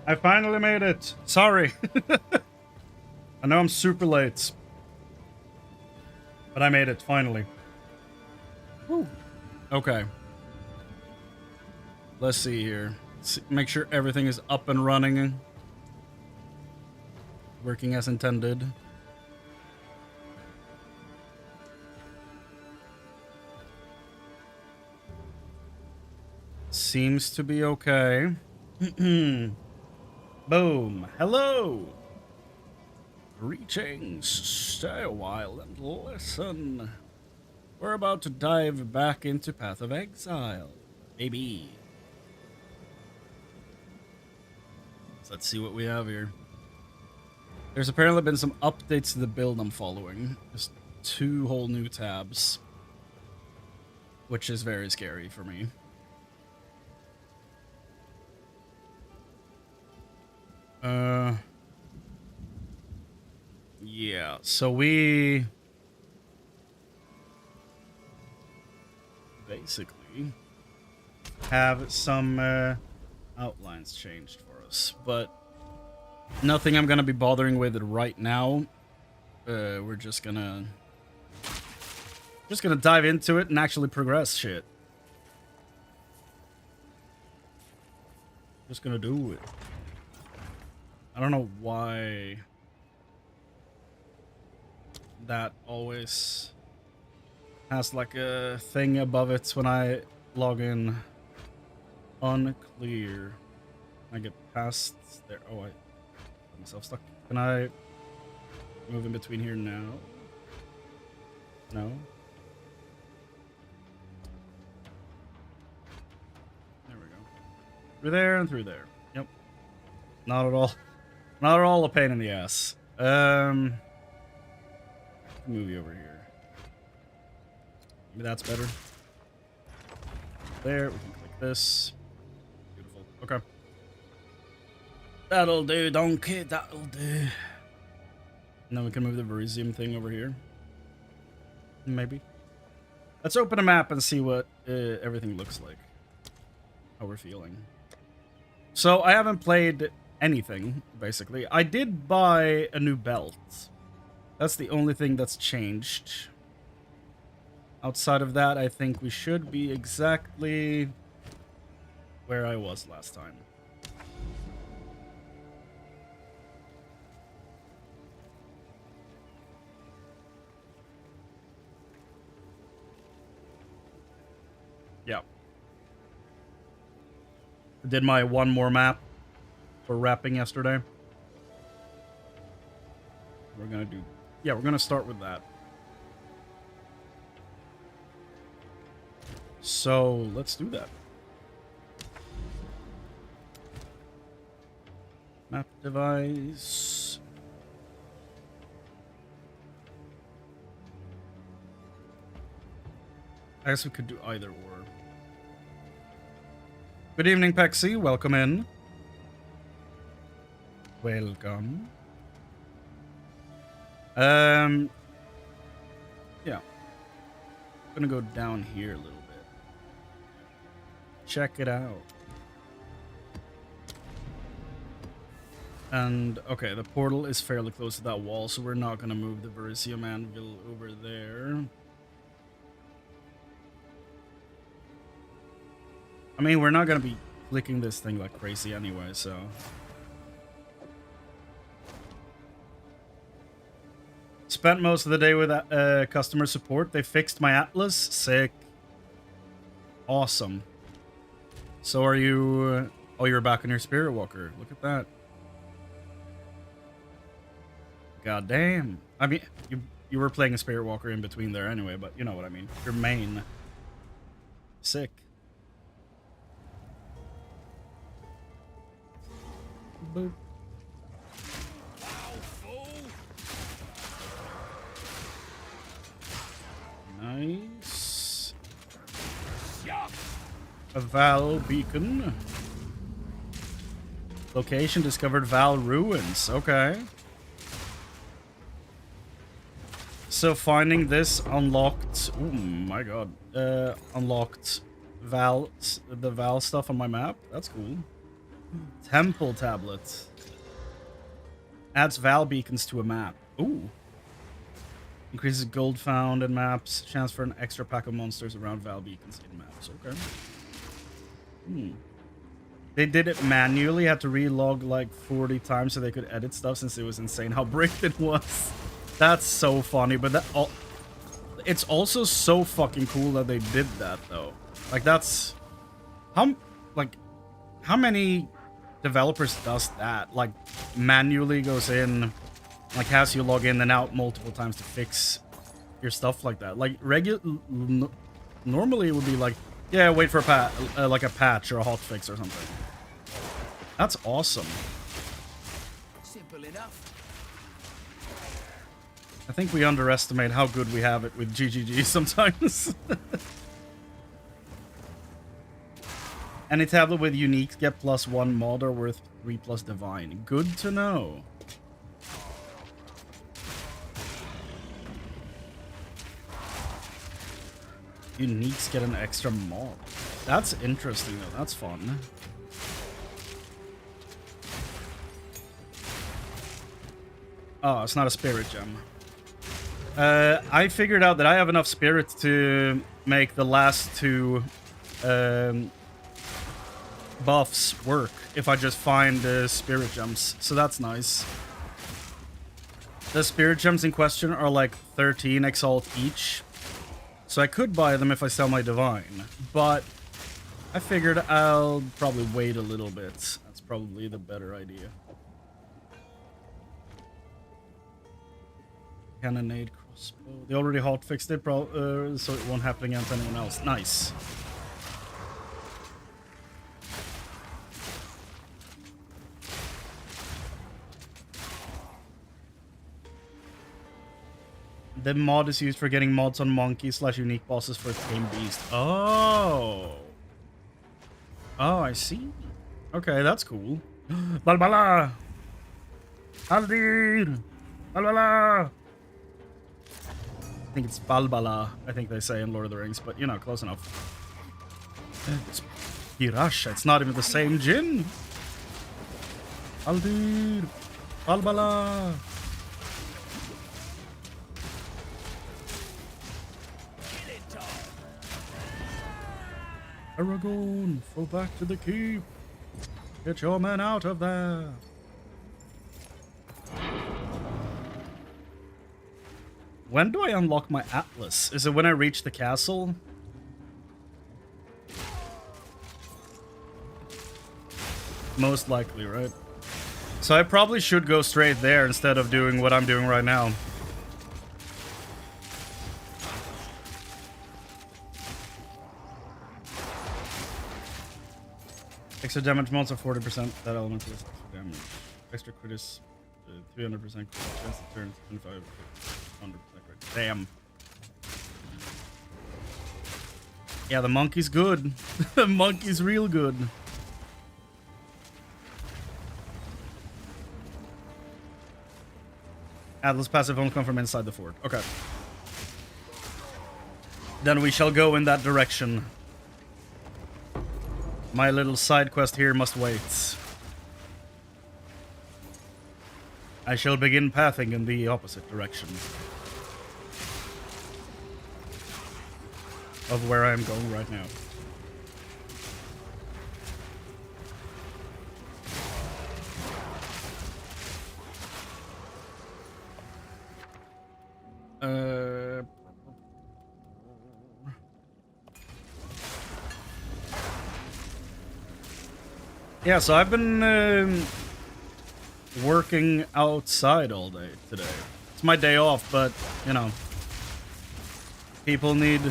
I finally made it. Sorry. I know I'm super late. But I made it, finally. Woo. Okay. Let's see here. Make sure everything is up and running. Working as intended. Seems to be okay. Boom. Hello. Greetings. Stay a while and listen. We're about to dive back into Path of Exile, baby. So let's see what we have here. There's apparently been some updates to the build I'm following. Just 2 whole new tabs. Which is very scary for me. Yeah, so we basically have some outlines changed for us, but nothing I'm gonna be bothering with right now. We're just gonna dive into it and actually progress shit. Just gonna do it. I don't know why that always has like a thing above it when I log in. Unclear. I get past there. Oh, I got myself stuck. Can I move in between here now? No. There we go. Through there and through there. Yep. Not at all. Not at all a pain in the ass. Move you over here. Maybe that's better. There, we can click this. Beautiful. Okay. That'll do, donkey. That'll do. And then we can move the Verisium thing over here. Maybe. Let's open a map and see what everything looks like. How we're feeling. So, I haven't played anything, basically. I did buy a new belt. That's the only thing that's changed. Outside of that, I think we should be exactly where I was last time. Yeah. I did my one more map for wrapping yesterday. We're gonna do... Yeah, we're gonna start with that. So, let's do that. Map device. I guess we could do either or. Good evening, Pexi. Welcome in. Welcome. Yeah. I'm gonna go down here a little bit. Check it out. And, okay, the portal is fairly close to that wall, so we're not gonna move the Verisium Anvil over there. I mean, we're not gonna be clicking this thing like crazy anyway, so... Spent most of the day with customer support. They fixed my Atlas. Sick. Awesome. So are you... oh, you're back on your Spirit Walker. Look at that. God damn. I mean, you were playing a Spirit Walker in between there anyway, but you know what I mean. Your main. Sick. Boop. Nice. A Val beacon. Location discovered Val ruins. Okay. So finding this unlocked. Oh my god. Unlocked the Val stuff on my map. That's cool. Temple tablet. Adds Val beacons to a map. Ooh. Increases gold found in maps. Chance for an extra pack of monsters around Val beacons in maps. Okay. Hmm. They did it manually. Had to relog like 40 times so they could edit stuff since it was insane how bricked it was. That's so funny. But that it's also so fucking cool that they did that though. Like that's how many developers does that? Like manually goes in, like has you log in and out multiple times to fix your stuff like that. Like normally it would be like, yeah, wait for a like a patch or a hotfix or something. That's awesome. Simple enough. I think we underestimate how good we have it with GGG sometimes. Any tablet with unique get +1 mod are worth 3+ divine. Good to know. Uniques get an extra mod. That's interesting though. That's fun. Oh, it's not a spirit gem. I figured out that I have enough spirit to make the last two buffs work if I just find spirit gems. So that's nice. The spirit gems in question are like 13 exalt each. So I could buy them if I sell my divine. But I figured I'll probably wait a little bit. That's probably the better idea. Cannonade crossbow. They already hotfixed it, so it won't happen against anyone else. Nice. The mod is used for getting mods on monkeys / unique bosses for Tame Beast. Oh. Oh, I see. Okay, that's cool. Balbala! Aldir! Balbala! I think it's Balbala, I think they say in Lord of the Rings, but you know, close enough. It's Hirasha, it's not even the same Jin. Aldir! Balbala! Aragorn, go back to the keep. Get your men out of there. When do I unlock my Atlas? Is it when I reach the castle? Most likely, right? So I probably should go straight there instead of doing what I'm doing right now. Extra damage mods are 40%. That element is extra damage. Extra crit is 300% crit chance to turn 25 100% crit. Damn. Yeah, the monkey's good. The monkey's real good. Atlas passive won't come from inside the fort. Okay. Then we shall go in that direction. My little side quest here must wait. I shall begin pathing in the opposite direction of where I am going right now. Yeah, so I've been working outside all day today. It's my day off, but, you know, people need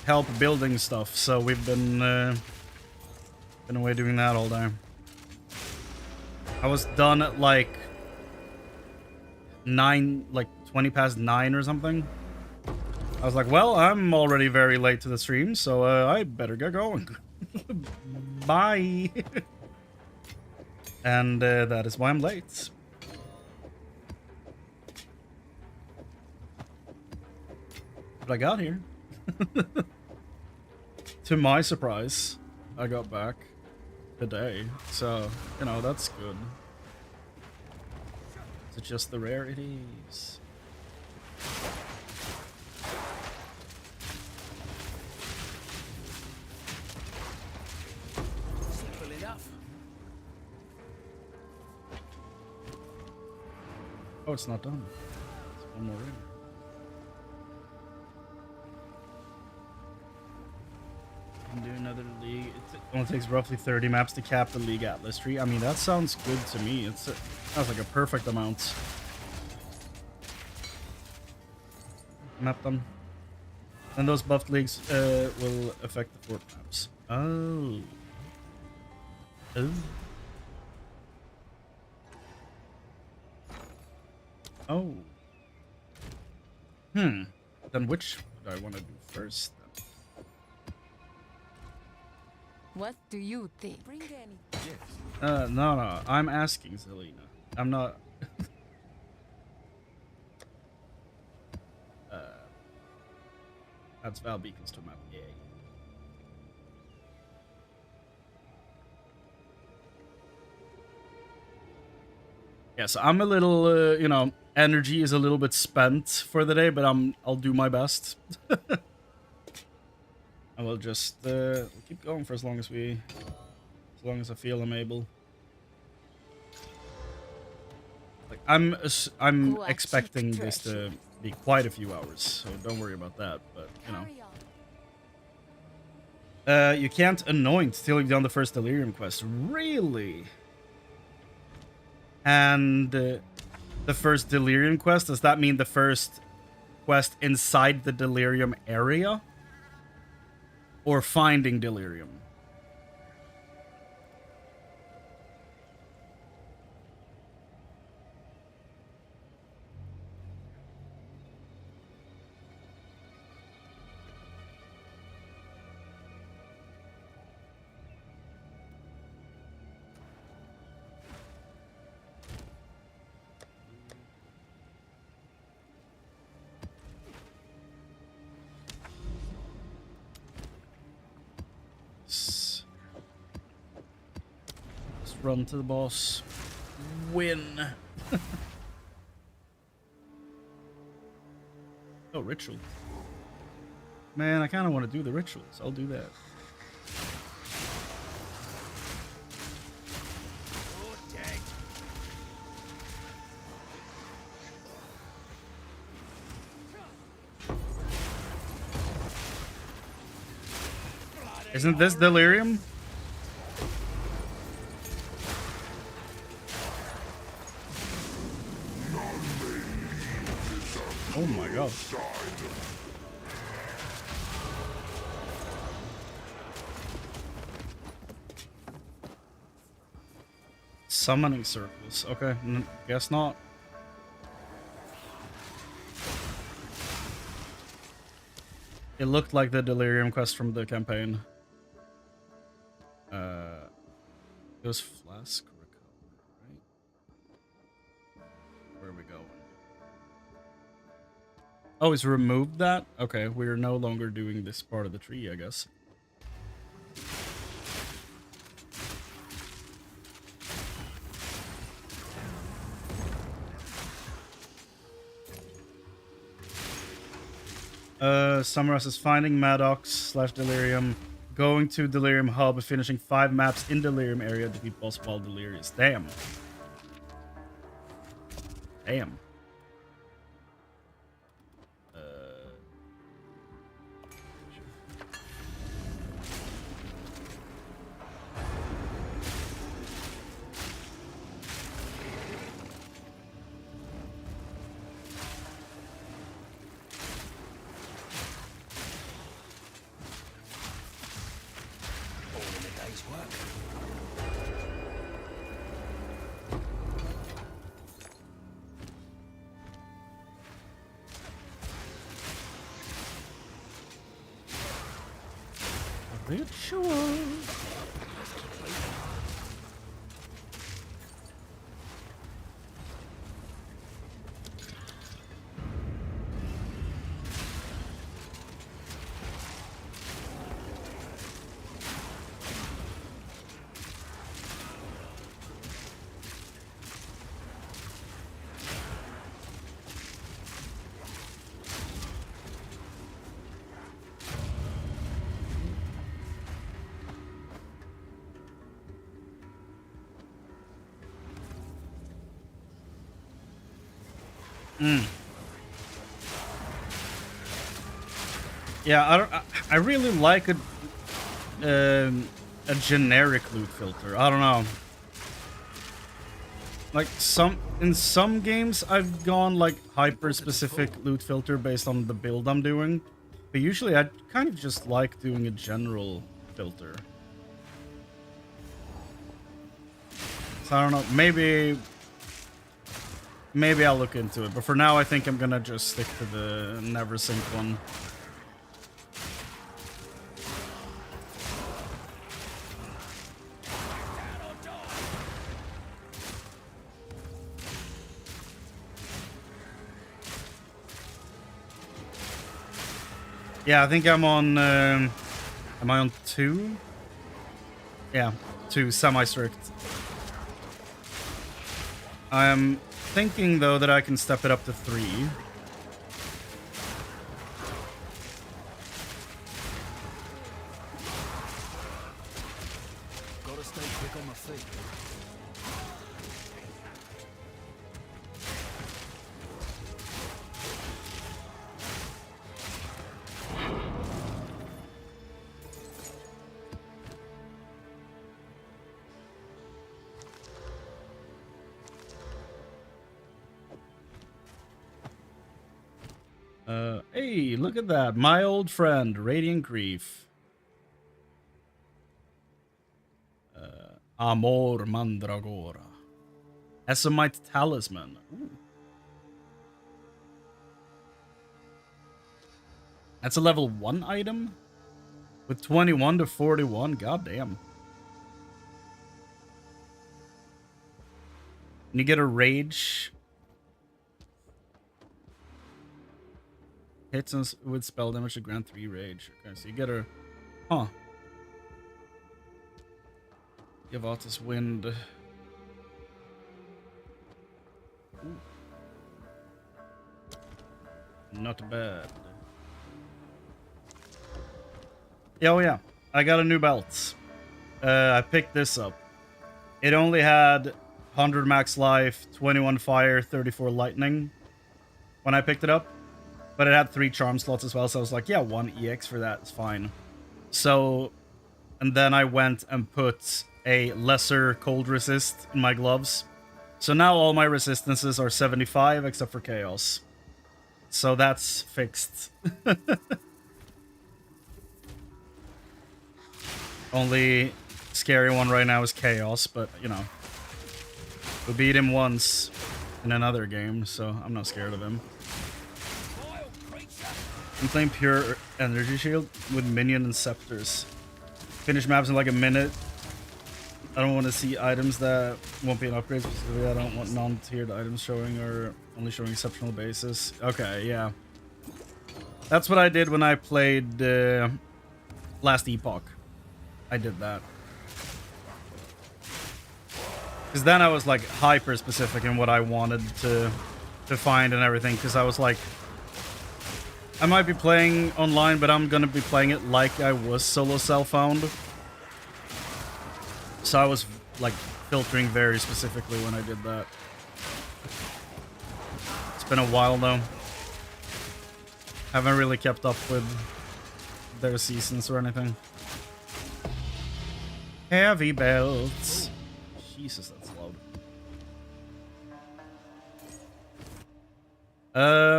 help building stuff, so we've been away doing that all day. I was done at like 20 past 9 or something. I was like, well, I'm already very late to the stream, so I better get going. Bye. And that is why I'm late. But I got here. To my surprise, I got back. today, so you know that's good. Is it just the rarities? Simple enough. Oh, it's not done. There's one more in. Do another league. It only takes roughly 30 maps to cap the league atlas tree. I mean, that sounds good to me. Sounds like a perfect amount. Map them. And those buffed leagues will affect the fort maps. Oh. Oh. Oh. Then which do I want to do first? What do you think? Bring any. No. I'm asking Zelina. I'm not. That's Val Beacons to map. Yay. Yeah, so I'm a little, you know, energy is a little bit spent for the day, but I'll do my best. I will just we'll keep going for as long as I feel I'm able. Like I'm expecting this to be quite a few hours, so don't worry about that. But you know, you can't anoint till you've done the first delirium quest. Really? And the first delirium quest, does that mean the first quest inside the delirium area? Or finding delirium? Run to the boss. Win. Oh, ritual. Man, I kind of want to do the rituals. I'll do that. Isn't this delirium? Oh my god. Summoning circles. Okay, guess not. It looked like the delirium quest from the campaign. It was flask recovery, right? Where are we going? Oh, it's removed that? Okay, we're no longer doing this part of the tree, I guess. Summarizes is finding Maddox / Delirium, going to Delirium Hub, finishing 5 maps in Delirium area, defeat boss while delirious. Damn. Damn. Ritual. Mm. Yeah, I really like a generic loot filter. I don't know. Like in some games I've gone like hyper specific loot filter based on the build I'm doing, but usually I kind of just like doing a general filter. So I don't know, maybe I'll look into it, but for now I think I'm gonna just stick to the never sync one. Yeah, I think I'm on, am I on 2? Yeah, 2, semi-strict. I'm thinking, though, that I can step it up to 3. Gotta stay quick on my feet. Hey, look at that. My old friend, Radiant Grief. Amor Mandragora. Esomite Talisman. Ooh. That's a level 1 item? With 21 to 41? Goddamn. And you get a rage. Hits us with spell damage to grant 3 rage. Okay, so you get a... Huh. Yavatis Wind. Ooh. Not bad. Yeah, oh yeah. I got a new belt. I picked this up. It only had 100 max life, 21 fire, 34 lightning when I picked it up. But it had 3 charm slots as well, so I was like, yeah, 1 EX for that is fine. So, and then I went and put a lesser cold resist in my gloves. So now all my resistances are 75 except for chaos. So that's fixed. Only scary one right now is chaos, but you know, we beat him once in another game, so I'm not scared of him. I'm playing pure energy shield with minion and scepters. Finish maps in like a minute. I don't want to see items that won't be an upgrade. Specifically, I don't want non-tiered items showing or only showing exceptional basis. Okay, yeah. That's what I did when I played Last Epoch. I did that. Because then I was like hyper specific in what I wanted to find and everything. Because I was like, I might be playing online, but I'm gonna be playing it like I was solo self-found. So I was like filtering very specifically when I did that. It's been a while though. Haven't really kept up with their seasons or anything. Heavy belts. Jesus, that's loud.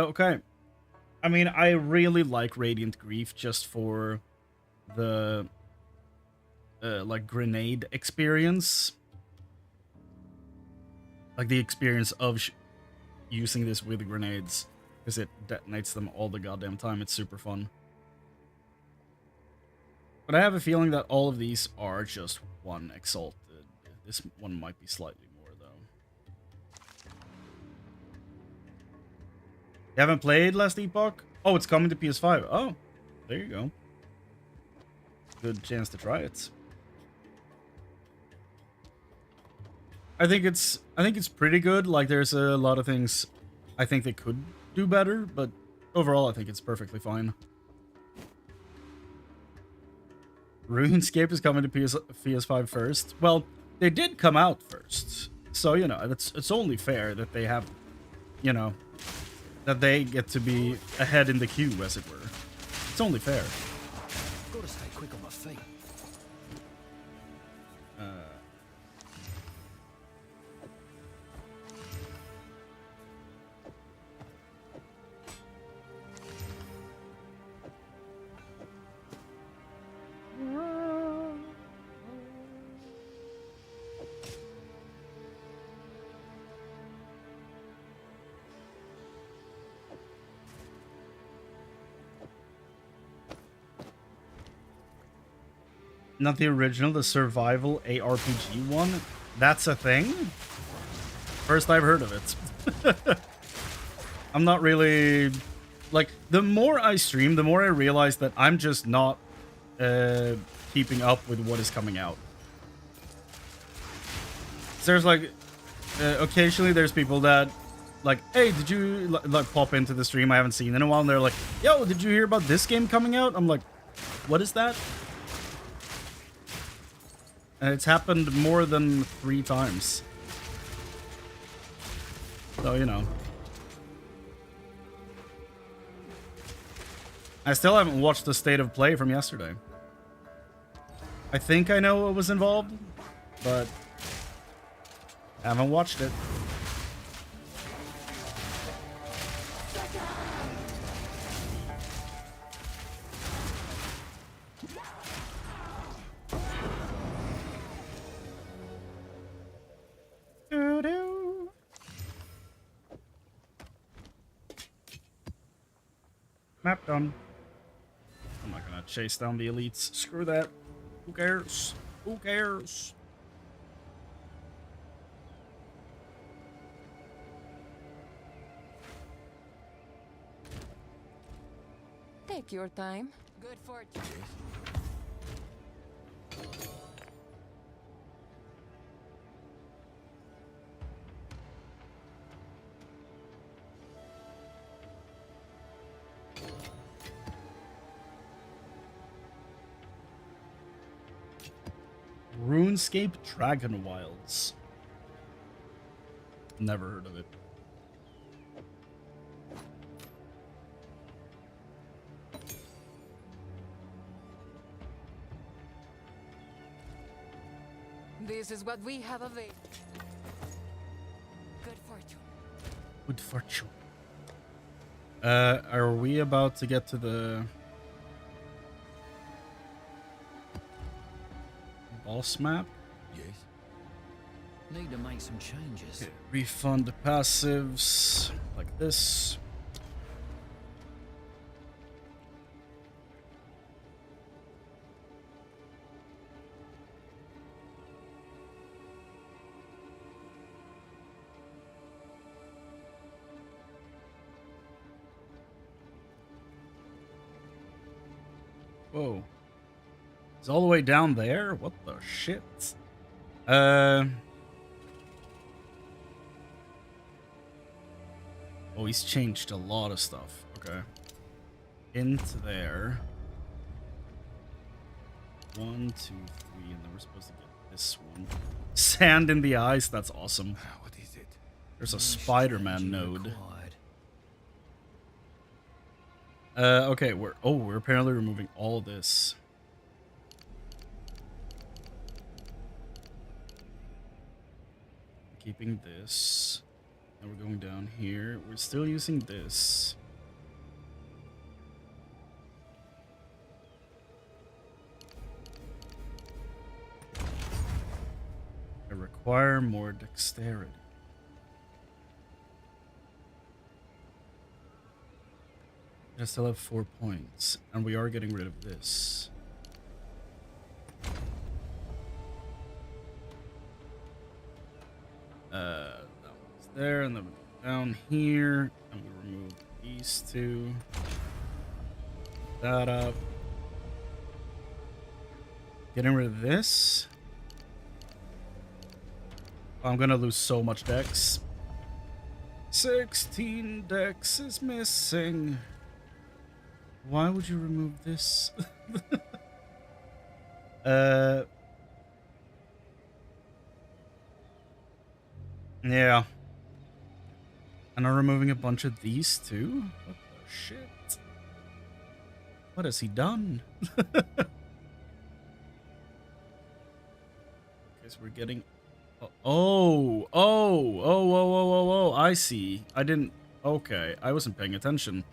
Okay. I mean, I really like Radiant Grief just for the like grenade experience. Like the experience of using this with grenades, because it detonates them all the goddamn time. It's super fun. But I have a feeling that all of these are just 1 exalted. This one might be slightly more though. You haven't played Last Epoch? Oh, it's coming to PS5. Oh, there you go. Good chance to try it. I think it's pretty good. Like, there's a lot of things I think they could do better, but overall I think it's perfectly fine. RuneScape is coming to PS5 first. Well, they did come out first. So, you know, it's only fair that they have, you know, that they get to be ahead in the queue, as it were. It's only fair. Gotta stay quick on my feet. Not the original, the survival ARPG one. That's a thing? First I've heard of it. I'm not really... Like, the more I stream, the more I realize that I'm just not keeping up with what is coming out. So there's like... occasionally there's people that... Like, hey, did you like pop into the stream I haven't seen in a while? And they're like, yo, did you hear about this game coming out? I'm like, what is that? And it's happened more than 3 times. So, you know. I still haven't watched the state of play from yesterday. I think I know what was involved, but I haven't watched it. Map done. I'm not gonna chase down the elites. Screw that. Who cares? Who cares? Take your time. Good fortune. RuneScape Dragon Wilds. Never heard of it. This is what we have available. Good fortune. Good fortune. Are we about to get to the boss map? Yes. Need to make some changes. Okay. Refund the passives like this. Whoa. It's all the way down there? What the shit? Oh, he's changed a lot of stuff. Okay. Into there. 1, 2, 3, and then we're supposed to get this one. Sand in the ice, that's awesome. What is it? There's a Spider-Man node. Required. Okay, we're apparently removing all this. Keeping this. Now we're going down here. We're still using this. I require more dexterity. I still have 4 points, and we are getting rid of this. That one's there, and then down here, and we remove these 2. That up. Getting rid of this. I'm gonna lose so much dex. 16 dex is missing. Why would you remove this? Yeah. And I'm removing a bunch of these too? What the shit? What has he done? Okay, so we're getting... Oh, I see. I didn't... Okay, I wasn't paying attention.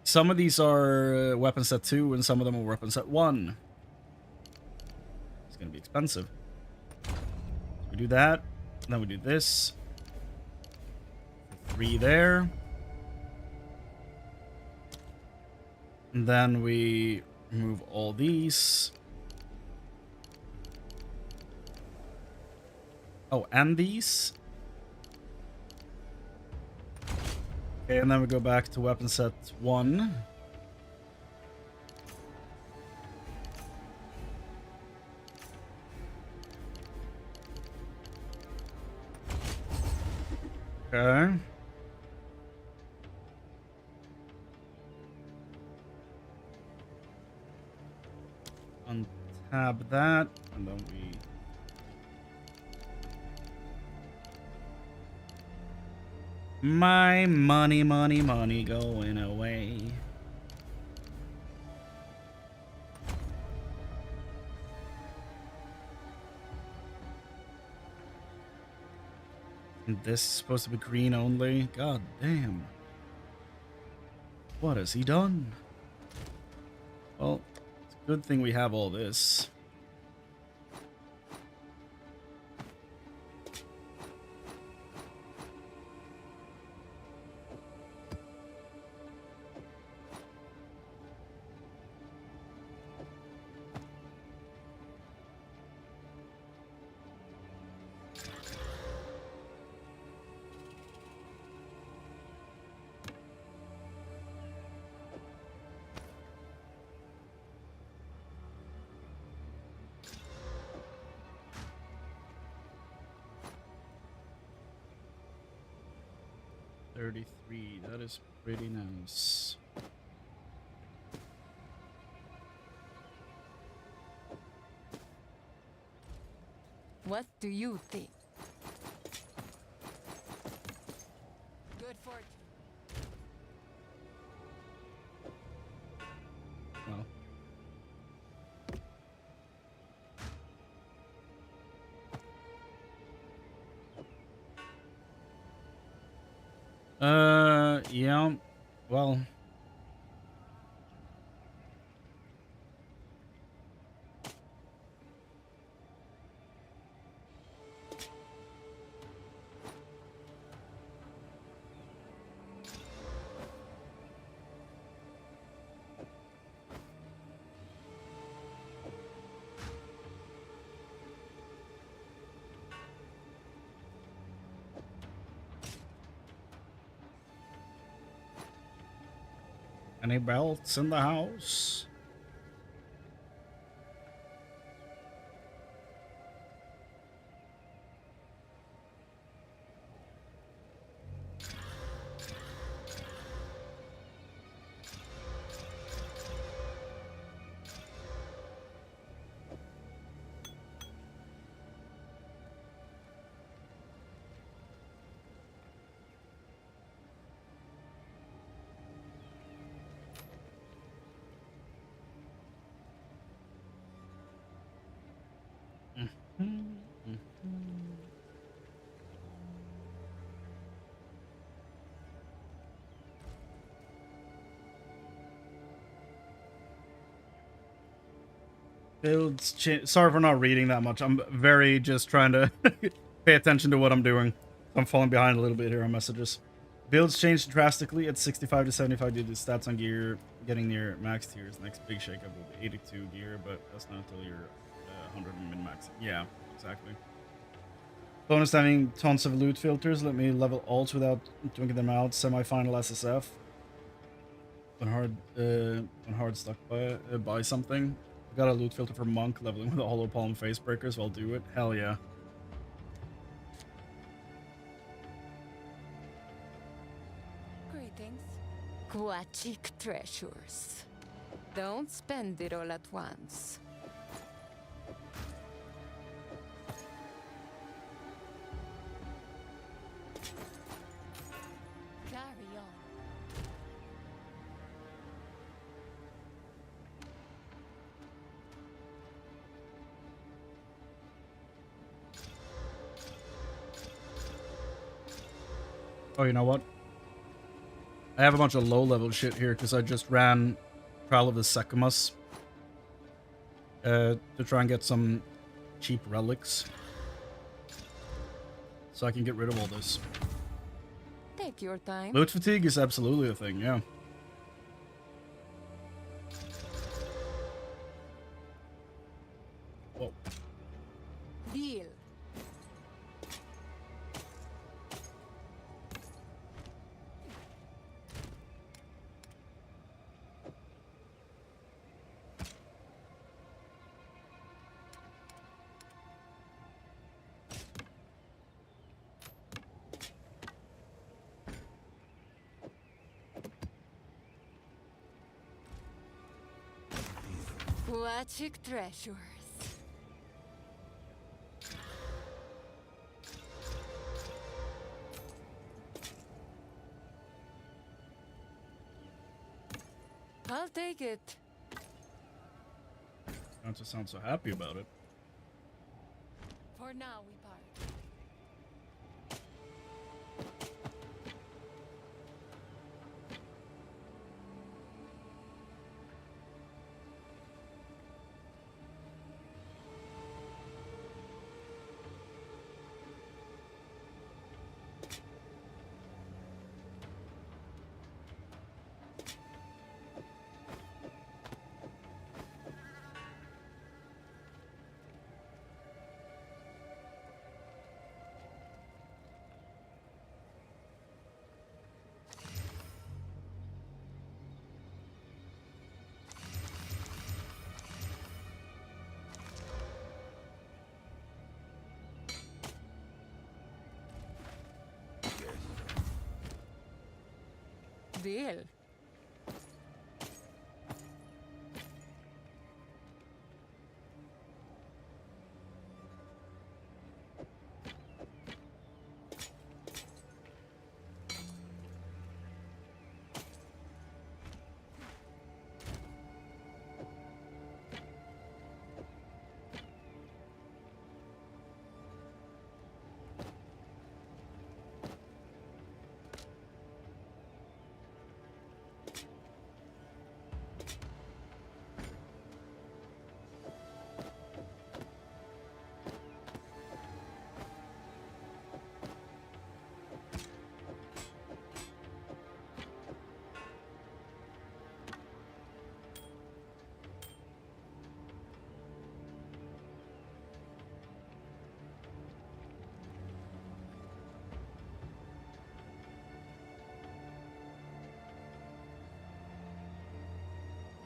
Some of these are weapon set 2 and some of them are weapon set 1. It's gonna be expensive. We do that, and then we do this. 3 there. And then we remove all these. Oh, and these. Okay, and then we go back to weapon set 1. Okay. Untab that, and then we... My money going away. And this is supposed to be green only? God damn. What has he done? Well, it's a good thing we have all this. That is pretty nice. What do you think? Good fortune. Well. Yeah. Well. Any belts in the house? Builds sorry for not reading that much. I'm very just trying to pay attention to what I'm doing. I'm falling behind a little bit here on messages. Builds changed drastically at 65 to 75 due to stats on gear getting near max tiers. Next big shakeup will be 82 gear, but that's not until you're 100 min max. Yeah, exactly. Bonus having tons of loot filters. Let me level alts without dwinking them out. Semi-final SSF. When hard stuck by something. Got a loot filter for monk leveling with a hollow palm face breakers. I'll do it. Hell yeah. Greetings. Quachik treasures. Don't spend it all at once. Oh, you know what? I have a bunch of low-level shit here because I just ran Trial of the Secamus to try and get some cheap relics. So I can get rid of all this. Take your time. Loot fatigue is absolutely a thing, yeah. Whoa. Deal. Watching treasures. I'll take it. Don't just sound so happy about it. For now, we part. Deal.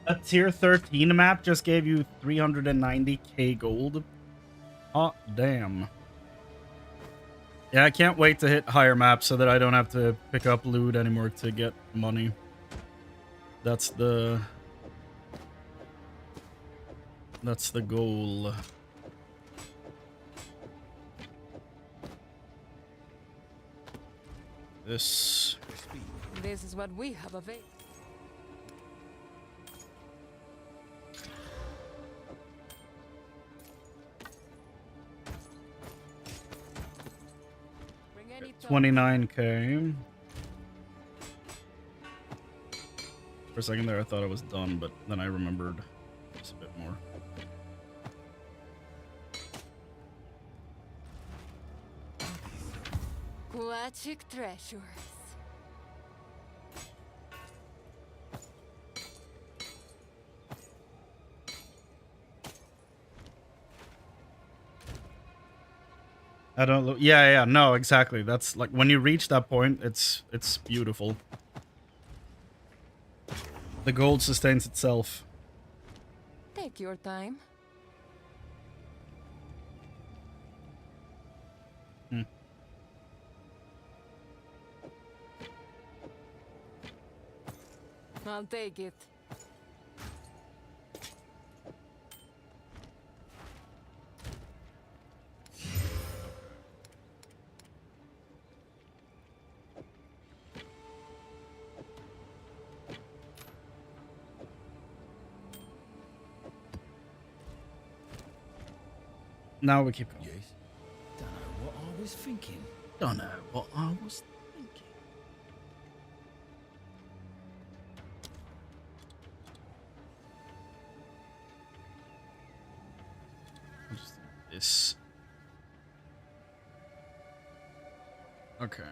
A tier 13 map just gave you 390k gold. Oh, damn. Yeah, I can't wait to hit higher maps so that I don't have to pick up loot anymore to get money. That's the goal. This is what we have available. Bring any 29k. For a second there, I thought I was done, but then I remembered just a bit more. Watching treasures. I don't look. Yeah, no, exactly. That's like when you reach that point, it's beautiful. The gold sustains itself. Take your time. I'll take it. Now we keep going. Yes. Don't know what I was thinking. Don't know what I was thinking. Just this. Okay.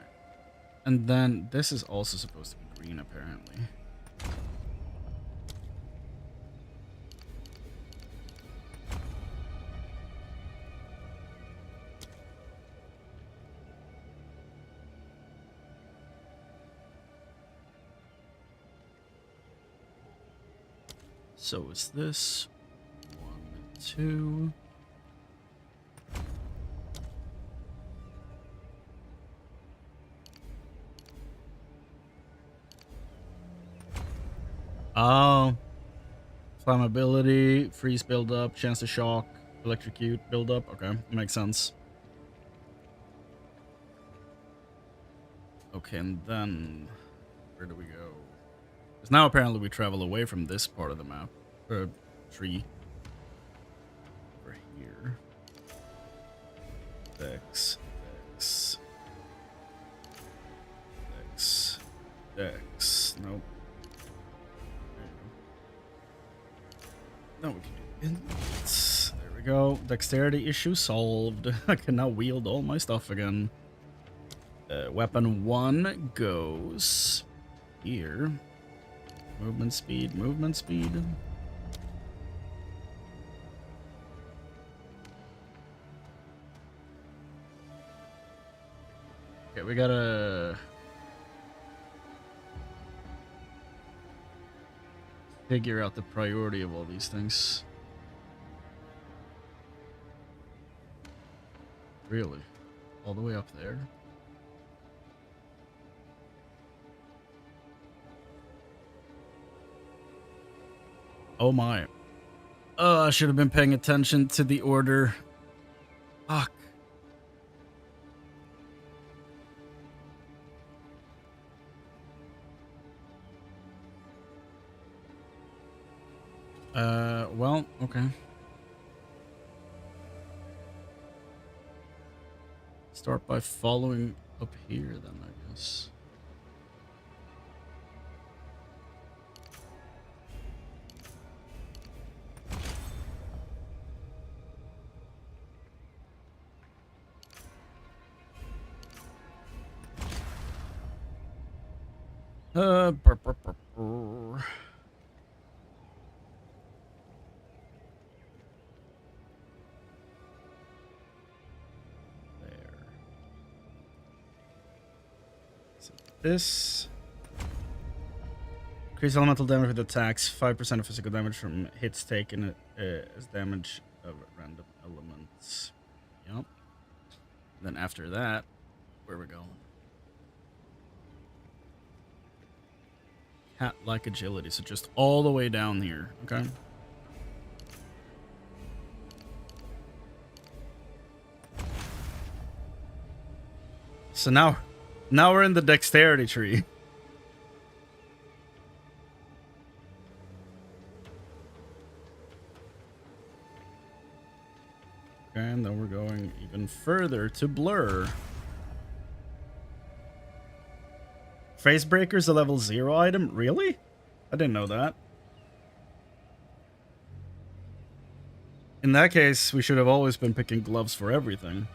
And then this is also supposed to be green, apparently. So is this 1, 2. Oh. Flammability, freeze buildup, chance to shock, electrocute buildup. Okay, makes sense. Okay, and then where do we go? Because now apparently we travel away from this part of the map. Or tree. Over here. Dex. Dex. Dex. Dex. Nope. No, we can do it. There we go. Dexterity issue solved. I can now wield all my stuff again. Weapon 1 goes here. Movement speed, movement speed. Okay, we gotta figure out the priority of all these things. Really? All the way up there? Oh my. I should have been paying attention to the order. Fuck. Well, okay. Start by following up here then, I guess. Brr, brr, brr, brr. This increase elemental damage with attacks, 5% of physical damage from hits taken as damage of random elements. Yep. Then after that, where we go? Cat-like agility, so just all the way down here. Okay. So now we're in the dexterity tree. And then we're going even further to blur. Face breaker's a level 0 item? Really? I didn't know that. In that case, we should have always been picking gloves for everything.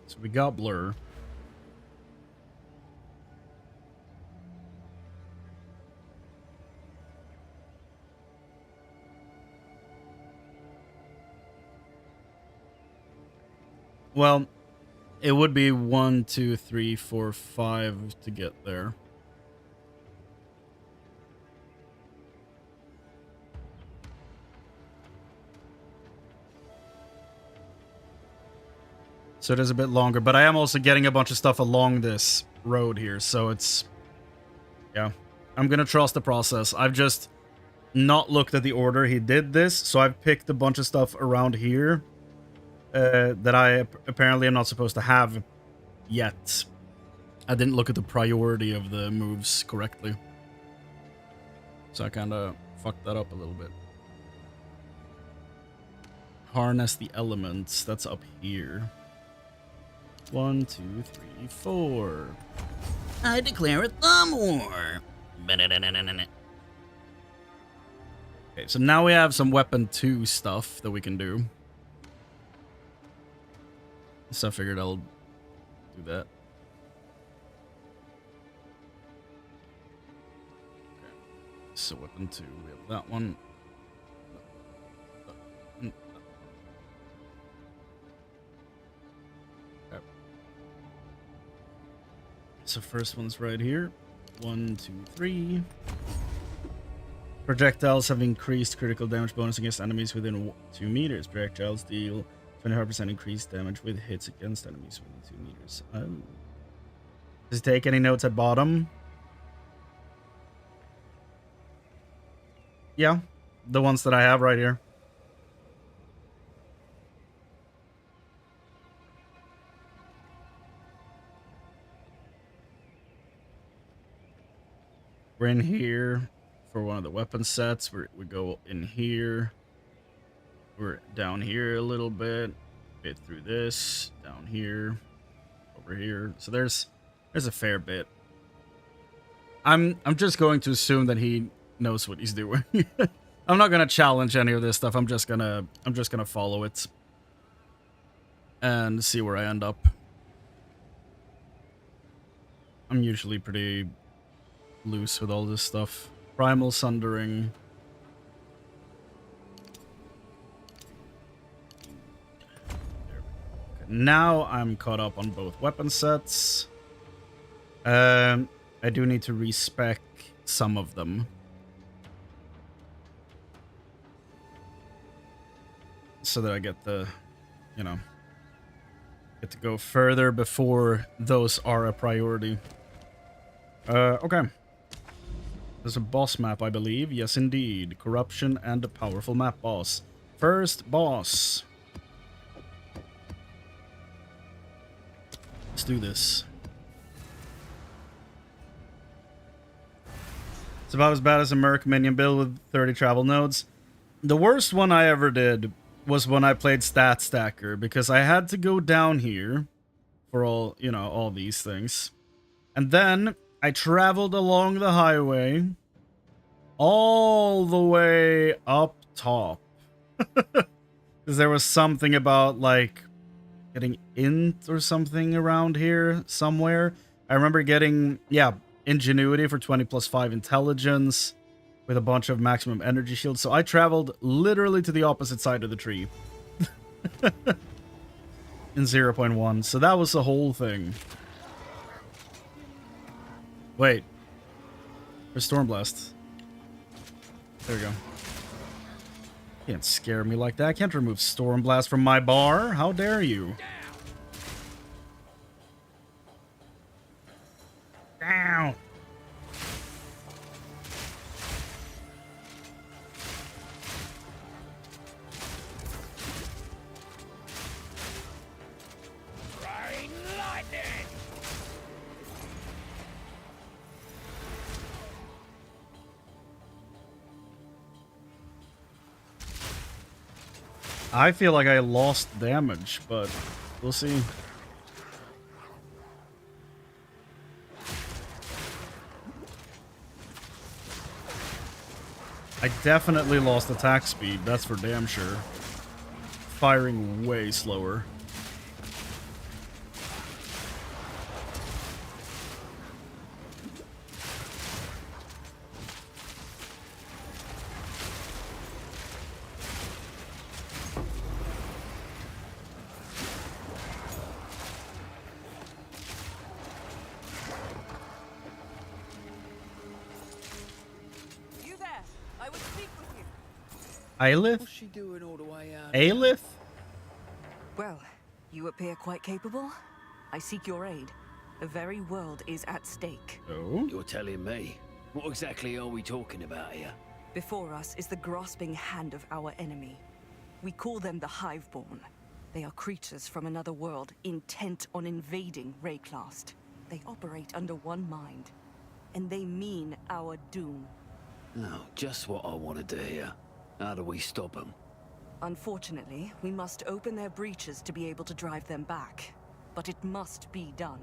So we got blur. Well, it would be 1, 2, 3, 4, 5 to get there. So it is a bit longer, but I am also getting a bunch of stuff along this road here, so it's... Yeah. I'm gonna trust the process. I've just not looked at the order he did this, so I've picked a bunch of stuff around here that I apparently am not supposed to have yet. I didn't look at the priority of the moves correctly. So I kind of fucked that up a little bit. harness the elements. That's up here. 1, 2, 3, 4. I declare a thumb war. Okay, so now we have some weapon 2 stuff that we can do. So I figured I'll do that. Okay. So weapon 2, we have that one. Okay. So first one's right here. 1, 2, 3. Projectiles have increased critical damage bonus against enemies within 2 meters. Projectiles deal 25% increased damage with hits against enemies within 2 meters. Does it take any notes at bottom? Yeah, the ones that I have right here. We're in here for one of the weapon sets. We go in here. We're down here a little bit through this, down here, over here. So there's a fair bit. I'm just going to assume that he knows what he's doing. I'm not gonna challenge any of this stuff. I'm just gonna follow it and see where I end up. I'm usually pretty loose with all this stuff. Primal Sundering. Now I'm caught up on both weapon sets. I do need to respec some of them. So that I get the, get to go further before those are a priority. Okay. There's a boss map, I believe. Yes, indeed. Corruption and a powerful map boss. First boss. Let's do this. It's about as bad as a Merc minion build with 30 travel nodes. The worst one I ever did was when I played Stat Stacker, because I had to go down here for all, all these things. And then I traveled along the highway all the way up top. Because there was something about, like, getting int or something around here somewhere. I remember getting, ingenuity for 20 plus 5 intelligence with a bunch of maximum energy shields. So I traveled literally to the opposite side of the tree. In 0.1. So that was the whole thing. Wait. There's Stormblast. There we go. Can't scare me like that. I can't remove Stormblast from my bar. How dare you? Down. I feel like I lost damage, but we'll see. I definitely lost attack speed, that's for damn sure. Firing way slower. Aelith? What's she doing all the way out? Aelith? Well, you appear quite capable. I seek your aid. The very world is at stake. Oh? You're telling me? What exactly are we talking about here? Before us is the grasping hand of our enemy. We call them the Hiveborn. They are creatures from another world, intent on invading Rayclast. They operate under one mind, and they mean our doom. Oh, just what I wanted to hear. How do we stop them? Unfortunately, we must open their breaches to be able to drive them back. But it must be done.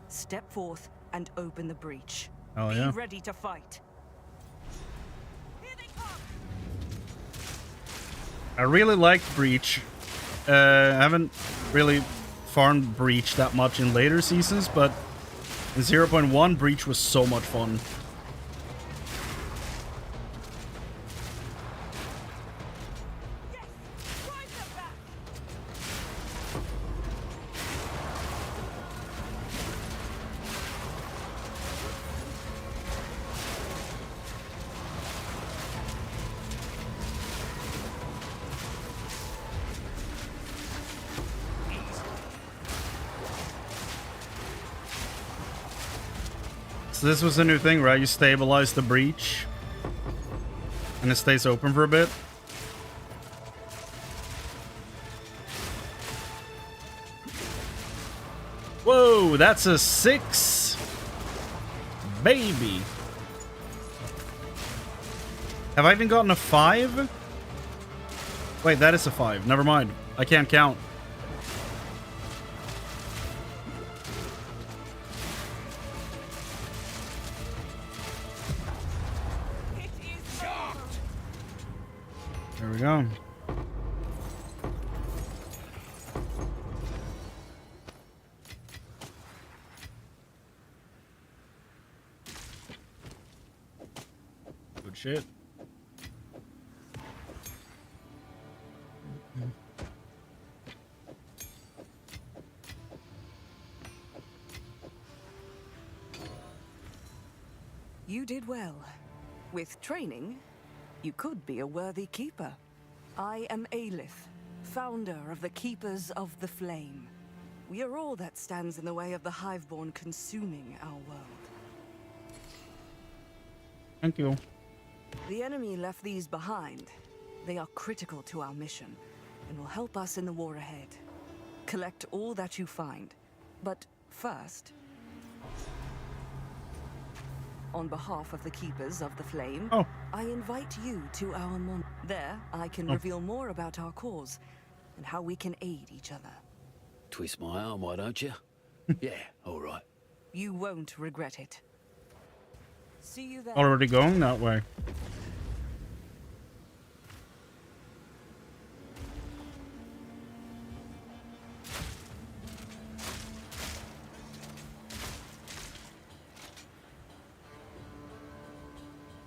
Step forth and open the breach. Oh, be yeah. ready to fight. Here they come! I really liked Breach. I haven't really farmed Breach that much in later seasons, but in 0.1, Breach was so much fun. Yes! Drive them back! So this was a new thing, right? You stabilize the breach and it stays open for a bit. Whoa, that's a 6. Baby. Have I even gotten a 5? Wait, that is a 5. Never mind. I can't count. It is shocked! There we go. Good shit. You did well. With training, you could be a worthy keeper. I am Aelith, founder of the Keepers of the Flame. We are all that stands in the way of the Hiveborn consuming our world. Thank you. The enemy left these behind. They are critical to our mission and will help us in the war ahead. Collect all that you find. But first, on behalf of the Keepers of the Flame, I invite you to our mon. There, I can reveal more about our cause and how we can aid each other. Twist my arm, why don't you? Yeah, all right. You won't regret it. See you there. Already going that way.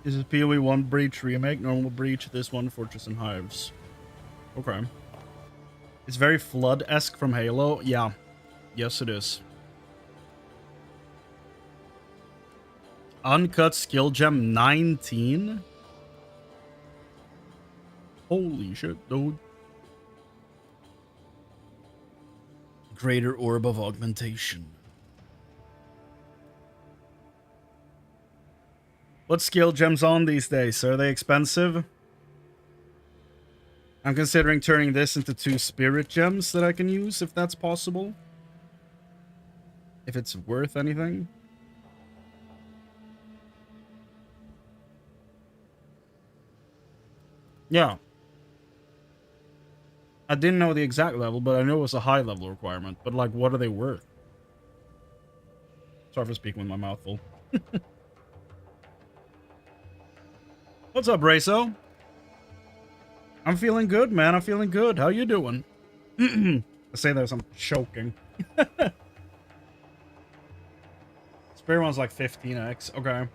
This is PoE 1 Breach remake, normal Breach, this one Fortress and Hives. Okay. It's very Flood-esque from Halo. Yeah. Yes, it is. Uncut skill gem 19? Holy shit, dude. Greater Orb of Augmentation. What skill gems on these days? Are they expensive? I'm considering turning this into 2 spirit gems that I can use, if that's possible. If it's worth anything. Yeah. I didn't know the exact level, but I know it was a high level requirement. But, like, what are they worth? Sorry for speaking with my mouth full. What's up, Braso? I'm feeling good, man. I'm feeling good. How you doing? I say that as I'm choking. Spirit one's like 15x. Okay.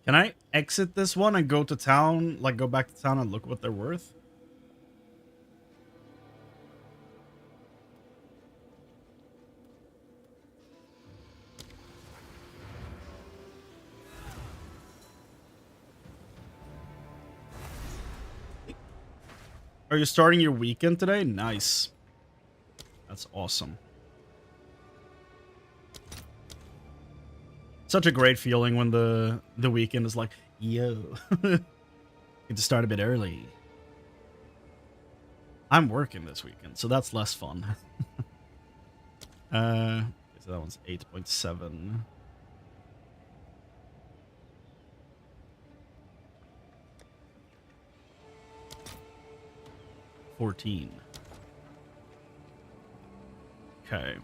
Can I exit this one and go to town? Like, go back to town and look what they're worth? Are you starting your weekend today? Nice. That's awesome. Such a great feeling when the weekend is like, yo, get to start a bit early. I'm working this weekend, so that's less fun. So that one's 8.7. 14. Okay.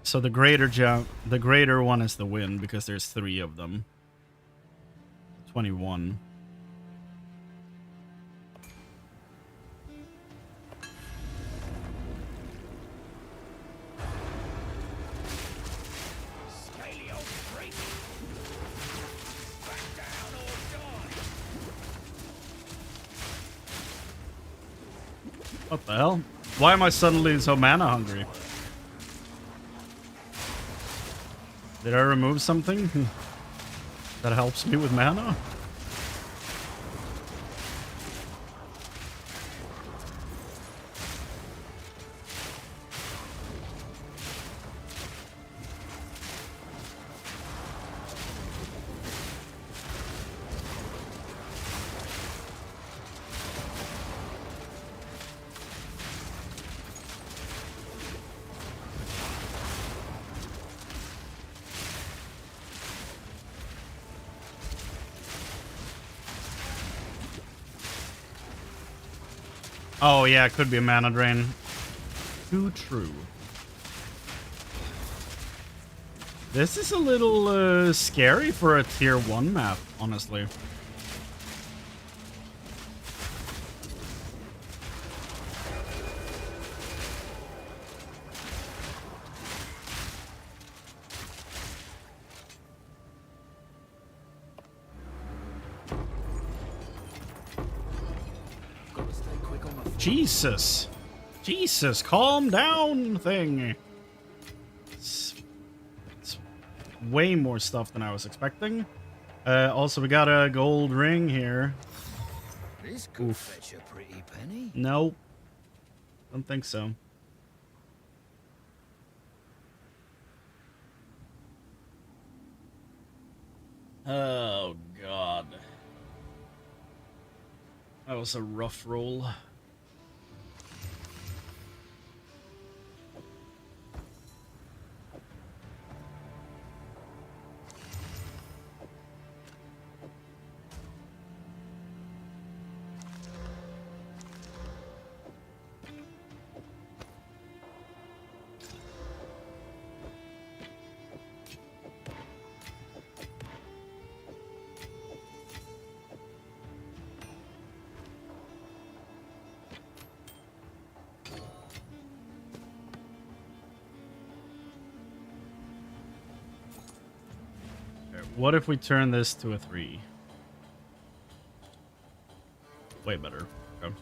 So the greater one is the win because there's 3 of them. 21. What the hell? Why am I suddenly so mana hungry? Did I remove something that helps me with mana? Oh yeah, it could be a mana drain. Too true. This is a little scary for a tier 1 map, honestly. Jesus. Jesus, calm down thing. It's way more stuff than I was expecting. Also, we got a gold ring here. This could fetch a pretty penny. Nope. Don't think so. Oh, God. That was a rough roll. What if we turn this to a 3? Way better. Okay.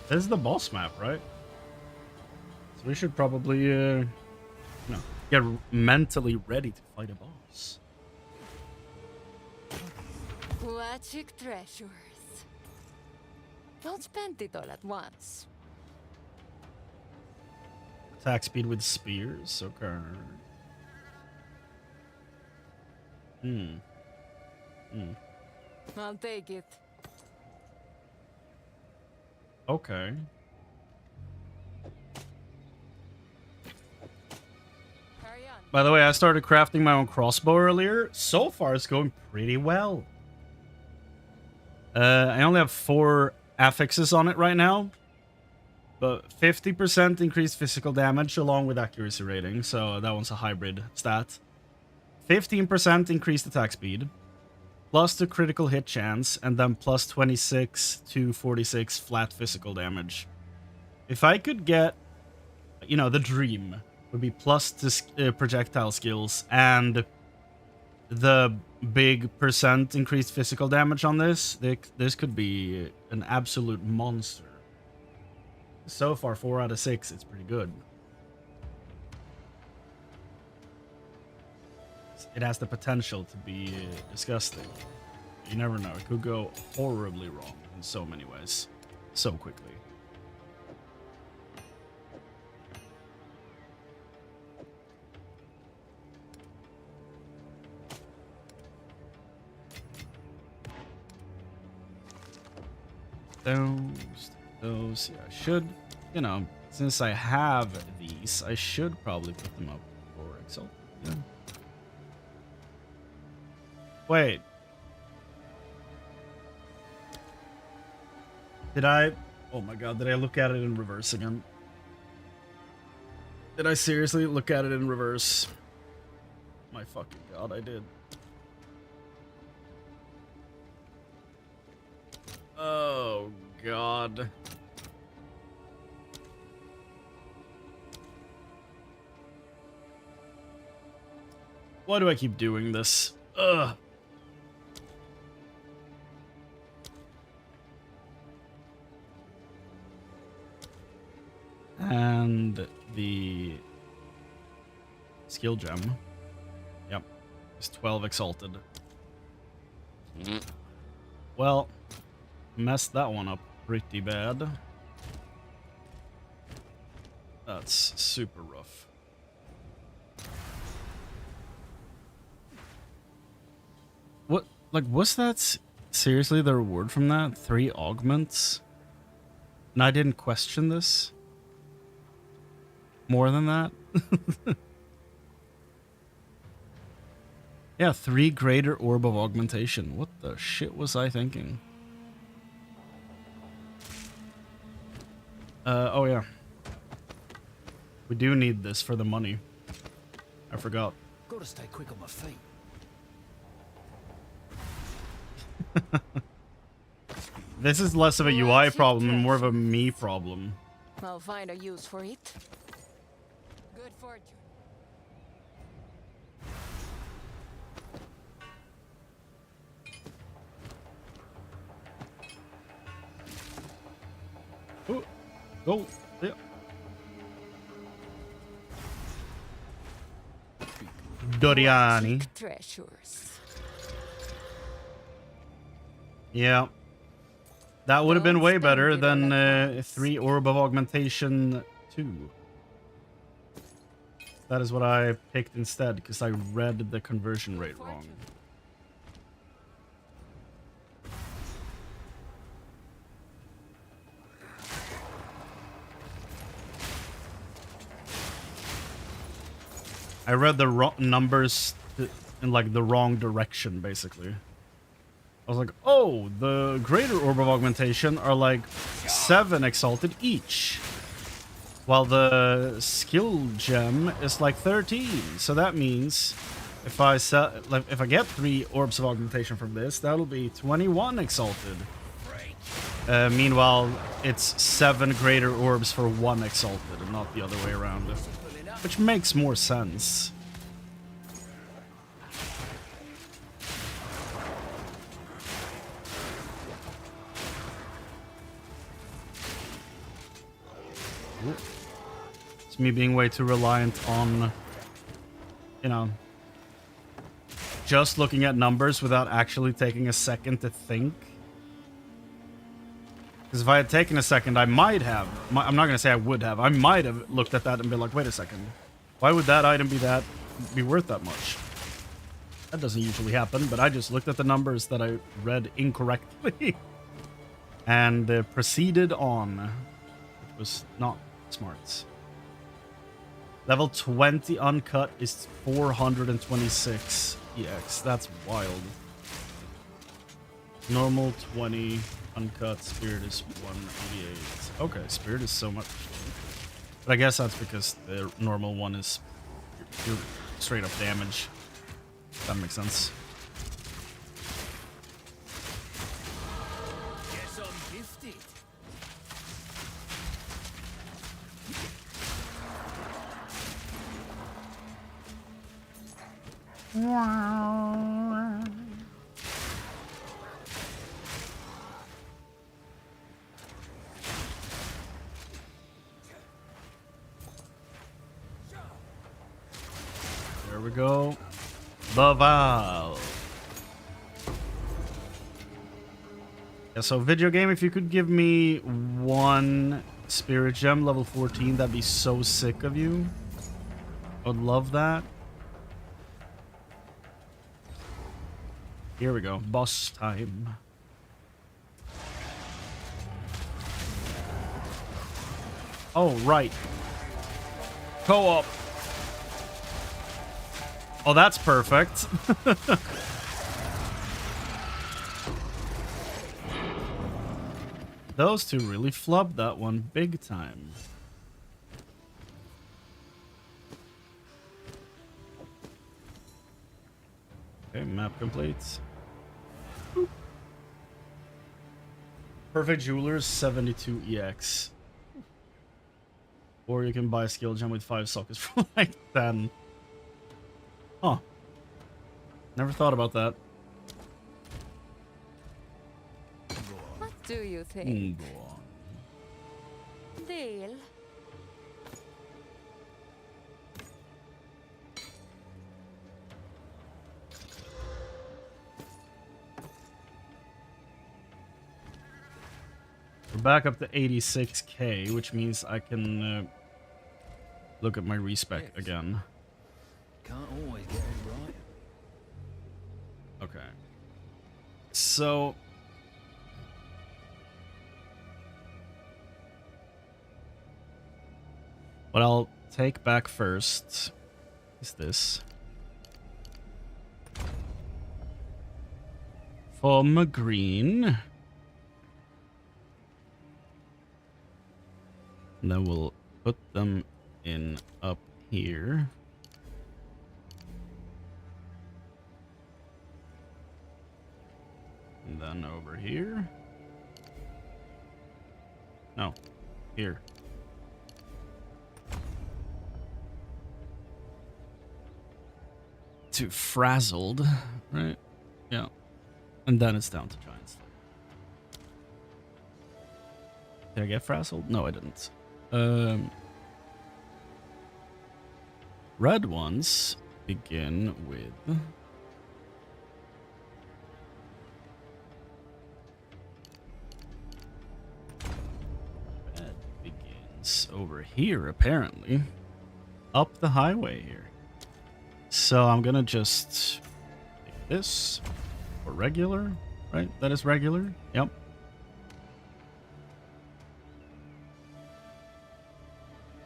This is the boss map, right? So we should probably, get mentally ready to fight a boss. Watching treasures. Don't spend it all at once. Attack speed with spears, okay. I'll take it. Okay. Carry on. By the way, I started crafting my own crossbow earlier. So far, it's going pretty well. I only have 4 affixes on it right now. But 50% increased physical damage along with accuracy rating. So that one's a hybrid stat. 15% increased attack speed. Plus the critical hit chance. And then plus 26 to 46 flat physical damage. If I could get, the dream would be plus the projectile skills and the big percent increased physical damage on this. This could be an absolute monster. So far, 4 out of 6, it's pretty good. It has the potential to be disgusting. You never know. It could go horribly wrong in so many ways. So quickly. Those, yeah, I should. you know, since I have these, I should probably put them up for Exile. Yeah. Wait. Did I... Oh my god, did I look at it in reverse again? Did I seriously look at it in reverse? My fucking god, I did. Oh god. Why do I keep doing this? Ugh. And the skill gem. Yep. It's 12 exalted. Well, messed that one up pretty bad. That's super rough. What, like, was that seriously the reward from that? 3 augments? And I didn't question this? More than that? Yeah, 3 greater orb of augmentation. What the shit was I thinking? Oh yeah. We do need this for the money. I forgot. Gotta stay quick on my feet. This is less of a UI problem and more of a me problem. I'll find a use for it. Good fortune. Ooh, go. Yeah. Doriani. Treasures. Yeah. That would have been way better than 3 Orb of Augmentation 2. That is what I picked instead, because I read the conversion rate wrong. I read the numbers in like the wrong direction, basically. I was like, oh, the greater orb of augmentation are like 7 exalted each, while the skill gem is like 13. So that means if I if I get 3 orbs of augmentation from this, that'll be 21 exalted. Meanwhile, it's 7 greater orbs for 1 exalted, and not the other way around, which makes more sense. It's me being way too reliant on, you know, just looking at numbers without actually taking a second to think. Because if I had taken a second, I might have. I'm not going to say I would have. I might have looked at that and been like, wait a second. Why would that item be worth that much? That doesn't usually happen, but I just looked at the numbers that I read incorrectly and proceeded on. It was not smart. Level 20 uncut is 426 EX. That's wild. Normal 20 uncut. Spirit is 188. Okay, Spirit is so much. But I guess that's because the normal one is pure straight up damage. That makes sense. Guess I'm gifted. There we go. The Valve. Yeah, so video game, if you could give me 1 Spirit Gem level 14, that'd be so sick of you. I would love that. Here we go. Boss time. Oh, right. Co-op. Oh, that's perfect. Those two really flubbed that one big time. Okay, map complete. Perfect Jewelers 72 EX. Or you can buy a skill gem with 5 sockets for like 10. Huh. Never thought about that. What do you think? Go on. Deal? We're back up to 86k, which means I can look at my respec again. Can't always get it right. Okay. So what I'll take back first is this. From green. And then we'll put them in up here. And then over here. No, here. To frazzled, right? Yeah. And then it's down to giants. Did I get frazzled? No, I didn't. Red ones begin with red begins over here, apparently. Up the highway here. So I'm gonna just take this for regular, right? That is regular. Yep.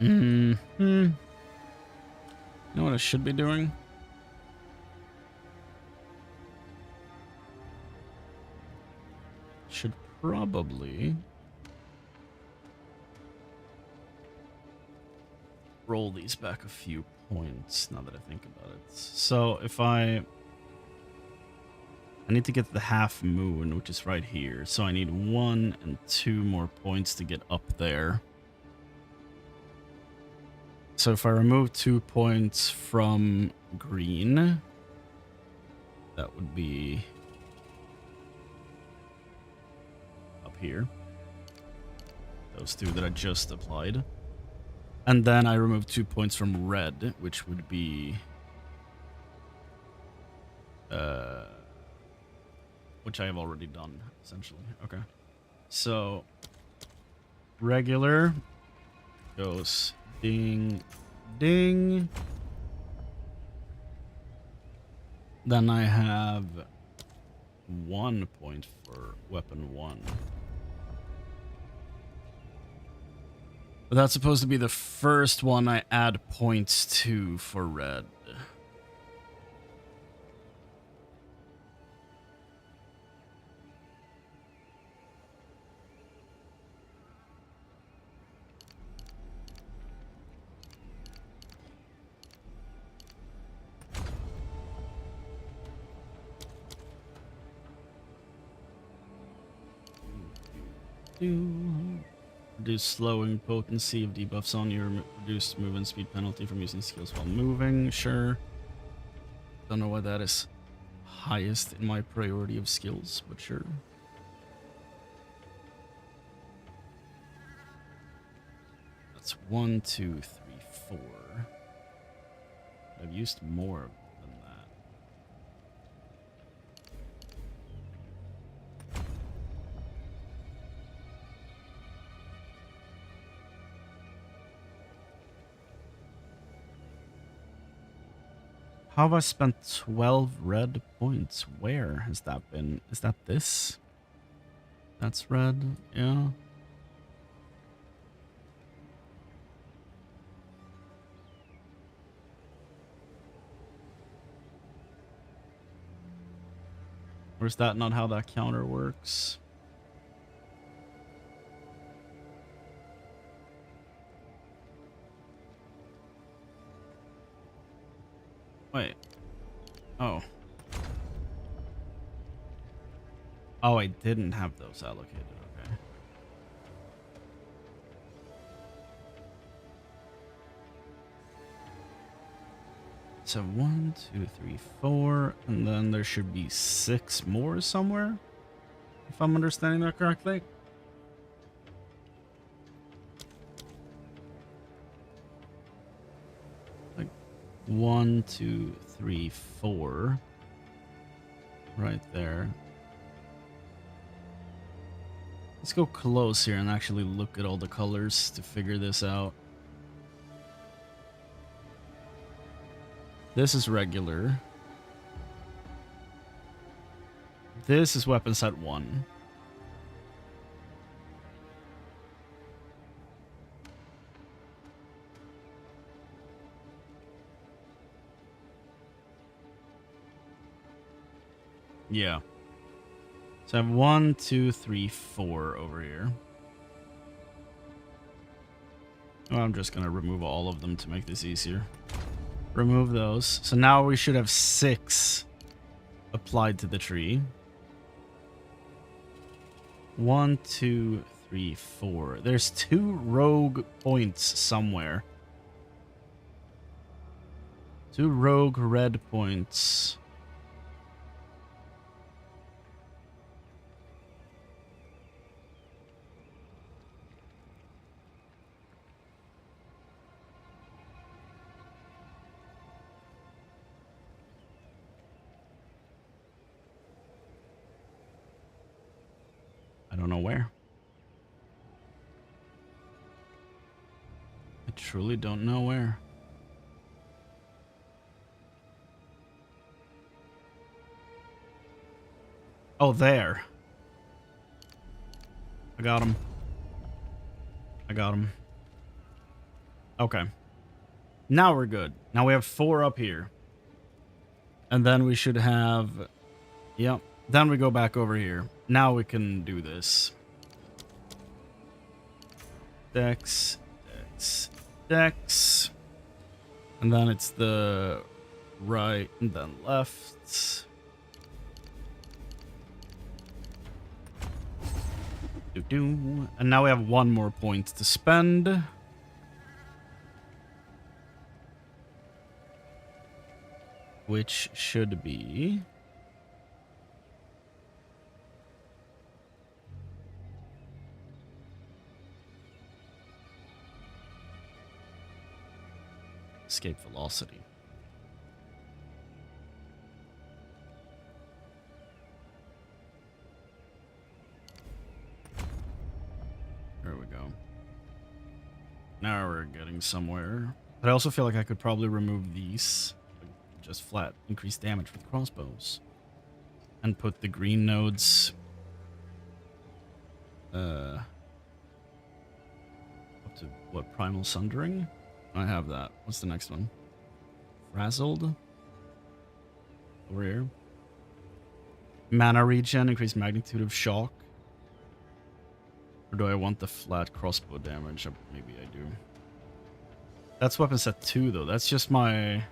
You know what I should be doing? Should probably roll these back a few points now that I think about it. So if I need to get the half moon, which is right here. So I need 1 and 2 more points to get up there. So if I remove 2 points from green, that would be up here. Those 2 that I just applied. And then I remove 2 points from red, which would be which I have already done, essentially. Okay. So regular goes ding, ding. Then I have 1 point for weapon 1. But that's supposed to be the first one I add points to for red. Reduce slowing potency of debuffs on your reduced movement speed penalty from using skills while moving. Sure. Don't know why that is highest in my priority of skills, but sure. That's 1, 2, 3, 4. I've used more than that. How have I spent 12 red points? Where has that been? Is that this? That's red, yeah. Or is that not how that counter works? Wait. Oh. Oh, I didn't have those allocated. Okay. So 1, 2, 3, 4, and then there should be 6 more somewhere, if I'm understanding that correctly. Like 1, 2, 3, 4, right there. Let's go close here and actually look at all the colors to figure this out. This is regular. This is weapon set 1. Yeah. So I have 1, 2, 3, 4 over here. Well, I'm just gonna remove all of them to make this easier. Remove those. So now we should have 6 applied to the tree. 1, 2, 3, 4. There's 2 rogue points somewhere. 2 rogue red points. I don't know where. I truly don't know where. Oh, there. I got him. I got him. Okay. Now we're good. Now we have 4 up here. And then we should have... Yep. Then we go back over here. Now we can do this. Dex, Dex, Dex. And then it's the right and then left. Do-do. And now we have 1 more point to spend. Which should be... escape velocity. There we go. Now we're getting somewhere. But I also feel like I could probably remove these. Just flat increase damage with crossbows. And put the green nodes up to what, Primal Sundering? I have that. What's the next one? Frazzled? Over here. Mana regen, increased magnitude of shock. Or do I want the flat crossbow damage? Maybe I do. That's weapon set 2 though. That's just my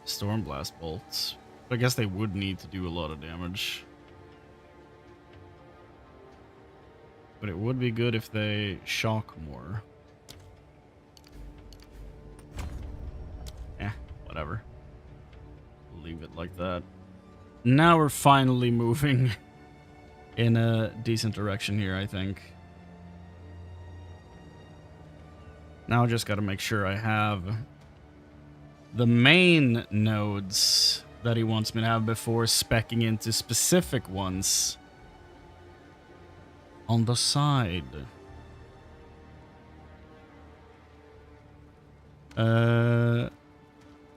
Stormblast bolts. I guess they would need to do a lot of damage. But it would be good if they shock more. Whatever. Leave it like that. Now we're finally moving in a decent direction here, I think. Now I just gotta make sure I have the main nodes that he wants me to have before speccing into specific ones on the side.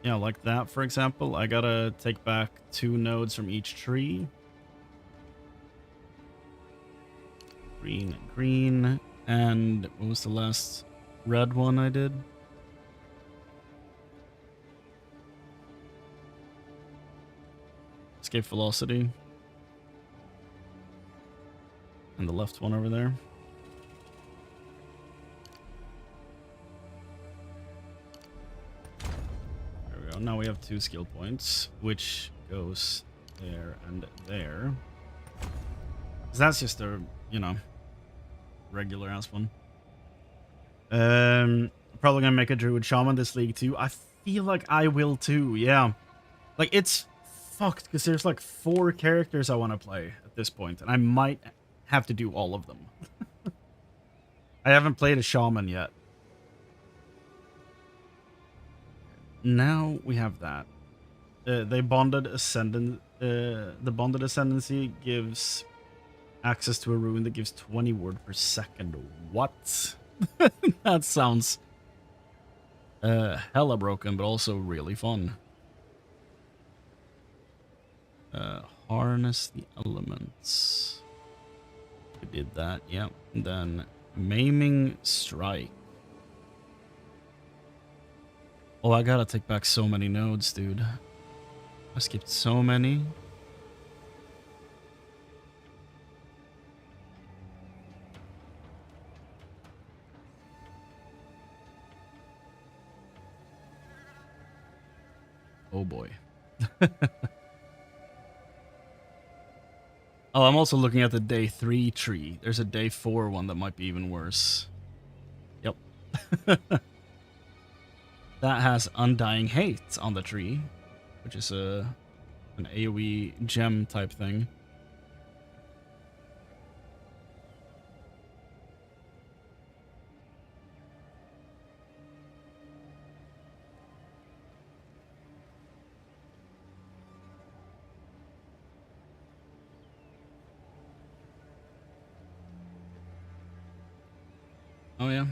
Yeah, like that, for example. I gotta take back 2 nodes from each tree. Green and green. And what was the last red one I did? Escape velocity. And the left one over there. There we go. Now we have 2 skill points, which goes there and there. 'Cause that's just a, you know, regular ass one. Probably gonna make a druid shaman this league too. I feel like I will too. Yeah, like it's fucked because there's like 4 characters I want to play at this point, and I might have to do all of them. I haven't played a shaman yet. Now we have that. The bonded ascendancy gives access to a rune that gives 20 word per second. What? That sounds hella broken, but also really fun. Harness the elements. We did that, yep. And then maiming strike. Oh, I gotta take back so many nodes, dude. I skipped so many. Oh boy. Oh, I'm also looking at the day 3 tree. There's a day 4 one that might be even worse. Yep. That has Undying Hate on the tree, which is an AoE gem type thing. Oh yeah,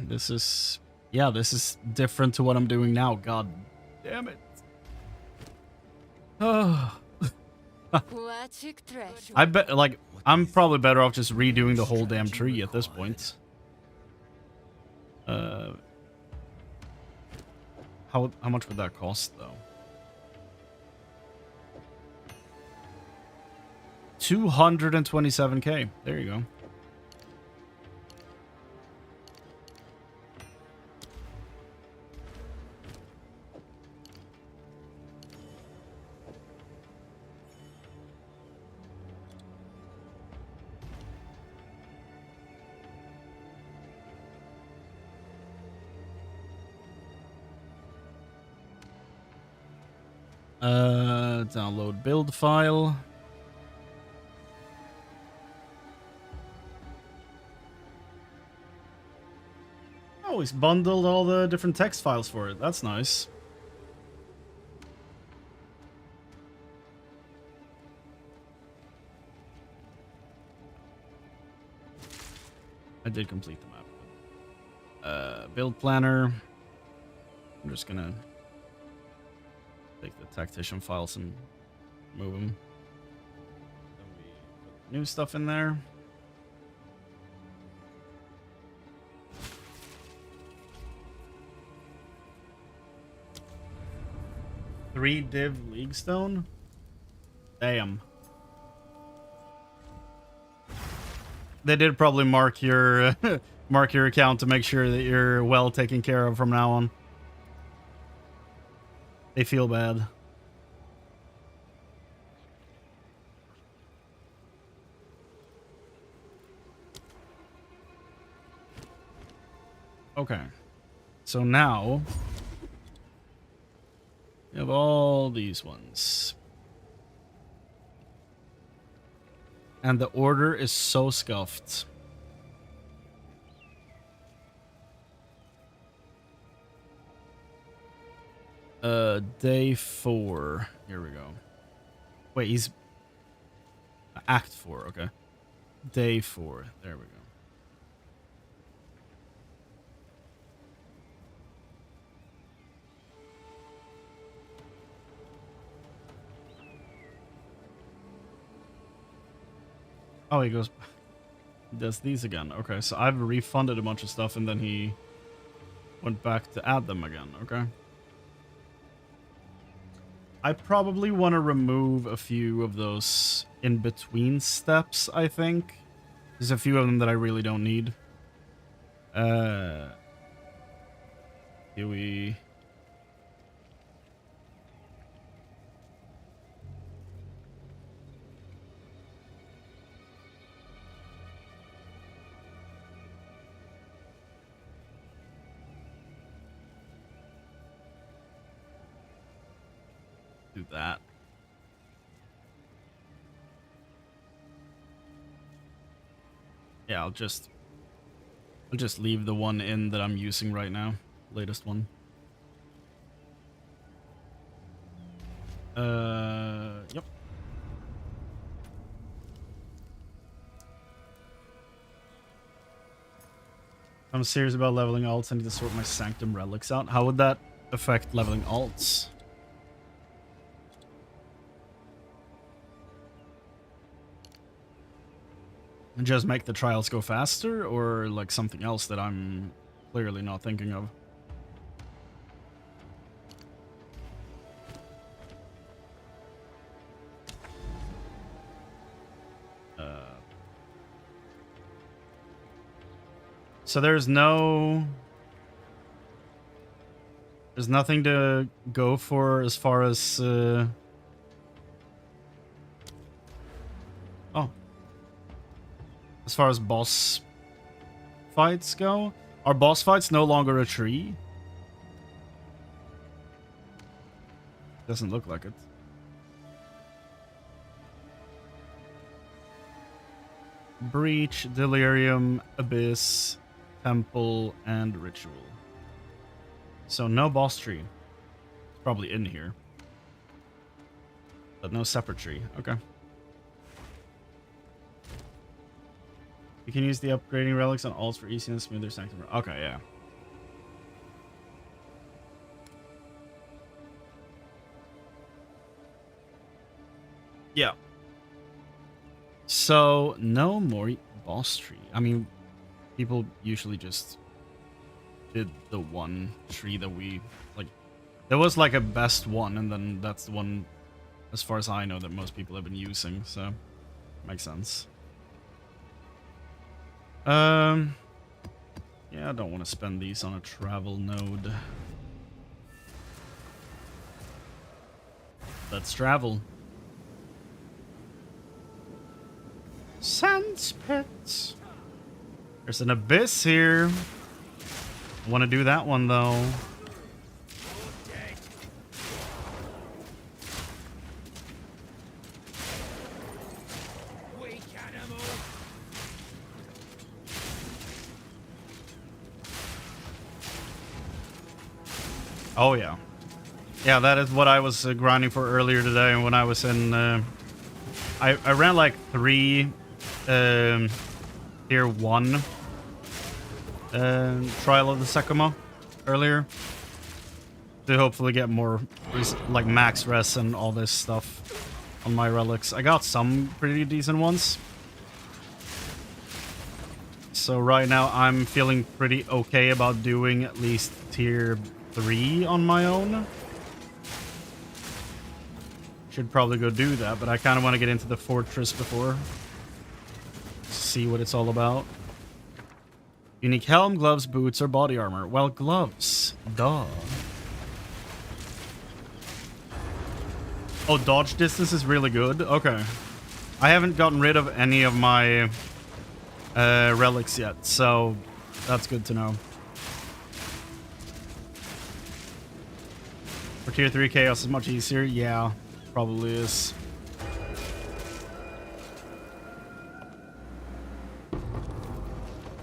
this is different to what I'm doing now. God damn it. Oh. I bet, like, I'm probably better off just redoing the whole damn tree at this point. How much would that cost though? 227k. There you go. Download build file. Oh, he's bundled all the different text files for it. That's nice. I did complete the map. Build planner. I'm just gonna take the Tactician files and move them. Then we put new stuff in there. Three div league stone? Damn. They did probably mark your mark your account to make sure that you're well taken care of from now on. They feel bad. Okay. So now we have all these ones. And the order is so scuffed. Day 4. Here we go. Wait, he's Act 4, okay. Day 4. There we go. Oh, he goes, he does these again. Okay, so I've refunded a bunch of stuff and then he went back to add them again. Okay. I probably want to remove a few of those in between steps, I think. There's a few of them that I really don't need. Here we... do that. Yeah, I'll just leave the one in that I'm using right now, latest one. Yep. I'm serious about leveling alts. I need to sort my Sanctum relics out. How would that affect leveling alts? And just make the trials go faster, or like something else that I'm clearly not thinking of? So there's nothing to go for as far as oh, as far as boss fights go. Are boss fights no longer a tree? Doesn't look like it. Breach, Delirium, Abyss, Temple, and Ritual. So no boss tree. It's probably in here. But no separate tree. Okay. You can use the upgrading relics on alts for easy and smoother sanctum. Okay, yeah. Yeah. So, no more boss tree. I mean, people usually just did the one tree that we, like, there was like a best one, and then that's the one, as far as I know, that most people have been using, so makes sense. Yeah, I don't want to spend these on a travel node. Let's travel. Sandspits. There's an abyss here. I want to do that one though. Oh yeah. Yeah, that is what I was grinding for earlier today when I was in... I ran like 3 tier 1 Trial of the Sekima earlier. To hopefully get more like max res and all this stuff on my relics. I got some pretty decent ones. So right now I'm feeling pretty okay about doing at least tier 3 on my own. Should probably go do that, but I kind of want to get into the fortress before. See what it's all about. Unique helm, gloves, boots, or body armor. Well, gloves. Duh. Oh, dodge distance is really good? Okay. I haven't gotten rid of any of my relics yet, so that's good to know. For tier 3 chaos is much easier. Yeah, probably is.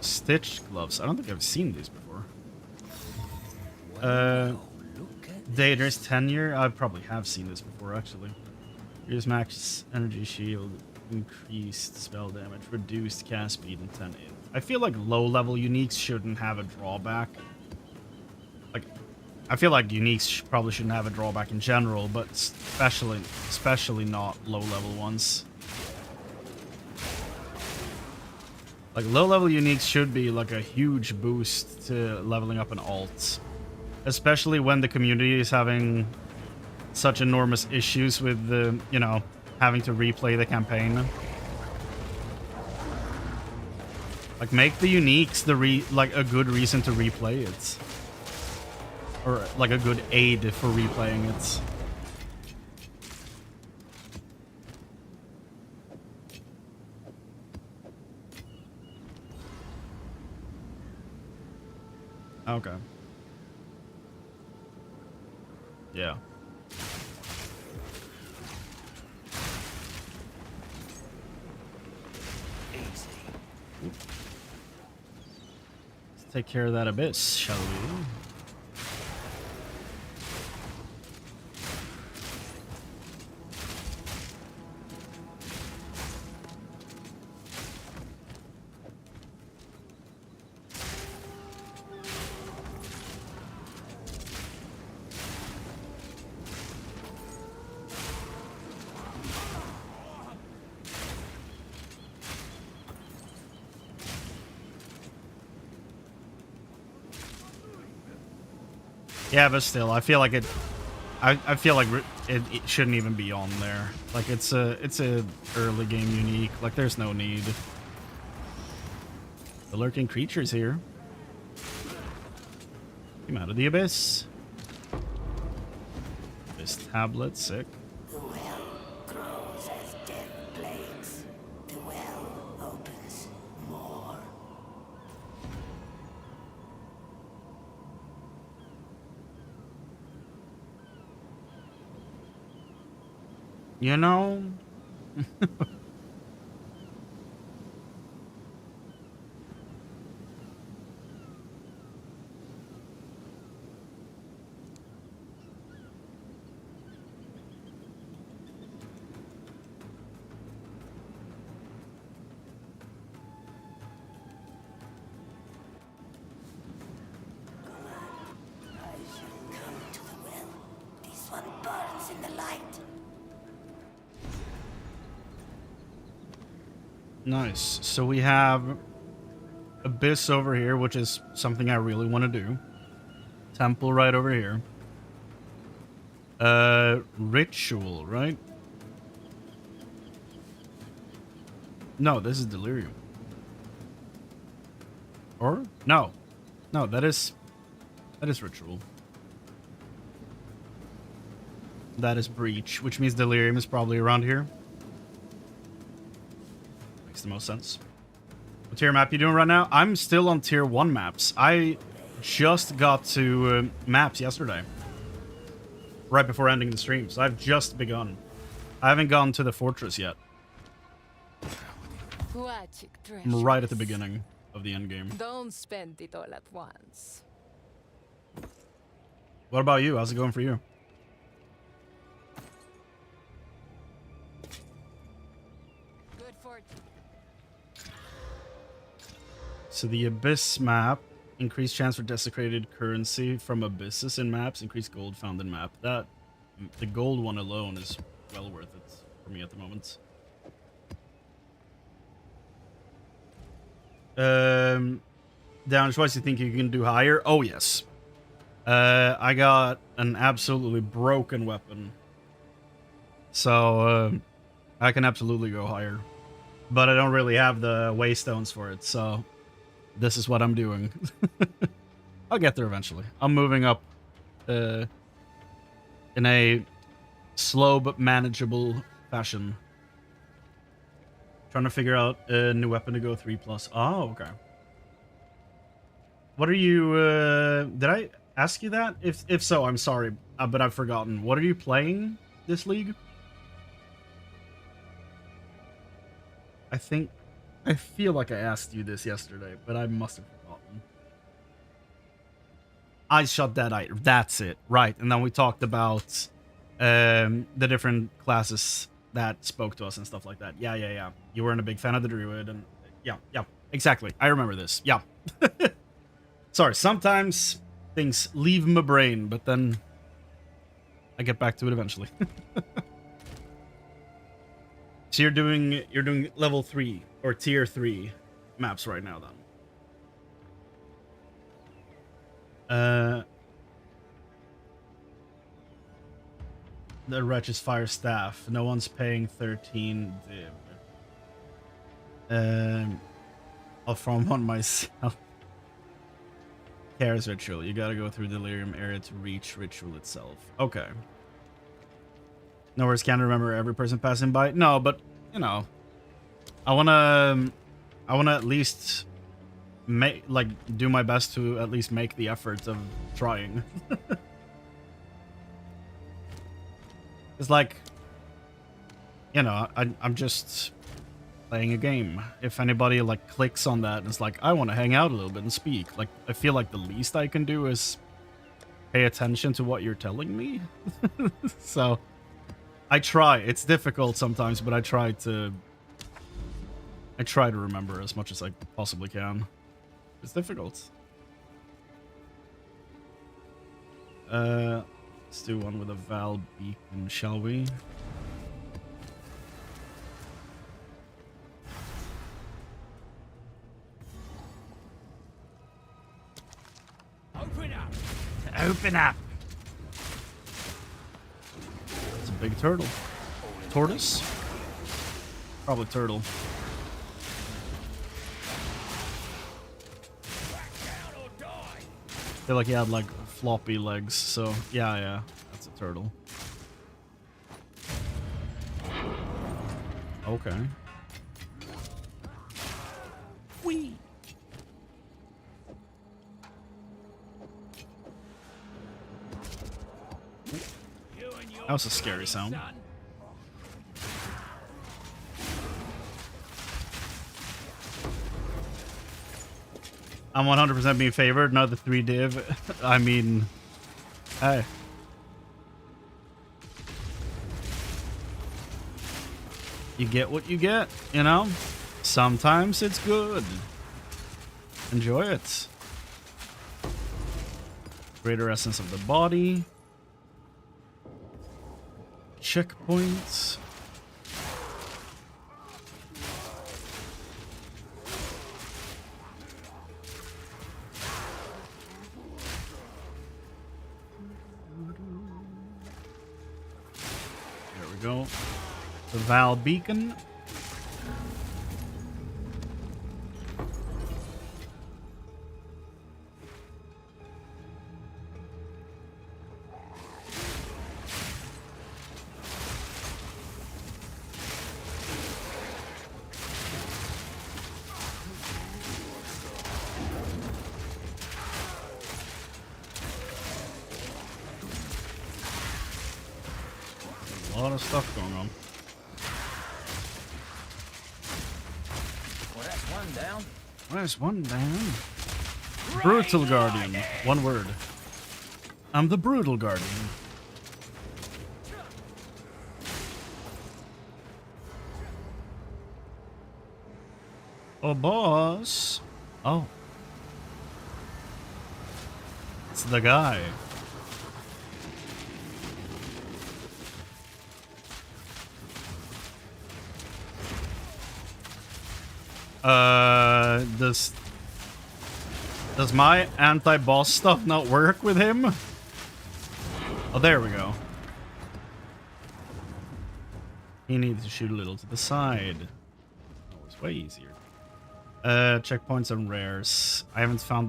Stitched gloves. I don't think I've seen these before. Daedrus tenure. I probably have seen this before, actually. Here's max energy shield, increased spell damage, reduced cast speed, and 10 in. I feel like low-level uniques shouldn't have a drawback. Like, I feel like uniques probably shouldn't have a drawback in general, but especially not low-level ones. Like, low-level uniques should be like a huge boost to leveling up an alt. Especially when the community is having such enormous issues with the, you know, having to replay the campaign. Like, make the uniques like a good reason to replay it. Or like a good aid for replaying it. Okay. Yeah. Let's take care of that abyss, shall we? Yeah, but still, I feel like it. I feel like it shouldn't even be on there. Like it's a early game unique. Like there's no need. The lurking creatures here. Came out of the abyss. Abyss tablet, sick. The well grows as death plagues. The well opens more. You know. Come to the well. This one burns in the light. Nice. So we have Abyss over here, which is something I really want to do. Temple right over here. Ritual, right? No, this is Delirium. Or? No. No, that is Ritual. That is Breach, which means Delirium is probably around here. Makes the most sense. What tier map you doing right now? I'm still on tier 1 maps. I just got to maps yesterday. Right before ending the stream, so I've just begun. I haven't gone to the fortress yet. I'm right at the beginning of the end game. Don't spend it all at once. What about you? How's it going for you? Good fortune. So the Abyss map, increased chance for desecrated currency from abysses in maps, increased gold found in map. That, the gold one alone is well worth it for me at the moment. Down twice, you think you can do higher? Oh yes. I got an absolutely broken weapon, so I can absolutely go higher, but I don't really have the waystones for it, so this is what I'm doing. I'll get there eventually. I'm moving up in a slow but manageable fashion. Trying to figure out a new weapon to go 3+. Oh, okay. What are you, did I ask you that? If so, I'm sorry, but I've forgotten. What are you playing this league? I feel like I asked you this yesterday, but I must have forgotten. I shot that eye. That's it. Right. And then we talked about the different classes that spoke to us and stuff like that. Yeah. You weren't a big fan of the druid, and yeah. Exactly. I remember this. Yeah. Sorry, sometimes things leave my brain, but then I get back to it eventually. So you're doing level 3 or tier 3 maps right now then. The Wretch's Fire Staff. No one's paying 13 div. I'll farm one myself. Chaos Ritual. You gotta go through Delirium area to reach Ritual itself. Okay. No worries, can't remember every person passing by. No, but, you know. I wanna at least do my best to at least make the effort of trying. It's like, you know, I'm just playing a game. If anybody like clicks on that and it's like, I want to hang out a little bit and speak, like, I feel like the least I can do is pay attention to what you're telling me. So I try. It's difficult sometimes, but I try to remember as much as I possibly can. It's difficult. Let's do one with a Val beacon, shall we? Open up! Open up! It's a big turtle. Tortoise? Probably turtle. I feel like he had like floppy legs, so yeah, that's a turtle. Okay. Whee! That was a scary sound. I'm 100% being favored, not the 3 div. I mean, hey. You get what you get, you know? Sometimes it's good. Enjoy it. Greater essence of the body. Checkpoints. There we go. The Val beacon. A lot of stuff going on. Well, that's one down. There's one down. Brutal Guardian. One word. I'm the Brutal Guardian. Oh, boss. Oh. It's the guy. Does my anti-boss stuff not work with him? Oh, there we go. He needs to shoot a little to the side. Oh, it's way easier. Checkpoints and rares. I haven't found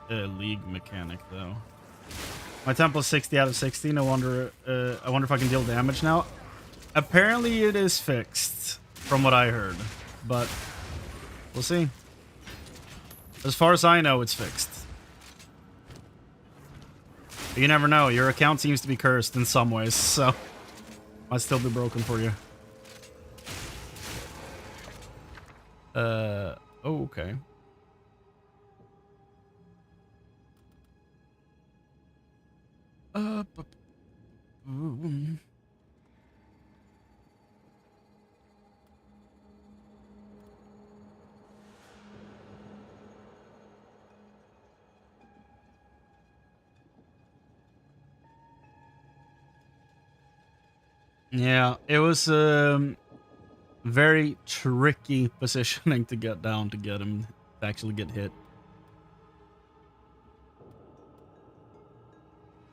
the league mechanic though. My tempo is 60 out of 16. I wonder if I can deal damage now. Apparently it is fixed, from what I heard, but we'll see. As far as I know, it's fixed. But you never know. Your account seems to be cursed in some ways, so might still be broken for you. Oh, okay. Yeah, it was very tricky positioning to get down to get him to actually get hit.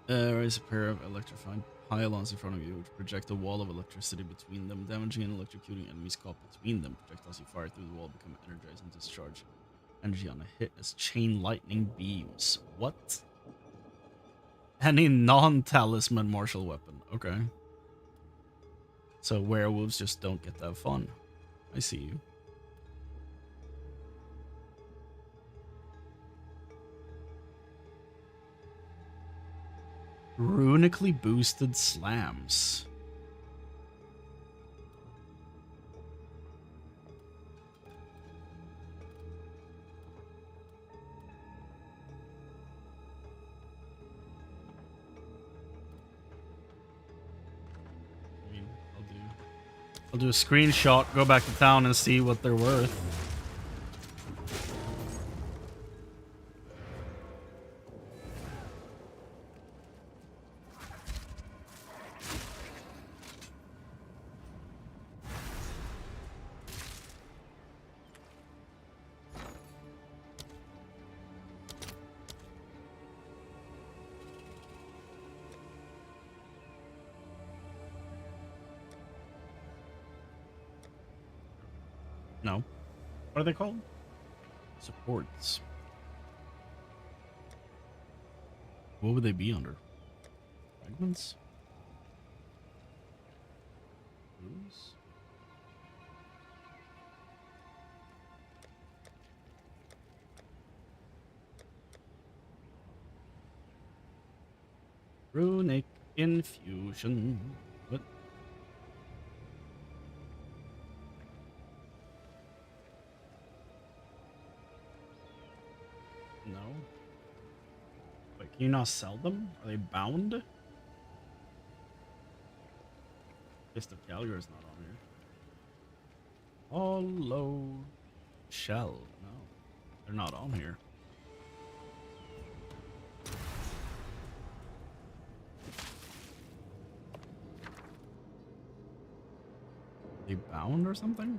There is a pair of electrifying pylons in front of you, which project a wall of electricity between them, damaging and electrocuting enemies caught between them. Projectiles you fire through the wall become energized and discharge. Energy on a hit is chain lightning beams. What? Any non-talisman martial weapon. Okay. So werewolves just don't get that fun. I see you. Runically boosted slams. I'll do a screenshot, go back to town and see what they're worth. No. What are they called? Supports. What would they be under? Fragments? Runes? Runic infusion. What? No. Wait, can you not sell them? Are they bound? Fist of Calgary is not on here. Hollow shell. No, they're not on here. They bound or something?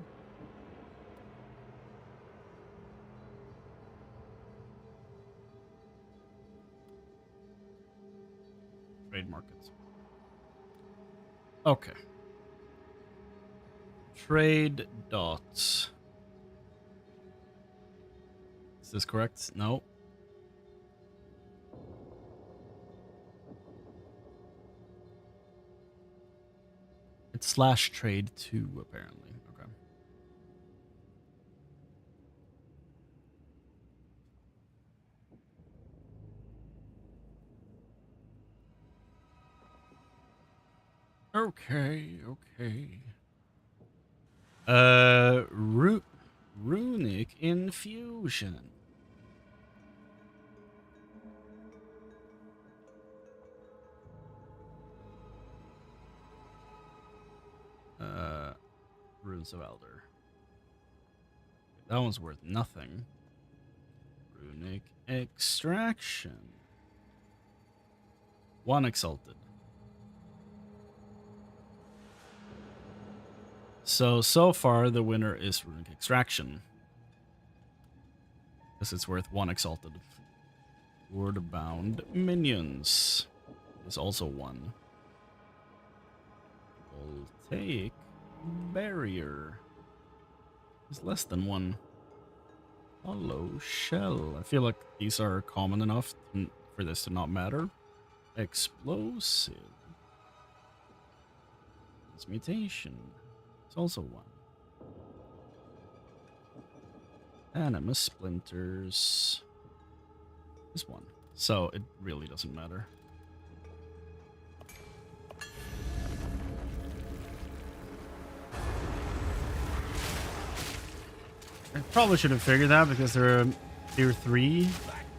Trade markets. Okay. Trade dots. Is this correct? No. It's slash trade 2 apparently. Okay. Okay. Runic infusion. Runes of Elder. That one's worth nothing. Runic extraction. 1 exalted. So far, the winner is Runic Extraction. Because it's worth 1 exalted. Word-bound minions is also 1. Voltaic barrier is less than 1. Hollow shell. I feel like these are common enough for this to not matter. Explosive. Transmutation. It's also 1. Animus splinters is 1. So it really doesn't matter. I probably should have figured that because they're tier 3.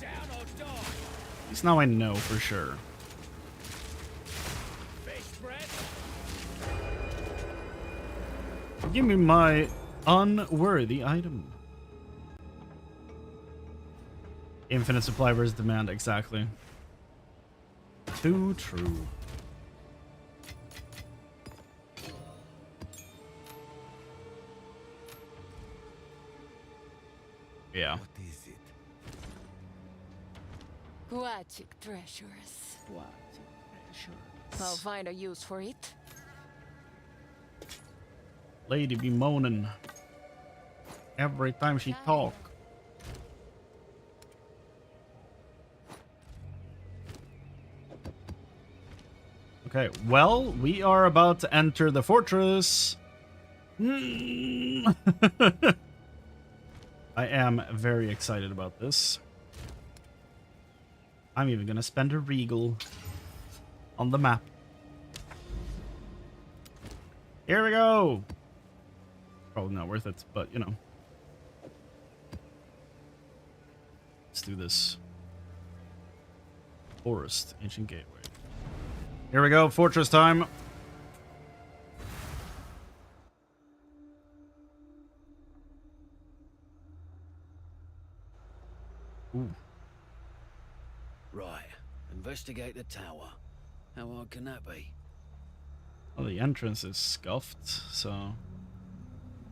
At least now I know for sure. Give me my unworthy item. Infinite supply versus demand, exactly. Too true. Yeah. What is it? Aquatic treasures. I'll find a use for it. Lady be moaning every time she talk. Okay, well, we are about to enter the fortress. I am very excited about this. I'm even gonna spend a regal on the map. Here we go! Probably not worth it, but you know. Let's do this. Forest, ancient gateway. Here we go, fortress time. Ooh. Right. Investigate the tower. How hard can that be? Well, the entrance is scuffed, so...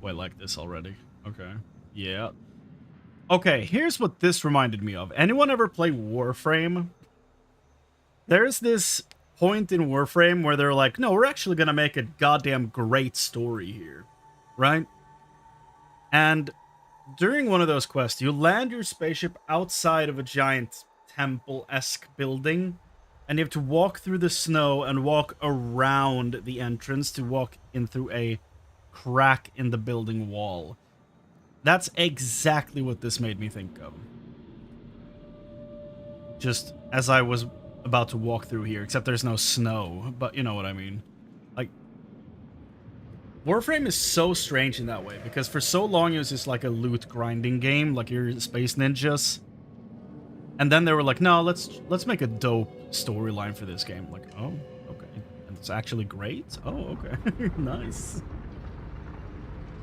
Wait, like this already. Okay. Yeah. Okay, here's what this reminded me of. Anyone ever play Warframe? There's this point in Warframe where they're like, no, we're actually gonna make a goddamn great story here. Right? And during one of those quests, you land your spaceship outside of a giant temple-esque building, and you have to walk through the snow and walk around the entrance to walk in through a crack in the building wall. That's exactly what this made me think of. Just as I was about to walk through here, except there's no snow, but you know what I mean. Like, Warframe is so strange in that way, because for so long it was just like a loot grinding game, like you're space ninjas. And then they were like, no, let's make a dope storyline for this game. Like, oh, okay. And it's actually great? Oh, okay. Nice.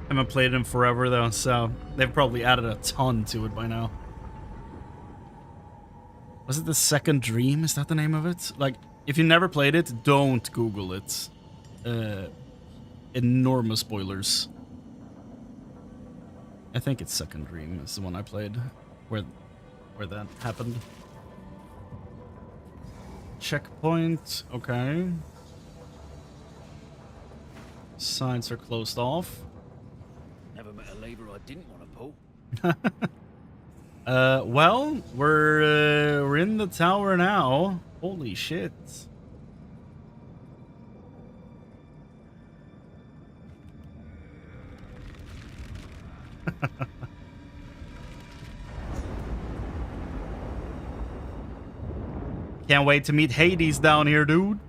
I haven't played them forever, though, so they've probably added a ton to it by now. Was it The Second Dream? Is that the name of it? Like, if you never played it, don't Google it. Enormous spoilers. I think it's Second Dream is the one I played, where that happened. Checkpoint, okay. Signs are closed off. Never met a lever I didn't want to pull. Well, we're in the tower now. Holy shit. Can't wait to meet Hades down here, dude.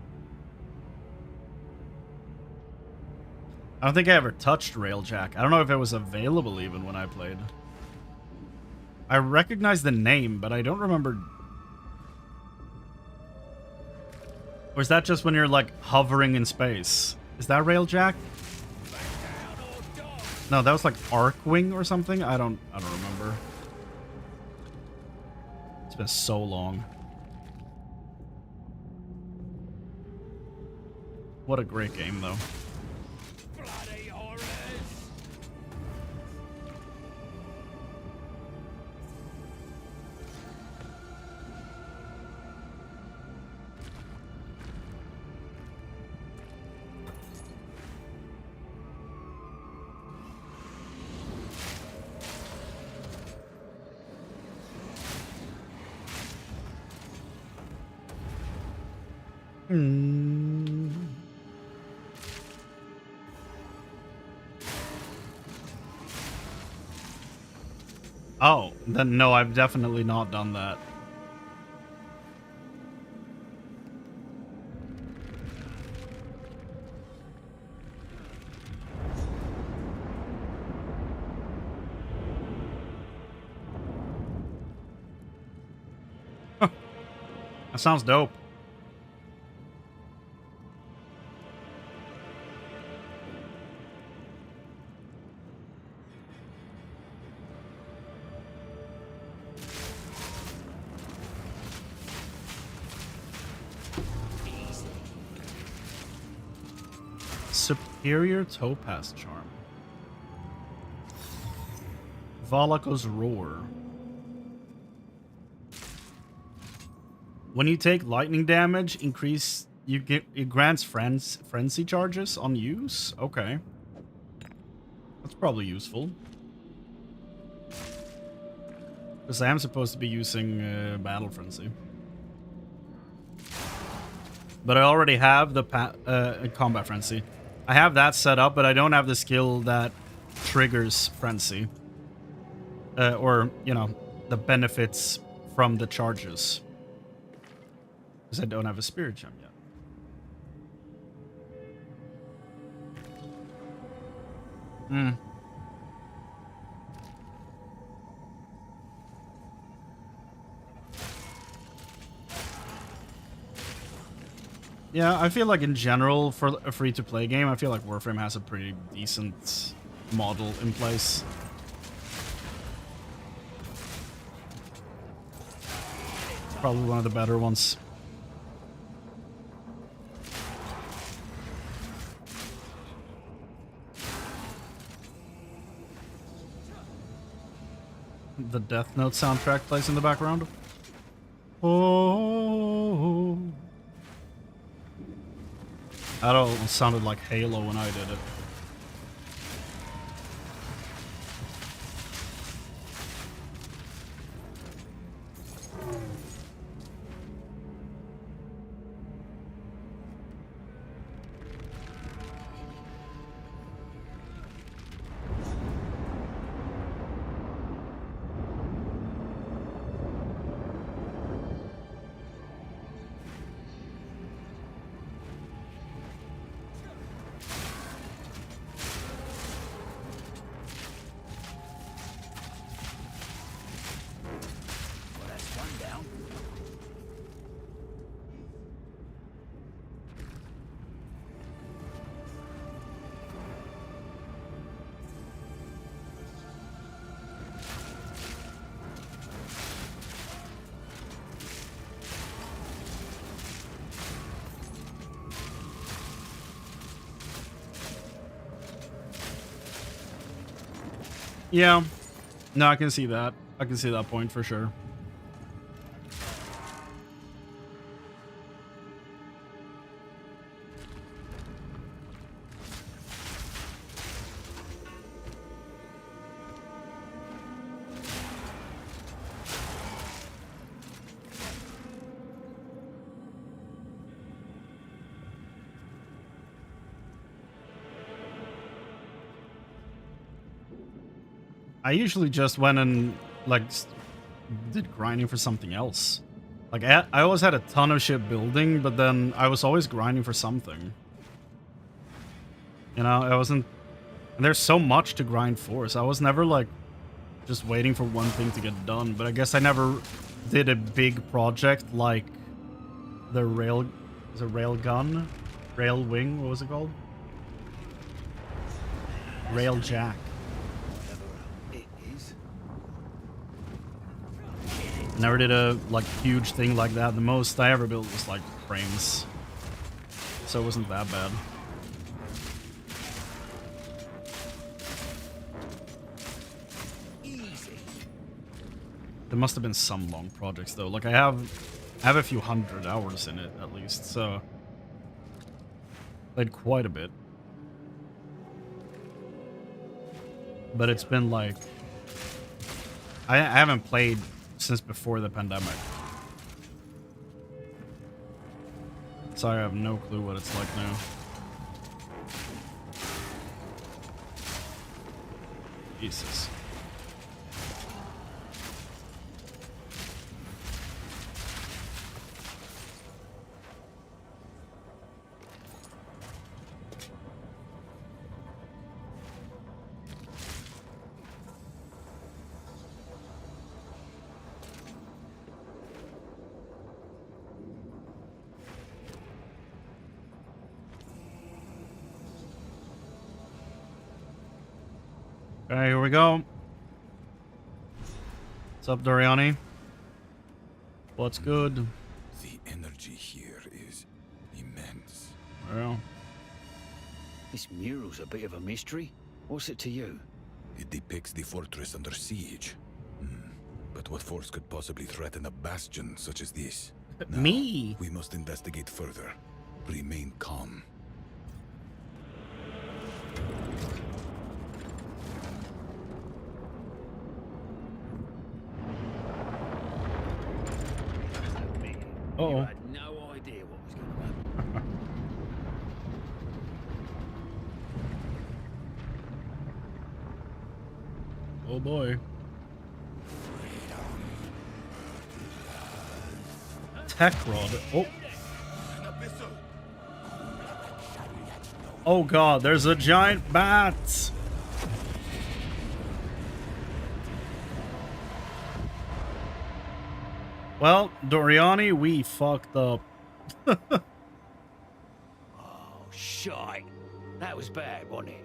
I don't think I ever touched Railjack. I don't know if it was available even when I played. I recognize the name, but I don't remember. Or is that just when you're like hovering in space? Is that Railjack? No, that was like Arcwing or something. I don't remember. It's been so long. What a great game, though. Bloody horrors! Oh, then no, I've definitely not done that. Huh. That sounds dope. Superior Topaz Charm. Valak's Roar. When you take lightning damage, it grants frenzy charges on use. Okay, that's probably useful. Because I am supposed to be using Battle Frenzy. but I already have the combat frenzy. I have that set up, but I don't have the skill that triggers frenzy. Or, you know, the benefits from the charges. Because I don't have a spirit gem yet. Hmm. Yeah, I feel like in general, for a free-to-play game, I feel like Warframe has a pretty decent model in place. Probably one of the better ones. The Death Note soundtrack plays in the background. Oh. That all sounded like Halo when I did it. Yeah. No, I can see that. I can see that point for sure. I usually just went and like did grinding for something else. Like I always had a ton of shit building, but then I was always grinding for something. You know, I wasn't. And there's so much to grind for, so I was never like just waiting for one thing to get done. But I guess I never did a big project like the rail gun, rail wing. What was it called? Rail jack. Never did a like huge thing like that. The most I ever built was like frames, so it wasn't that bad. Easy. There must have been some long projects though. Like I have a few hundred hours in it at least, so played quite a bit. But it's been like I haven't played since before the pandemic, so I have no clue what it's like now. Jesus. Okay, here we go. What's up, Doriani? What's good? The energy here is immense. Well, This mural's a bit of a mystery. What's it to you? It depicts the fortress under siege. But what force could possibly threaten a bastion such as this? Now, me. we must investigate further. Remain calm. You Uh-oh. had no idea what was going to happen. Oh boy. Tech rod. Oh. Oh god, there's a giant bat. Well, Doriani, we fucked up. Oh, shite. That was bad, wasn't it?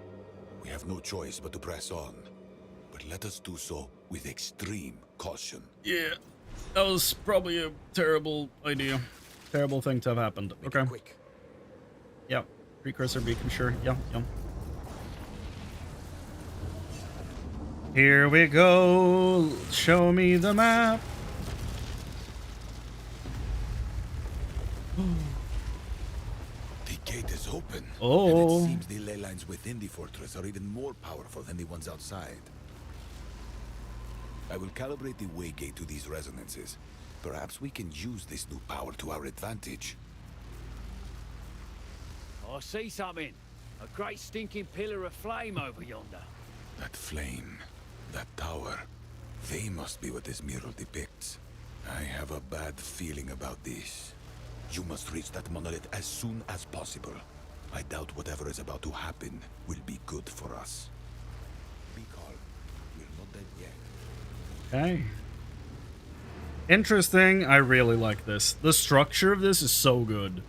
We have no choice but to press on. But let us do so with extreme caution. Yeah, that was probably a terrible idea. Terrible thing to have happened. Make Okay. it quick. Yeah. Precursor beacon, sure. Yeah, yeah. Here we go. Show me the map. The gate is open. Oh. And it seems the ley lines within the fortress are even more powerful than the ones outside. I will calibrate the way gate to these resonances. Perhaps we can use this new power to our advantage. I see something. A great stinking pillar of flame over yonder. That flame, that tower, they must be what this mural depicts. I have a bad feeling about this. You must reach that monolith as soon as possible. I doubt whatever is about to happen will be good for us. Be calm. We're not dead yet. Okay. Interesting. I really like this. The structure of this is so good.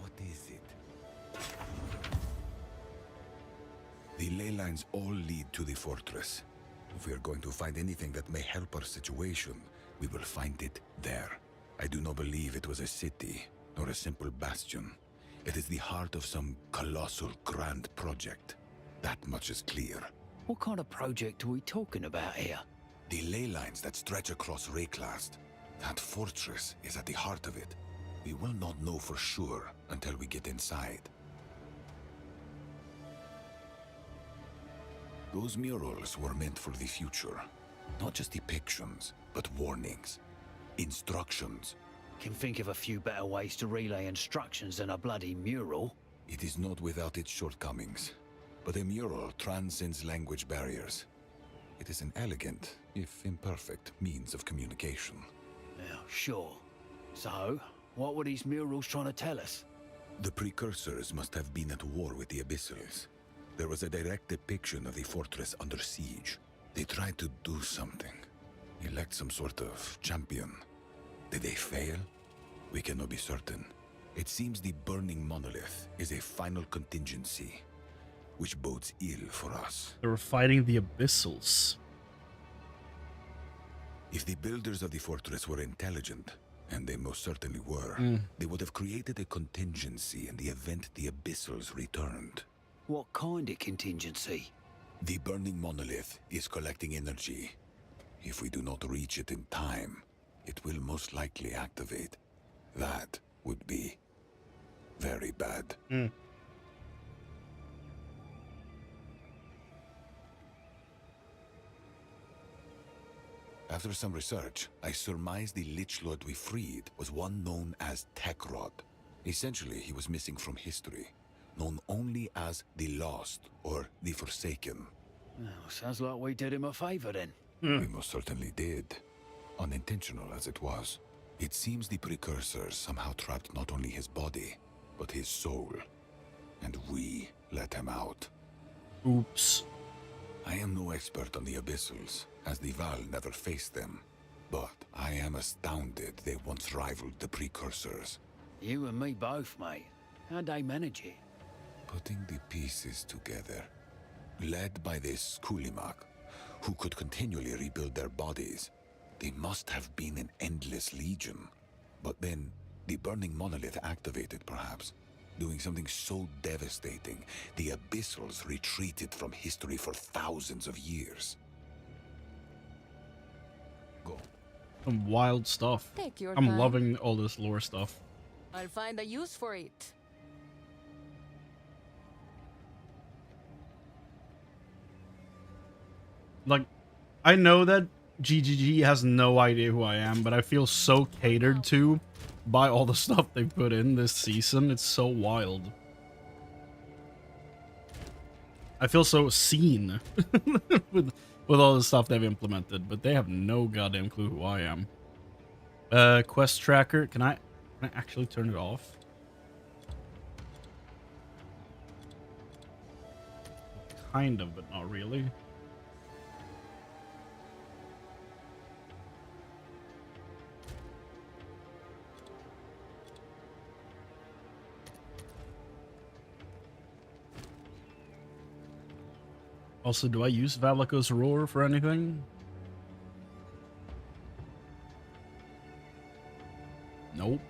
What is it? The ley lines all lead to the fortress. If we are going to find anything that may help our situation, we will find it there. I do not believe it was a city, nor a simple bastion. It is the heart of some colossal grand project. That much is clear. What kind of project are we talking about here? The ley lines that stretch across Rayclast. That fortress is at the heart of it. We will not know for sure until we get inside. Those murals were meant for the future. Not just depictions, but warnings. Instructions. Can think of a few better ways to relay instructions than a bloody mural. It is not without its shortcomings. But a mural transcends language barriers. It is an elegant, if imperfect, means of communication. Yeah, sure. So, what were these murals trying to tell us? The precursors must have been at war with the Abyssals. There was a direct depiction of the fortress under siege. They tried to do something. Elect some sort of champion. Did they fail? We cannot be certain. It seems the burning monolith is a final contingency, which bodes ill for us. They were fighting the Abyssals. If the builders of the fortress were intelligent, and they most certainly were, they would have created a contingency in the event the Abyssals returned. What kind of contingency? The burning monolith is collecting energy. If we do not reach it in time, it will most likely activate. That would be very bad. After some research, I surmised the Lich Lord we freed was one known as Tactician. Essentially, he was missing from history, known only as the Lost or the Forsaken. Oh, sounds like we did him a favor then. We most certainly did. Unintentional as it was. It seems the precursors somehow trapped not only his body, but his soul. And we let him out. Oops. I am no expert on the Abyssals, as the Val never faced them. But I am astounded they once rivaled the precursors. You and me both, mate. How'd they manage it? Putting the pieces together. Led by this Kulimak, who could continually rebuild their bodies. They must have been an endless legion. But then, the burning monolith activated, perhaps. Doing something so devastating, the Abyssals retreated from history for thousands of years. Go. Some wild stuff. Take your I'm time. loving all this lore stuff. I'll find a use for it. like, I know that GGG has no idea who I am, but I feel so catered to by all the stuff they put in this season. It's so wild. I feel so seen with all the stuff they've implemented, but they have no goddamn clue who I am. Quest tracker. Can I actually turn it off? Kind of, but not really. Also, do I use Valakos Roar for anything? Nope.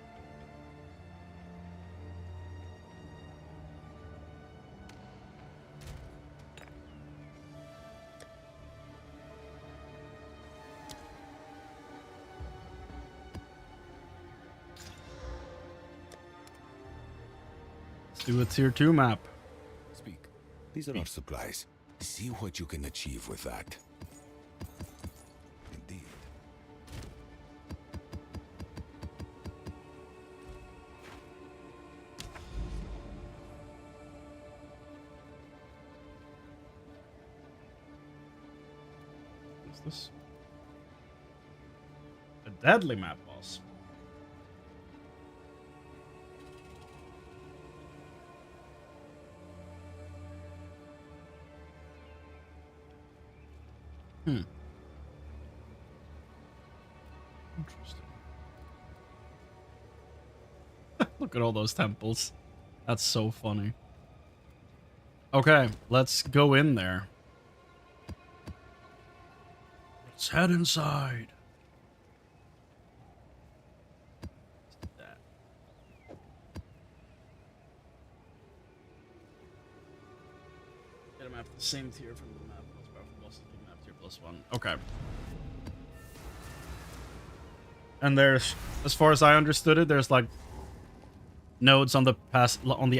Let's do a tier 2 map. Speak. These are our supplies. See what you can achieve with that. Indeed. What's this? A deadly map boss. Interesting. Look at all those temples. That's so funny. Okay, let's go in there. Let's head inside. Get a map the same tier from the map. Most powerful bosses in the map tier +1. Okay. And there's, as far as I understood it, there's like nodes on the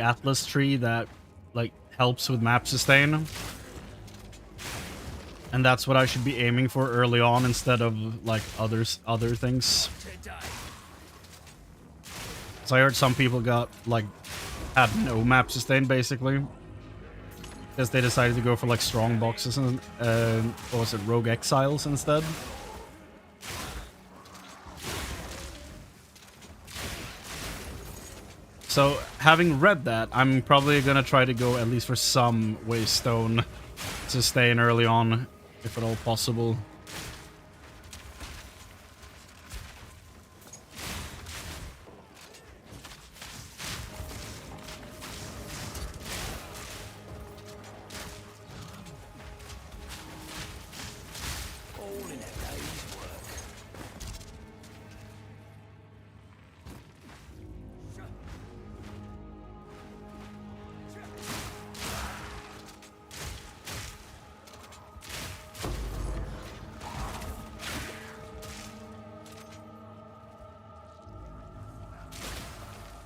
Atlas tree that like helps with map sustain. And that's what I should be aiming for early on instead of like other things. So I heard some people had no map sustain basically. Because they decided to go for like strong boxes and what was it, Rogue Exiles instead. So, having read that, I'm probably gonna try to go at least for some Waystone sustain early on, if at all possible.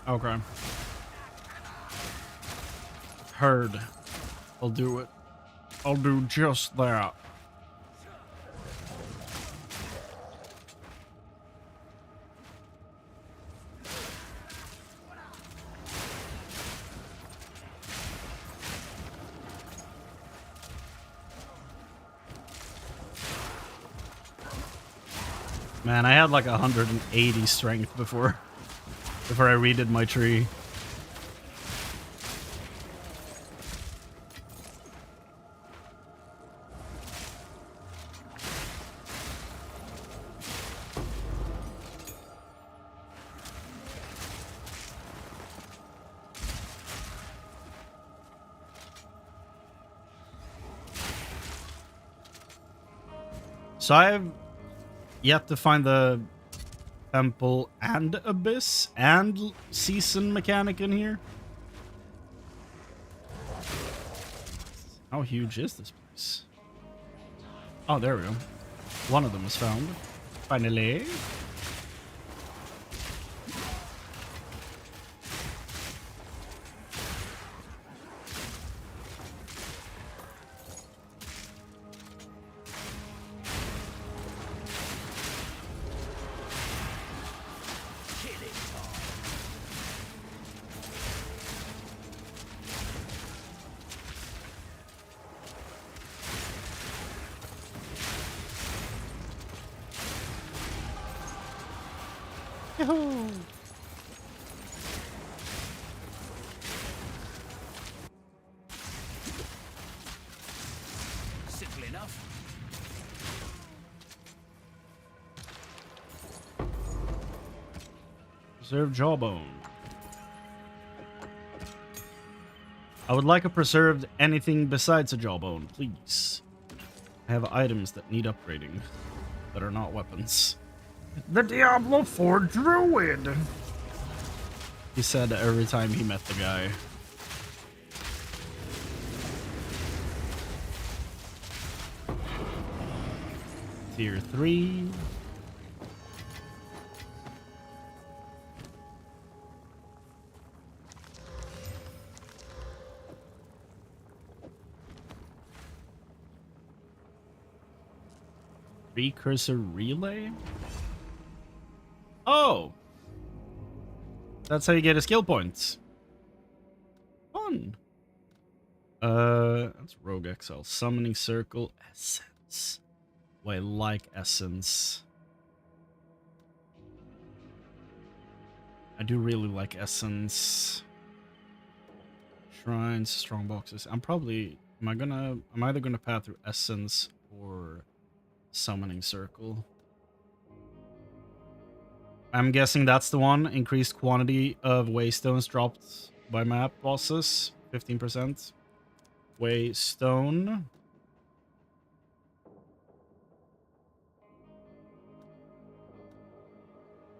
Okay. Heard. I'll do it. I'll do just that. Man, I had like 180 strength before I redid my tree. So I've yet to find the temple and abyss and season mechanic in here. How huge is this place? Oh, there we go. One of them was found. Finally. Simple enough. Preserved jawbone. I would like a preserved anything besides a jawbone, please. I have items that need upgrading that are not weapons. The Diablo 4 Druid! He said every time he met the guy. Tier 3. Precursor relay? Oh! That's how you get a skill points. Fun. That's Rogue Exile. Summoning Circle. Essence. Oh, I like Essence. I do really like Essence. Shrines, strong boxes. I'm either gonna path through Essence or Summoning Circle. I'm guessing that's the one. Increased quantity of waystones dropped by map bosses. 15%. Waystone.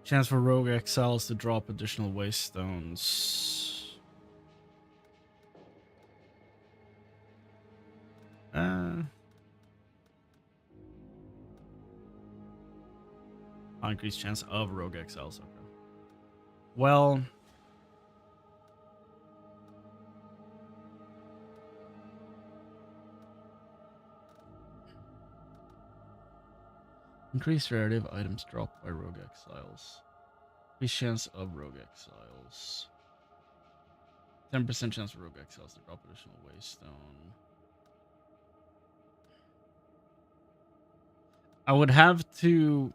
Chance for Rogue Exiles to drop additional waystones. Increased chance of Rogue Exiles. Okay. Well, increased rarity of items dropped by Rogue Exiles. Increased chance of Rogue Exiles. 10% chance for Rogue Exiles to drop additional waystone. I would have to,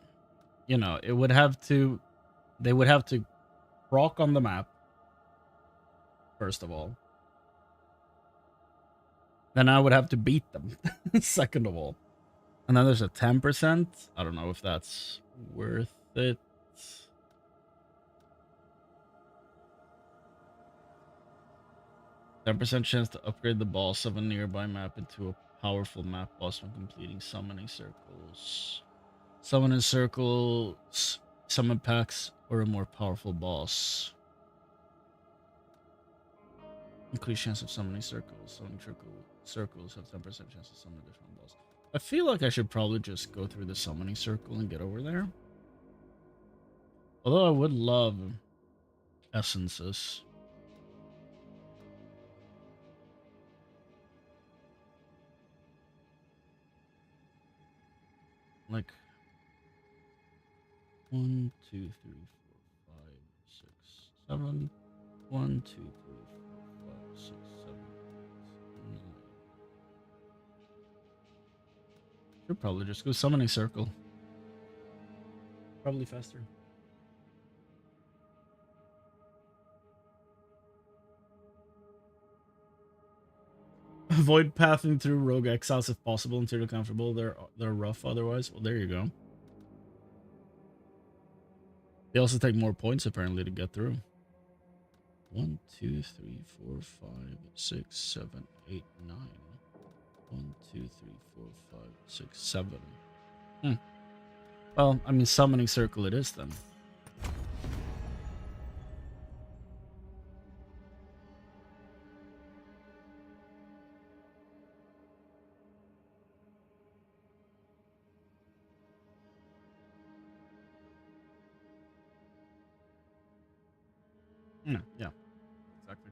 you know, they would have to proc on the map, first of all. Then I would have to beat them, second of all. And then there's a 10%. I don't know if that's worth it. 10% chance to upgrade the boss of a nearby map into a powerful map boss when completing summoning circles. Summoning circles, summon packs, or a more powerful boss. Increased chance of summoning circles. Summoning circles have 10% chance to summon additional boss. I feel like I should probably just go through the summoning circle and get over there. Although I would love essences. Like 1, 2, 3, 4, 5, 6, 7. 1, 2, 3, 4, 5, 6, 7, 8, 9. Should probably just go summoning circle. Probably faster. Avoid pathing through Rogue Exiles if possible until you're comfortable. They're rough otherwise. Well, there you go. They also take more points apparently to get through. 1, 2, 3, 4, 5, 6, 7, 8, 9. 1, 2, 3, 4, 5, 6, 7. Well, I mean, summoning circle it is then. Yeah, exactly.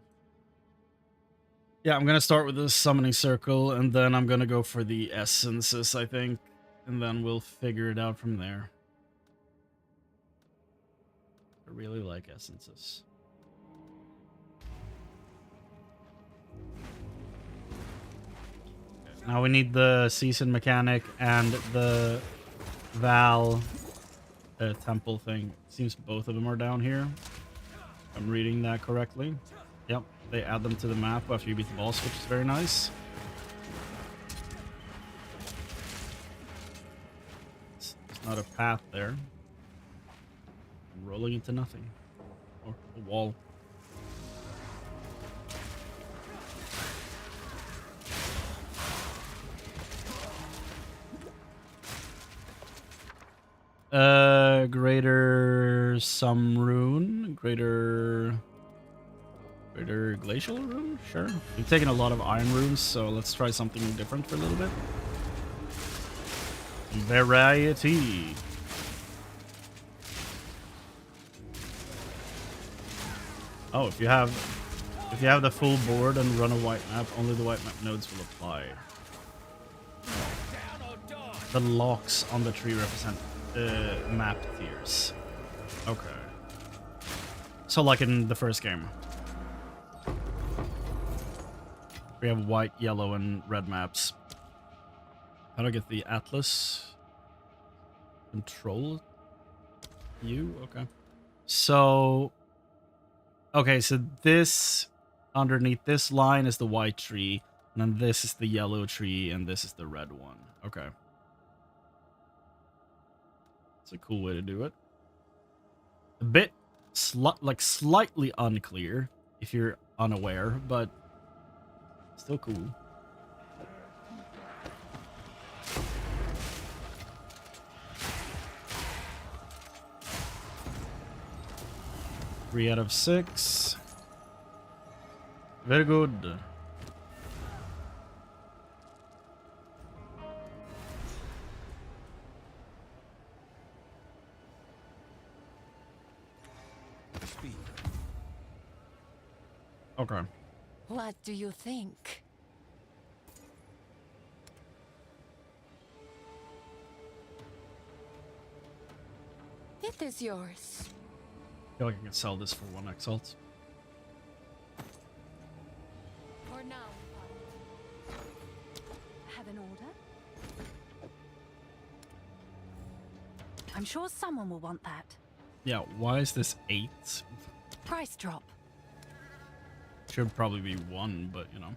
Yeah, I'm gonna start with the summoning circle, and then I'm gonna go for the essences, I think, and then we'll figure it out from there. I really like essences. Now we need the season mechanic and the Val temple thing. Seems both of them are down here. If I'm reading that correctly. Yep, they add them to the map after you beat the boss, which is very nice. It's not a path there. I'm rolling into nothing. Or a wall. Greater some rune, greater glacial rune, sure. We've taken a lot of iron runes, so let's try something different for a little bit. Variety. Oh, if you have the full board and run a white map, only the white map nodes will apply. The locks on the tree represent map tiers. Okay. So like in the first game. We have white, yellow, and red maps. How do I get the atlas? Control U? Okay. So... Okay, so this... Underneath this line is the white tree, and then this is the yellow tree, and this is the red one. Okay. It's a cool way to do it. A bit slightly unclear if you're unaware, but still cool. Three out of 6. Very good. Okay. What do you think? It is yours. I feel like I can sell this for 1 exalt. For now. Have an order? I'm sure someone will want that. Yeah, why is this 8? Price drop. Should probably be 1, but you know.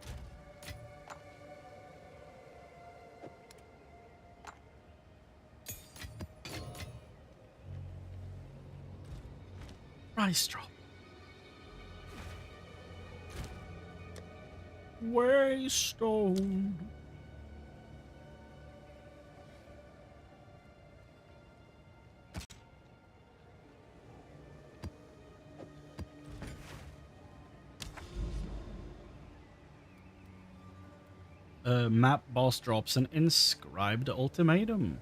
Price drop. Waystone. Map boss drops an inscribed ultimatum.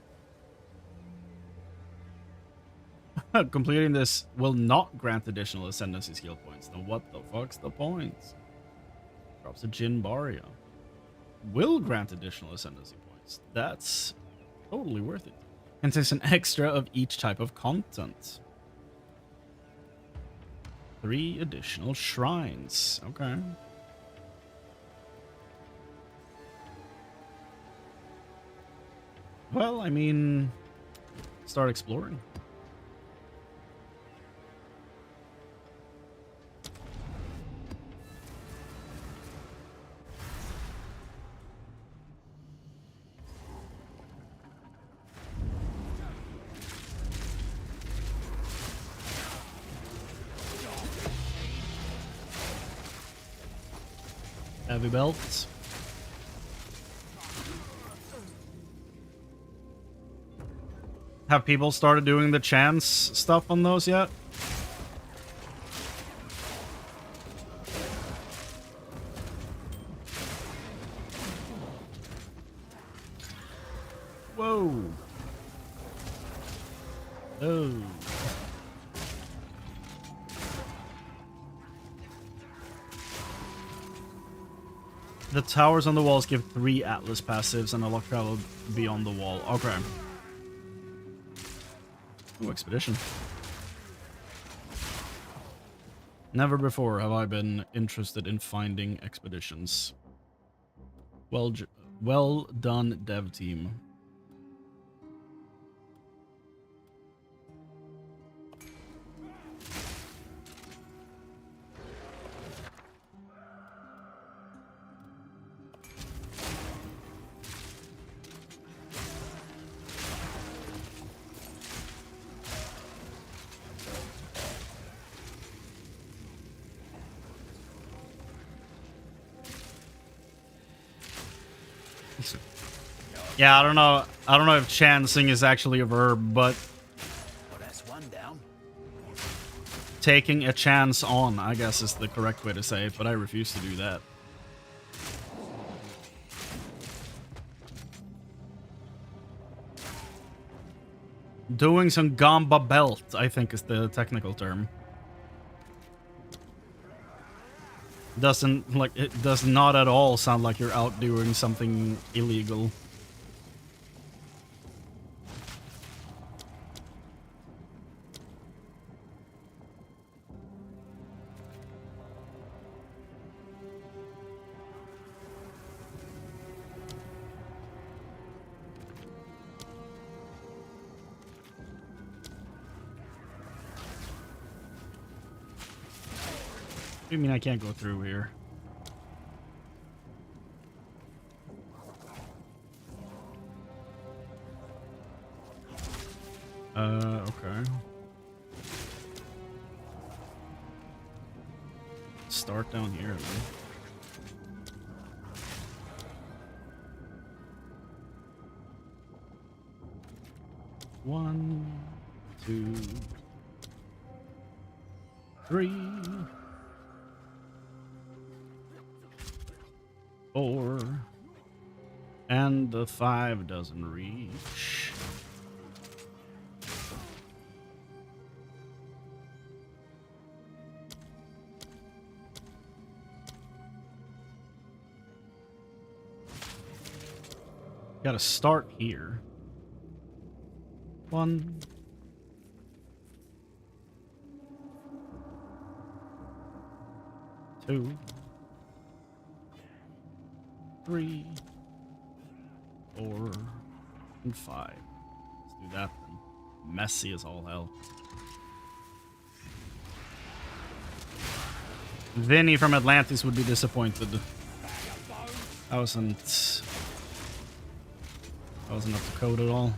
Completing this will not grant additional ascendancy skill points. Then what the fuck's the point? Drops a Jin Baria. Will grant additional ascendancy points. That's totally worth it. Contains an extra of each type of content. 3 additional shrines. Okay. Well, I mean, start exploring. Heavy belts. Have people started doing the chance stuff on those yet? Whoa. Oh. The towers on the walls give 3 Atlas passives and unlock travel beyond the wall. Okay. Ooh, expedition. Never before have I been interested in finding expeditions. Well done, dev team. Yeah, I don't know. I don't know if chancing is actually a verb, but Well, that's one down. taking a chance on, I guess, is the correct way to say it, but I refuse to do that. Doing some gamba belt, I think, is the technical term. Doesn't, like, it does not at all sound like you're out doing something illegal. What do you mean I can't go through here? Okay. Start down here then. One, two, three, 4, and the 5 doesn't reach. Gotta start here. 1, 2, 3, 4, and 5. Let's do that then. Messy as all hell. Vinny from Atlantis would be disappointed. I wasn't up to code at all.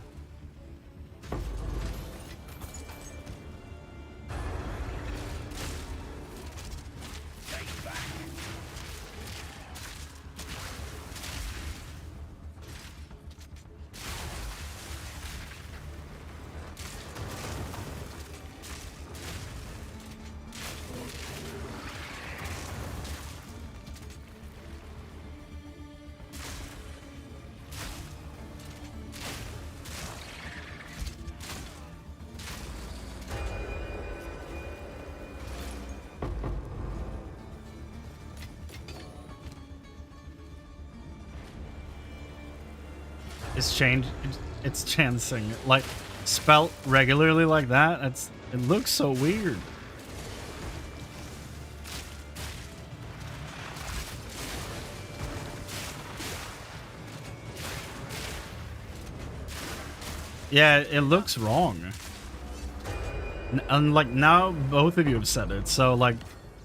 It's chancing. Like, spelt regularly like that, it looks so weird. Yeah, it looks wrong. And like, now both of you have said it, so like,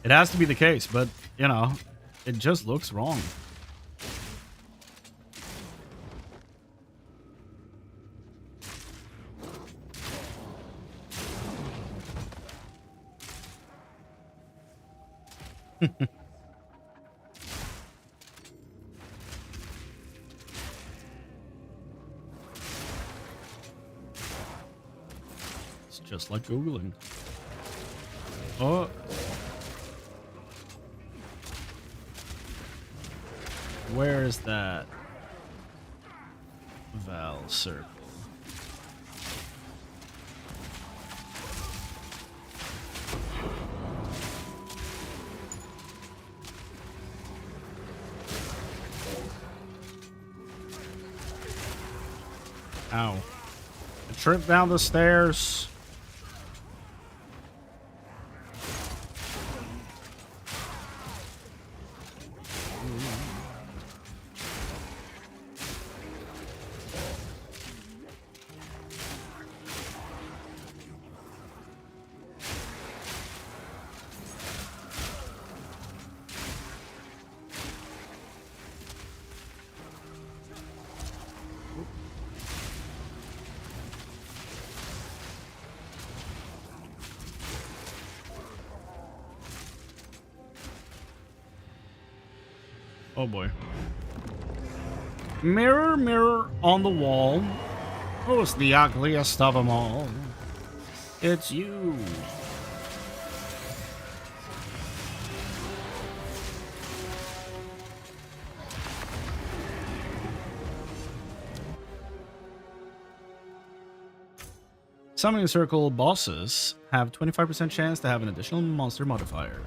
it has to be the case, but you know, it just looks wrong. It's just like Googling. Oh. Where is that Val circle? Ow. A trip down the stairs. Oh boy. Mirror, mirror on the wall. Who's the ugliest of them all? It's you. Summoning Circle bosses have 25% chance to have an additional monster modifier.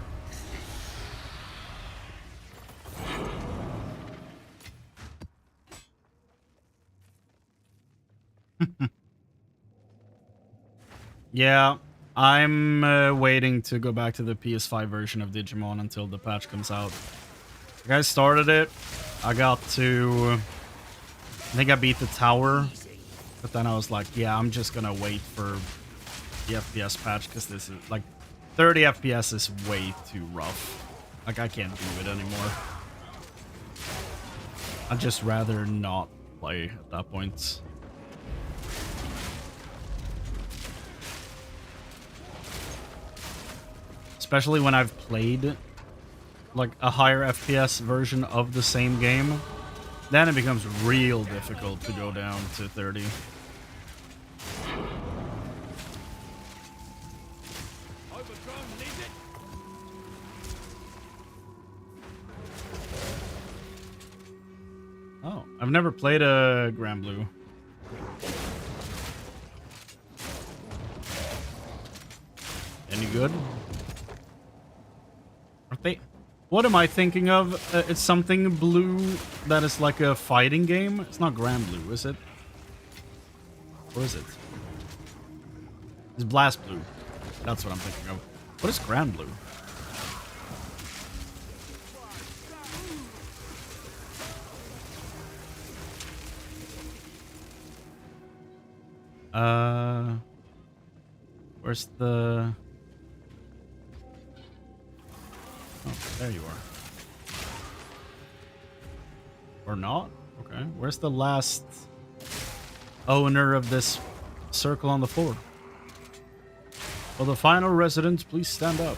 Yeah, I'm waiting to go back to the PS5 version of Digimon until the patch comes out. Like, I started it. I got to... I think I beat the tower. But then I was like, yeah, I'm just gonna wait for the FPS patch because this is like 30 FPS is way too rough. Like, I can't do it anymore. I'd just rather not play at that point. Especially when I've played like a higher FPS version of the same game. Then it becomes real difficult to go down to 30. Oh, I've never played a Grand Blue. Any good? Aren't they? What am I thinking of? It's something blue that is like a fighting game. It's not Grand Blue, is it? Or is it? It's Blast Blue. That's what I'm thinking of. What is Grand Blue? Where's the... Oh, there you are. Or not? Okay. Where's the last owner of this circle on the floor? Will the final resident please stand up?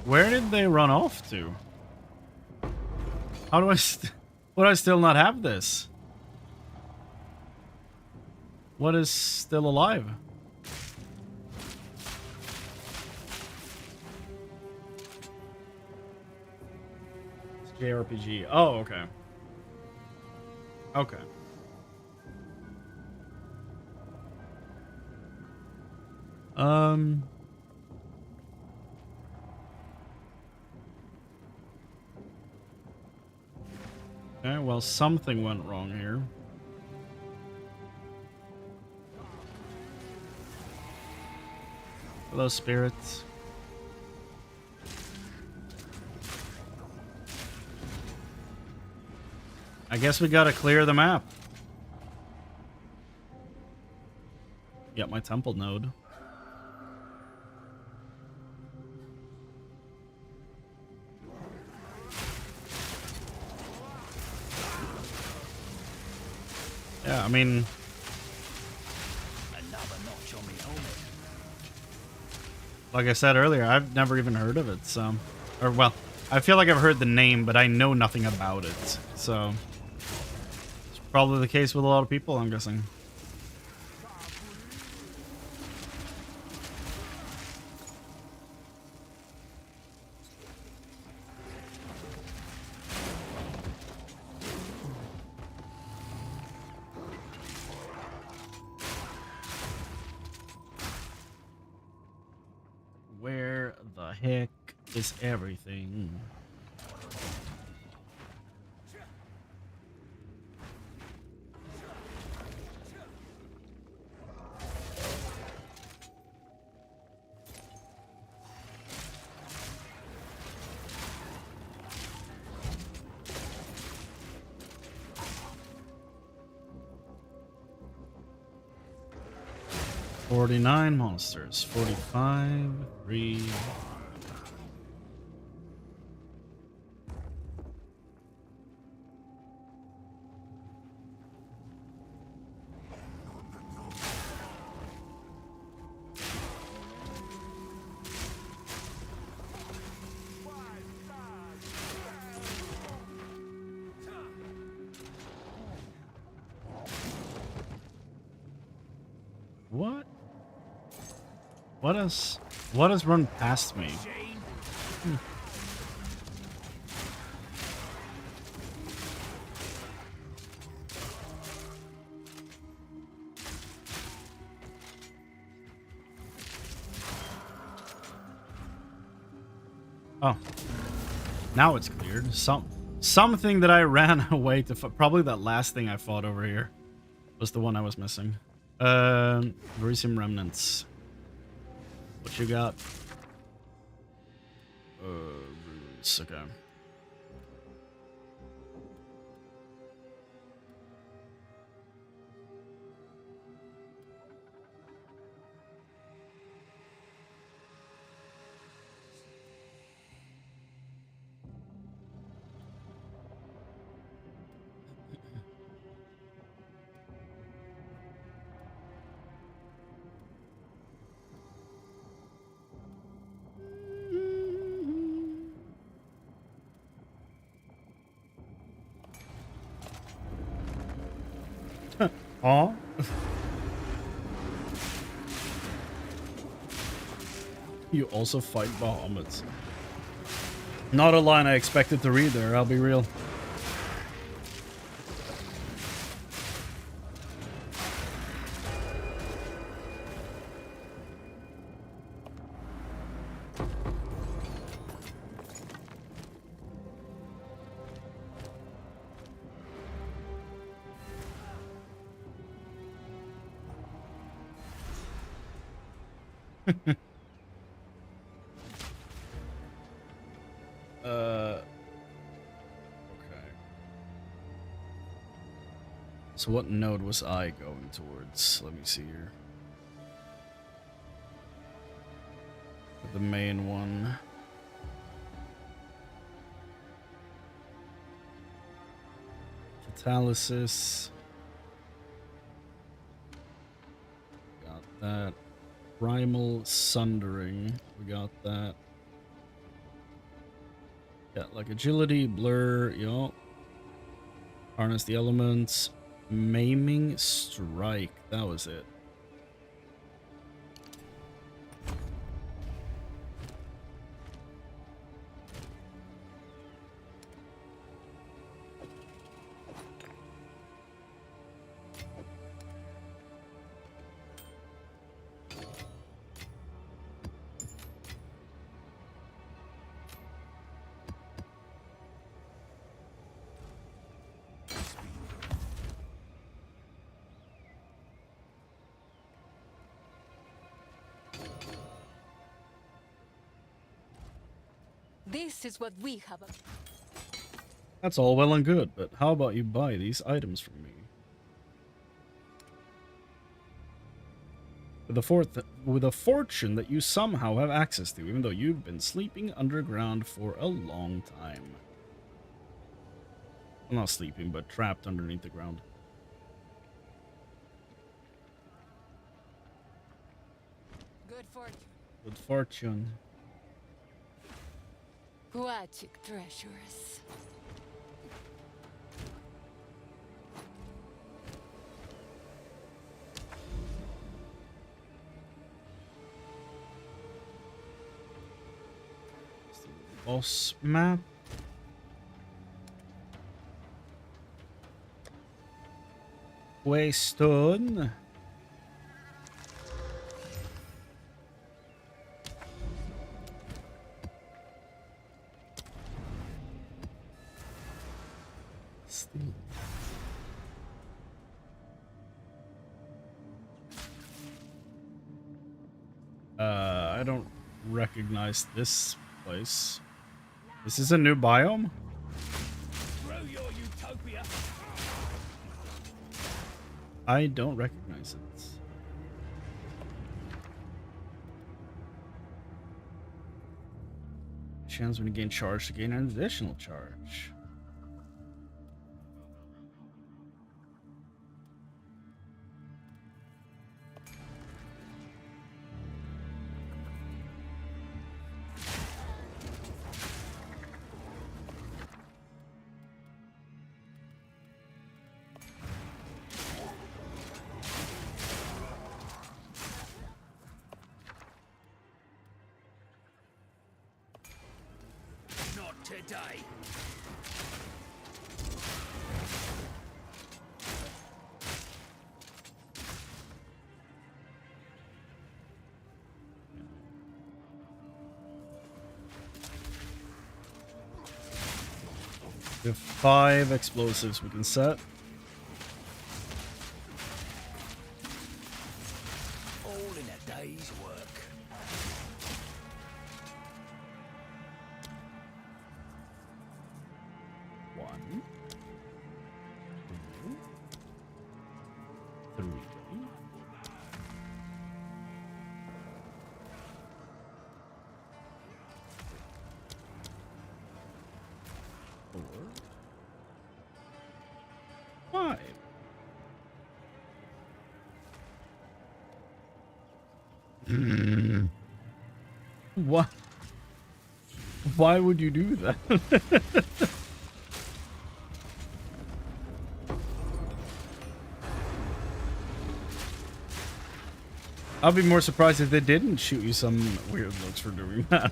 Where did they run off to? How do I would I still not have this? What is still alive? It's JRPG. Oh, okay. Okay. Okay, well, something went wrong here. Hello, spirits. I guess we gotta clear the map. Yep, my temple node. Yeah, I mean... Another notch on me helmet. Like I said earlier, I've never even heard of it, so... Or, well, I feel like I've heard the name, but I know nothing about it, so... It's probably the case with a lot of people, I'm guessing. Where the heck is everything? $49 monsters. 45, 3. What? What has run past me? Oh. Now it's cleared. Something that I ran away to probably that last thing I fought over here was the one I was missing. Verisium remnants. What you got? Runes. Okay. Aw. You also fight Bahamut. Not a line I expected to read there, I'll be real. Okay. So what node was I going towards? Let me see here. The main one. Catalysis. Got that. Primal Sundering. We got that. Yeah, like agility, blur, yo. Harness the elements. Maiming strike. That was it. This is what we have. That's all well and good, but how about you buy these items from me? With a fortune that you somehow have access to, even though you've been sleeping underground for a long time. Well, not sleeping, but trapped underneath the ground. Good fortune. Good fortune. Aquatic treasures. Boss map. Waystone. I don't recognize this place. This is a new biome? Throw your utopia. I don't recognize it. Chance when you gain charge to gain an additional charge. today. We have 5 explosives we can set. All in a day's work. One, two, 3. Four, 5. What? Why would you do that? I'll be more surprised if they didn't shoot you some weird looks for doing that.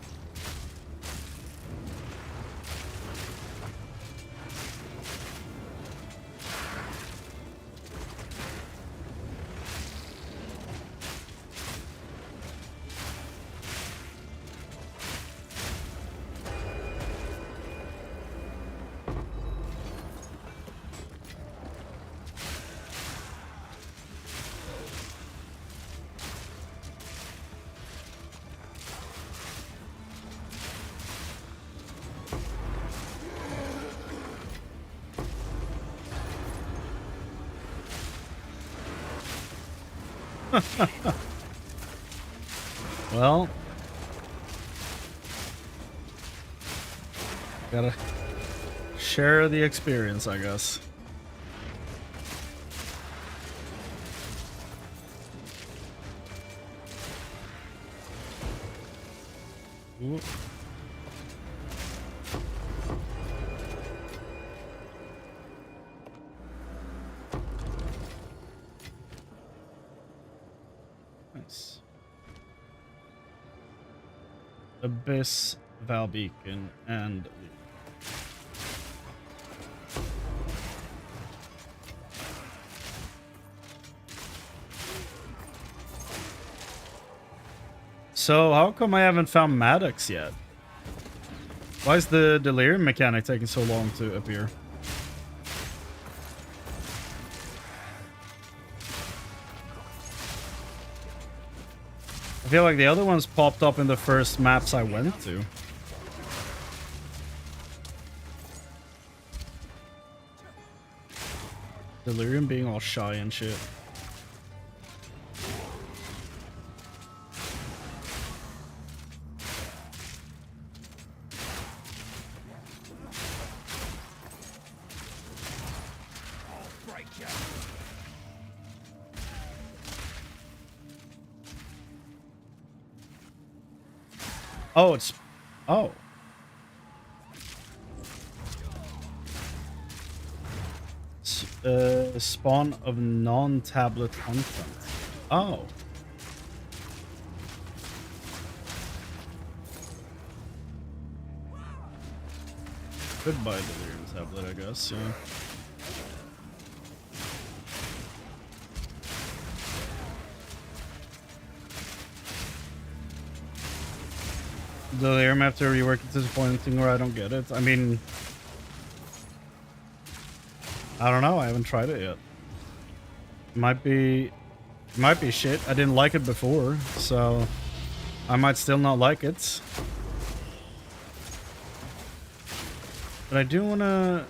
Well, gotta share the experience, I guess. Ooh. Nice. Abyss, Val Beacon, and so how come I haven't found Maddox yet? Why is the delirium mechanic taking so long to appear? I feel like the other ones popped up in the first maps I went to. Delirium being all shy and shit. Oh, it's... Oh. Spawn of non-tablet content. Oh. Goodbye, Delirium tablet, I guess, yeah. Delirium after rework is disappointing, or I don't get it. I mean, I don't know. I haven't tried it yet. Might be shit. I didn't like it before, so I might still not like it. But I do want to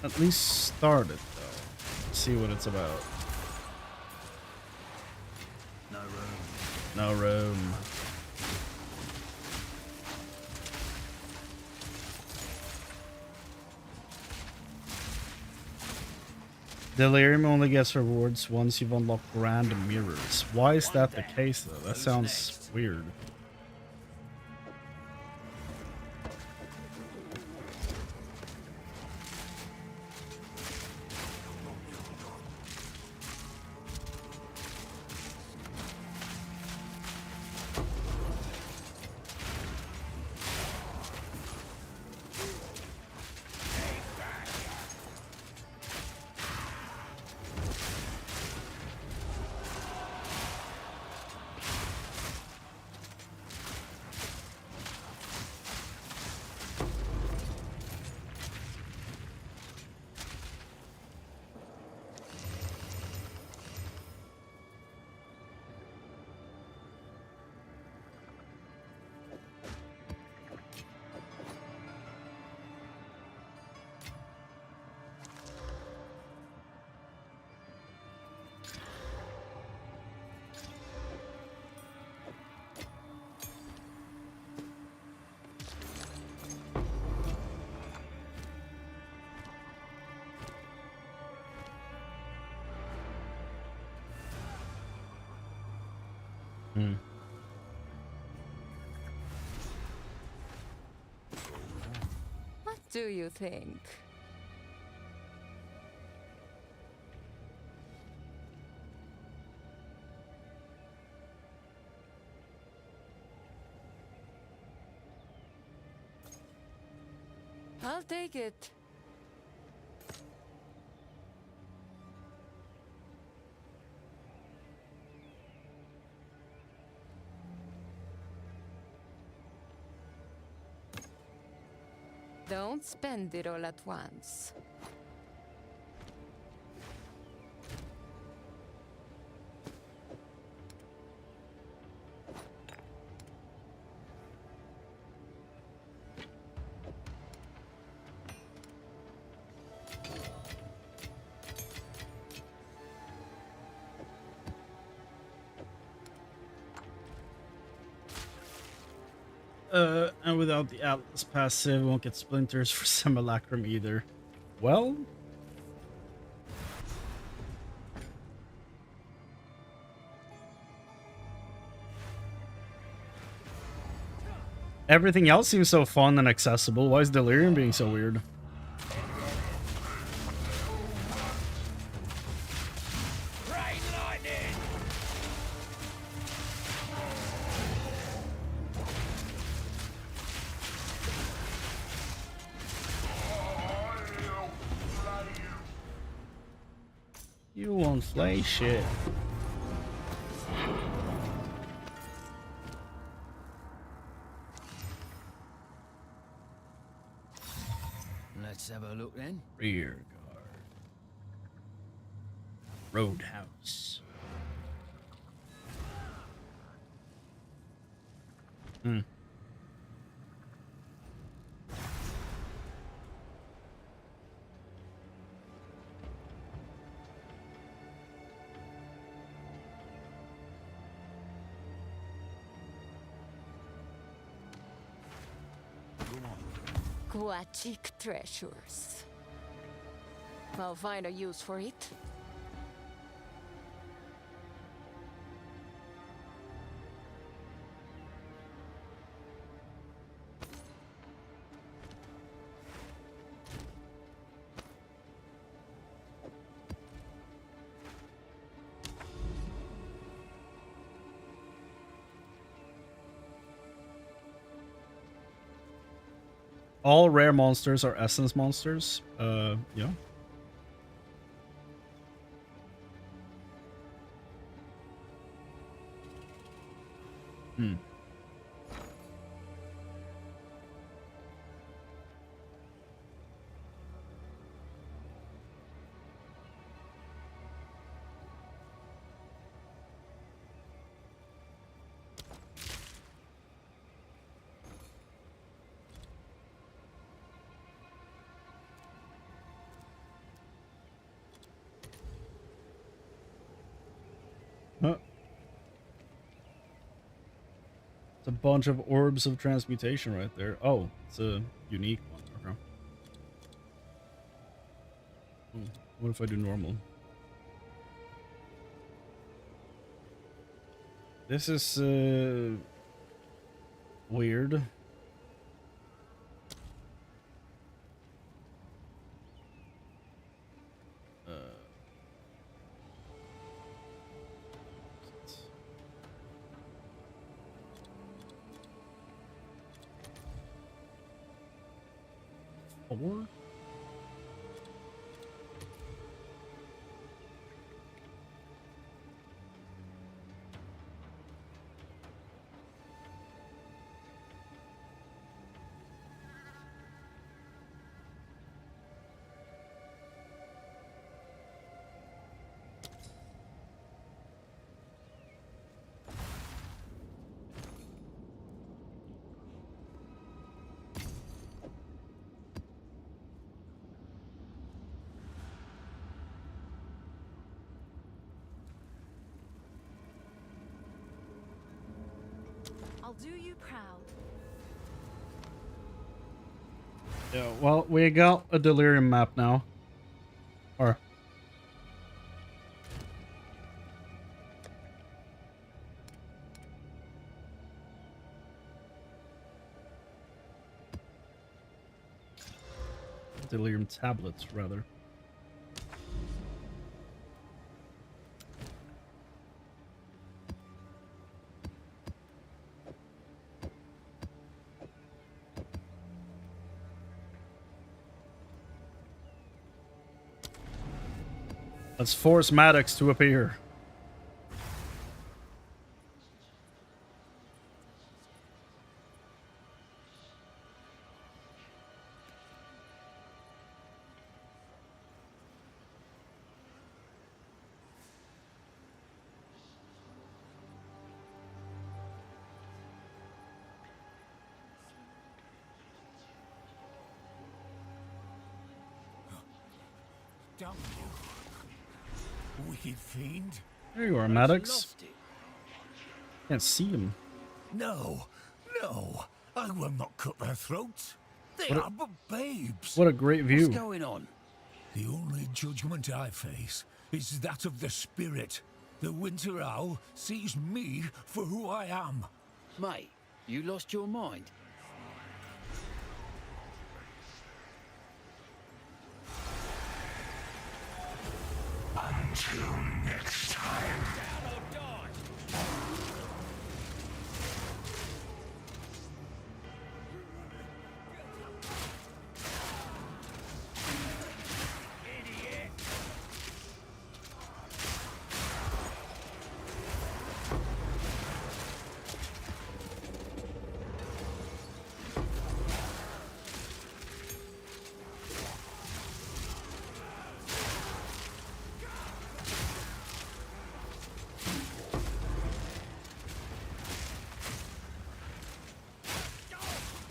at least start it, though. See what it's about. No room. No room. Delirium only gets rewards once you've unlocked random mirrors. Why is that the case, though? That sounds weird. Hmm. What do you think? I'll take it. Don't spend it all at once. And without the Atlas passive, won't get splinters for Simulacrum either. Well, everything else seems so fun and accessible. Why is Delirium being so weird? You won't flay shit. Let's have a look then. Rear guard. Roadhouse. Hmm. Aquatic treasures. I'll find a use for it. All rare monsters are essence monsters. Yeah. Hmm. Huh. It's a bunch of orbs of transmutation right there. Oh, it's a unique one. Okay. What if I do normal? This is weird. Four? I'll do you proud. Yeah, well, we got a delirium map now. Or Delirium tablets, rather. Let's force Maddox to appear. Damn you. Wicked fiend. There you are, Maddox. Can't see him. No, no, I will not cut their throats. They are but babes. What a great view. What's going on? The only judgment I face is that of the spirit. The Winter Owl sees me for who I am. Mate, you lost your mind? Until next time. Down or die!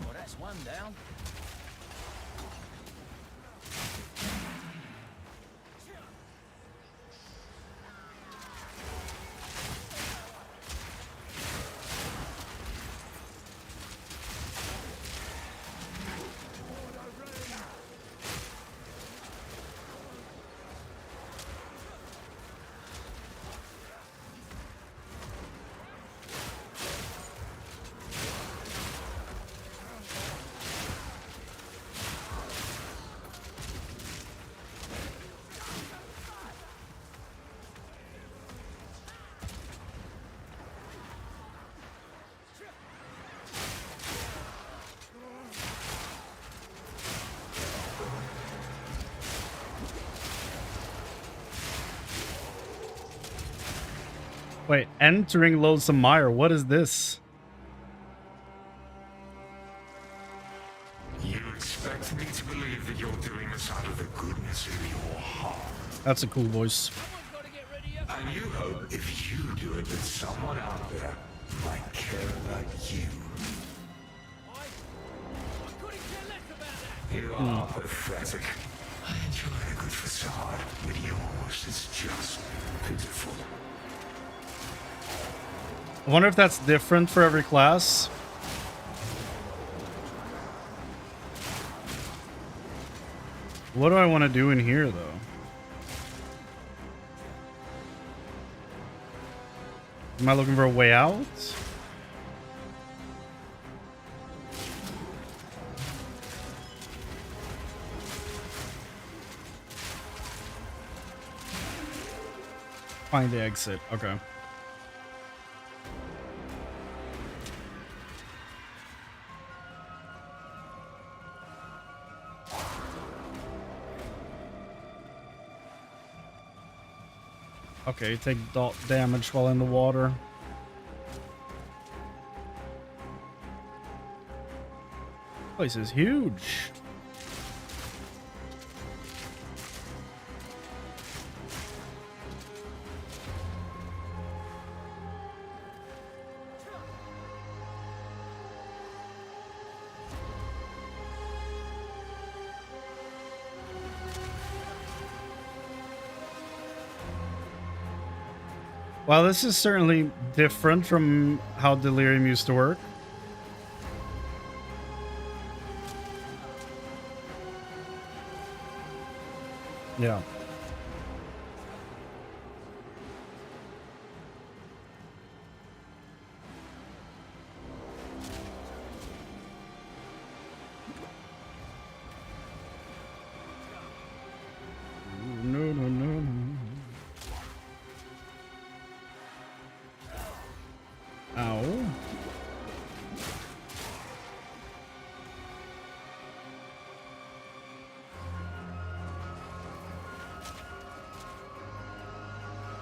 Well, that's one down. Wait, entering Loathsome Mire. What is this? You expect me to believe that you're doing this out of the goodness of your heart. That's a cool voice. Someone's got to get ready up. And you hope if you do it that someone out there might care about you. I couldn't care less about that. You are pathetic. I enjoy a good facade, but yours is just pitiful. I wonder if that's different for every class. What do I want to do in here, though? Am I looking for a way out? Find the exit. Okay. Okay, take damage while in the water. Place is huge. Well, this is certainly different from how Delirium used to work. Yeah. Ow.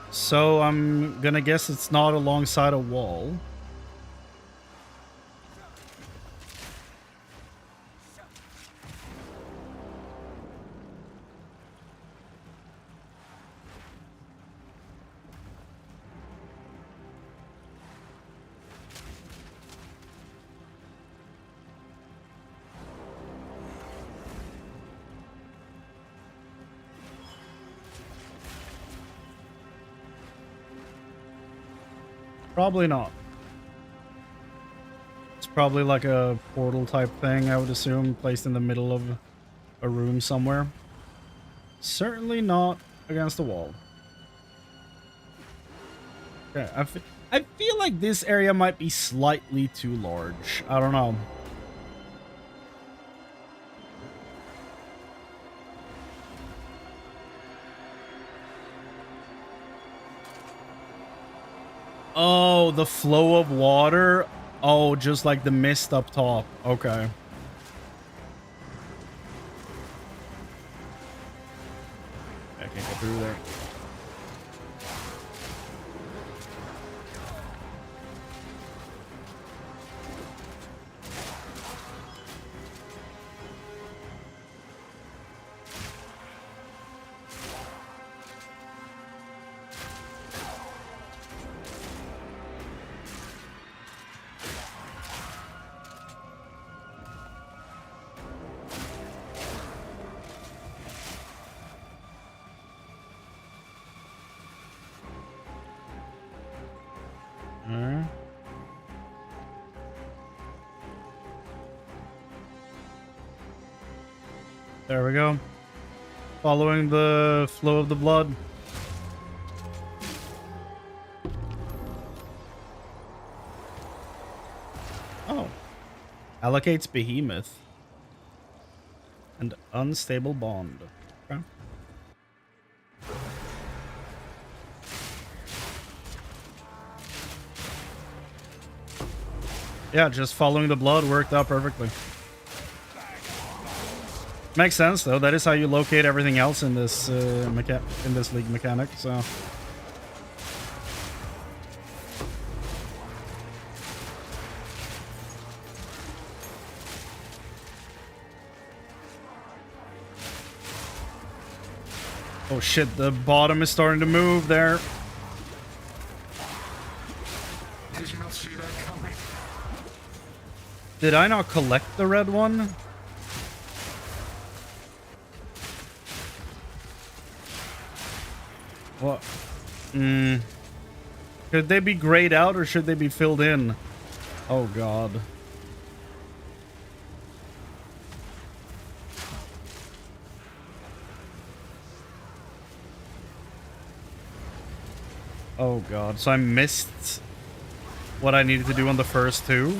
So I'm gonna guess it's not alongside a wall. Probably not. It's probably like a portal type thing, I would assume, placed in the middle of a room somewhere. Certainly not against the wall. Okay, I feel like this area might be slightly too large. I don't know. Oh, the flow of water. Oh, just like the mist up top. Okay. I can't get through there. There we go. Following the flow of the blood. Oh. Allocates behemoth. And unstable bond. Okay. Yeah, just following the blood worked out perfectly. Makes sense though. That is how you locate everything else in this league mechanic. So. Oh shit! The bottom is starting to move there. Did you not see that coming? Did I not collect the red one? What? Could they be grayed out or should they be filled in? Oh god. Oh god. So I missed what I needed to do on the first two.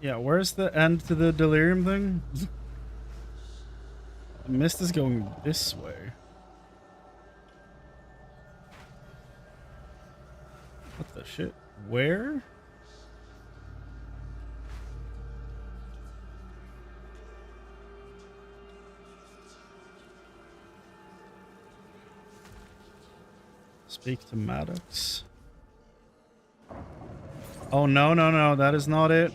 Yeah, where's the end to the delirium thing? The mist is going this way. What the shit? Where? Speak to Maddox. Oh, no, no, no. That is not it.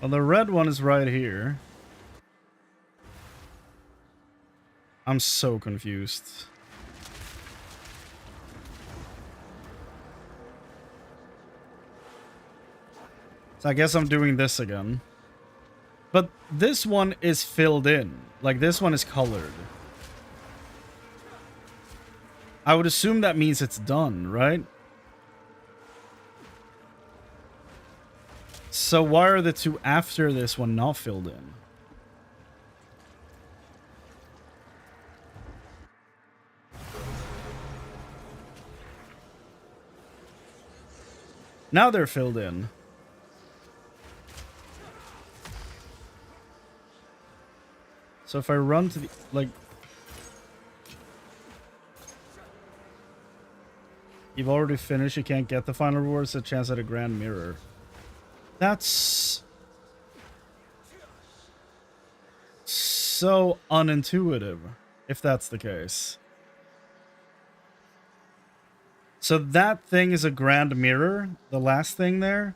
Well, the red one is right here. I'm so confused. So I guess I'm doing this again. But this one is filled in. Like, this one is colored. I would assume that means it's done, right? So why are the two after this one not filled in? Now they're filled in. So if I run to the, like... You've already finished, you can't get the final reward, it's a chance at a grand mirror. That's... so unintuitive, if that's the case. So that thing is a grand mirror, the last thing there?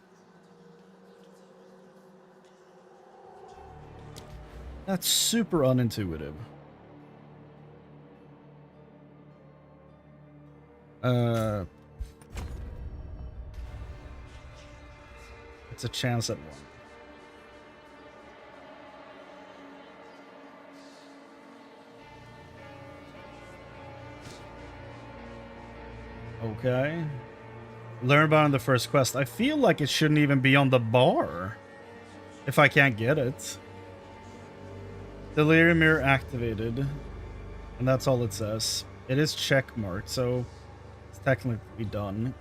That's super unintuitive. It's a chance at one. Okay. Learn about it on the first quest. I feel like it shouldn't even be on the bar if I can't get it. Delirium mirror activated. And that's all it says. It is checkmarked, so it's technically done.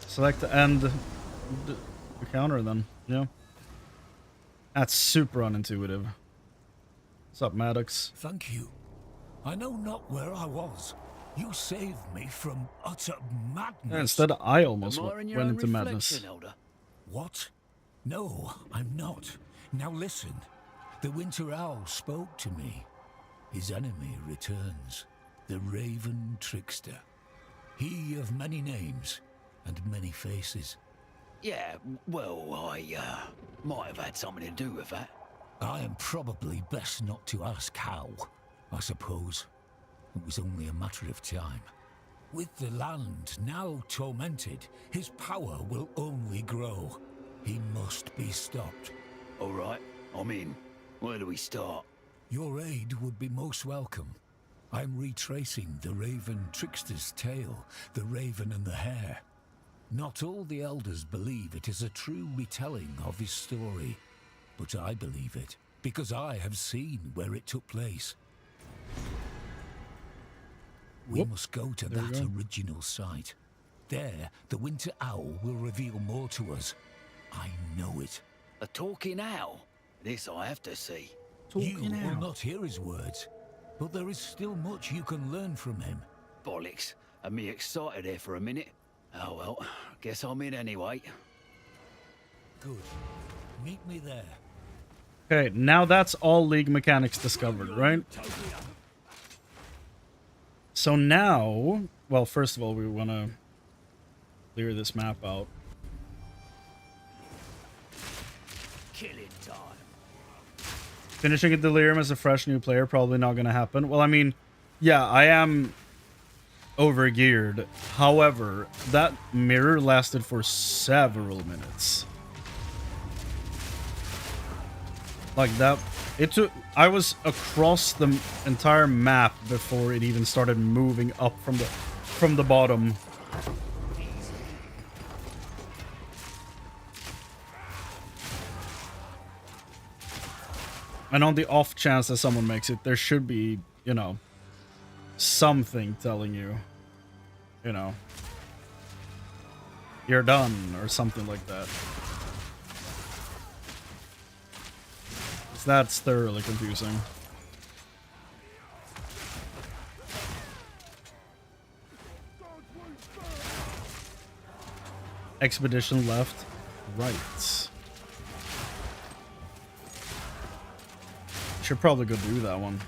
Select to end the counter then. Yeah. That's super unintuitive. What's up, Maddox? Thank you. I know not where I was. You saved me from utter madness. Yeah, instead, I almost Admiring your went own into reflection, madness. Elder. What? No, I'm not. Now listen. The Winter Owl spoke to me. His enemy returns. The Raven Trickster. He of many names and many faces. Yeah, well, I might have had something to do with that. I am probably best not to ask how, I suppose. It was only a matter of time. With the land now tormented, his power will only grow. He must be stopped. All right, I'm in. Where do we start? Your aid would be most welcome. I'm retracing the Raven Trickster's tale, the Raven and the Hare. Not all the elders believe it is a true retelling of his story, but I believe it, because I have seen where it took place. We must go to that original site. There, the Winter Owl will reveal more to us. I know it. A talking owl? This I have to see. You will not hear his words, but there is still much you can learn from him. Bollocks. Had me excited there for a minute. Oh well, guess I'm in anyway. Good. Meet me there. Okay, now that's all League mechanics discovered, right? So now, well, first of all, we want to clear this map out. Killing time. Finishing a Delirium as a fresh new player, probably not going to happen. Well, I mean, yeah, I am overgeared. However, that mirror lasted for several minutes. Like that, it took, I was across the entire map before it even started moving up from the bottom. And on the off chance that someone makes it, there should be, you know, something telling you, you know, you're done or something like that. That's thoroughly confusing. Expedition left, right. Should probably go do that one.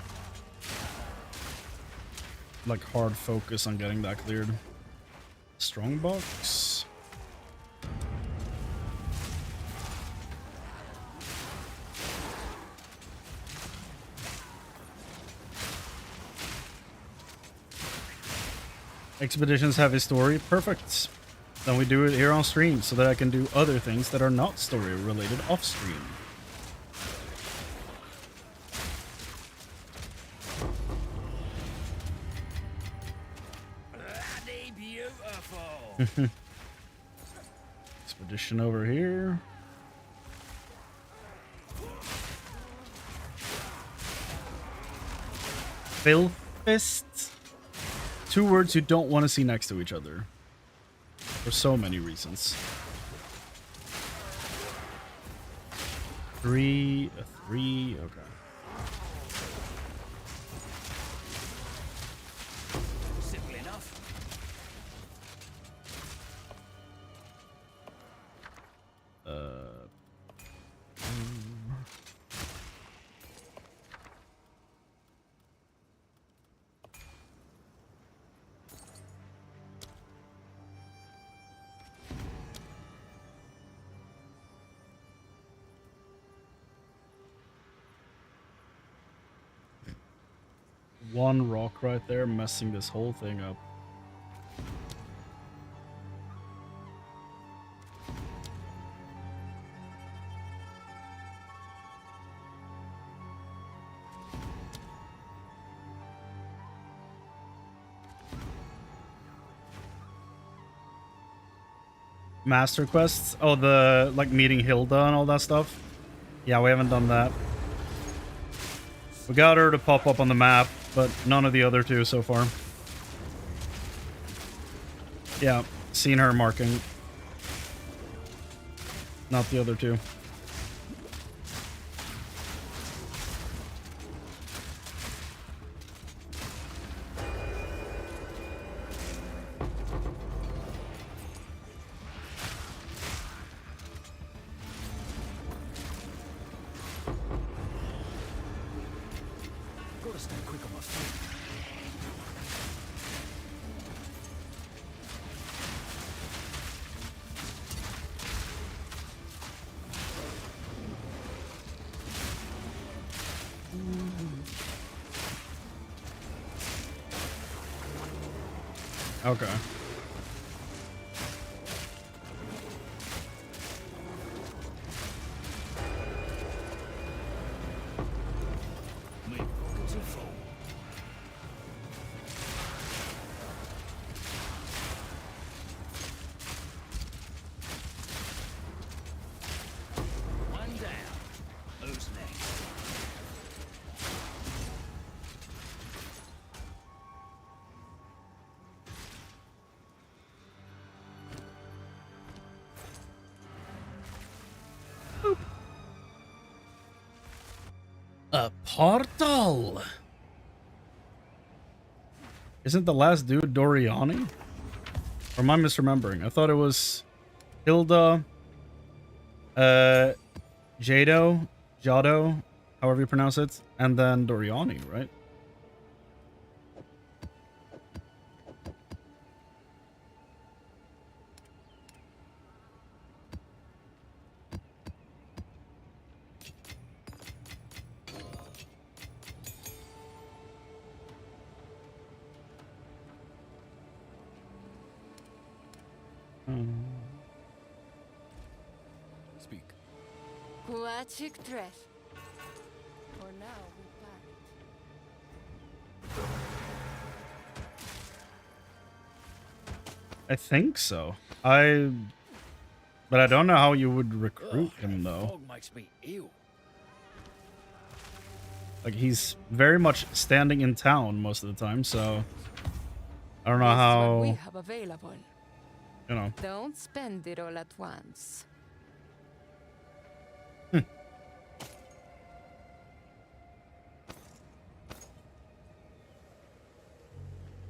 Like hard focus on getting that cleared. Strongbox. Expeditions have a story. Perfect. Then we do it here on stream so that I can do other things that are not story related off stream. Bloody beautiful. Expedition over here. Filthist. Two words you don't want to see next to each other. For so many reasons. Three, okay. Simple enough. One rock right there messing this whole thing up. Master quests? Oh, the like meeting Hilda and all that stuff? Yeah, we haven't done that. We got her to pop up on the map, but none of the other two so far. Yeah, seen her marking. Not the other two. Gotta stay quick on my feet. Okay. Beautiful. One down. Who's next? A portal! Isn't the last dude Doriani? Or am I misremembering? I thought it was Hilda, Jado, however you pronounce it, and then Doriani, right? Speak. Huachik Tresh. For now, we part. I think so. But I don't know how you would recruit him though. Fog makes me ill. Like he's very much standing in town most of the time, so I don't know This is what how, we have available. you know. Don't spend it all at once.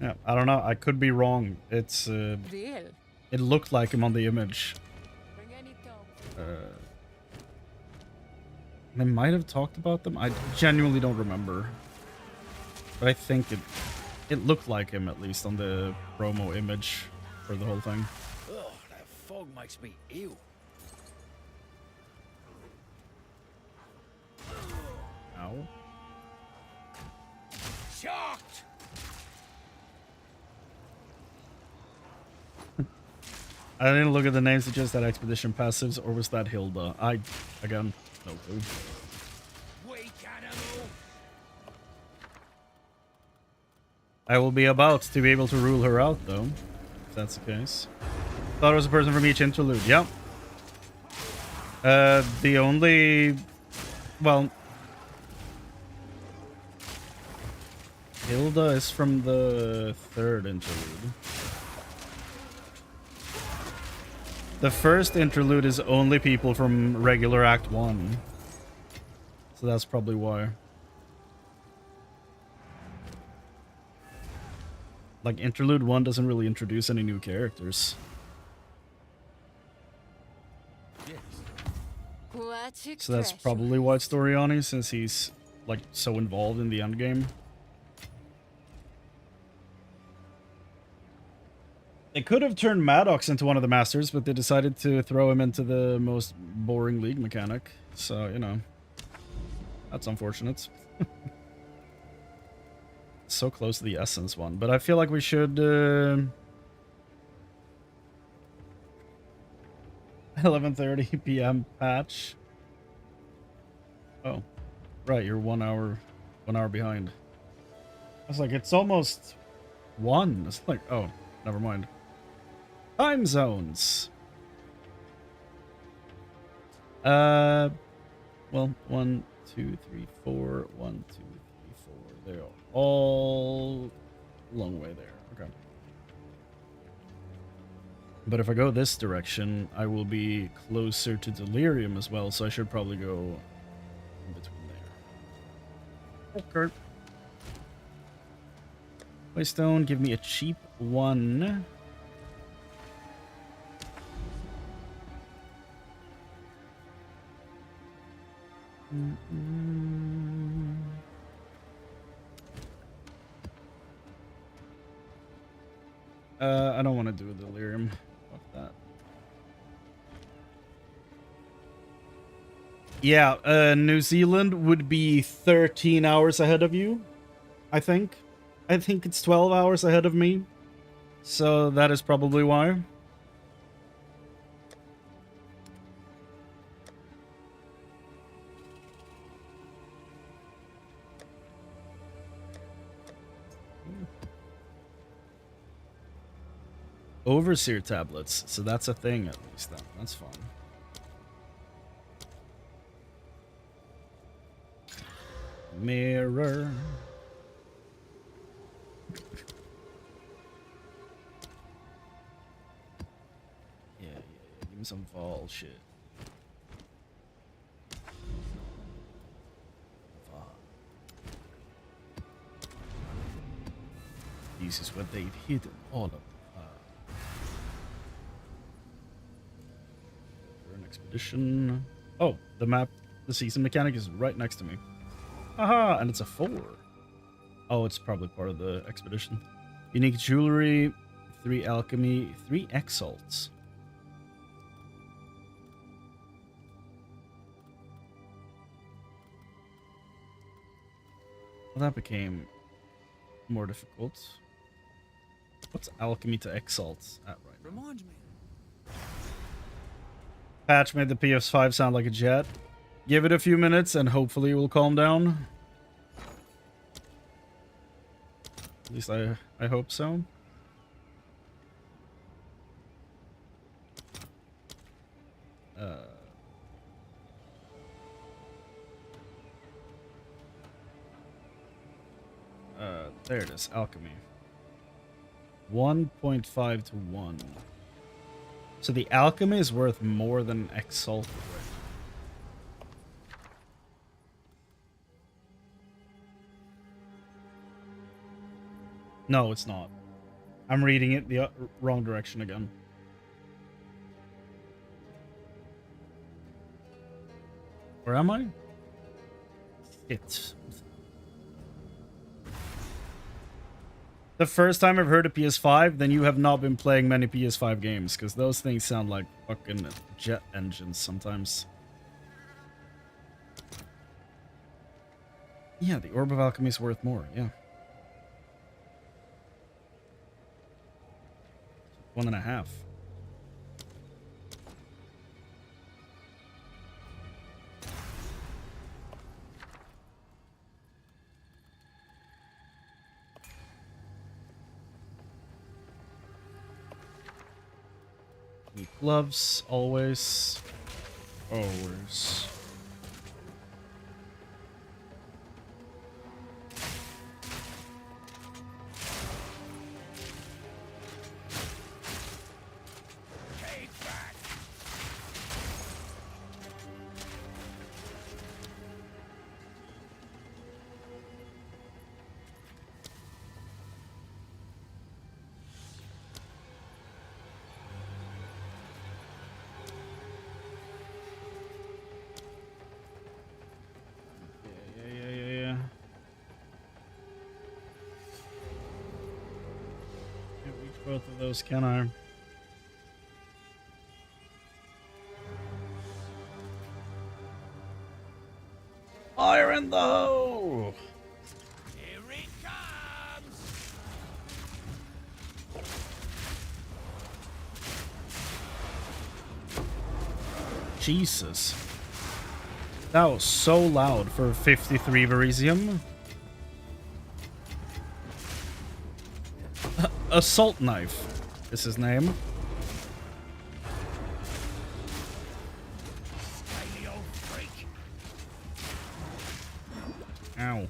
Yeah, I don't know. I could be wrong. It's Real. it looked like him on the image. Bring any tone. They might have talked about them. I genuinely don't remember. But I think it looked like him at least on the promo image for the whole thing. Ugh, that fog makes me ill. Ow. Shocked! I didn't look at the names, it just that expedition passives, or was that Hilda? Again, no clue. I will be about to be able to rule her out, though, if that's the case. Thought it was a person from each interlude. Yep. The only... Well... Hilda is from the third interlude. The first interlude is only people from regular Act 1. So that's probably why. Like, interlude 1 doesn't really introduce any new characters. So that's probably why it's Doriani, since he's, like, so involved in the endgame. They could have turned Maddox into one of the masters, but they decided to throw him into the most boring league mechanic. So, you know, that's unfortunate. So close to the Essence one, but I feel like we should... 11:30 p.m. patch. Oh, right, you're 1 hour behind. I was like, it's almost 1. It's like, oh, never mind. Time zones. Well, 1, 2, 3, 4. 1, 2, 3, 4. They are all long way there. Okay. But if I go this direction, I will be closer to Delirium as well, so I should probably go in between there. Okay. Waystone, give me a cheap one. I don't want to do a Delirium. Fuck that. Yeah, New Zealand would be 13 hours ahead of you, I think. I think it's 12 hours ahead of me. So that is probably why. Overseer tablets, so that's a thing at least then. That's fun. Mirror. Yeah, give me some fall shit. This is what they've hidden all of. Expedition. Oh, the map, the season mechanic is right next to me. Aha, and it's a 4. Oh, it's probably part of the expedition. Unique jewelry, 3 alchemy, 3 exalts. Well, that became more difficult. What's alchemy to exalts at right now? Remind me. Patch made the PS5 sound like a jet. Give it a few minutes and hopefully it will calm down. At least I hope so. There it is, alchemy. 1.5 to 1. So the alchemy is worth more than exalted right now. No, it's not. I'm reading it the wrong direction again. Where am I? It's the first time I've heard of PS5, then you have not been playing many PS5 games, because those things sound like fucking jet engines sometimes. Yeah, the Orb of Alchemy is worth more, yeah. 1.5. Gloves, always. Always. Yeah. Can't reach both of those, can I? Fire in the hole! Here it comes! Jesus. That was so loud for 53 Verisium. Assault Knife is his name. Hey, the old freak. Ow.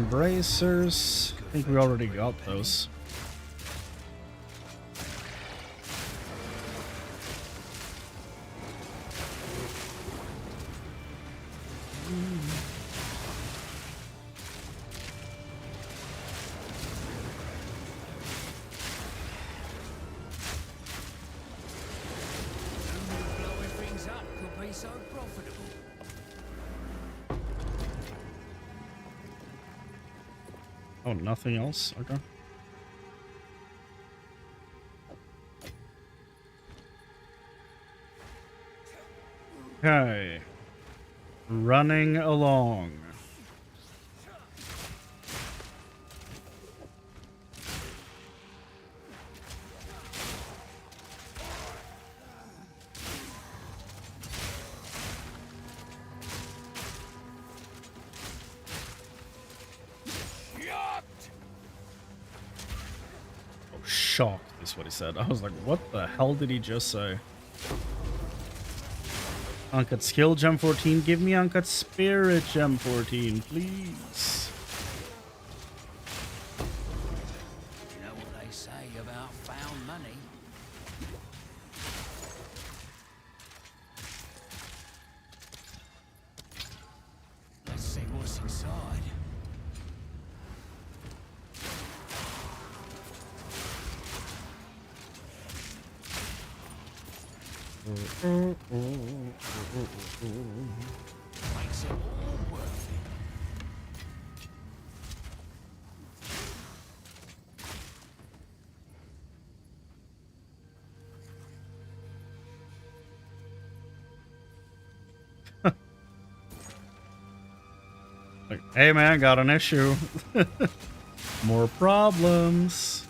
Bracers. I think we already got those. Blowing things up could be so profitable. Oh, nothing else? Okay. Okay. Running along. Shocked is what he said. I was like, what the hell did he just say? Uncut skill gem 14. Give me uncut spirit gem 14, please. You know what they say about found money? Let's see what's inside. Makes it all worth Like, hey man, got an issue. More problems.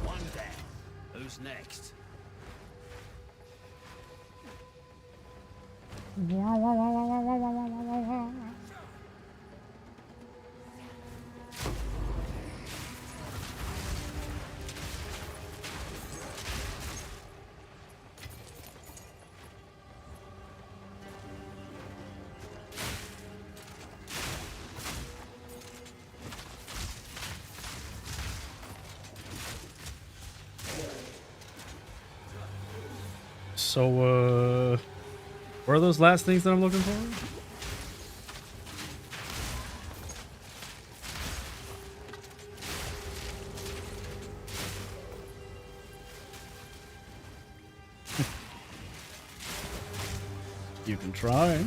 one down. Who's next? So, what are those last things that I'm looking for? You can try.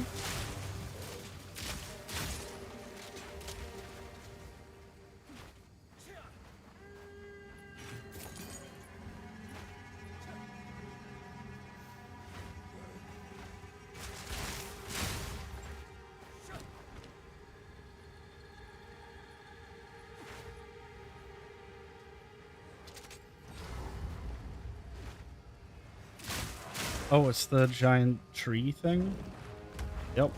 Oh, it's the giant tree thing? Yep.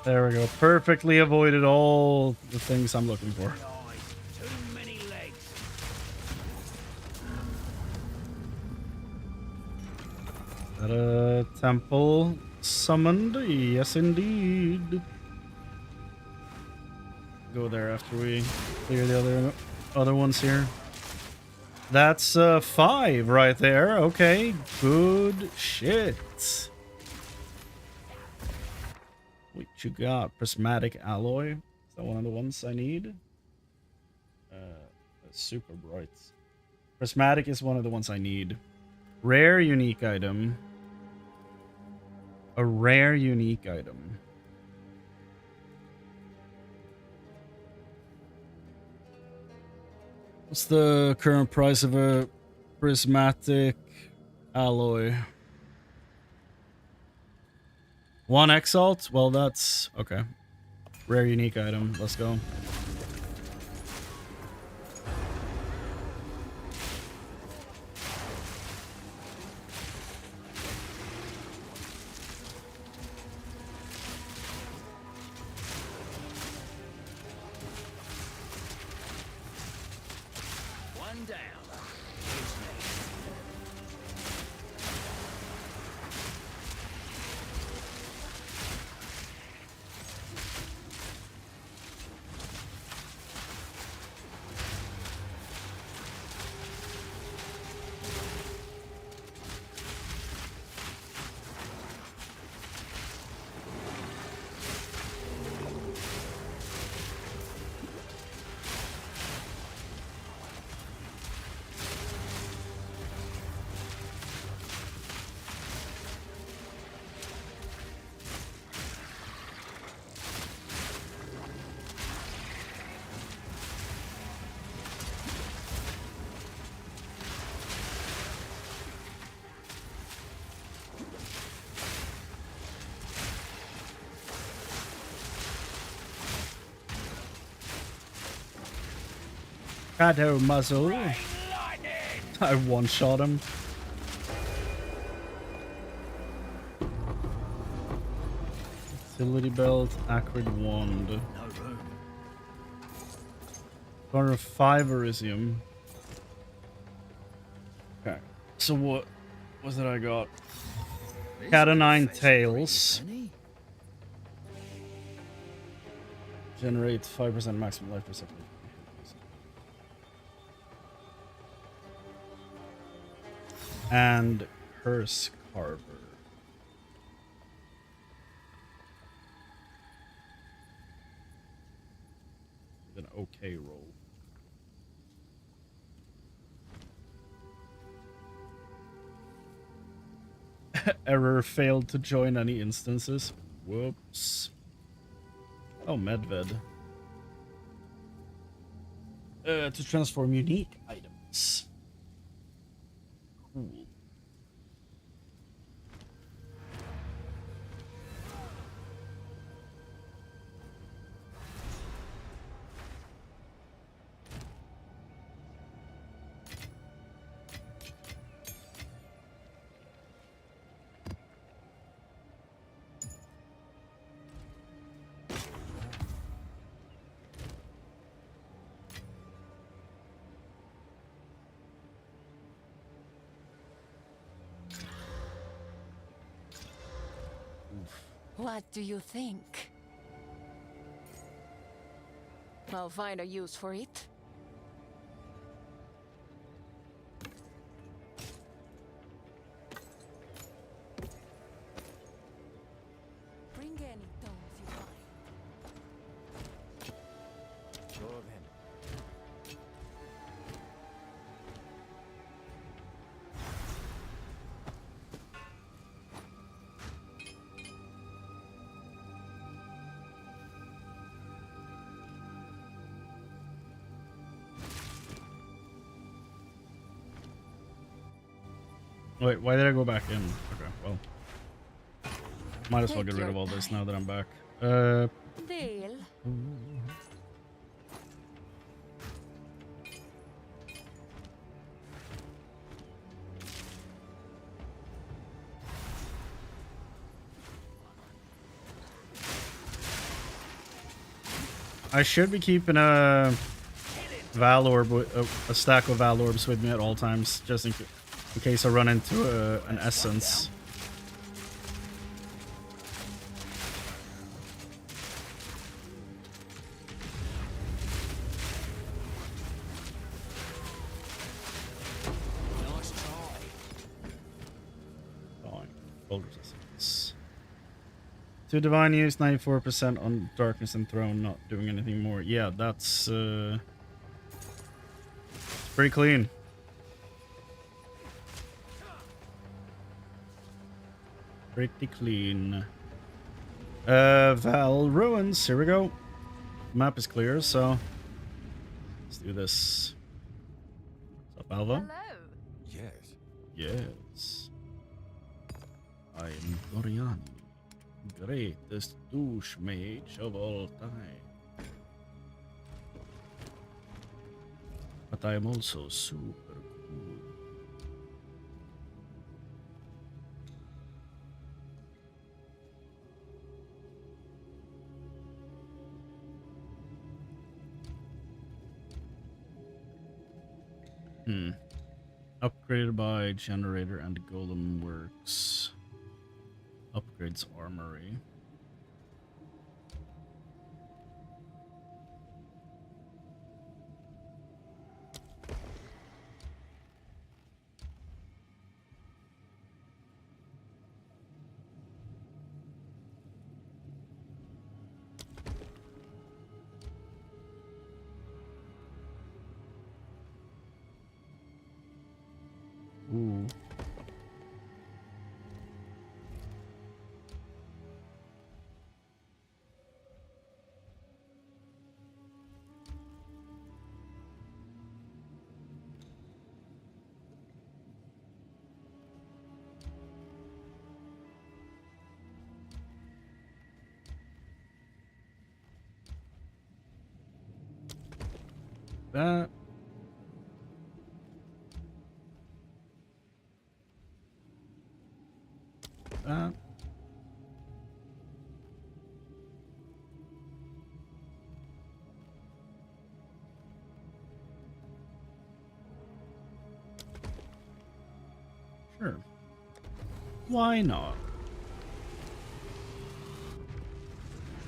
There we go. Perfectly avoided all the things I'm looking for. Too many legs. That a temple summoned? Yes, indeed. Go there after we clear the other ones here. That's 5 right there. Okay, good shit. What you got? Prismatic alloy. Is that one of the ones I need? That's super bright. Prismatic is one of the ones I need. Rare unique item. A rare unique item. What's the current price of a prismatic alloy? 1 exalt? Well, that's okay. Rare unique item. Let's go. One down. Shadow muzzle. I one-shot him. Utility belt, acrid wand. No room. 405 Elysium. Okay. So what was it I got? Cat o' nine tails. Generate 5% maximum life perception. And Curse Carver. An okay roll. Error, failed to join any instances. Whoops. Oh, Medved. To transform unique items. Cool. What do you think? I'll find a use for it. Bring any stones you find. Sure then. Wait, why did I go back in? Okay, well. Might as well Take get rid your of all this time. now that I'm back. Deal. I should be keeping a Valorb, a stack of Valorbs with me at all times, just in case I run into an Essence. Nice try. Fine. Cold resistance. To divine use, 94% on darkness and throne, not doing anything more. Yeah, that's pretty clean. Pretty clean. Val Ruins, here we go. Map is clear, so let's do this. What's up, Alva? Hello. Yes. Yes. I am Dorian, greatest douche mage of all time. But I am also super cool. Upgraded by generator and golem works. Upgrades armory. Ooh. That. That. Sure. Why not?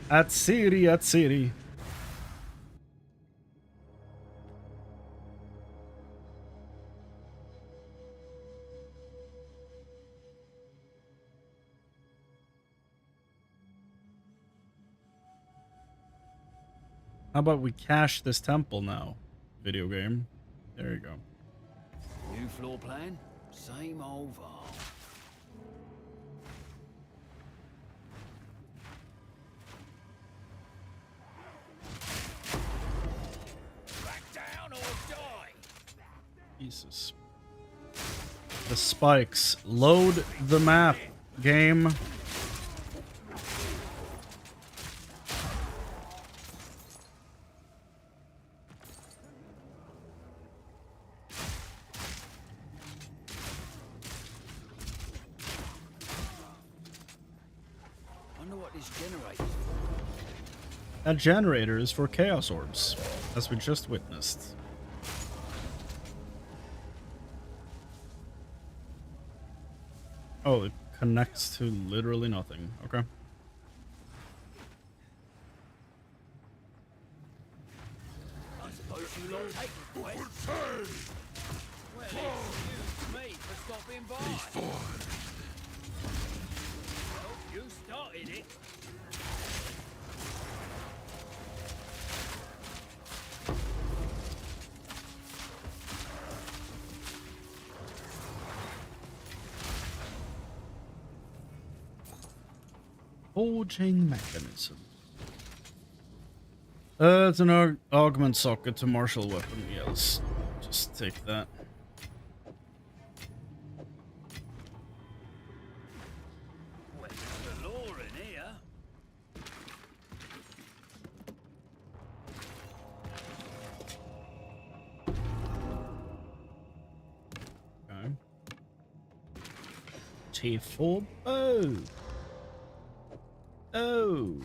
At City, at City. How about we cache this temple now? Video game. There you go. New floor plan? Same old Val. Back down or die! Jesus. The spikes. Load the map, game. Wonder what this generator's for. That generator is for chaos orbs, as we just witnessed. Oh, it connects to literally nothing. Okay. Excuse me for stopping by. Well, you started it. Forging mechanism. It's an augment socket to martial weapon. Yeah, let's just take that. Well, the law in here. Okay. T4 bow. Oh.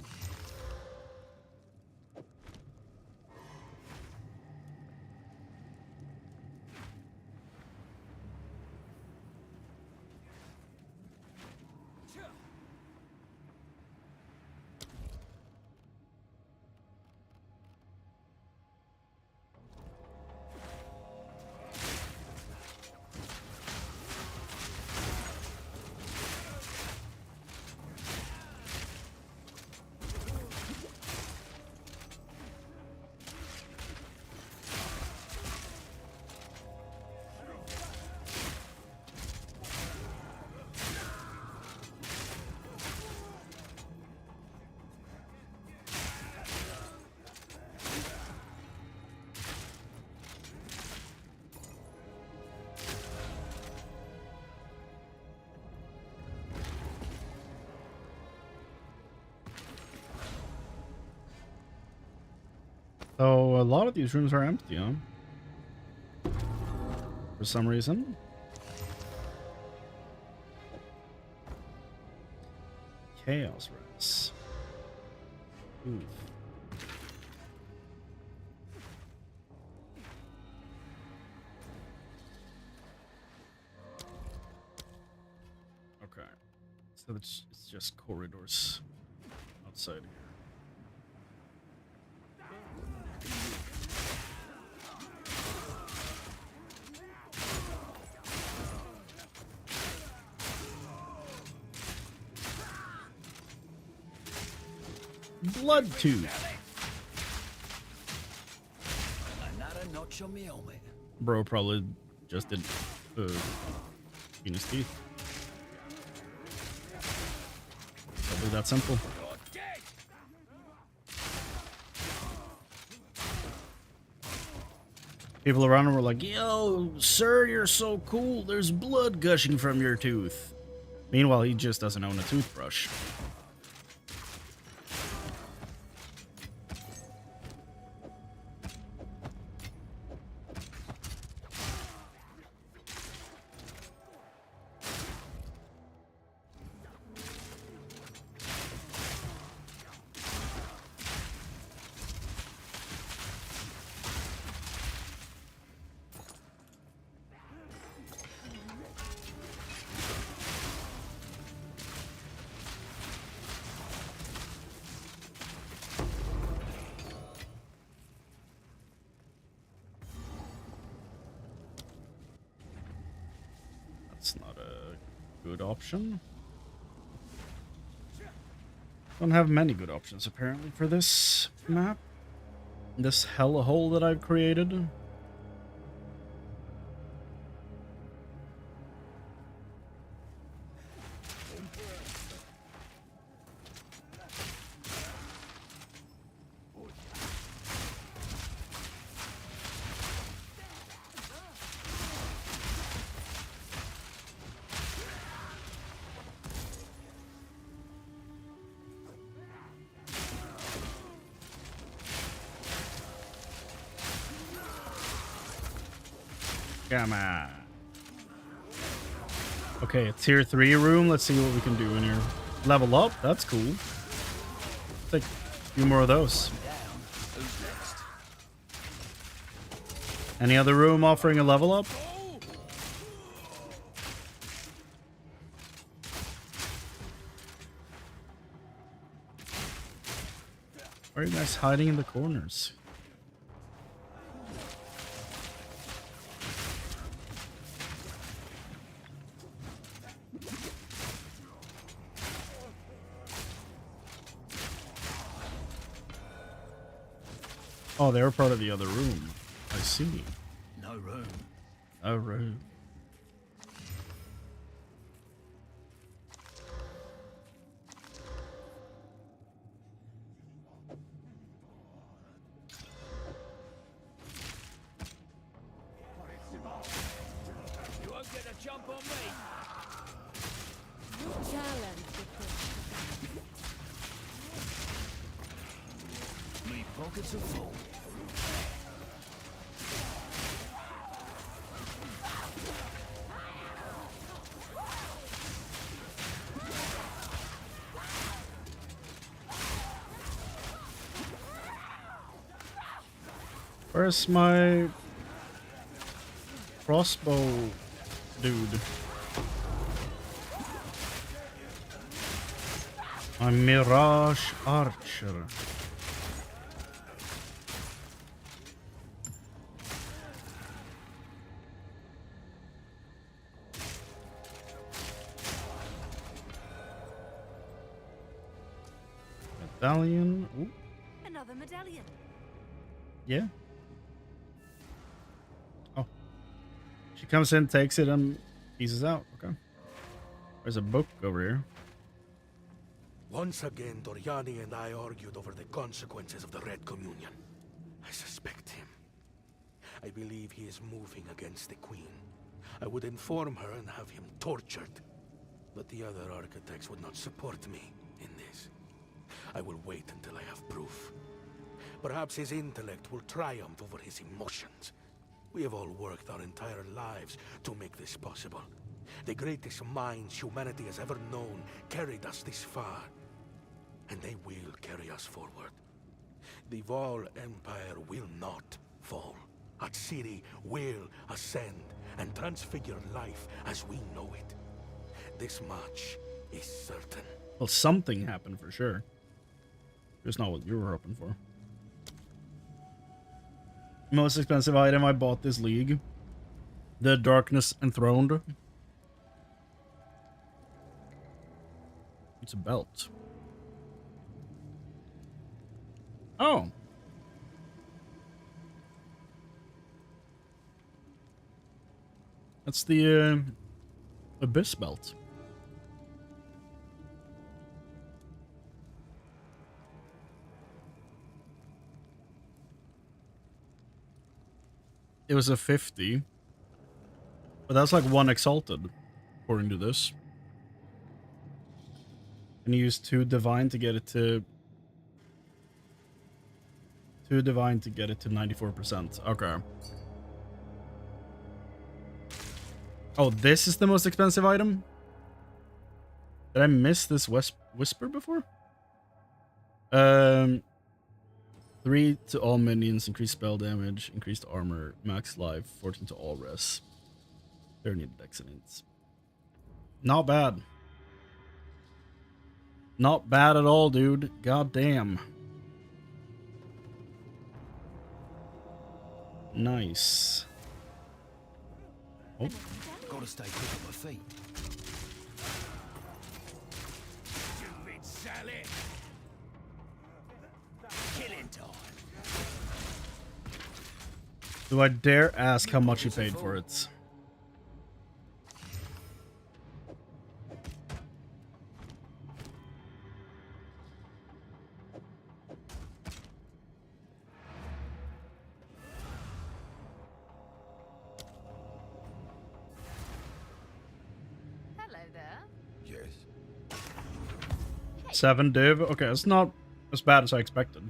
So a lot of these rooms are empty, huh? For some reason. Chaos Res. Oof. Okay. So it's just corridors outside here. Blood tooth. Another notch on me helmet. Bro probably just did in his teeth. Probably that simple. People around him were like, "Yo, sir, you're so cool. There's blood gushing from your tooth." Meanwhile, he just doesn't own a toothbrush. That's not a good option. Don't have many good options apparently for this map. This hellhole that I've created. Come on. Okay, a tier 3 room. Let's see what we can do in here. Level up. That's cool. Take a few more of those. Any other room offering a level up? Why are you guys hiding in the corners? Oh, they were part of the other room. I see. No room. A room. You won't get a jump on me. You challenge the Me pockets are full. Where's my crossbow dude? My Mirage Archer. Medallion. Ooh, Another medallion. yeah. Oh. She comes in, takes it, and pieces out. Okay. There's a book over here. Once again, Doriani and I argued over the consequences of the Red Communion. I suspect him. I believe he is moving against the Queen. I would inform her and have him tortured. But the other architects would not support me in this. I will wait until I have proof. Perhaps his intellect will triumph over his emotions. We have all worked our entire lives to make this possible. The greatest minds humanity has ever known carried us this far. And they will carry us forward. The Vol Empire will not fall. Atsiri will ascend and transfigure life as we know it. This much is certain. Well, something happened for sure. Just not what you were hoping for. Most expensive item I bought this league. The Darkness Enthroned. It's a belt. Oh. That's the Abyss belt. It was a 50. But that's like one exalted, according to this. And you use 2 divine to get it to 94%. Okay. Oh, this is the most expensive item? Did I miss this whisper before? 3 to all minions, increased spell damage, increased armor, max life, 14 to all res. 30 excellence. Not bad. Not bad at all, dude. God damn. Nice. Oh. Gotta stay quick on my feet. Stupid Sally. Killing time. Do I dare ask how much you paid for it? Hello there. Yes. 7 div? Okay, it's not as bad as I expected.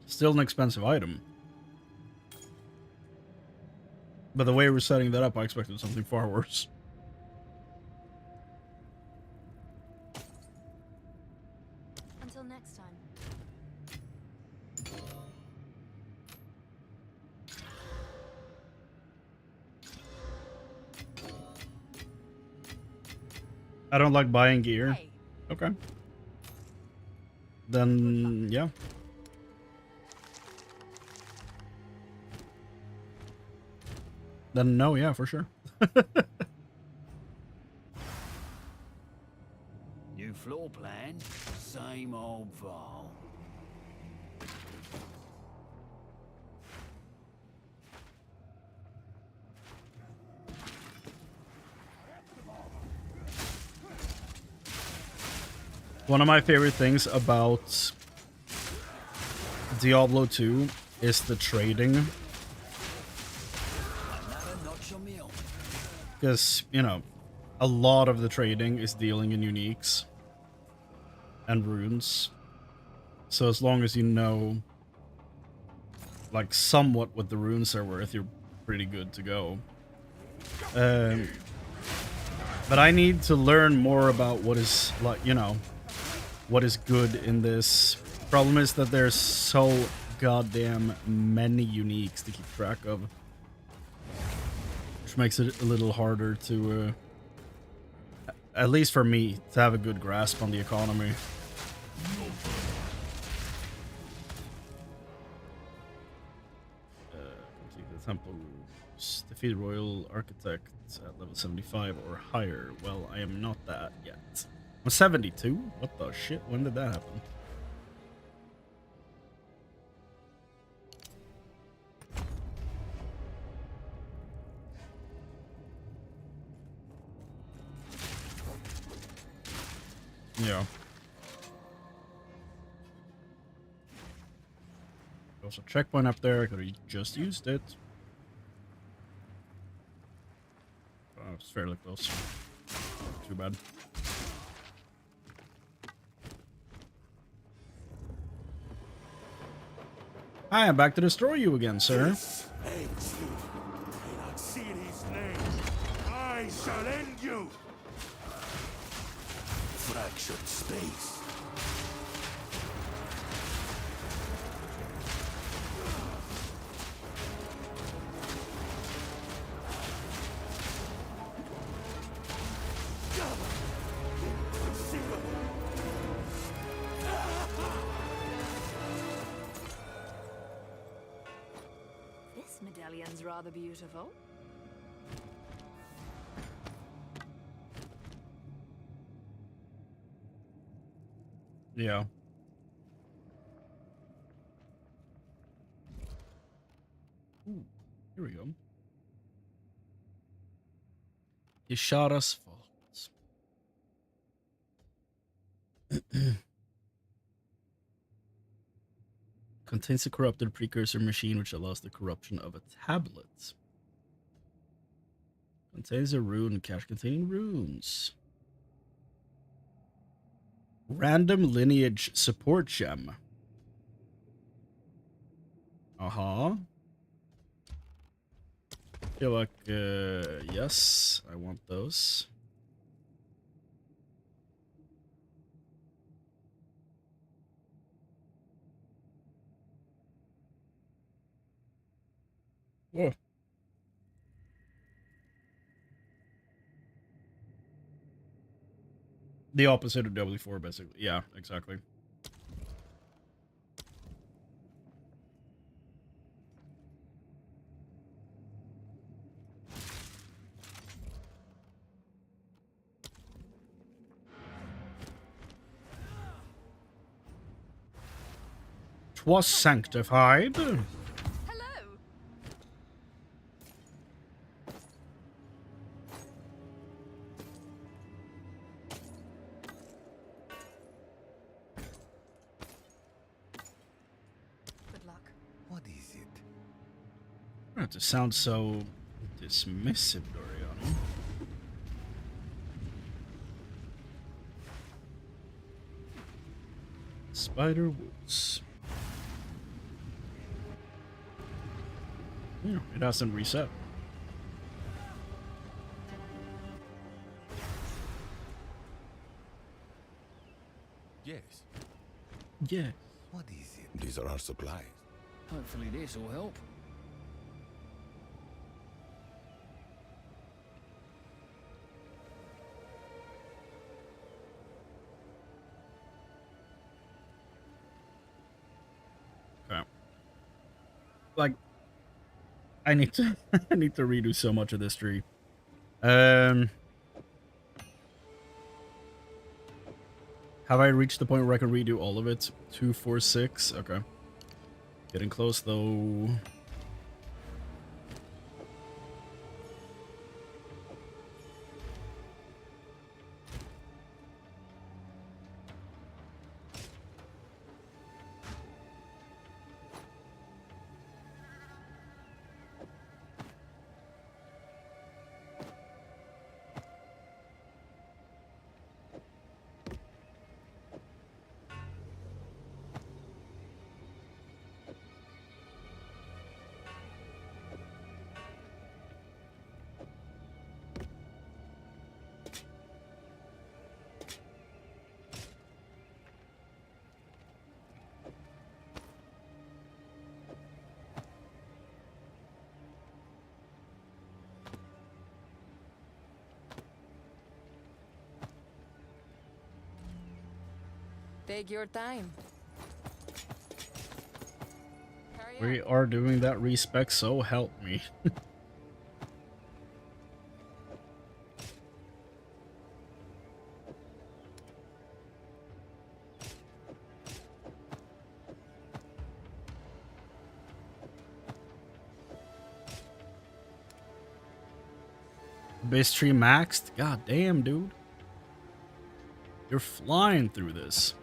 Still an expensive item. But the way we're setting that up, I expected something far worse. Until next time. I don't like buying gear. Hey, Okay. Then, yeah. Then no, yeah, for sure. New floor plan. same old Val. One of my favorite things about Diablo 2 is the trading. Because, you know, a lot of the trading is dealing in uniques and runes. So as long as you know, like, somewhat what the runes are worth, you're pretty good to go. But I need to learn more about what is, like, you know, what is good in this. Problem is that there's so goddamn many uniques to keep track of. Which makes it a little harder to, at least for me, to have a good grasp on the economy. Complete the temples. Defeat Royal Architect at level 75 or higher. Well, I am not that yet. I'm 72? What the shit? When did that happen? Yeah. Also, checkpoint up there. I could have just used it. Oh, it's fairly close. Too bad. Hi, I'm back to destroy you again, sir. Ends you. May not see his name. I shall end you. Fractured space. This medallion's rather beautiful. Yeah. Ooh, here we go. Ishara's Fault. Contains a corrupted precursor machine which allows the corruption of a tablet. Contains a rune cache containing runes. Random lineage support gem. Feel like, yes, I want those. Whoa. The opposite of W4, basically. Yeah, exactly. "'Twas sanctified." Hello. Good luck. What is it? Not to sound so dismissive, Doriano. Spider Woods. Yeah, it hasn't reset. Yes. Yeah. What is it? These are our supplies. Hopefully this will help. Okay. Like, I need to I need to redo so much of this tree. Have I reached the point where I can redo all of it? 2, 4, 6. Okay. Getting close though. Take your time. Hurry up. We are doing that respec, so help me. Base tree maxed? God damn, dude. You're flying through this.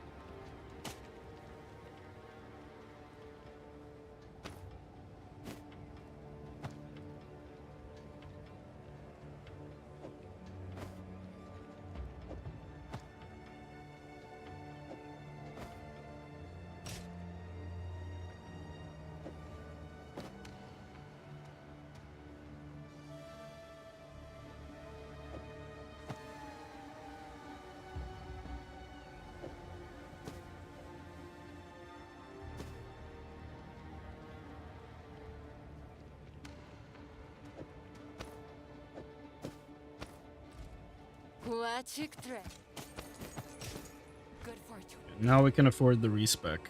Good fortune. Now we can afford the respec.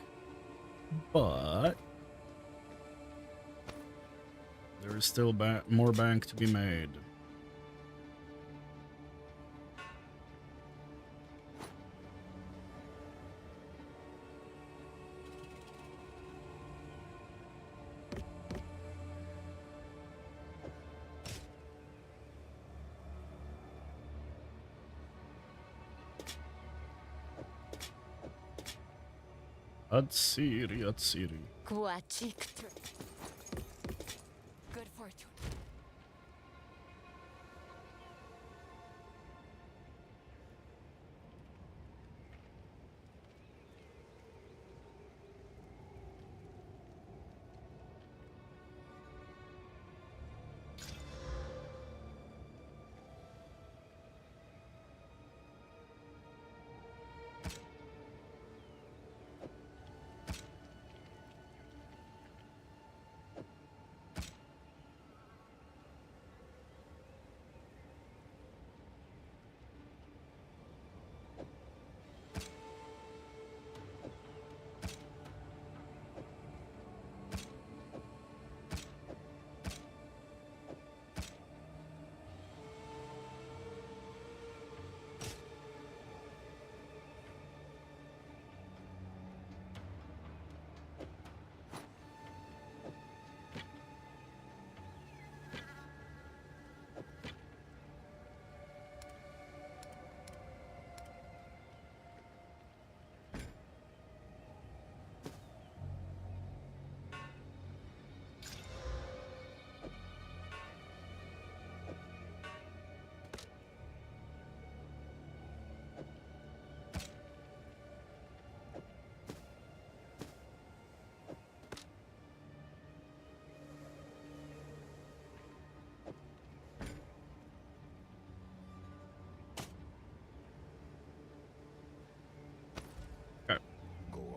But there is still more bank to be made. Atsiri, Atsiri. Good fortune.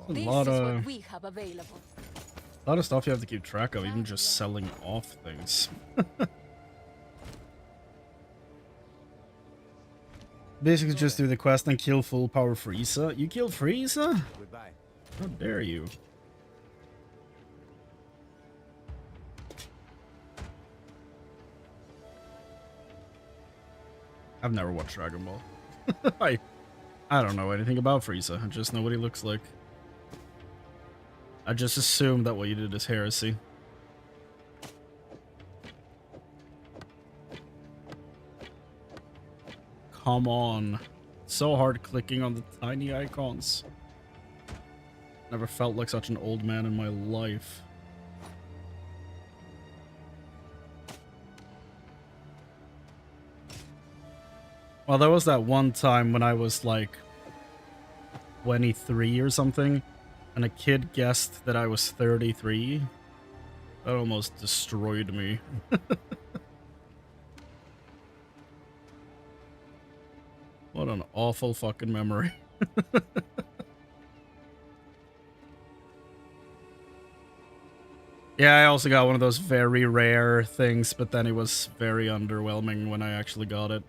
A This lot is of what we have available. stuff you have to keep track of, even just selling off things. Basically just do the quest and kill full power Frieza. You killed Frieza? Goodbye. How dare you? I've never watched Dragon Ball. I don't know anything about Frieza. I just know what he looks like. I just assume that what you did is heresy. Come on. So hard clicking on the tiny icons. Never felt like such an old man in my life. Well, there was that one time when I was like 23 or something, and a kid guessed that I was 33. That almost destroyed me. What an awful fucking memory. Yeah, I also got one of those very rare things, but then it was very underwhelming when I actually got it.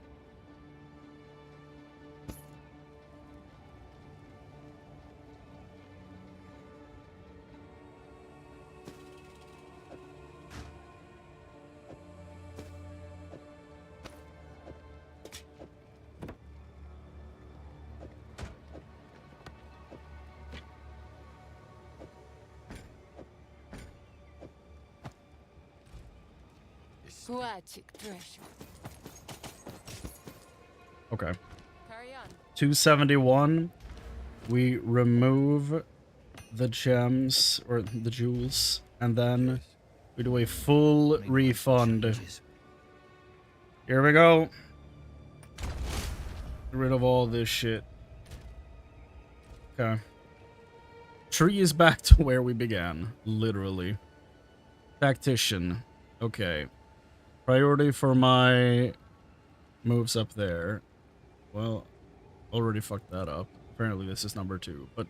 Watching treasure. Okay. Carry on. 271. We remove the gems, or the jewels, and then we do a full refund. Here we go. Get rid of all this shit. Okay. Tree is back to where we began, literally. Tactician. Okay. Priority for my moves up there. Well, already fucked that up. Apparently this is number 2, but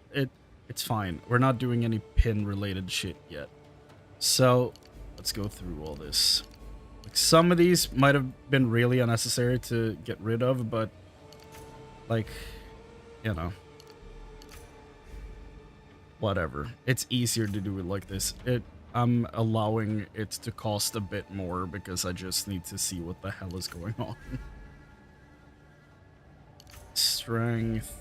it's fine. We're not doing any pin related shit yet. So let's go through all this. Like, some of these might have been really unnecessary to get rid of, but like, you know, whatever. It's easier to do it like this. I'm allowing it to cost a bit more because I just need to see what the hell is going on. Strength.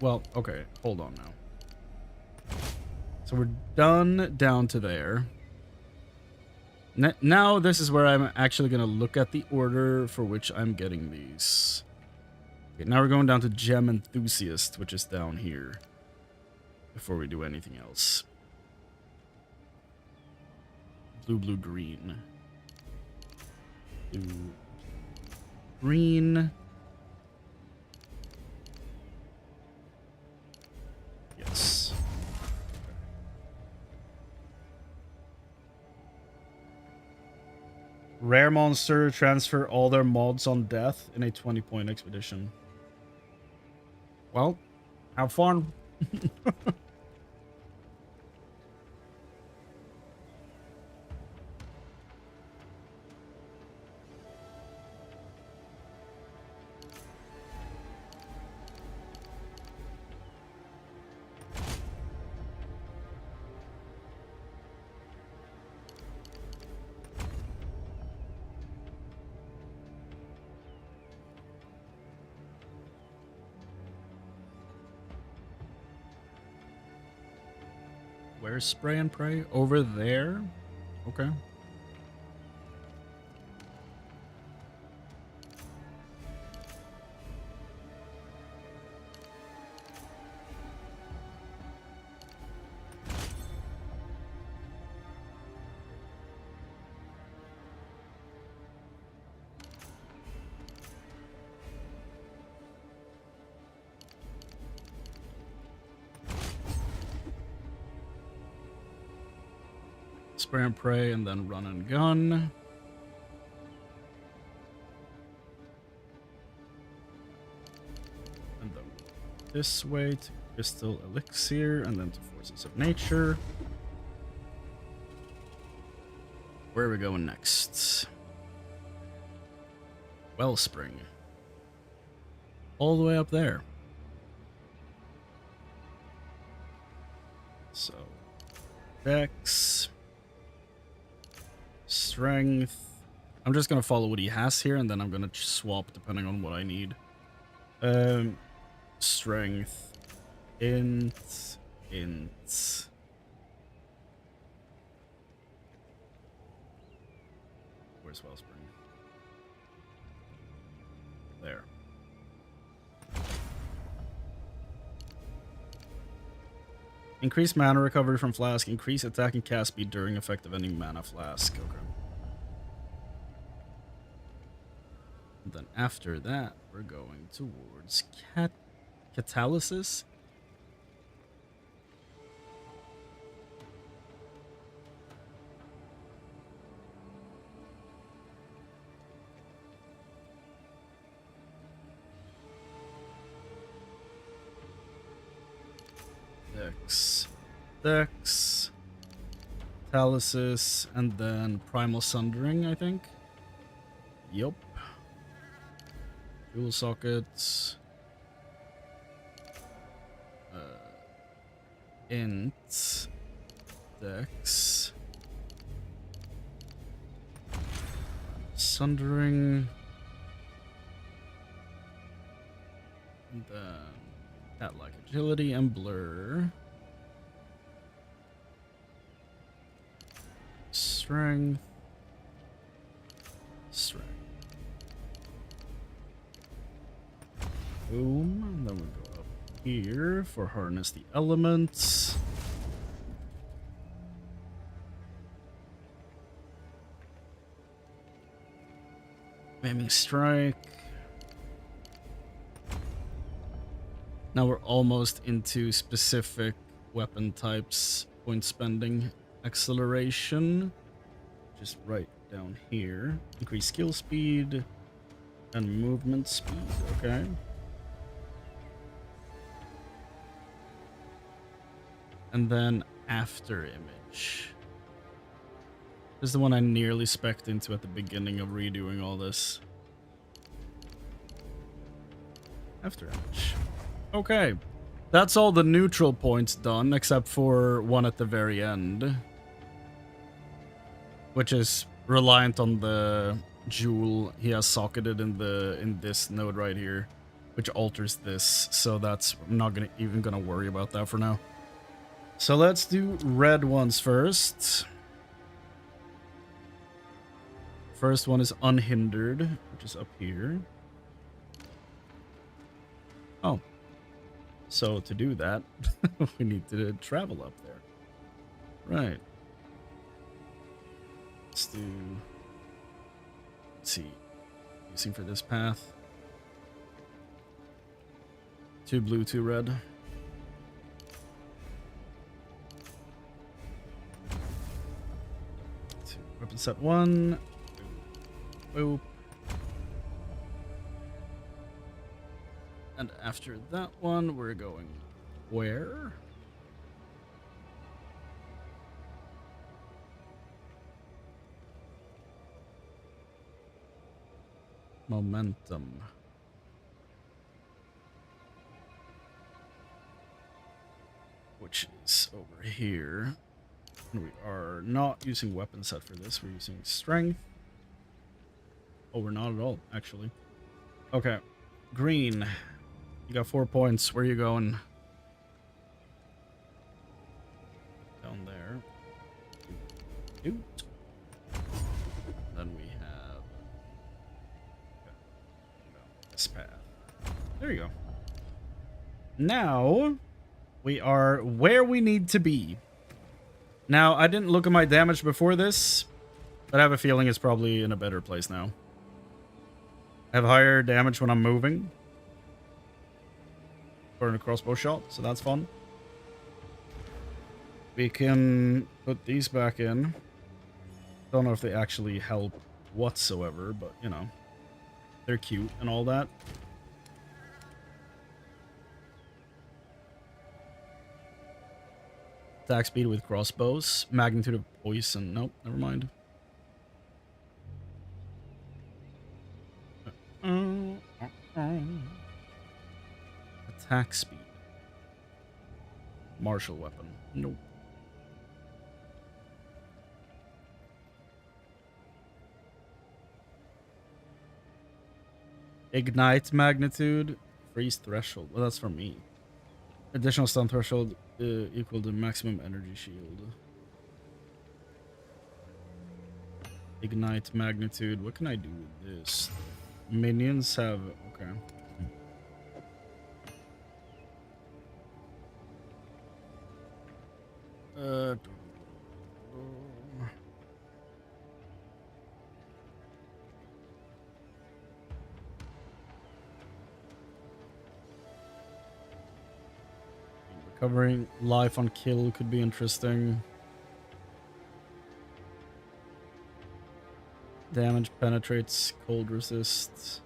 Well, okay, hold on now. So we're done down to there. Now this is where I'm actually going to look at the order for which I'm getting these. Okay, now we're going down to Gem Enthusiast, which is down here. Before we do anything else. Blue, green. Blue, green. Yes. Rare monster, transfer all their mods on death in a 20-point expedition. Well, have fun. Where's Spray and Pray? Over there? Okay. Spray and Pray, and then Run and Gun. And then this way to Crystal Elixir, and then to Forces of Nature. Where are we going next? Wellspring. All the way up there. So, Dex. Strength. I'm just going to follow what he has here, and then I'm going to swap depending on what I need. Strength. Int. Where's Wellspring? There. Increase mana recovery from flask. Increase attack and cast speed during effective ending mana flask. Okay. And then after that, we're going towards catalysis. Dex, Catalysis, and then Primal Sundering, I think. Yup. Dual sockets. Int. Dex. Sundering. And then cat-like agility and blur. Strength. Boom. And then we go up here for harness the elements. Maiming strike. Now we're almost into specific weapon types. Point spending. Acceleration. Just right down here. Increase skill speed. And movement speed. Okay. And then after image. This is the one I nearly spec'd into at the beginning of redoing all this. After image. Okay. That's all the neutral points done, except for one at the very end. Which is reliant on the jewel he has socketed in this node right here. Which alters this. So that's I'm not even gonna worry about that for now. So let's do red ones first. First one is unhindered, which is up here. Oh. So to do that, we need to travel up there. Right. Let's see. Using for this path. 2 blue, 2 red. Weapon set 1. Boop. And after that one, we're going where? Momentum. Which is over here. And we are not using weapon set for this. We're using strength. Oh, we're not at all, actually. Okay. Green. You got 4 points. Where are you going? Down there. Doot. Then we have this path. There you go. Now we are where we need to be. Now, I didn't look at my damage before this, but I have a feeling it's probably in a better place now. I have higher damage when I'm moving. Burn a crossbow shot, so that's fun. We can put these back in. Don't know if they actually help whatsoever, but, you know, they're cute and all that. Attack speed with crossbows. Magnitude of poison. Nope, never mind. Attack speed. Martial weapon. Nope. Ignite magnitude. Freeze threshold. Well, that's for me. Additional stun threshold equal to maximum energy shield. Ignite magnitude. What can I do with this? Minions have... Okay. Recovering life on kill could be interesting. Damage penetrates, cold resists.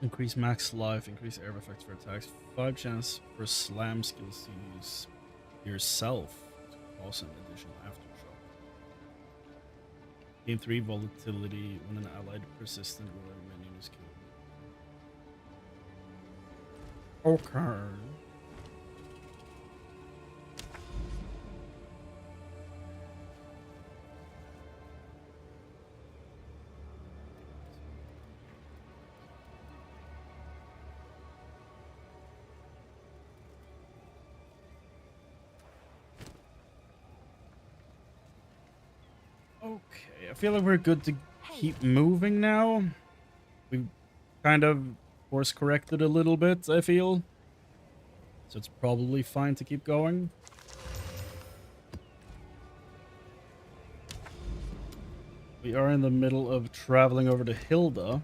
Increase max life, increase air effects for attacks, 5 chance for slam skills to use yourself to cause an additional aftershock. Gain 3 volatility when an allied persistent or minion is killed. Okay. Okay, I feel like we're good to keep moving now. We've kind of course corrected a little bit, I feel. So it's probably fine to keep going. We are in the middle of traveling over to Hilda.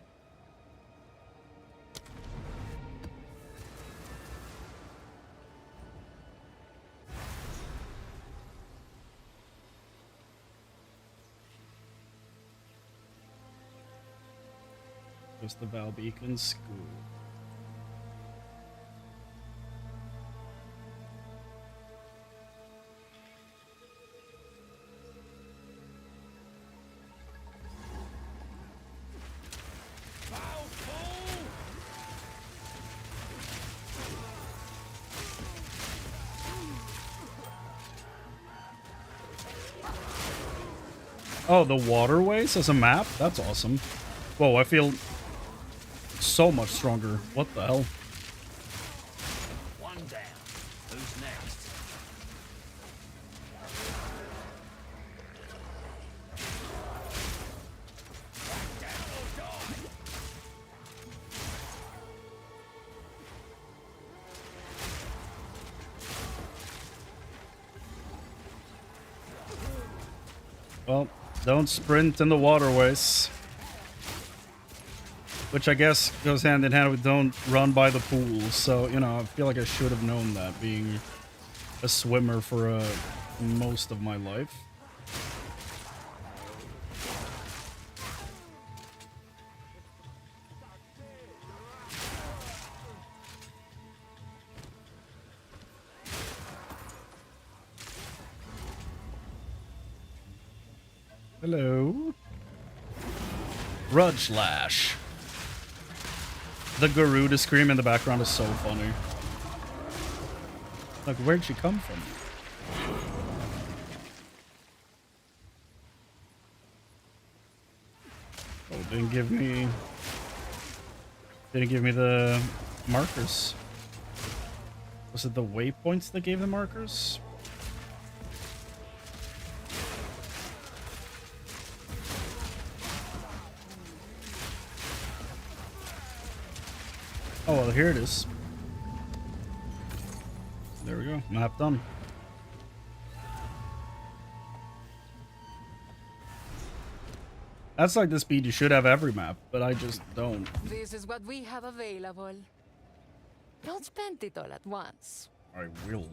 Just the Val Beacon School. Oh, the waterways as a map? That's awesome. Whoa, I feel so much stronger. What the hell? One down. Who's next? Back down or die. Well, don't sprint in the waterways. Which I guess goes hand in hand with don't run by the pools. So, you know, I feel like I should have known that, being a swimmer for most of my life. Hello. Rudge Lash. The Garuda scream in the background is so funny. Like, where'd she come from? Oh, didn't give me the markers. Was it the waypoints that gave the markers? Oh, well, here it is. There we go. Map done. That's like the speed you should have every map, but I just don't. This is what we have available. Don't spend it all at once. I will.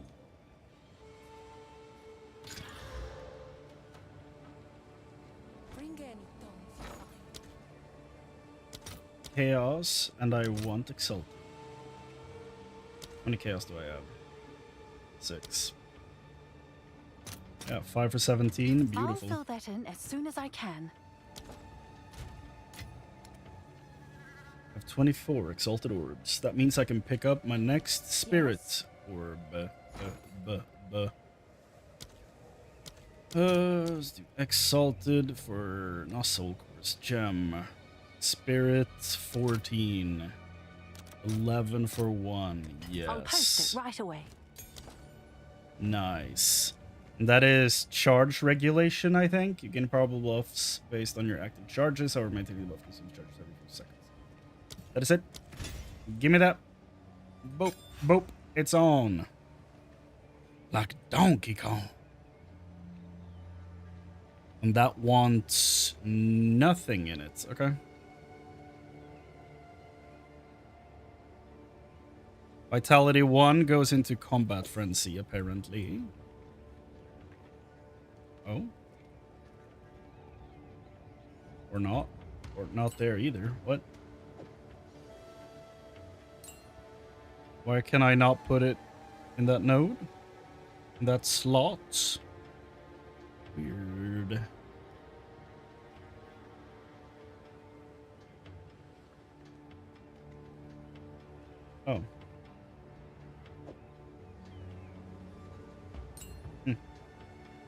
Chaos, and I want Exalted. How many chaos do I have? 6. Yeah, 5 for 17. Beautiful. I'll fill that in as soon as I can. I have 24 Exalted Orbs. That means I can pick up my next Spirit Orb. Let's do Exalted for not Soul Course. Gem. Spirit 14. 11 for 1. Yes. I'll post it right away. Nice. And that is charge regulation, I think. You can probably buffs based on your active charges, or maintain the buff consumes charges every 4 seconds. That is it. Give me that. Boop. Boop. It's on. Like Donkey Kong. And that wants nothing in it, okay? Vitality 1 goes into combat frenzy, apparently. Oh. Or not. Or not there either. What? Why can I not put it in that node? In that slot? Weird. Oh.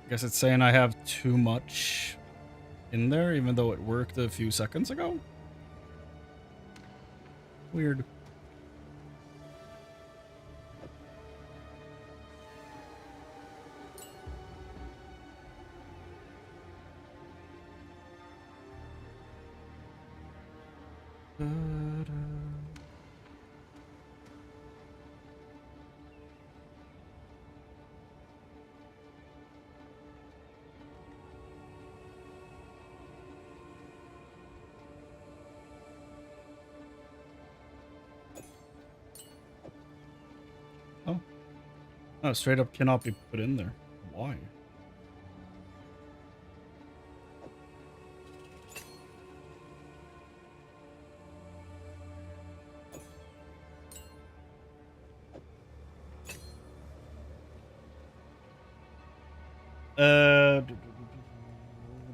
Guess it's saying I have too much in there, even though it worked a few seconds ago. Weird. Oh, straight up cannot be put in there. Why?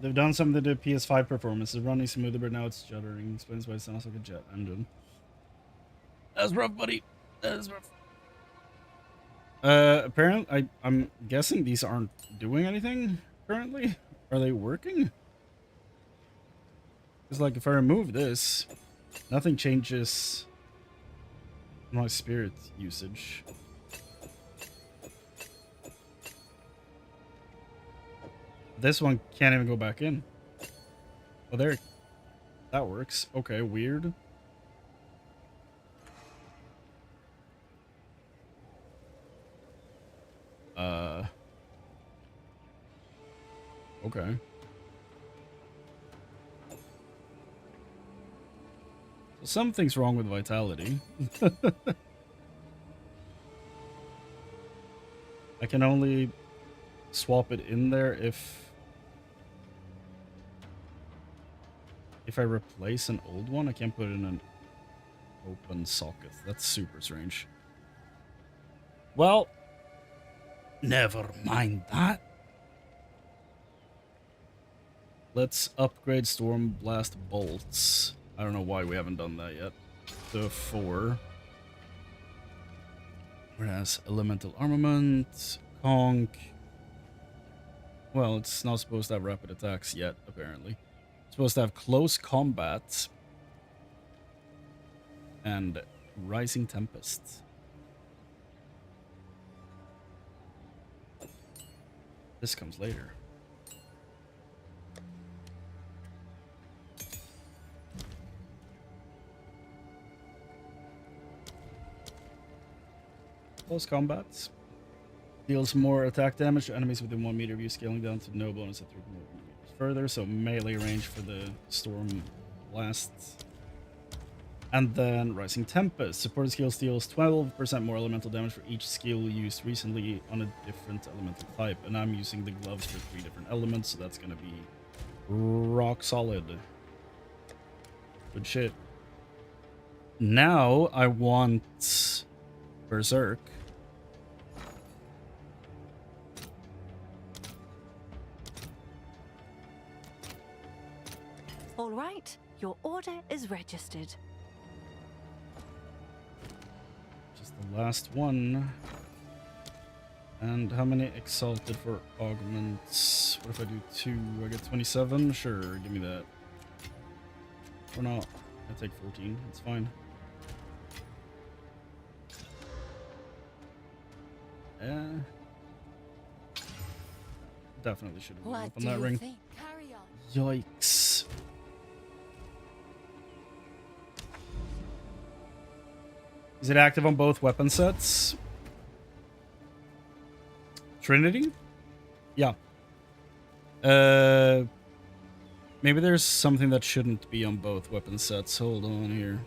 They've done something to the PS5 performance. It's running smoother, but now it's juddering. Explains why it sounds like a jet engine. That's rough, buddy. That is rough. Apparently, I'm guessing these aren't doing anything currently. Are they working? It's like if I remove this, nothing changes my spirit usage. This one can't even go back in. Oh, there. That works. Okay, weird. Okay. So something's wrong with vitality. I can only swap it in there if I replace an old one. I can't put it in an open socket. That's super strange. Well, never mind that. Let's upgrade Storm Blast bolts. I don't know why we haven't done that yet. To 4. Whereas Elemental Armament, Conk. Well, it's not supposed to have rapid attacks yet, apparently. It's supposed to have close combat and Rising Tempest. This comes later. Close combat deals more attack damage to enemies within 1 meter of you, scaling down to no bonus at 3 meters further. So melee range for the Storm Blast. And then Rising Tempest. Supported skills deals 12% more elemental damage for each skill used recently on a different elemental type. And I'm using the gloves for 3 different elements, so that's going to be Rock solid. Good shit. Now I want Berserk. All right, your order is registered. Just the last one. And how many exalted for augments? What if I do 2? I get 27? Sure, give me that. Or not. I take 14. It's fine. Definitely should have What opened do that you ring. think? Carry on. Yikes. Is it active on both weapon sets? Trinity? Yeah. Maybe there's something that shouldn't be on both weapon sets. Hold on here.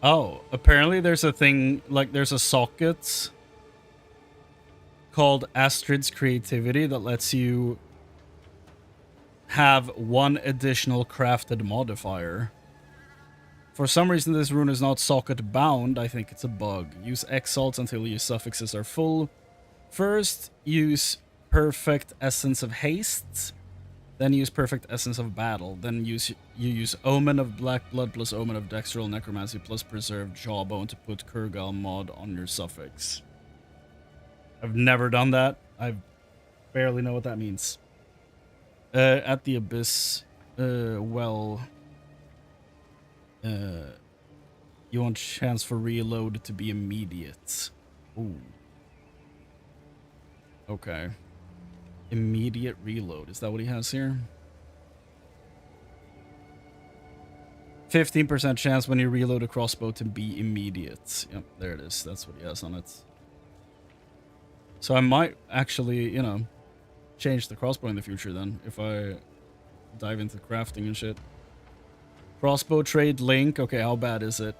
Oh, apparently there's a thing, like there's a socket called Astrid's Creativity that lets you have one additional crafted modifier. For some reason this rune is not socket bound. I think it's a bug. Use exalts until your suffixes are full. First, use Perfect Essence of Haste. Then use Perfect Essence of Battle. Then you use Omen of Black Blood plus Omen of Dextral Necromancy plus Preserved Jawbone to put Kurgal mod on your suffix. I've never done that. I barely know what that means. At the Abyss, you want chance for reload to be immediate. Ooh. Okay. Immediate reload. Is that what he has here? 15% chance when you reload a crossbow to be immediate. Yep, there it is. That's what he has on it. So I might actually, you know, change the crossbow in the future then, if I dive into crafting and shit. Crossbow trade link. Okay, how bad is it?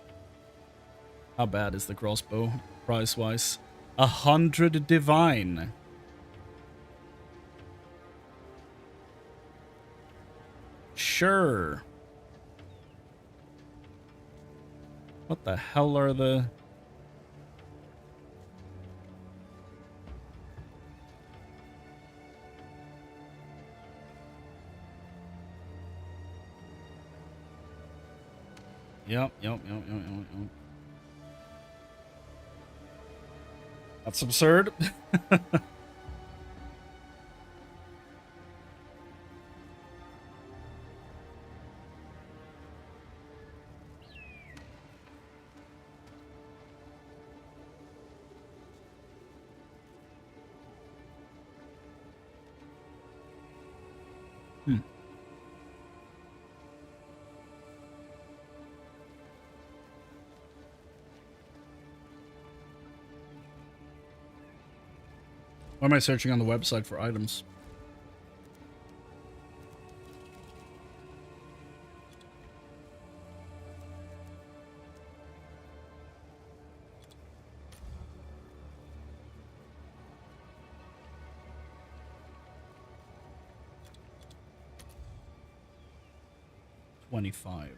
How bad is the crossbow, price-wise? 100 divine. Sure. What the hell are the... Yep. That's absurd. Why am I searching on the website for items? $25.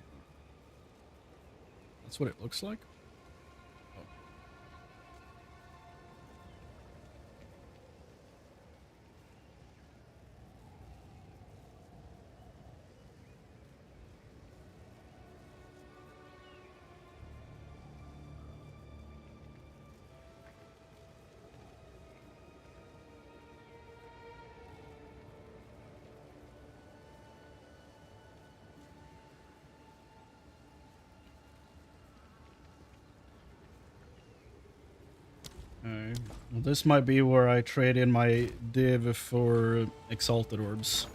That's what it looks like? Okay. Well, this might be where I trade in my div for exalted orbs.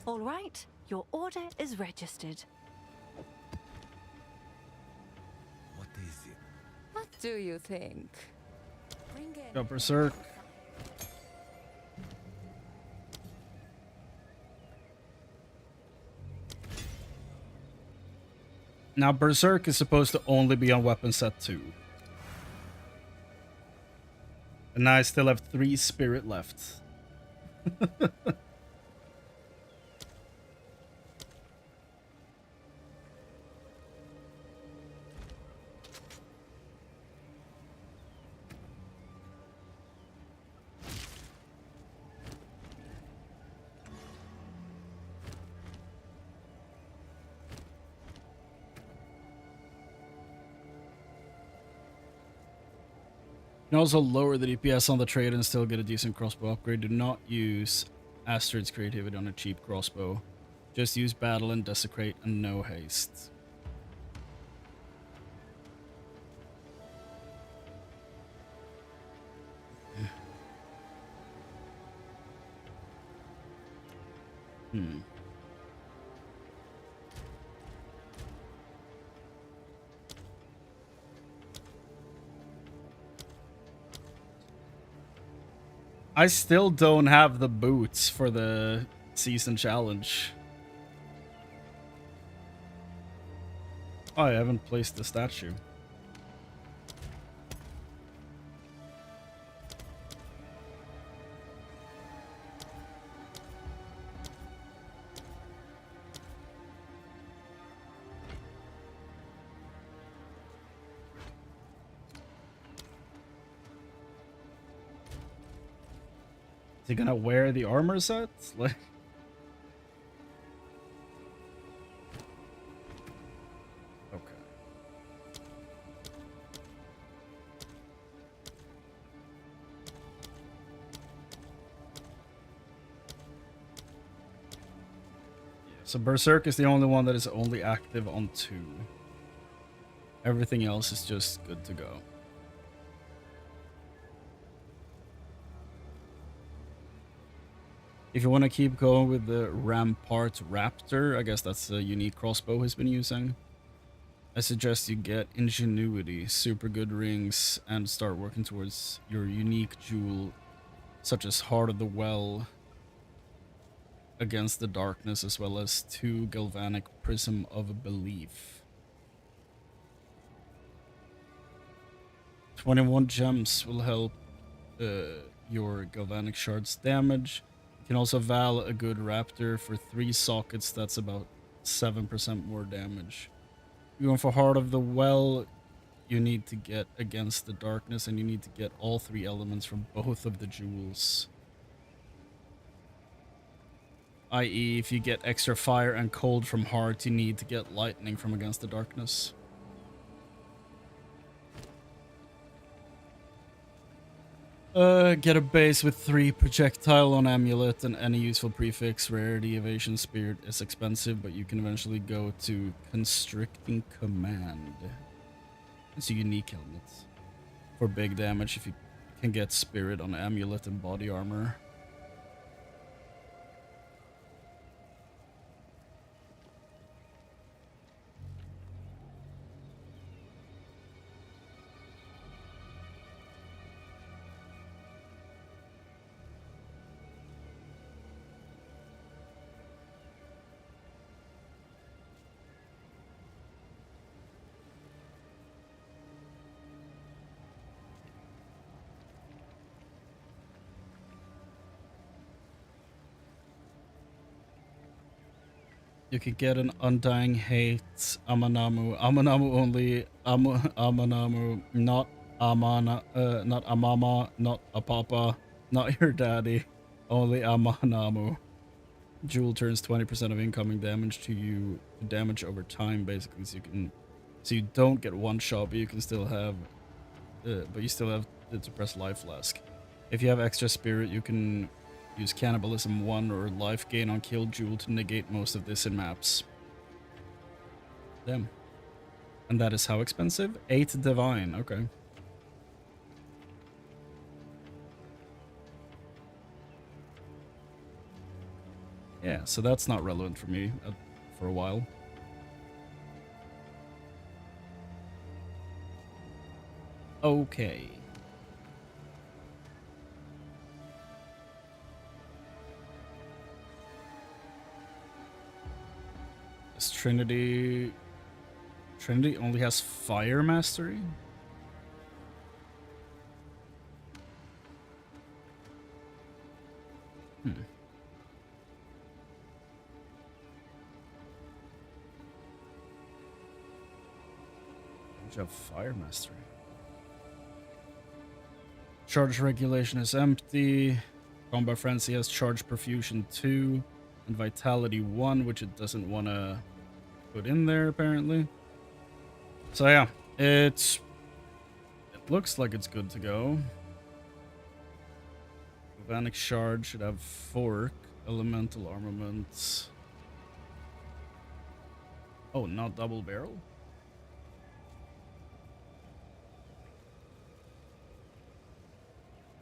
All right, your order is registered. What is it? What do you think? Go berserk. Now berserk is supposed to only be on weapon set 2. And now I still have 3 spirit left. You can also lower the DPS on the trade and still get a decent crossbow upgrade. Do not use Astrid's creativity on a cheap crossbow. Just use battle and desecrate and no haste. I still don't have the boots for the season challenge. Oh, I haven't placed the statue. Is he gonna wear the armor set? Like, okay. Yeah, so Berserk is the only one that is only active on 2. Everything else is just good to go. If you want to keep going with the Rampart Raptor, I guess that's a unique crossbow he's been using. I suggest you get Ingenuity, super good rings, and start working towards your unique jewel, such as Heart of the Well, Against the Darkness, as well as 2 Galvanic Prism of Belief. 21 gems will help your Galvanic Shards damage. You can also Val a good Raptor for 3 sockets, that's about 7% more damage. You're going for Heart of the Well, you need to get Against the Darkness, and you need to get all 3 elements from both of the jewels. I.e., if you get extra fire and cold from Heart, you need to get lightning from Against the Darkness. Get a base with 3 projectile on amulet and any useful prefix. Rarity, evasion, spirit is expensive, but you can eventually go to constricting command. It's a unique helmet for big damage if you can get spirit on amulet and body armor. You could get an Undying Hate, Amanamu. Amanamu only, Amanamu, not Amana, not Amama, not Apapa, not your daddy, only Amanamu. Jewel turns 20% of incoming damage to you, damage over time, basically, so you don't get one shot, but you can still have, but you still have to press Life Flask. If you have extra spirit, you can use Cannibalism 1 or Life Gain on Kill Jewel to negate most of this in maps. Damn. And that is how expensive? 8 Divine, okay. Yeah, so that's not relevant for me for a while. Okay. This Trinity only has Fire Mastery? Have Fire Mastery. Charge Regulation is empty. Combat Frenzy has Charge Perfusion 2 and Vitality 1, which it doesn't want to put in there apparently. So yeah, it looks like it's good to go. Galvanic Shard should have Fork, Elemental Armaments. Oh, not Double Barrel?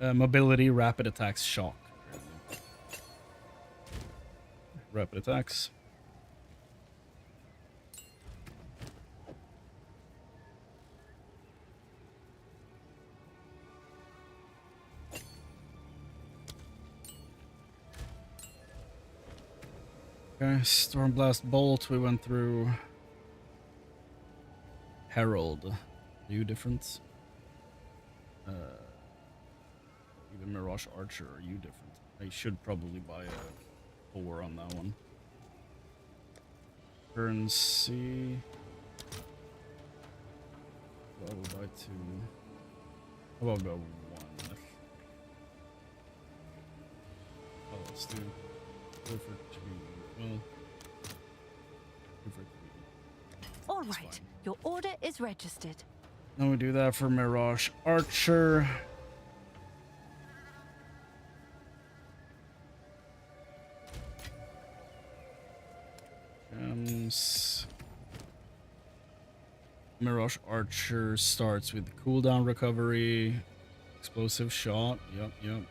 Mobility, Rapid Attacks, Shock. Rapid Attacks. Okay, Stormblast Bolt, we went through. Herald. Are you different? Even Mirage Archer, are you different? I should probably buy a 4 on that one. Currency. I will buy 2. How about go 1? Oh, let's do 4 for 2. Well, 2 for 3. All right, your order is registered. Then we do that for Mirage Archer. Mirage Archer starts with cooldown recovery, explosive shot, yep.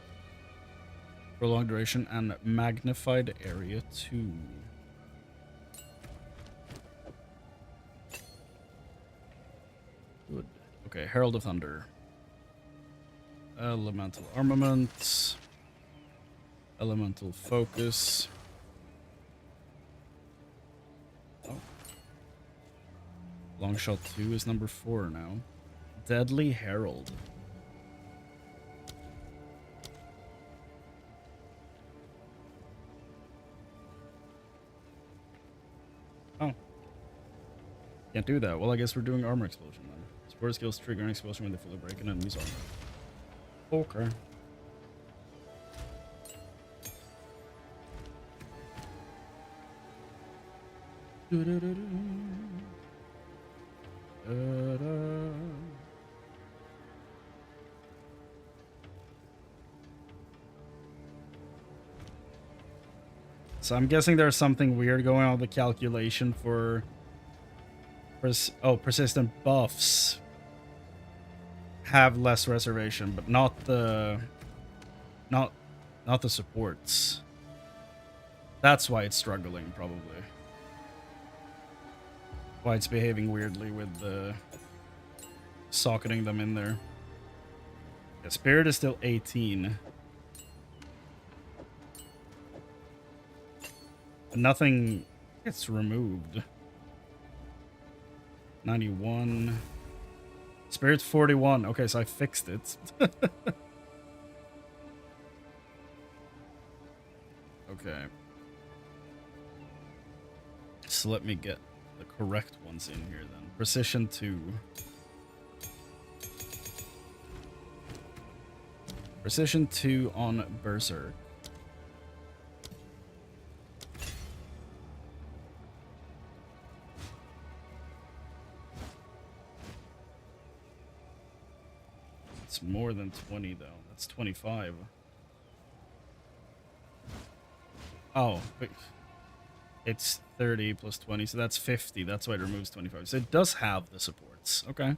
Prolonged duration and magnified area 2. Good. Okay, Herald of Thunder. Elemental Armament. Elemental Focus. Longshot 2 is number 4 now. Deadly Herald. Oh. Can't do that. Well, I guess we're doing Armor Explosion then. Support skills trigger an explosion when they fully break an enemy's armor. Okay. So I'm guessing there's something weird going on with the calculation for persistent buffs have less reservation, but not the supports. That's why it's struggling, probably. Why it's behaving weirdly with the socketing them in there. Yeah, Spirit is still 18. But nothing gets removed. 91. Spirit's 41. Okay, so I fixed it. Okay. So let me get the correct ones in here then. Precision 2. Precision 2 on Berserk. It's more than 20 though. That's 25. Oh, wait. It's 30 plus 20, so that's 50. That's why it removes 25. So it does have the supports. Okay.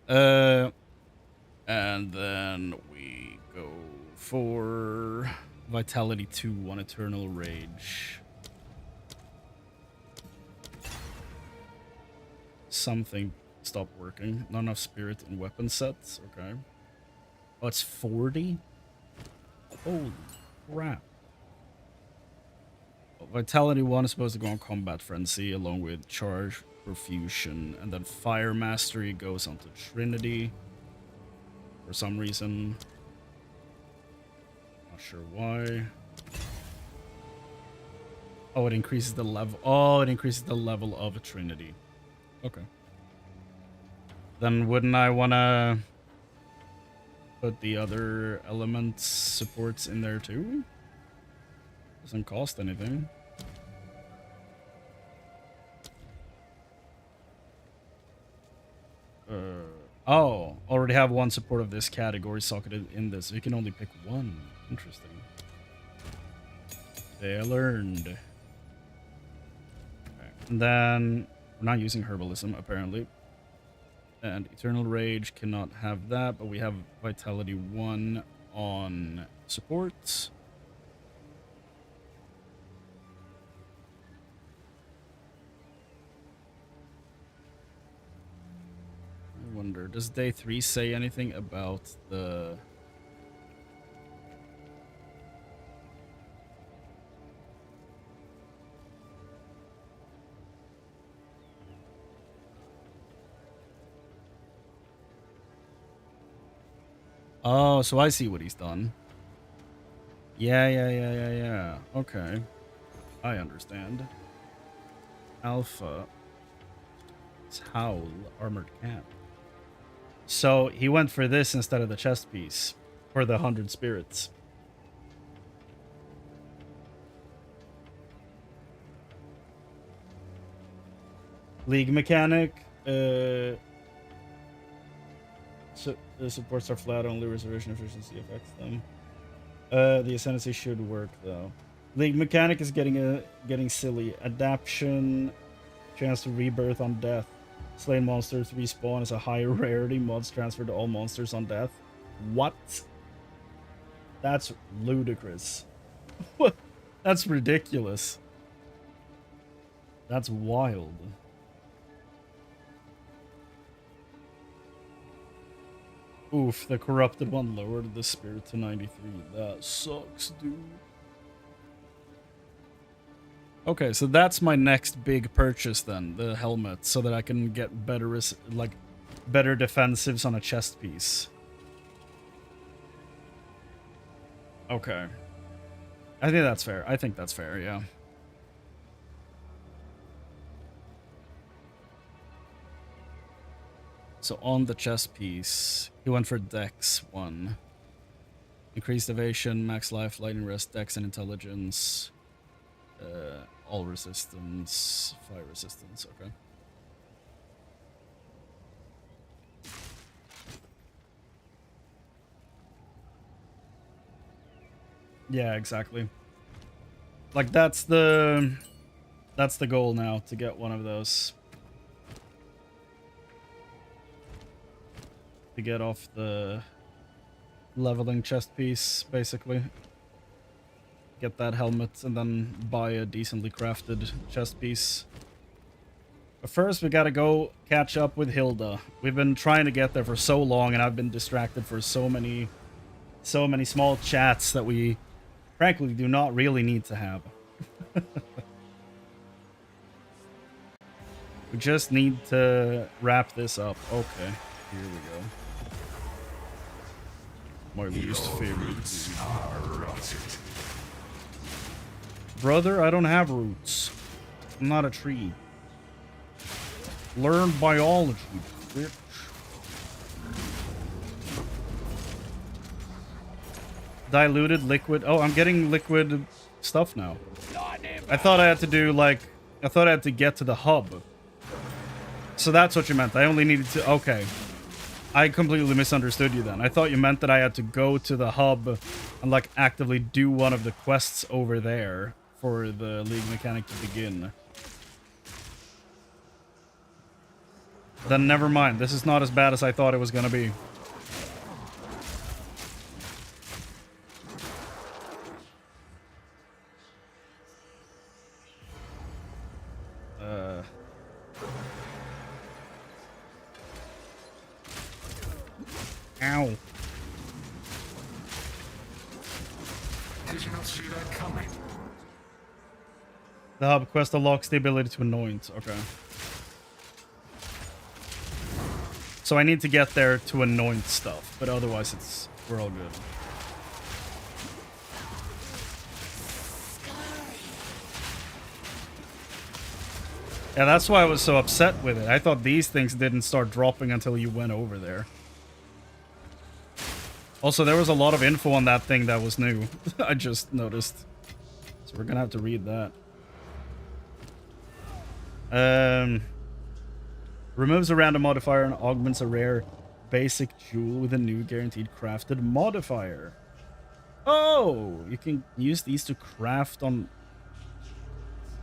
And then we go for Vitality 2 on Eternal Rage. Something stopped working. Not enough spirit in weapon sets. Okay. Oh, it's 40? Holy crap. Vitality 1 is supposed to go on Combat Frenzy along with Charge, Perfusion, and then Fire Mastery goes onto Trinity for some reason. Not sure why. Oh, it increases the level. Oh, it increases the level of a Trinity. Okay. Then wouldn't I want to put the other elements supports in there too? Doesn't cost anything. Oh, already have one support of this category socketed in this. We can only pick one. Interesting. They learned. Okay. And then we're not using herbalism apparently. And Eternal Rage cannot have that, but we have Vitality 1 on supports. I wonder, does day 3 say anything about the... Oh, so I see what he's done. Yeah. Okay. I understand. Alpha. It's Howl, Armored Cap. So he went for this instead of the chest piece. For the 100 spirits. League mechanic. So the supports are flat, only reservation efficiency affects them. The ascendancy should work though. League mechanic is getting silly. Adaption, chance to rebirth on death. Slain monsters respawn as a higher rarity. Mods transfer to all monsters on death. What? That's ludicrous. What? That's ridiculous. That's wild. Oof, the corrupted one lowered the spirit to 93. That sucks, dude. Okay, so that's my next big purchase then, the helmet, so that I can get better defensives on a chest piece. Okay. I think that's fair. I think that's fair, yeah. So on the chest piece, he went for Dex 1. Increased evasion, max life, lightning rest, Dex and intelligence. All resistance, fire resistance, okay. Yeah, exactly. Like that's the goal now, to get one of those. To get off the leveling chest piece, basically. Get that helmet and then buy a decently crafted chest piece. But first we gotta go catch up with Hilda. We've been trying to get there for so long and I've been distracted for so many small chats that we frankly do not really need to have. We just need to wrap this up. Okay, here we go. My least favorite. Brother, I don't have roots. I'm not a tree. Learn biology, bitch. Diluted liquid. Oh, I'm getting liquid stuff now. I thought I had to do like... I thought I had to get to the hub. So that's what you meant. I only needed to... Okay. I completely misunderstood you then. I thought you meant that I had to go to the hub and like actively do one of the quests over there for the League mechanic to begin. Then never mind. This is not as bad as I thought it was gonna be. Ow. Did you not see that coming? The hub quest unlocks the ability to anoint. Okay. So I need to get there to anoint stuff, but otherwise we're all good. Yeah, that's why I was so upset with it. I thought these things didn't start dropping until you went over there. Also, there was a lot of info on that thing that was new. I just noticed. So we're gonna have to read that. Removes a random modifier and augments a rare basic jewel with a new guaranteed crafted modifier. Oh, you can use these to craft on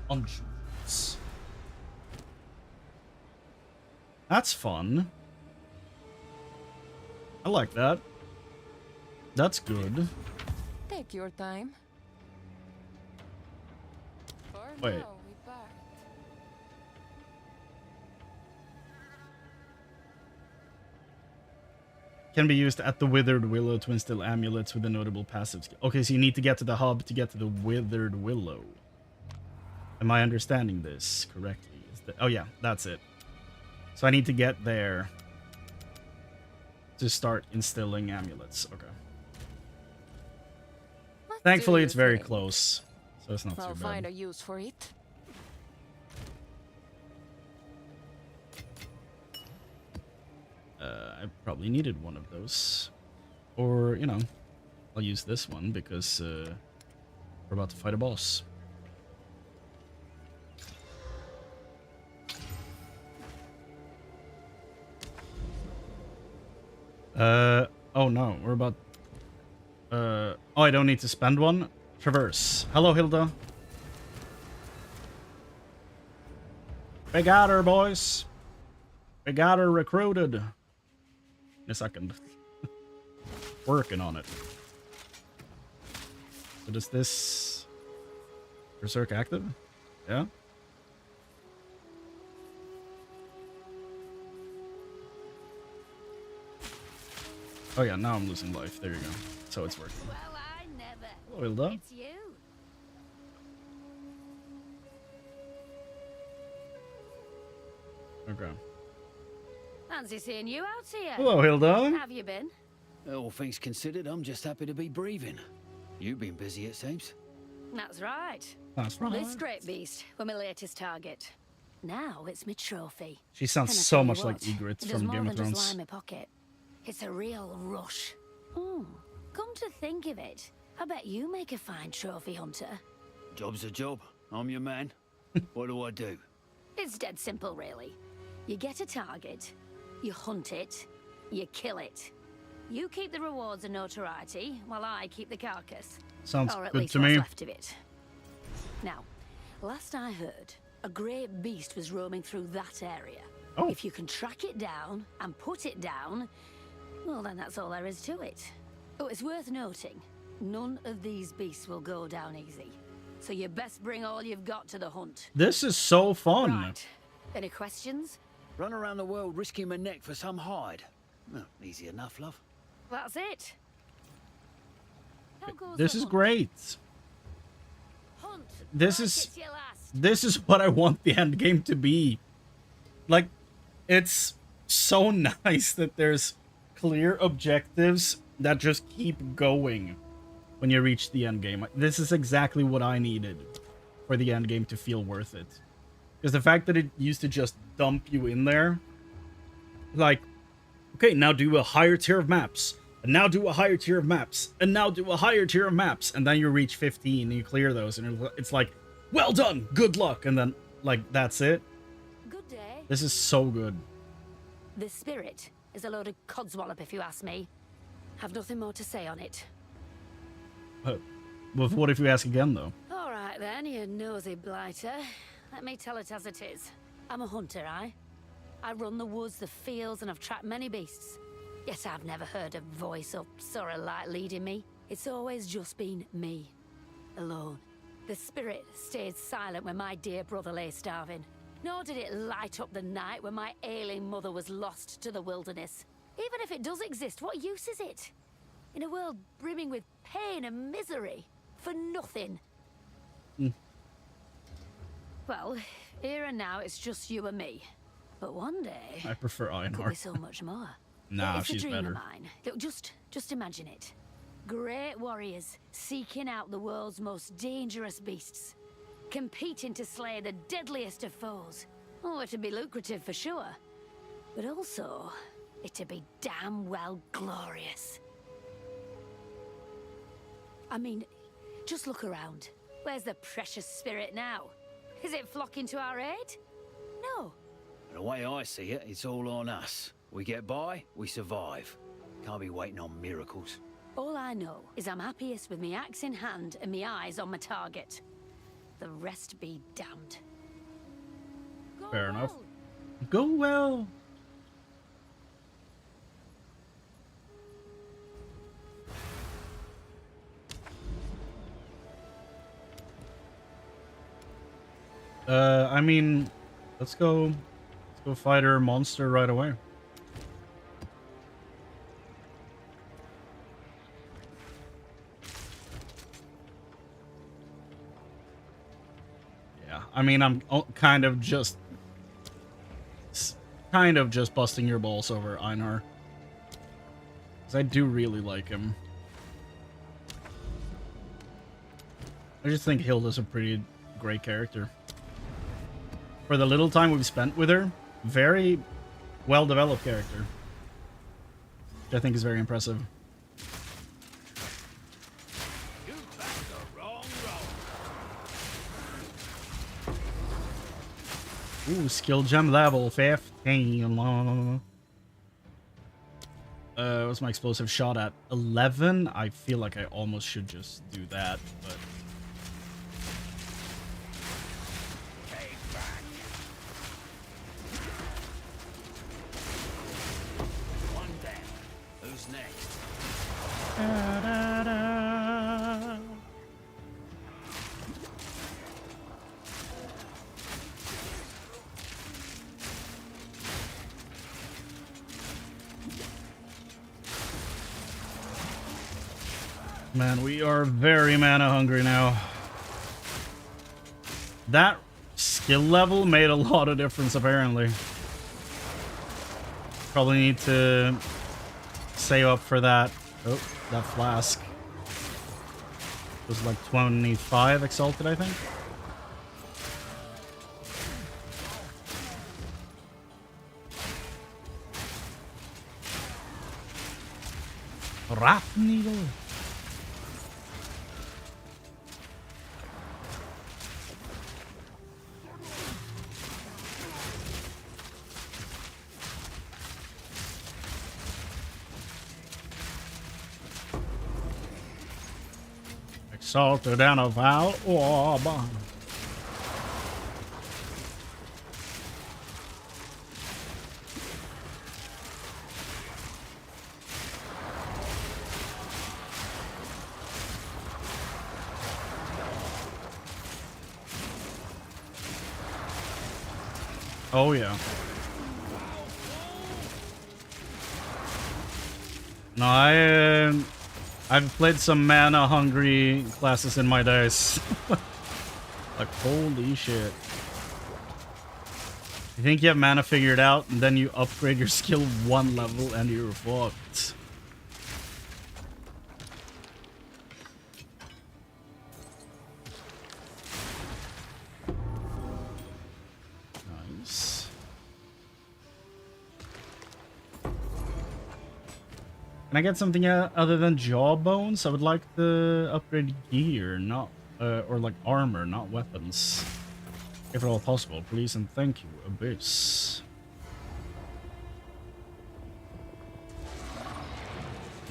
jewels. That's fun. I like that. That's good. Take your time. For Wait. now, we part. Can be used at the Withered Willow to instill amulets with a notable passive skill. Okay, so you need to get to the hub to get to the Withered Willow. Am I understanding this correctly? Oh yeah, that's it. So I need to get there to start instilling amulets. Okay. What Thankfully, do it's you very think? close, so it's not I'll too find a bad. use for it. I probably needed one of those. Or, you know, I'll use this one because we're about to fight a boss. Oh no, we're about... oh, I don't need to spend one? Traverse. Hello, Hilda. We got her, boys. We got her recruited. In a second. Working on it. So does this... Berserk active? Yeah? Oh yeah, now I'm losing life. There you go. So it's working. Well, I never. Hello, Hilda. It's you. Okay. Fancy seeing you out here. Hello, Hilda. Have you been? All things considered, I'm just happy to be breathing. You've been busy, it seems. That's right. That's right. This great beast were my latest target. Now it's my trophy. She sounds And I so tell you much like what, Ygritte it does from more Game of than just Thrones. lie in my pocket. It's a real rush. Come to think of it, I bet you make a fine trophy hunter. Job's a job. I'm your man. What do I do? It's dead simple, really. You get a target, you hunt it, you kill it. You keep the rewards and notoriety, while I keep the carcass. Sounds or at good least to what's me. left of it. Now, last I heard, a great beast was roaming through that area. Oh. If you can track it down and put it down, well, then that's all there is to it. Oh, it's worth noting, none of these beasts will go down easy. So you best bring all you've got to the hunt. This is so fun. Right. Any questions? Run around the world risking my neck for some hide. Well, easy enough, love. That's it. How goes This the is hunt? great. Hunt This like is- it's your last. This is what I want the end game to be. Like, it's so nice that there's clear objectives that just keep going when you reach the end game. This is exactly what I needed for the end game to feel worth it. Because the fact that it used to just dump you in there, like, okay, now do a higher tier of maps, and now do a higher tier of maps, and now do a higher tier of maps, and then you reach 15 and you clear those, and it's like, well done, good luck, and then, like, that's it. Good day. This is so good. The spirit is a load of codswallop if you ask me. Have nothing more to say on it. Well, what if you ask again, though? All right then, you nosy blighter. Let me tell it as it is. I'm a hunter, I run the woods, the fields, and I've tracked many beasts. Yet I've never heard a voice or saw a light leading me. It's always just been me. Alone. The spirit stayed silent when my dear brother lay starving. Nor did it light up the night when my ailing mother was lost to the wilderness. Even if it does exist, what use is it? In a world brimming with pain and misery. For nothing. Well, here and now it's just you and me. But one day... I prefer could be Einhar. so much more. Nah, It's a she's dream better. of mine. Look, just imagine it. Great warriors seeking out the world's most dangerous beasts. Competing to slay the deadliest of foes. Oh, it'd be lucrative for sure. But also, it'd be damn well glorious. I mean, just look around. Where's the precious spirit now? Is it flocking to our aid? No. The way I see it, it's all on us. We get by, we survive. Can't be waiting on miracles. All I know is I'm happiest with me axe in hand and me eyes on my target. The rest be damned. Go Fair enough. well. Go well. I mean, let's go fight our monster right away. Yeah, I mean, I'm kind of just busting your balls over Einhar. Because I do really like him. I just think Hilda's a pretty great character. For the little time we've spent with her, very well-developed character. Which I think is very impressive. You backed the wrong road. Ooh, skill gem level 15. What's my explosive shot at? 11? I feel like I almost should just do that, but... One down. Who's next? Man, we are very mana hungry now. That skill level made a lot of difference, apparently. Probably need to save up for that. Oh, that flask. It was like 25 exalted, I think. Wrath needle. Exalted and a vow orb. Oh yeah. No, I've played some mana hungry classes in my days. Like holy shit. You think you have mana figured out and then you upgrade your skill 1 level and you're fucked. Nice. Can I get something other than jawbones? I would like the upgrade gear, not or like armor, not weapons. If at all possible, please and thank you, Abyss.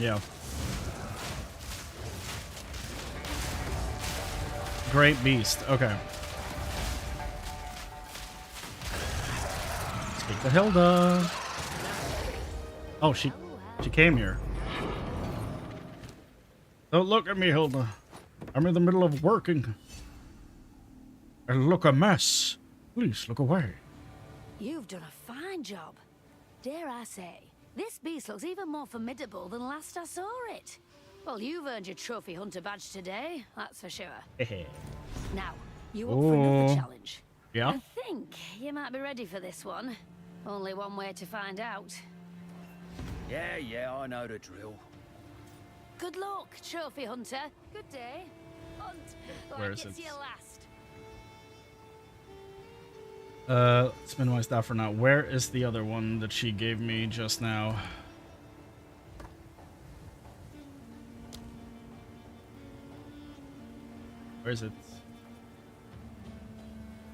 Yeah. Great beast. Okay. Speak to Hilda. Oh, she came here. Don't look at me, Hilda. I'm in the middle of working. I look a mess. Please look away. You've done a fine job. Dare I say, this beast looks even more formidable than last I saw it. Well, you've earned your trophy hunter badge today, that's for sure. Now, you up for another challenge? Yeah? I think you might be ready for this one. Only one way to find out. Yeah, I know the drill. Good luck, trophy hunter. Good day. Hunt Where like is it's it? your last. Let's minimize that for now. Where is the other one that she gave me just now? Where is it?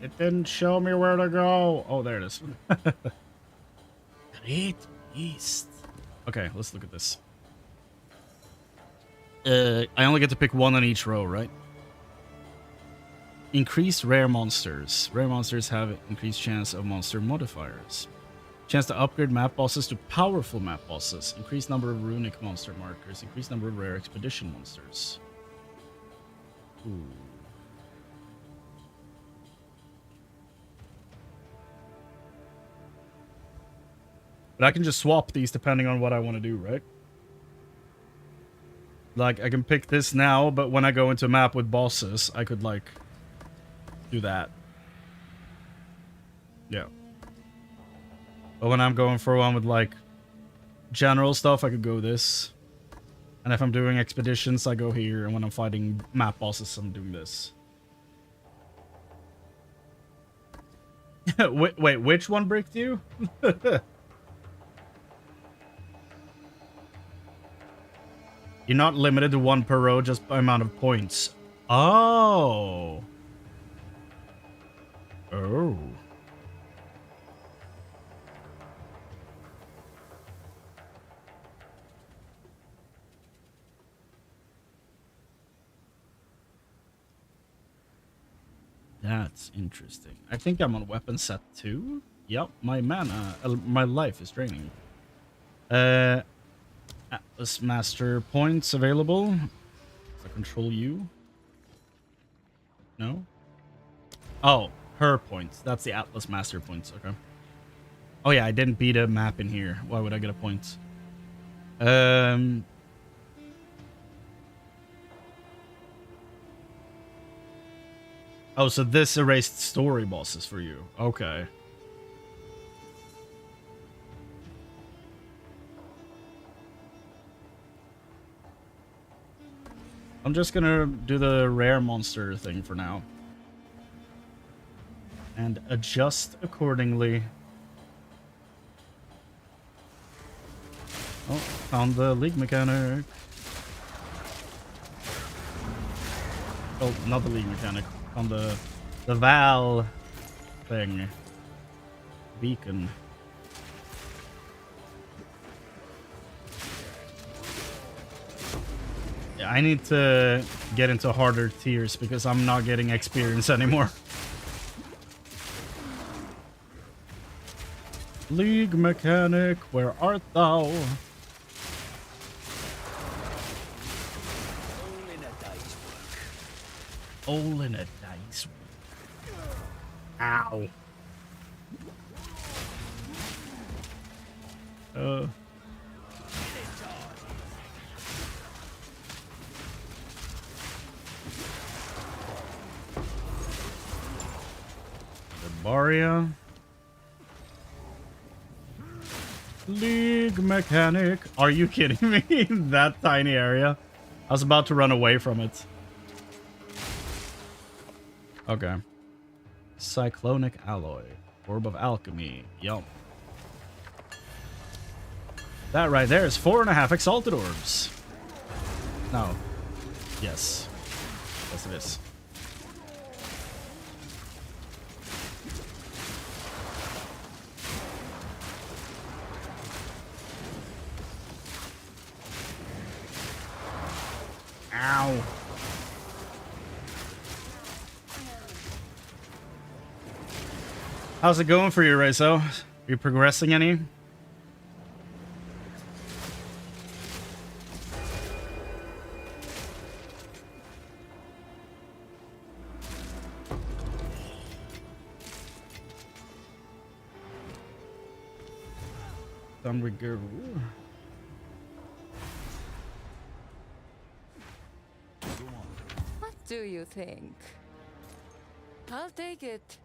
It didn't show me where to go. Oh, there it is. Great beast. Okay, let's look at this. I only get to pick one on each row, right? Increase rare monsters. Rare monsters have increased chance of monster modifiers. Chance to upgrade map bosses to powerful map bosses. Increased number of runic monster markers. Increased number of rare expedition monsters. Ooh. But I can just swap these depending on what I want to do, right? Like, I can pick this now, but when I go into a map with bosses, I could, like, do that. Yeah. But when I'm going for one with, like, general stuff, I could go this. And if I'm doing expeditions, I go here. And when I'm fighting map bosses, I'm doing this. Wait, which one bricked you? You're not limited to one per row, just by amount of points. Oh. Oh. That's interesting. I think I'm on weapon set 2. Yep, my mana, my life is draining. Atlas Master points available. If I control you. No? Oh, her points. That's the Atlas Master points. Okay. Oh yeah, I didn't beat a map in here. Why would I get a point? Oh, so this erased story bosses for you. Okay. I'm just gonna do the rare monster thing for now. And adjust accordingly. Oh, found the league mechanic. Oh, not the league mechanic. On the Val thing. Beacon. Yeah, I need to get into harder tiers because I'm not getting experience anymore. League mechanic, where art thou? All in a day's work. All in a day's work. Ow. Barbaria. League mechanic. Are you kidding me? That tiny area. I was about to run away from it. Okay. Cyclonic alloy. Orb of alchemy. Yup. That right there is 4.5 exalted orbs. No. Yes. Yes, it is. How's it going for you, Raizo? Are you progressing any? Done with Guru. What do you think? I'll take it.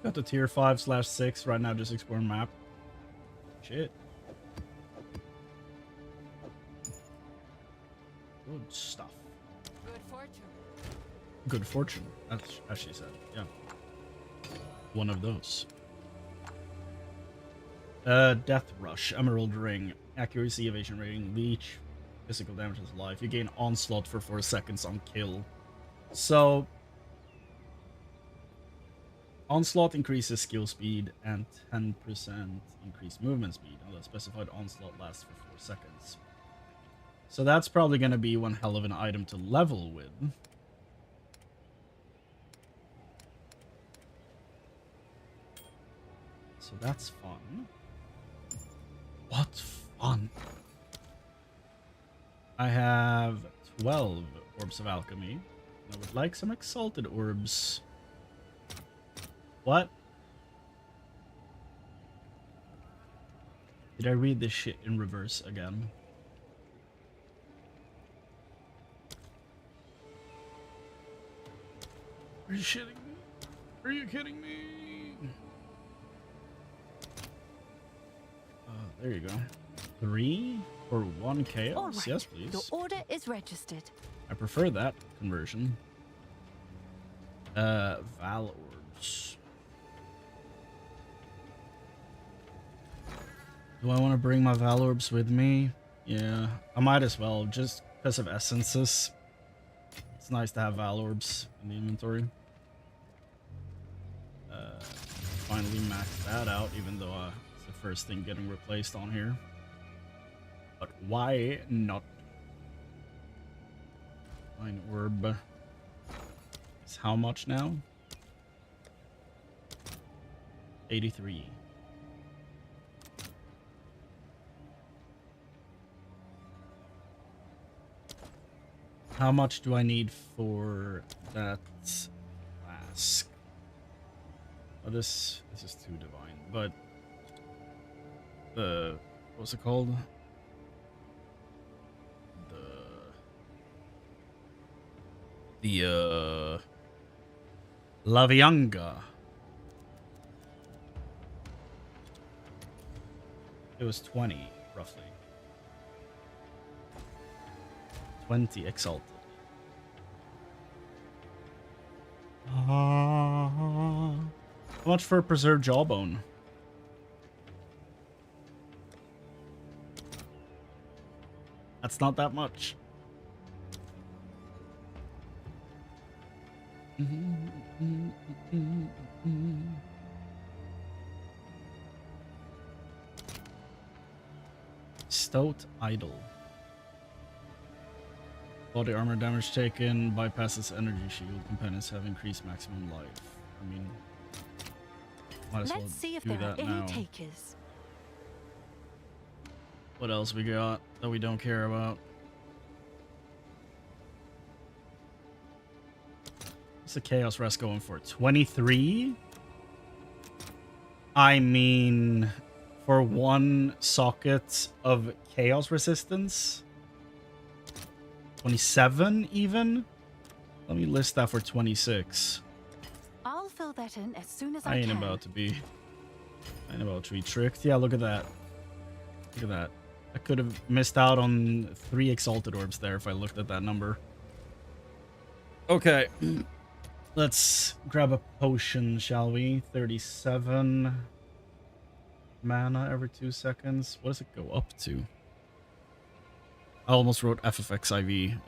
Got the tier 5/6 right now, just exploring map. Shit. Good stuff. Good fortune. Good fortune, as she said. Yeah. One of those. Death Rush, Emerald Ring, accuracy, evasion rating, leech, physical damage is life. You gain onslaught for 4 seconds on kill. So onslaught increases skill speed and 10% increased movement speed. Now the specified onslaught lasts for 4 seconds. So that's probably going to be one hell of an item to level with. So that's fun. What fun. I have 12 Orbs of Alchemy. I would like some Exalted Orbs. What? Did I read this shit in reverse again? Are you shitting me? Are you kidding me? There you go. 3 for 1 chaos? All right. Yes, please. Your order is registered. I prefer that conversion. Val Orbs. Do I want to bring my Val Orbs with me? Yeah, I might as well, just because of essences. It's nice to have Val Orbs in the inventory. Finally maxed that out, even though it's the first thing getting replaced on here. But why not? Fine orb. It's how much now? 83. How much do I need for that flask? Oh, this is too divine, but what's it called? The Lavianga. It was 20 roughly. 20 exalted. How much for a preserved jawbone? That's not that much. Stout Idol. Body armor damage taken, bypasses energy shield. Companions have increased maximum life. I mean, might as well Let's see if do there are that any now. takers. What else we got that we don't care about? What's the Chaos Rest going for? 23? I mean, for 1 socket of Chaos Resistance? 27 even? Let me list that for 26. I'll fill that in as soon as I I ain't can. about to be tricked. Yeah, look at that. Look at that. I could have missed out on 3 Exalted Orbs there if I looked at that number. Okay. Let's grab a potion, shall we? 37 mana every 2 seconds. What does it go up to? I almost wrote FFXIV.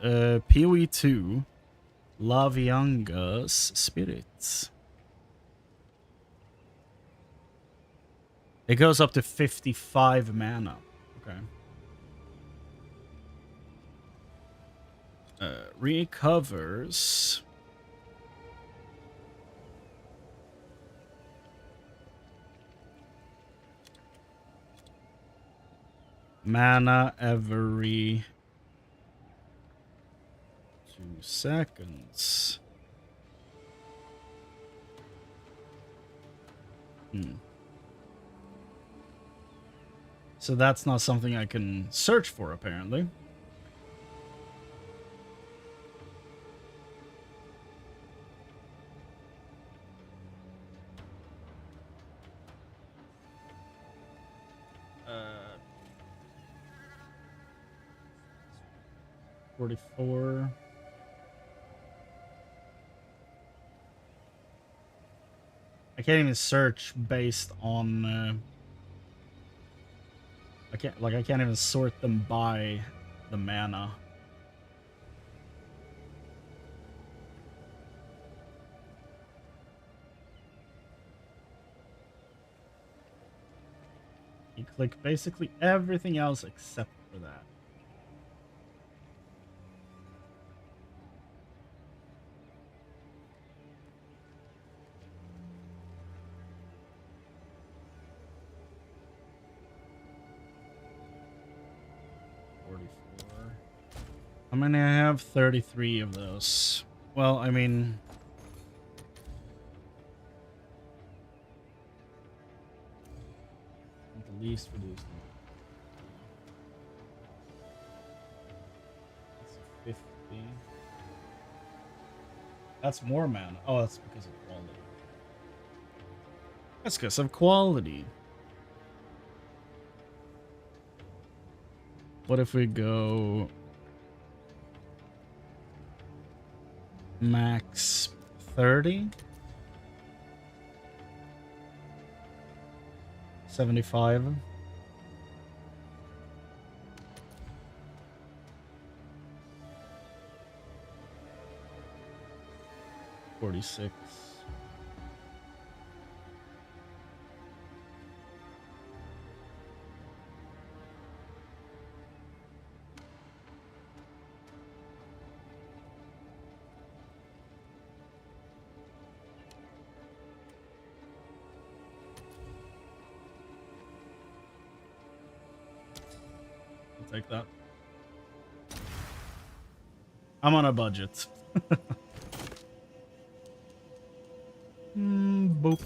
PoE 2. Lavianga's Spirits. It goes up to 55 mana. Okay. Recovers. Mana every 2 seconds. So that's not something I can search for, apparently. Uh, 44. I can't even search based on I can't even sort them by the mana. You click basically everything else except for that. How many I have? 33 of those. Well, I mean... at the least reduce them. That's 50. That's more mana. Oh, that's because of quality. That's because of quality. What if we go... max 30? 75? 46. Take that. I'm on a budget. Boop.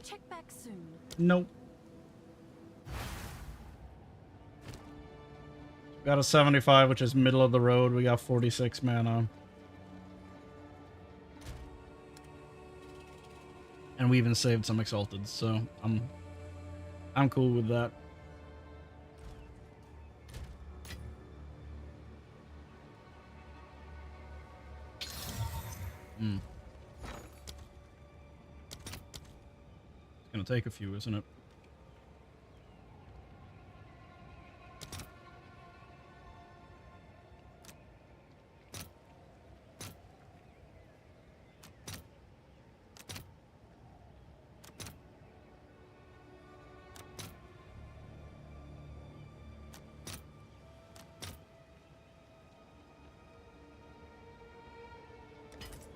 Check back soon. Nope. Got a 75, which is middle of the road. We got 46 mana. And we even saved some Exalted, so I'm cool with that. It's gonna take a few, isn't it?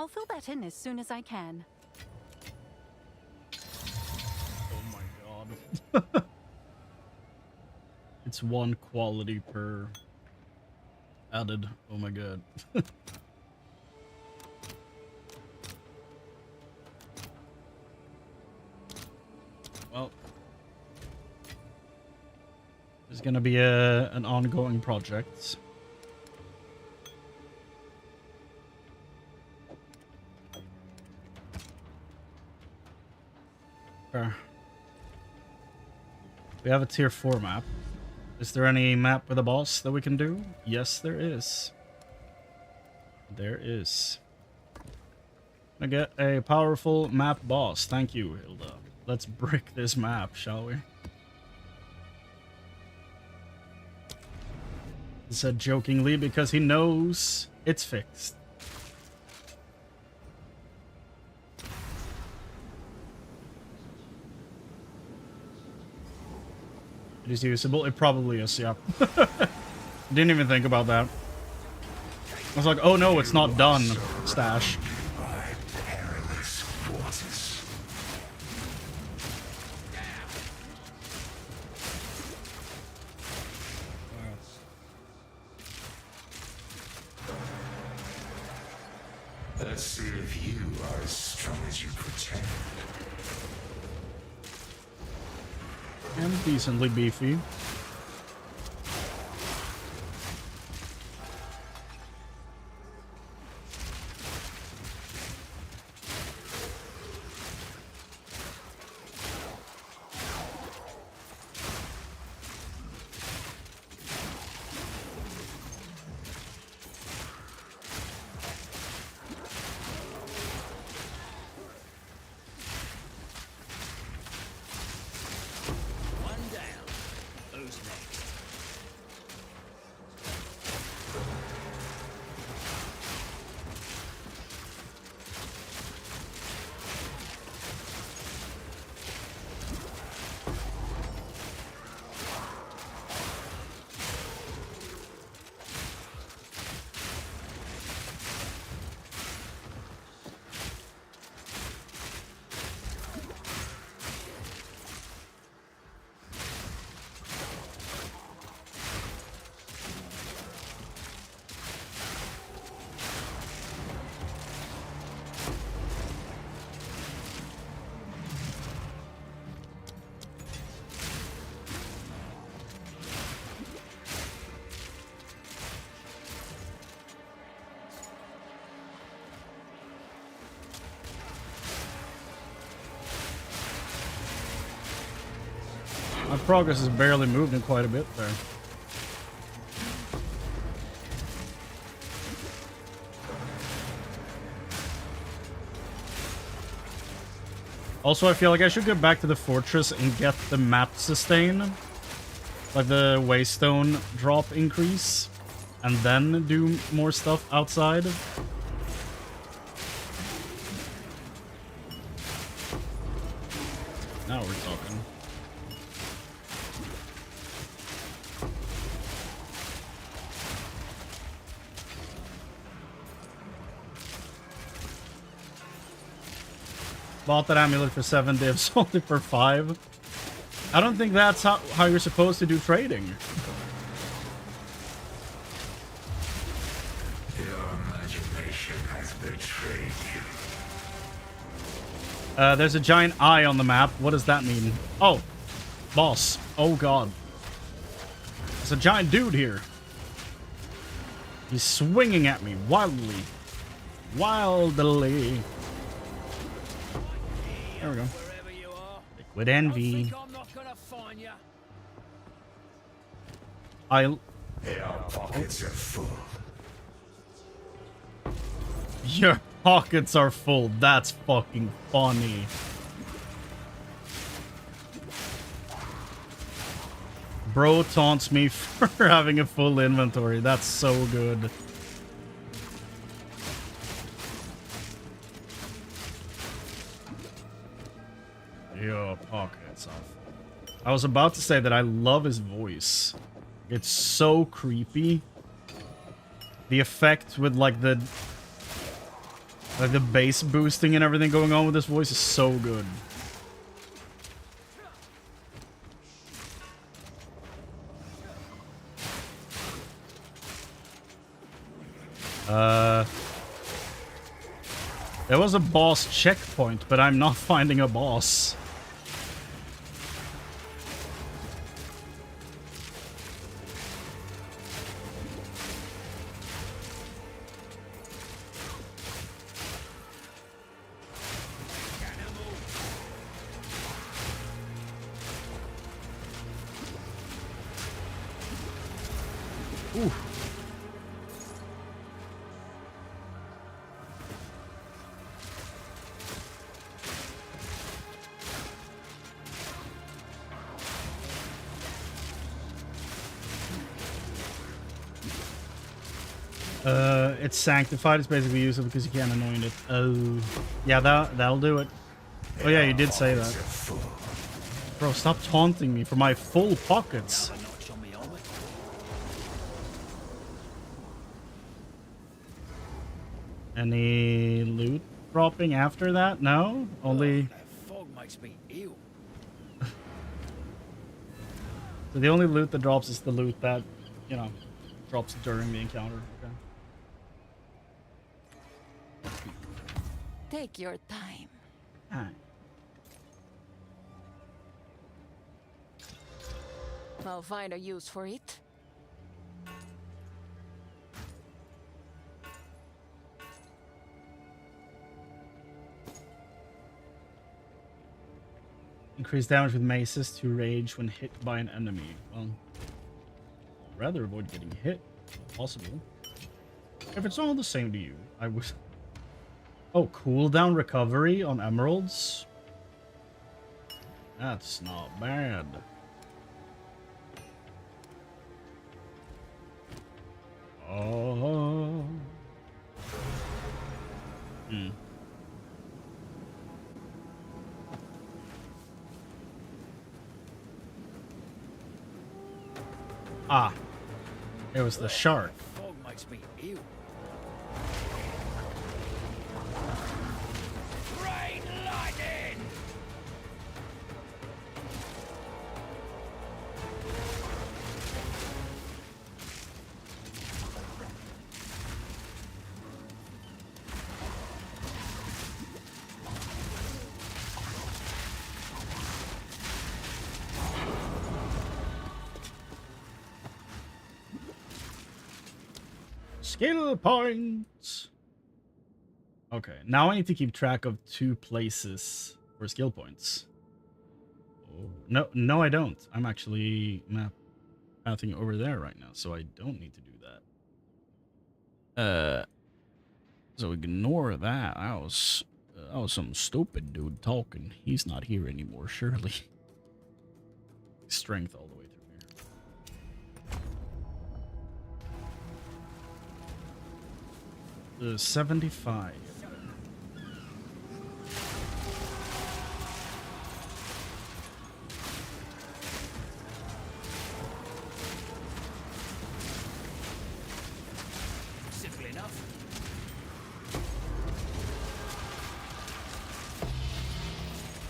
I'll fill that in as soon as I can. Oh my god. It's 1 quality per added. Oh my god. Well, there's gonna be an ongoing project. We have a tier 4 map. Is there any map with a boss that we can do? Yes, there is. There is. I get a powerful map boss. Thank you, Hilda. Let's brick this map, shall we? He said jokingly because he knows it's fixed. It is usable. It probably is, yeah. Didn't even think about that. I was like, oh no, it's not done. Stash. Let's see if you are as strong as you pretend. And decently beefy. My progress has barely moved in quite a bit there. Also, I feel like I should get back to the fortress and get the map sustain. Like the waystone drop increase. And then do more stuff outside. Now we're talking. Bought that amulet for 7 divs, sold it for 5. I don't think that's how you're supposed to do trading. Your imagination has betrayed you. There's a giant eye on the map. What does that mean? Oh, boss. Oh god. There's a giant dude here. He's swinging at me wildly. Wildly. There we go. Liquid envy. Your pockets are full. Your pockets are full. That's fucking funny. Bro taunts me for having a full inventory. That's so good. Your pockets are full. I was about to say that I love his voice. It's so creepy. The effect with like the bass boosting and everything going on with this voice is so good. There was a boss checkpoint, but I'm not finding a boss. It's sanctified. It's basically useful because you can't anoint it. Oh, yeah, that'll do it. Oh yeah, you did say that. Bro, stop taunting me for my full pockets. Another notch on me helmet. Any loot dropping after that? No? Only... That fog makes me ill. So the only loot that drops is the loot that, you know, drops during the encounter. Okay. Take your time. Alright. I'll find a use for it. Increase damage with maces to rage when hit by an enemy. Well, I'd rather avoid getting hit, if possible. If it's all the same to you, I would... Oh, cooldown recovery on emeralds? That's not bad. Oh. Ah. It was the shark. Fog makes me ill. Rain lightning! Skill points. Okay, now I need to keep track of 2 places for skill points. Oh, no, I don't. I'm actually pathing over there right now, so I don't need to do that. So ignore that. I was some stupid dude talking. He's not here anymore, surely. Strength all the way through here. 75. Simple enough.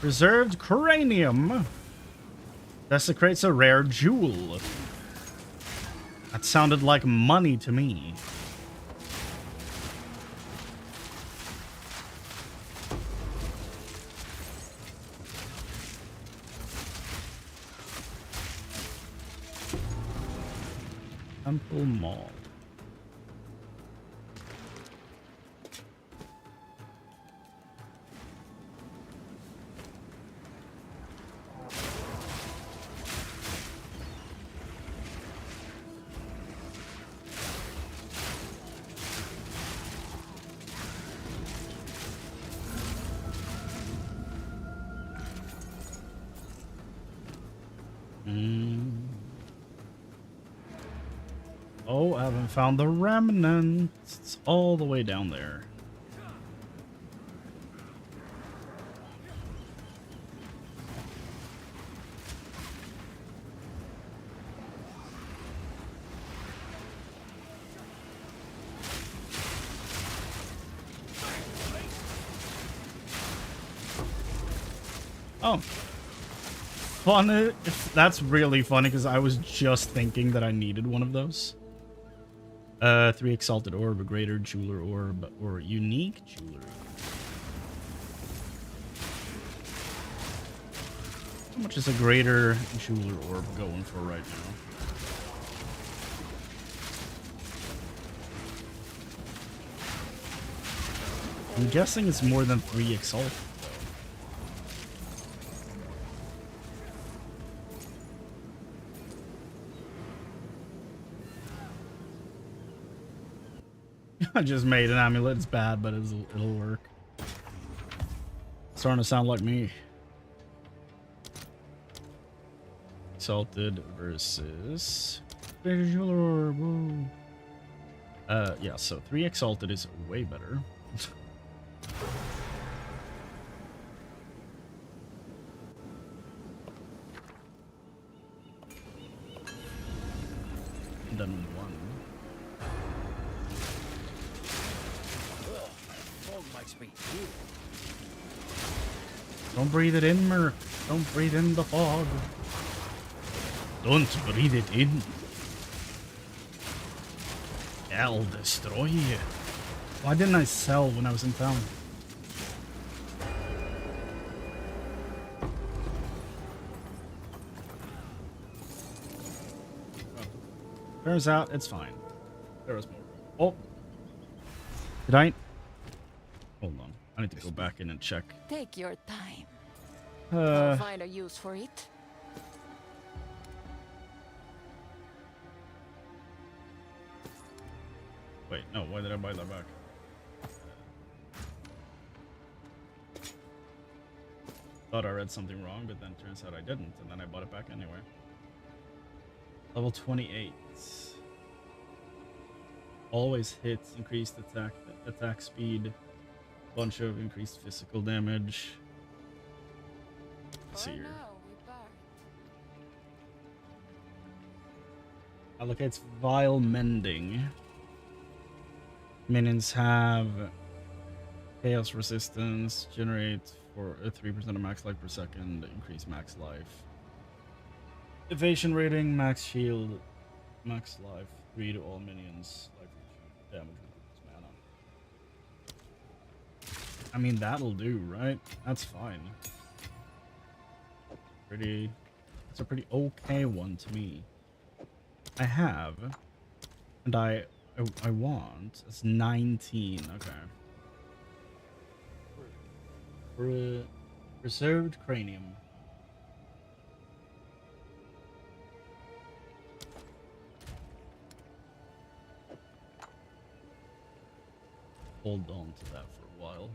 Preserved cranium. Desecrates a rare jewel. That sounded like money to me. Temple Mall. Oh, I haven't found the remnant. It's all the way down there. Oh. Funny. That's really funny because I was just thinking that I needed one of those. 3 exalted orb, a greater jeweler orb, or unique jewelry. How much is a greater jeweler orb going for right now? I'm guessing it's more than 3 exalted. I just made an amulet. It's bad, but it'll work. Starting to sound like me. Exalted versus visual orb. Yeah, so 3 exalted is way better. Done one. Ugh, fog makes me ill. Don't breathe it in, Merc. Don't breathe in the fog. Don't breathe it in. I'll destroy you. Why didn't I sell when I was in town? Turns out it's fine. There was more room. Oh! Did I? Hold on. I need to go back in and check. Take your time. I'll Uh, find a use for it. wait, no, why did I buy that back? Thought I read something wrong, but then turns out I didn't, and then I bought it back anyway. Level 28. Always hits, increased attack speed, bunch of increased physical damage. Let's see For here. now, we part. Allocates Vile Mending. Minions have chaos resistance, generate for 3% of max life per second, increase max life. Evasion rating, max shield, max life, 3 to all minions, life damage reduces mana. I mean, that'll do, right? That's fine. It's a pretty okay one to me. I have, and I want, it's 19, okay. Reserved Cranium. Hold on to that for a while.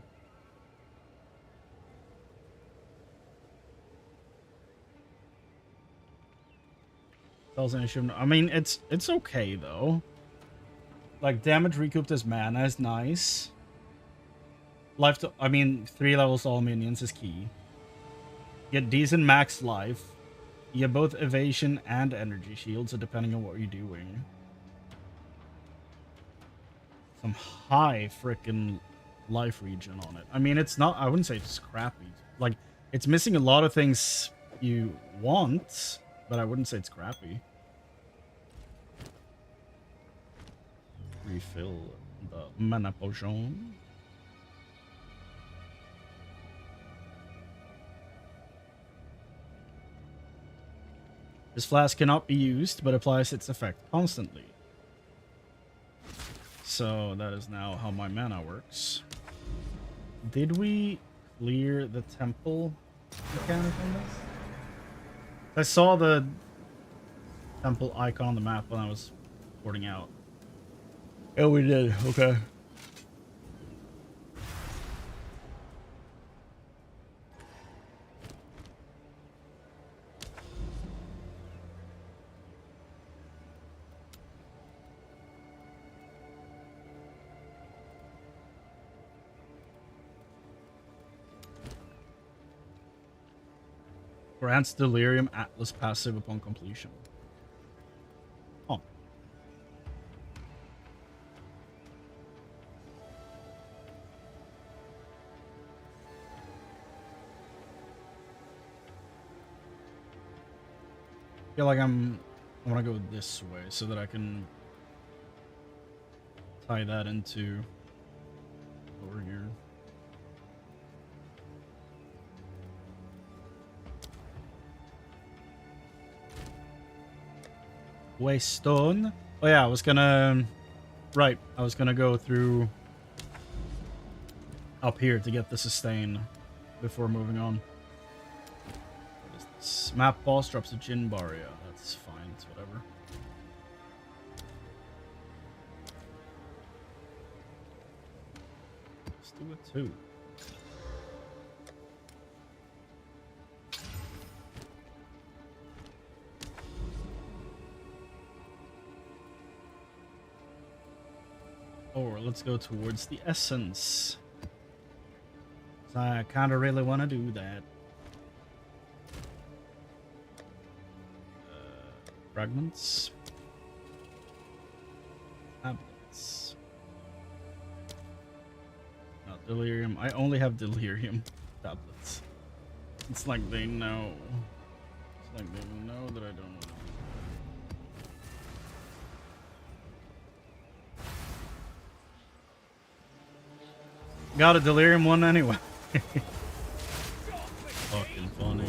I mean, it's okay though. Like, damage recouped as mana is nice. Life to, I mean, 3 levels all minions is key. Get decent max life. You get both evasion and energy shields, so depending on what you're doing. Some high frickin' life regen on it. I mean, it's not, I wouldn't say it's crappy. Like, it's missing a lot of things you want, but I wouldn't say it's crappy. Refill the mana potion. This flask cannot be used, but applies its effect constantly. So that is now how my mana works. Did we clear the temple mechanic on this? I saw the temple icon on the map when I was porting out. Oh, we did. Okay. Grants Delirium Atlas passive upon completion. Oh. Feel like I want to go this way so that I can tie that into over here. Waystone. Oh yeah, I was gonna... Right, I was gonna go through up here to get the sustain before moving on. What is this? Map boss drops a Jin bar. Yeah, that's fine. It's whatever. Let's do it too. Or let's go towards the essence. I kind of really want to do that. Fragments. delirium. I only have delirium tablets. It's like they know. It's like they know that I don't want to. Got a delirium one anyway. Fucking funny.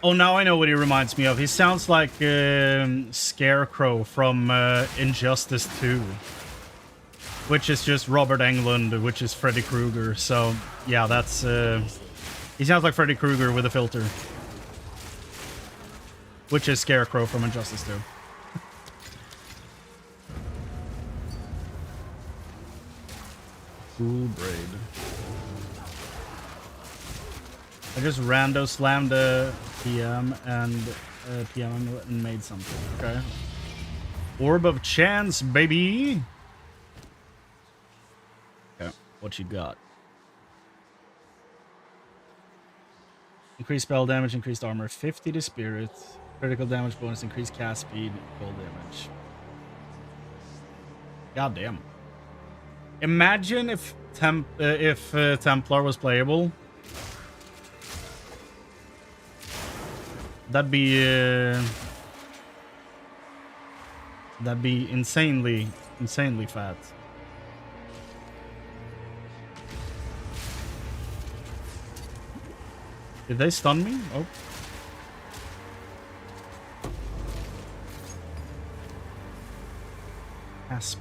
Oh, now I know what he reminds me of. He sounds like Scarecrow from Injustice 2. Which is just Robert Englund, which is Freddy Krueger. So, yeah, that's... he sounds like Freddy Krueger with a filter. Which is Scarecrow from Injustice 2. Cool braid. I just rando slammed a PM and PM and made something. Okay. Orb of Chance, baby. Okay, what you got? Increased spell damage, increased armor, 50 to spirit, critical damage bonus, increased cast speed, cold damage. God damn. Imagine if Templar was playable. That'd be insanely fat. Did they stun me? Oh. Asp.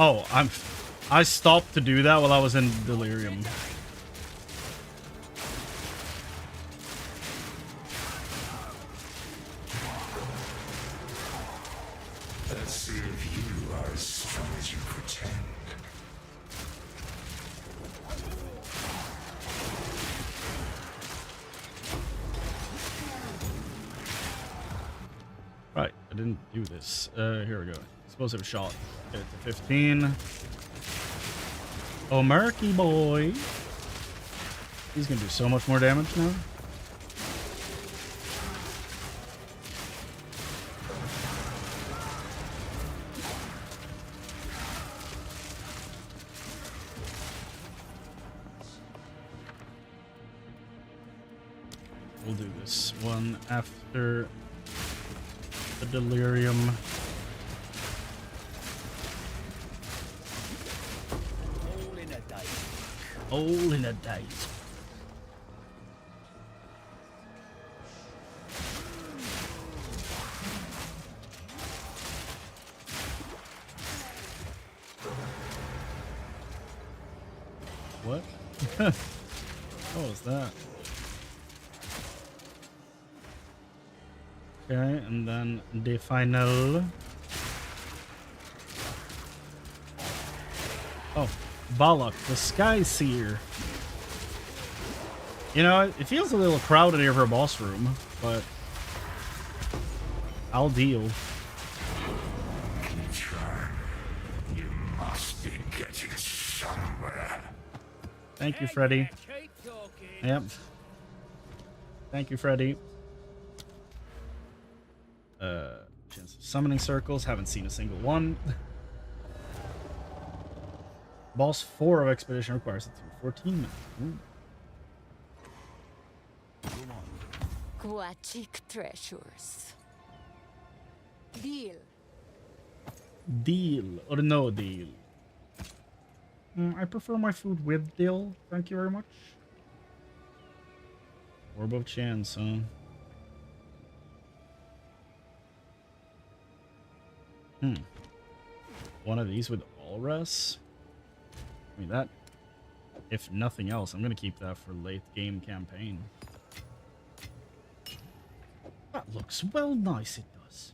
Oh, I stopped to do that while I was in delirium. Let's see if you are as strong as you pretend. Right, I didn't do this. Here we go. Explosive shot. Get it to 15. Oh, Murky boy. He's gonna do so much more damage now. We'll do this one after the delirium. All in a dice. What? What was that? Okay, and then the final. Oh. Balak, the Sky Seer. You know, it feels a little crowded here for a boss room, but I'll deal. Keep trying. You must be getting somewhere. Thank you, Freddy. Yep. Thank you, Freddy. Chance of summoning circles. Haven't seen a single one. Boss 4 of Expedition requires it to 14 minutes. Aquatic treasures. Deal. Deal or no deal? I prefer my food with dill. Thank you very much. Orb of Chance, huh? One of these with all res? I mean, that, if nothing else, I'm going to keep that for late game campaign. That looks well nice, it does.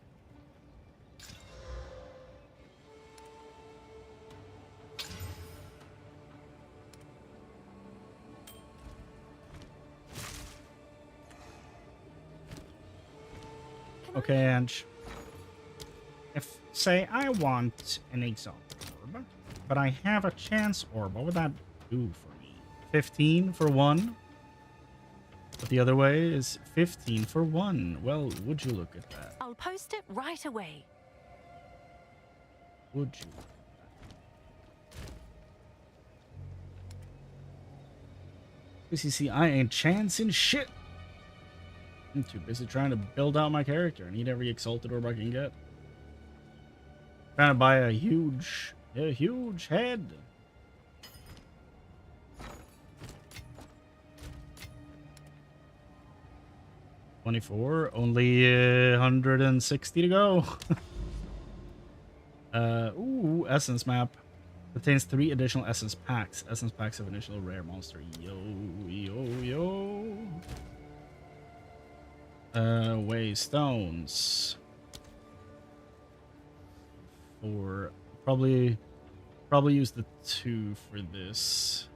Okay, Ange. If, say, I want an Exile orb, but I have a Chance orb, what would that do for me? 15 for one? But the other way is 15 for 1. Well, would you look at that? I'll post it right away. Would you? You see, I ain't chancing shit. I'm too busy trying to build out my character. I need every exalted orb I can get. Trying to buy a huge head. $24, only 160 to go. Ooh, essence map. Contains 3 additional essence packs. Essence packs of initial rare monster. Yo. Waystones. For probably use the 2 for this.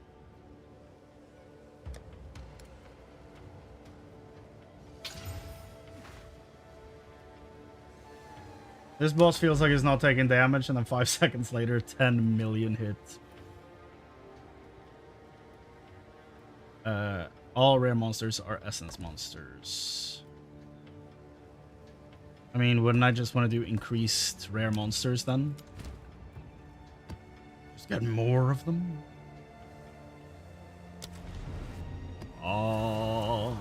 This boss feels like he's not taking damage, and then 5 seconds later, 10 million hits. All rare monsters are essence monsters. I mean, wouldn't I just want to do increased rare monsters then? Just get more of them? Oh.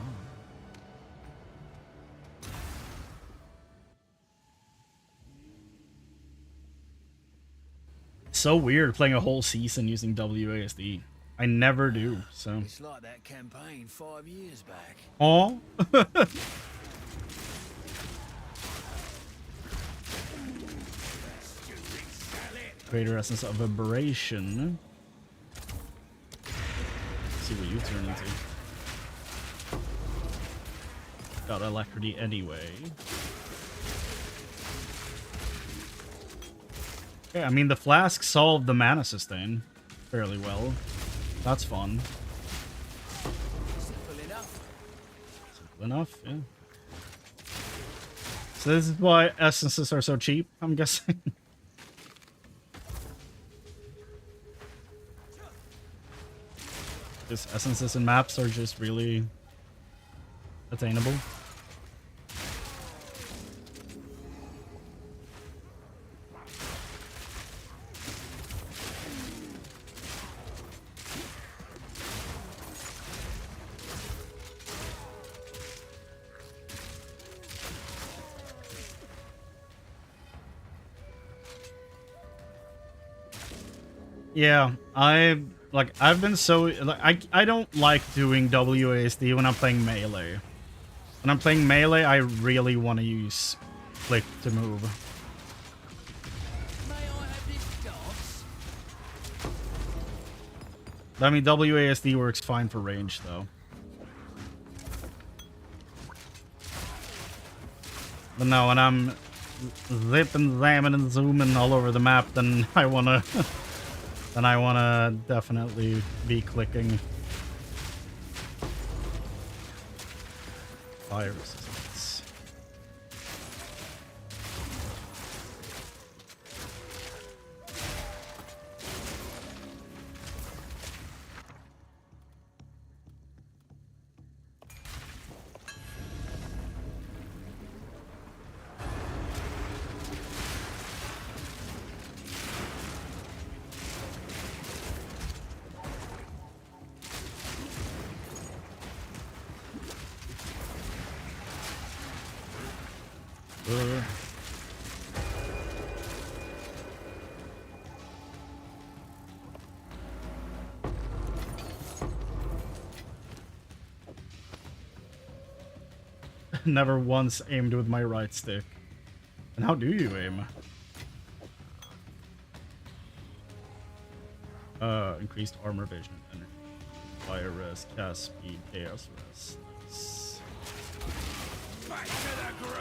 So weird playing a whole season using WASD. I never do, so. It's like that campaign 5 years back. Oh. Greater essence of aberration. Let's see what you turn into. Got alacrity anyway. Okay, I mean, the flask solved the mana sustain fairly well. That's fun. Simple enough. Simple enough, yeah. So this is why essences are so cheap, I'm guessing. Just essences and maps are just really attainable. Yeah, I've been so like I don't like doing WASD when I'm playing melee. When I'm playing melee, I really want to use click to move. May I have this dance? I mean, WASD works fine for range though. But no, when I'm zipping, zamming, and zooming all over the map, then I wanna definitely be clicking. Fire resistance. Never once aimed with my right stick. And how do you aim? Increased armor vision, energy, fire rest, cast speed, chaos rest. Nice. Back to the grave!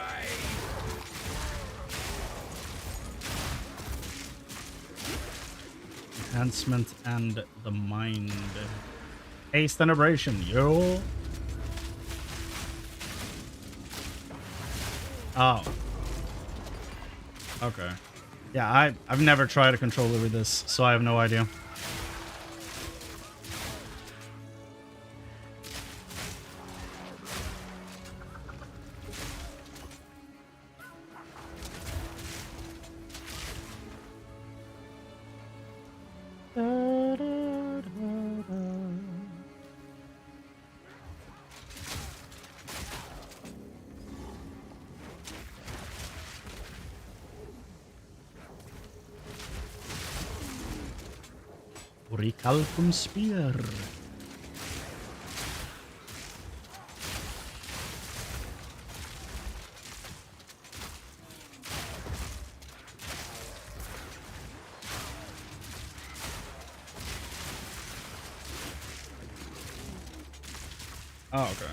Enhancement and the mind. Haste and abrasion, yo. Oh. Okay. Yeah, I've never tried a controller with this, so I have no idea. Orichalcum Spear. Oh, okay.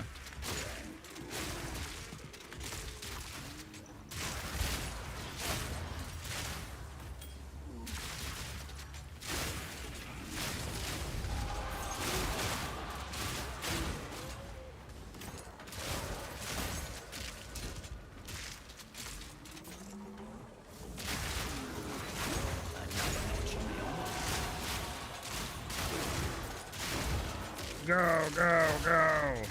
Go, go, go.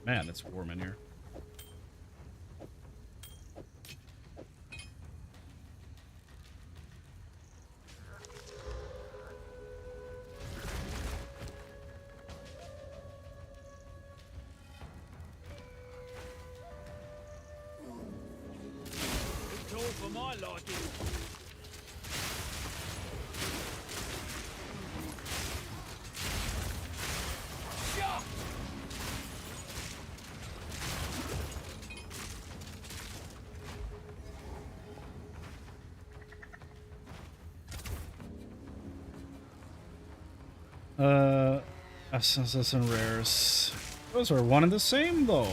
Man, it's warm in here. It's all for my liking. Essences and rares. Those are one and the same, though.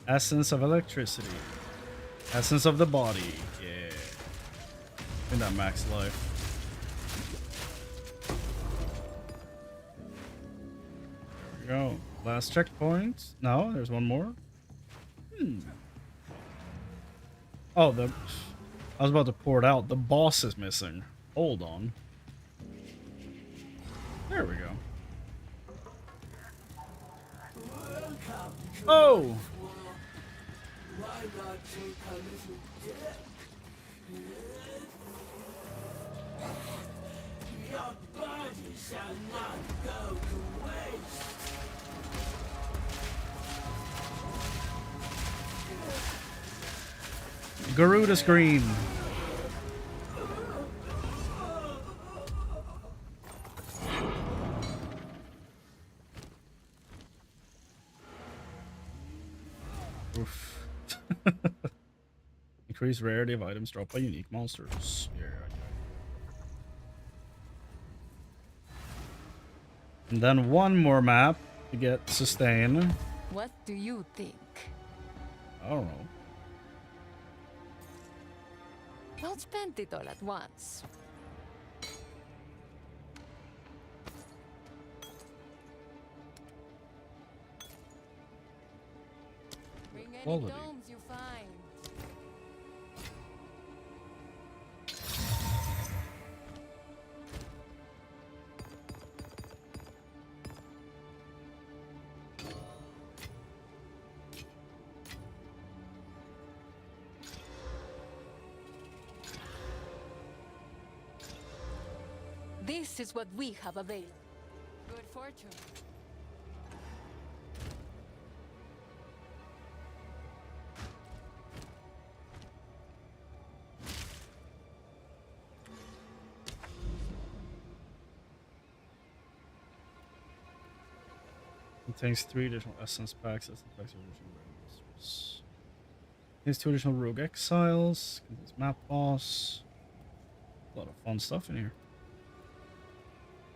Essence of electricity. Essence of the body. Yeah. In that max life. There we go. Last checkpoint. No, there's one more. Oh, I was about to pour it out. The boss is missing. Hold on. There we go. Oh! Garuda scream. Oof. Increased rarity of items dropped by unique monsters. Yeah. And then one more map to get sustain. What do you think? I don't know. Don't spend it all at once. Bring any Quality. domes you find. This is what we have available. Good fortune. Contains 3 additional essence packs. Essence packs are additional monsters. Contains 2 additional rogue exiles. Contains map boss. A lot of fun stuff in here.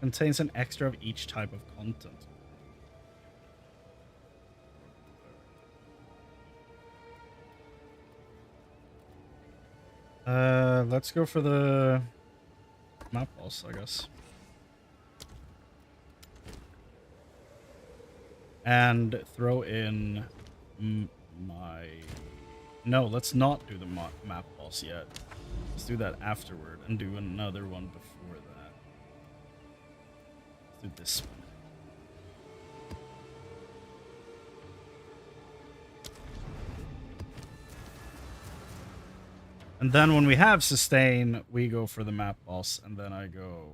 Contains an extra of each type of content. Let's go for the map boss, I guess. And throw in my... No, let's not do the map boss yet. Let's do that afterward and do another one before that. do this one. And then when we have sustain, we go for the map boss, and then I go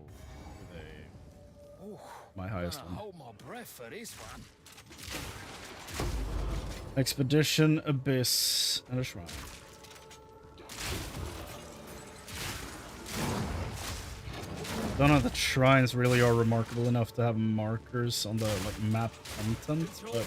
with my highest one. Hold my breath for this one. Expedition, Abyss, and a Shrine. Don't know if the shrines really are remarkable enough to have markers on the like map content, but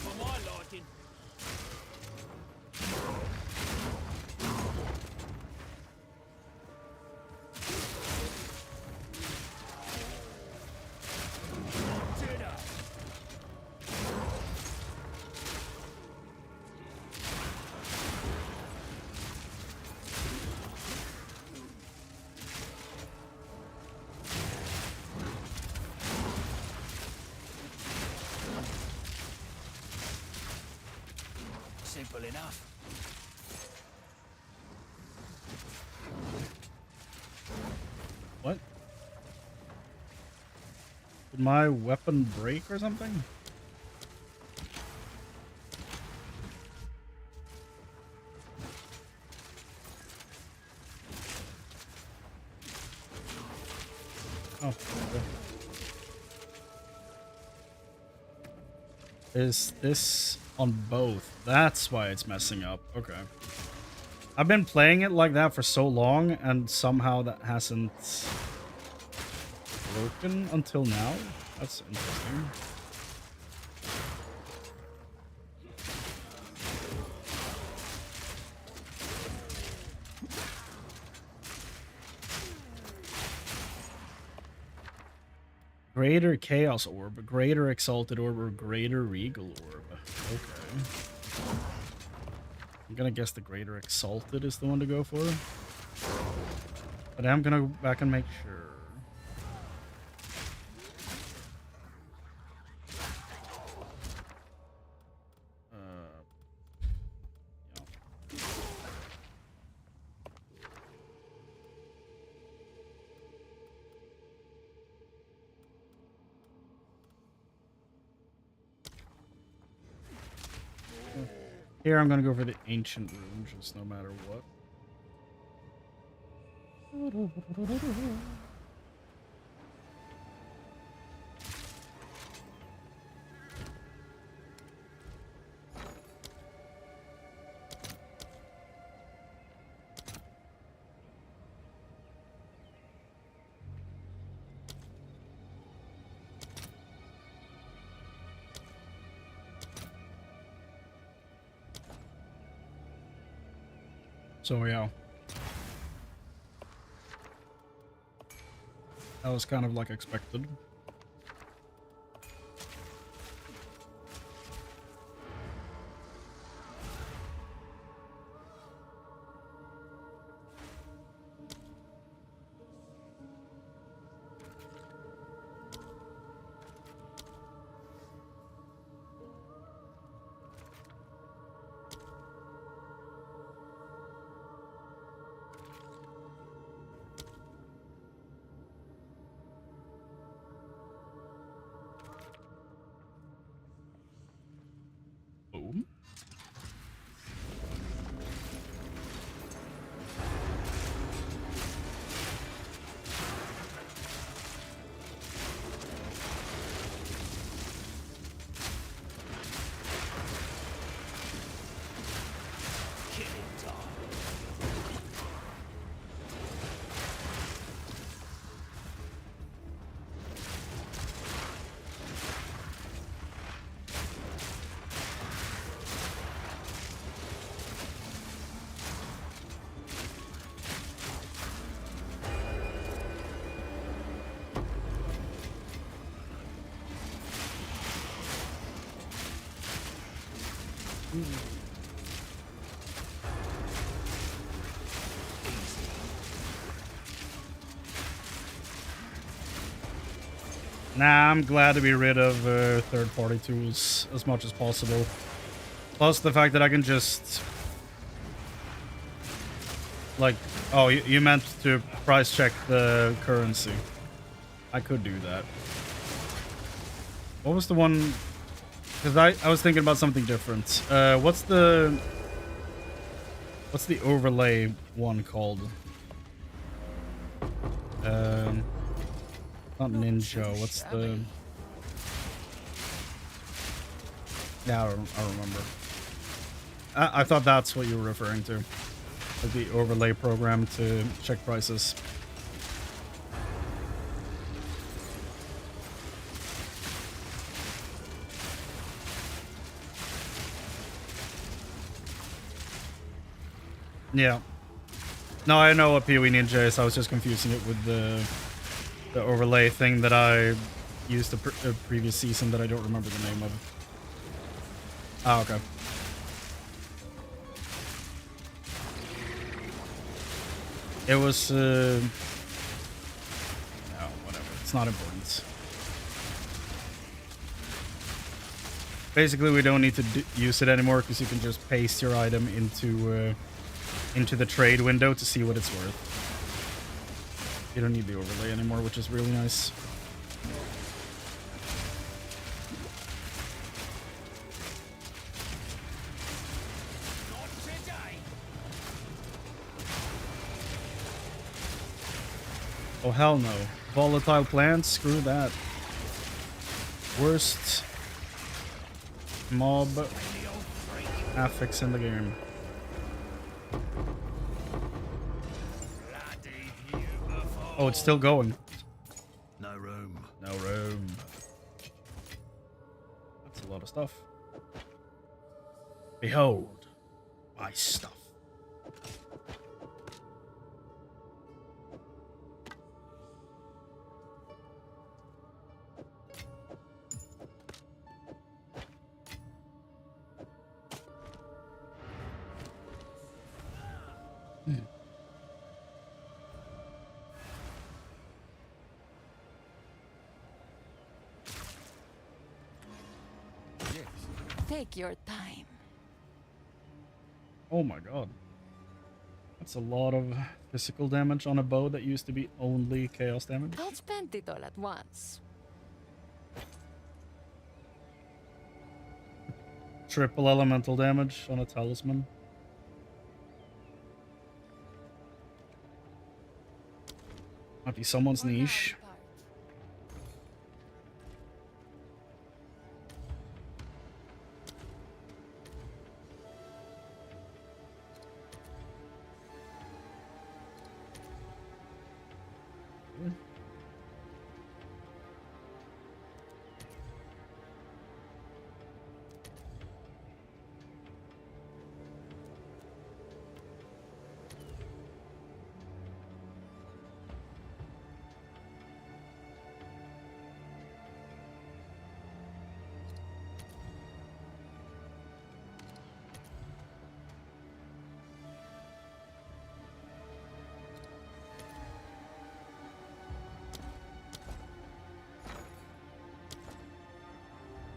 Simple enough. what? Did my weapon break or something? Oh, okay. Is this on both? That's why it's messing up. Okay. I've been playing it like that for so long, and somehow that hasn't broken until now. That's interesting. Greater Chaos Orb, Greater Exalted Orb, or Greater Regal Orb. Okay. I'm gonna guess the Greater Exalted is the one to go for. But I'm gonna go back and make sure. Here I'm gonna go for the Ancient Room, just no matter what. So yeah, that was kind of like expected. Boom. Nah, I'm glad to be rid of third-party tools as much as possible. Plus the fact that I can just... Like, oh, you meant to price check the currency. I could do that. What was the one? Because I was thinking about something different. What's the overlay one called? Not ninja. What's the? Yeah, I remember. I thought that's what you were referring to. Like the overlay program to check prices. Yeah. No, I know what PoE Ninja is. I was just confusing it with the overlay thing that I used the previous season that I don't remember the name of. Ah, okay. It was, no, whatever. It's not important. Basically, we don't need to use it anymore because you can just paste your item into the trade window to see what it's worth. You don't need the overlay anymore, which is really nice. Oh, hell no. Volatile plants? Screw that. Worst mob affix in the game. Oh, it's still going. No room. No room. That's a lot of stuff. Behold, my stuff. Take your time. Oh my god. That's a lot of physical damage on a bow that used to be only chaos damage. Don't spend it all at once. Triple elemental damage on a talisman. Might be someone's niche.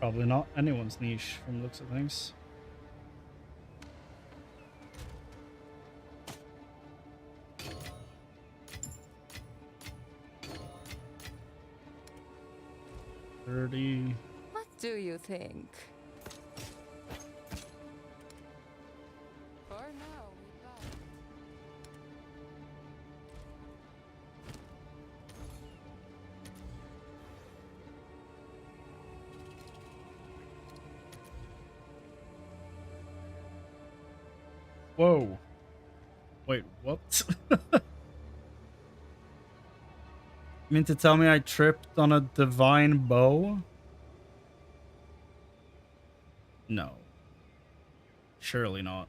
Probably not anyone's niche from the looks of things. $30. What do you think? For now, we buy. Whoa. Wait, what? You mean to tell me I tripped on a divine bow? No. Surely not.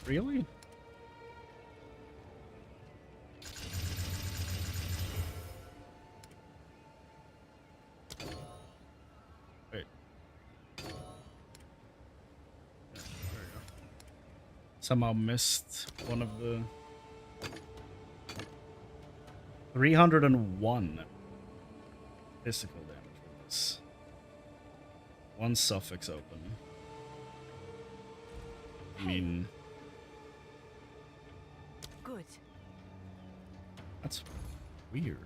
Really? Wait. There we go. Somehow missed one of the... 301 physical damage for this. One suffix open. I mean, Good. that's weird.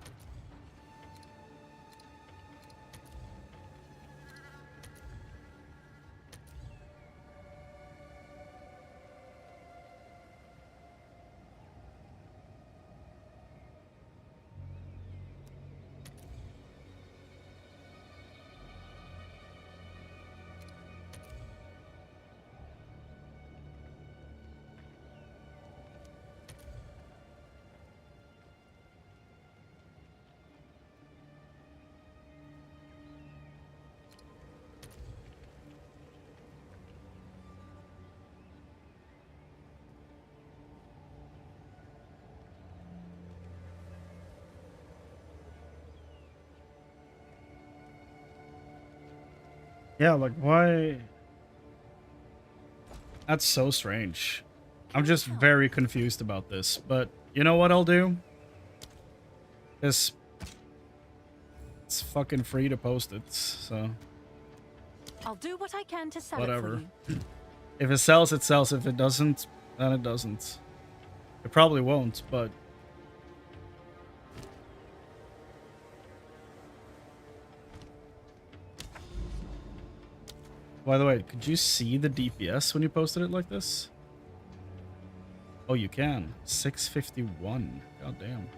Yeah, like, why? That's so strange. I'm just very confused about this, but you know what I'll do? It's fucking free to post it, so I'll do what I can to sell whatever. it for you. If it sells, it sells. If it doesn't, then it doesn't. It probably won't, but by the way, could you see the DPS when you posted it like this? Oh, you can. 651. God damn.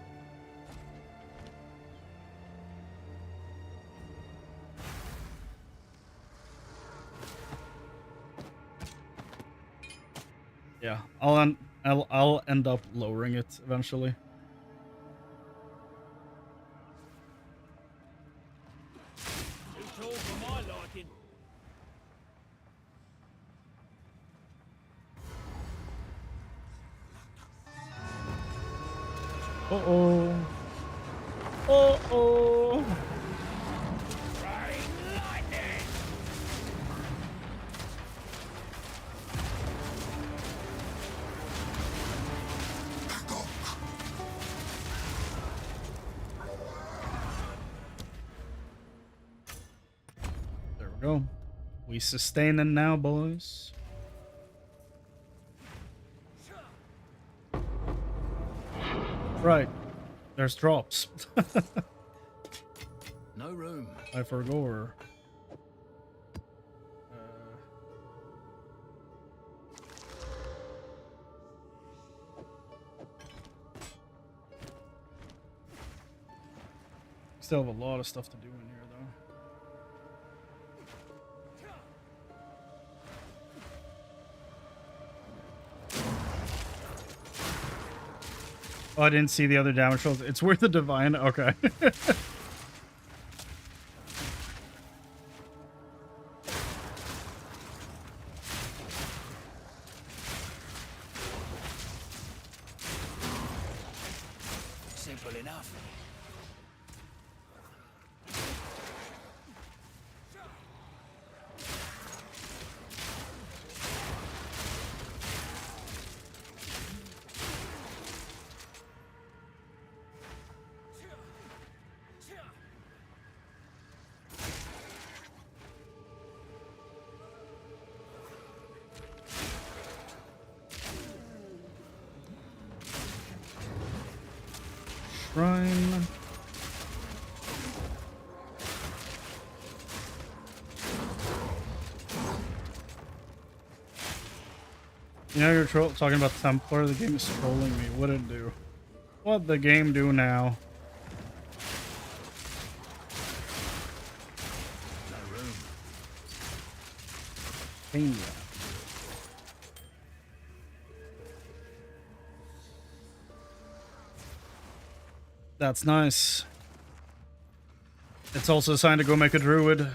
Yeah, I'll end up lowering it eventually. Uh-oh. Uh-oh. There we go. We sustaining now, boys. Right. There's drops. No room. I forgot. Still have a lot of stuff to do in here, though. Oh, I didn't see the other damage rolls. It's worth the divine. Okay. Simple enough. Shrine. You know you're talking about Templar, the game is trolling me. What'd it do? What'd the game do now? No room. Pain wrap. That's nice. It's also a sign to go make a druid.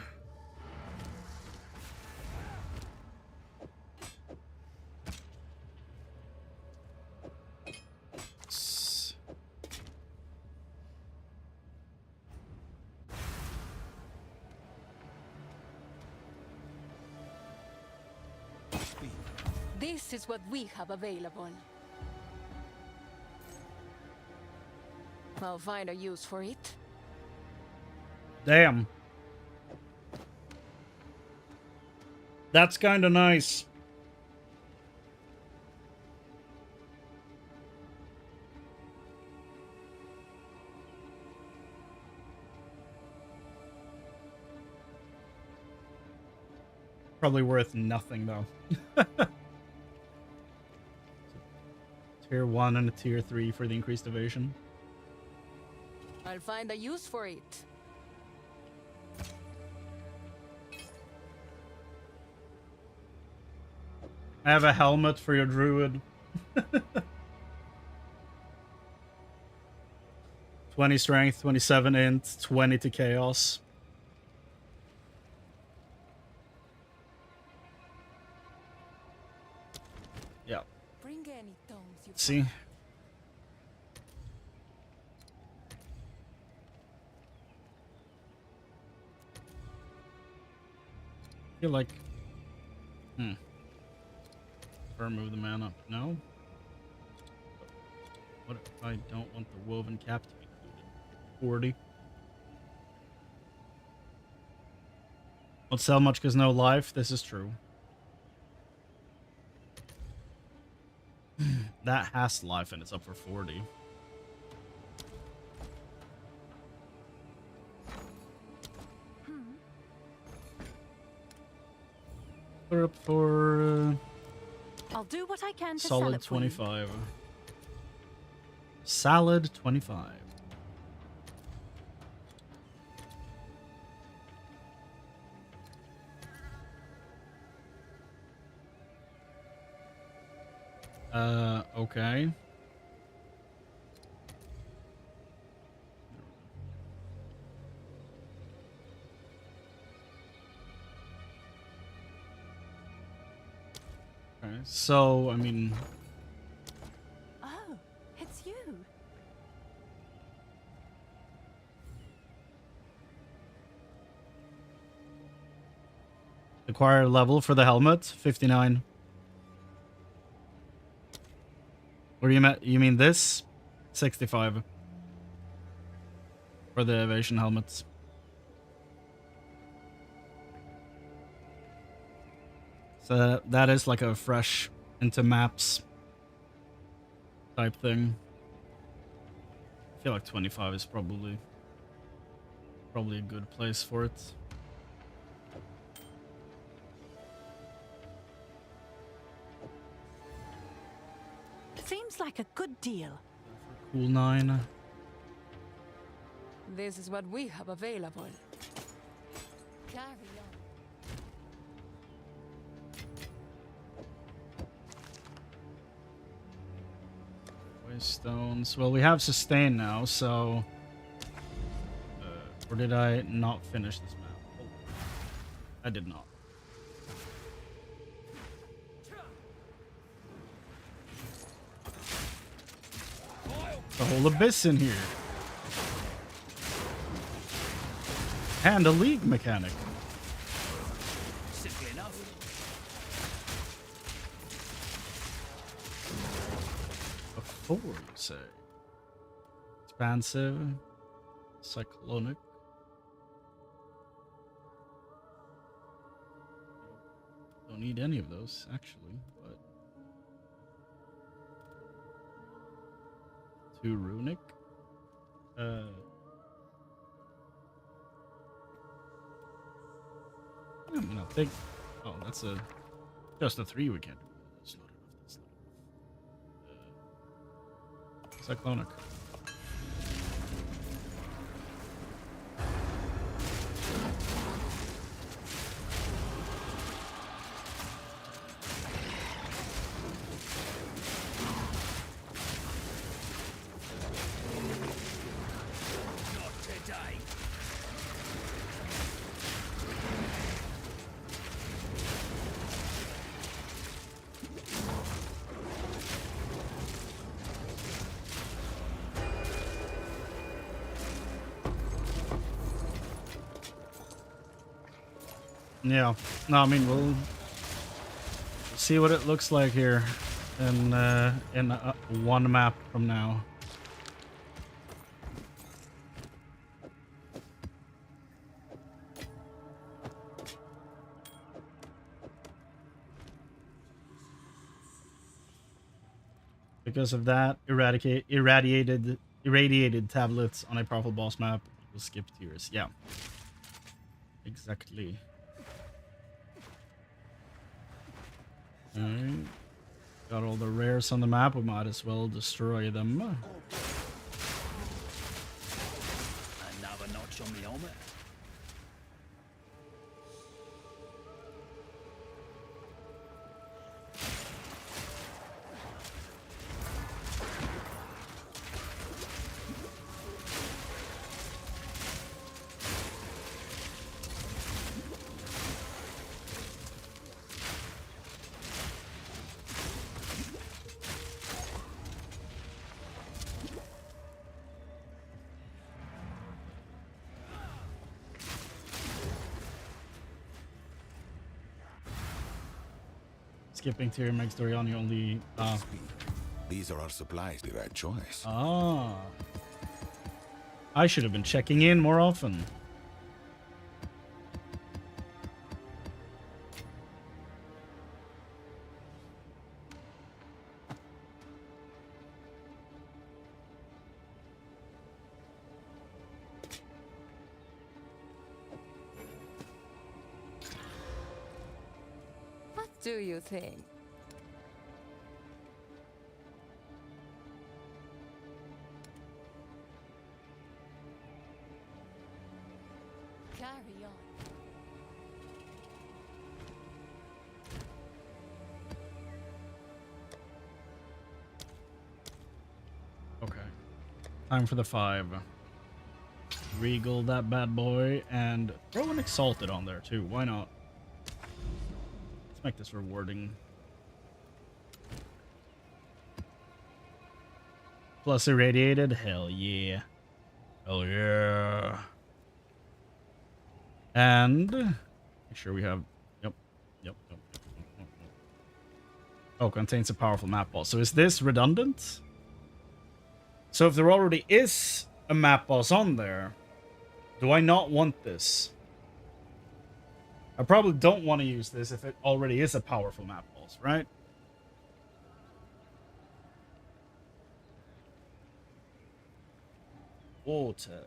This is what we have available. I'll find a use for it. Damn. That's kind of nice. Probably worth nothing though. Tier 1 and a tier 3 for the increased evasion. I'll find a use for it. I have a helmet for your druid. 20 strength, 27 int, 20 to chaos. Yeah. Bring any tomes you See? I feel like... Or move the man up. No? What if I don't want the woven cap to be included? 40. Won't sell much because no life. This is true. That has life and it's up for 40. We're up for I'll do what I can to sell solid it for you. 25. Salad 25. Okay. Okay, so, I mean... Oh, it's you. Acquire level for the helmet, 59. What do you mean this? 65. For the evasion helmets. So that is like a fresh into maps type thing. I feel like 25 is probably a good place for it. Seems like a good deal. Cool 9. This is what we have available. Carry on. Waste stones. Well, we have sustain now, so... or did I not finish this map? Oh, I did not. The whole abyss in here. And a league mechanic. Simple enough. A 4, you say? Expansive. Cyclonic. Don't need any of those, actually, but... 2 runic. I mean, I'll take... Oh, that's just a 3 we can't do. That's not enough. That's not enough. Cyclonic. Yeah, no, I mean, we'll see what it looks like here in one map from now. Because of that, irradiated tablets on a powerful boss map will skip tiers. Yeah. Exactly. Alright. Got all the rares on the map, we might as well destroy them. Another notch on the helmet. Skipping tier makes Doriani only. These are our supplies. The right choice. Ah. I should have been checking in more often. What do you think? Carry on. Okay. Time for the 5. Regal that bad boy and throw an Exalted on there too. Why not? Let's make this rewarding. Plus irradiated? Hell yeah. Hell yeah. And make sure we have yep. Oh, contains a powerful map boss. So is this redundant? So if there already is a map boss on there, do I not want this? I probably don't want to use this if it already is a powerful map boss, right? Water.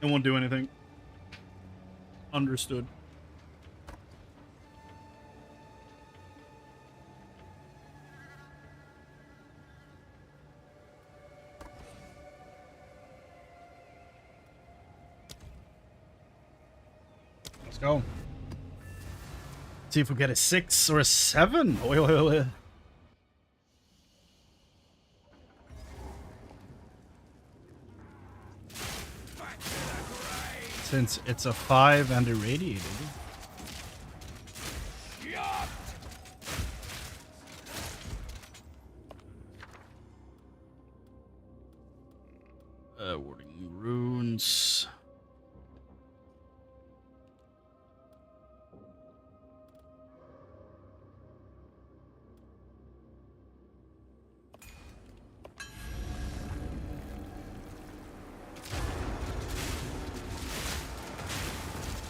It won't do anything. Understood. Let's go. See if we get a 6 or a 7. Wait. Since it's a 5 and irradiated. Warding runes.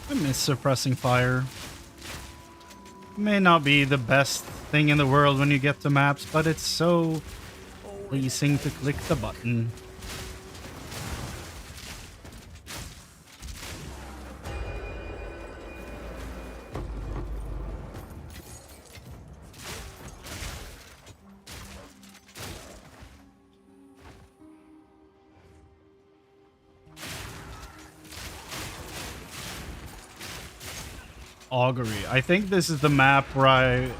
I miss suppressing fire. May not be the best thing in the world when you get to maps, but it's so pleasing to click the button. Augury. I think this is the map where I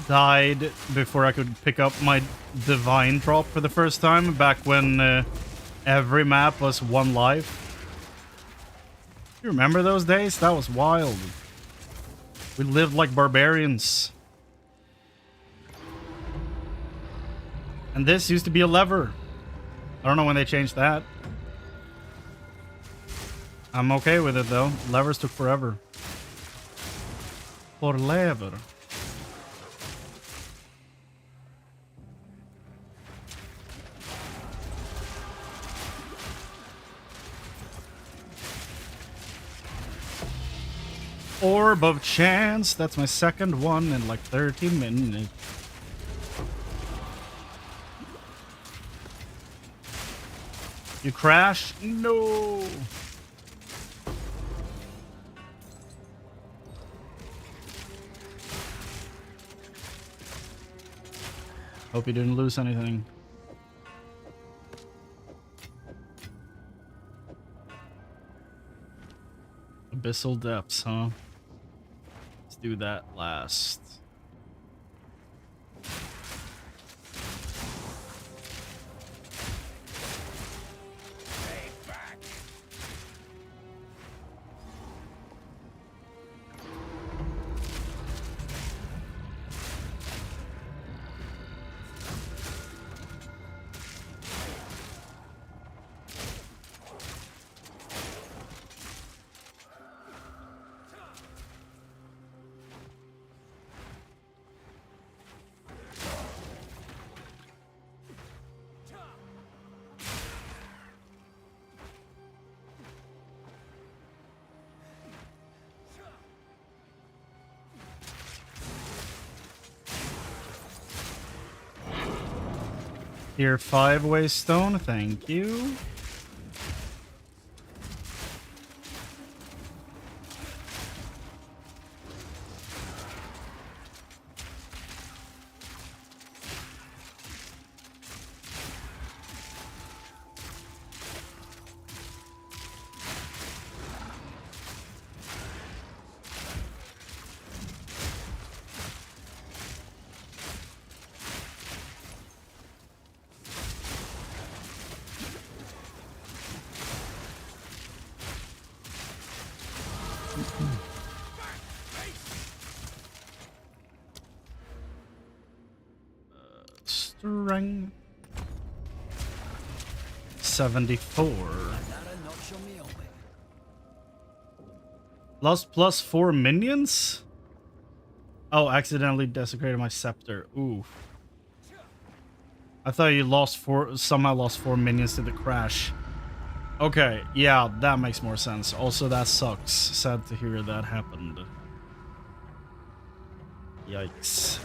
died before I could pick up my divine drop for the first time, back when every map was 1 life. You remember those days? That was wild. We lived like barbarians. And this used to be a lever. I don't know when they changed that. I'm okay with it though. Levers took forever. For lever. Orb of Chance. That's my second one in like 30 minutes. You crash? No. Hope you didn't lose anything. Abyssal Depths, huh? Let's do that last. Here, 5-way stone, thank you. Strength 74. Lost plus 4 minions? Oh, accidentally desecrated my scepter. Ooh. I thought you somehow lost 4 minions to the crash. Okay, yeah, that makes more sense. Also, that sucks. Sad to hear that happened. Yikes.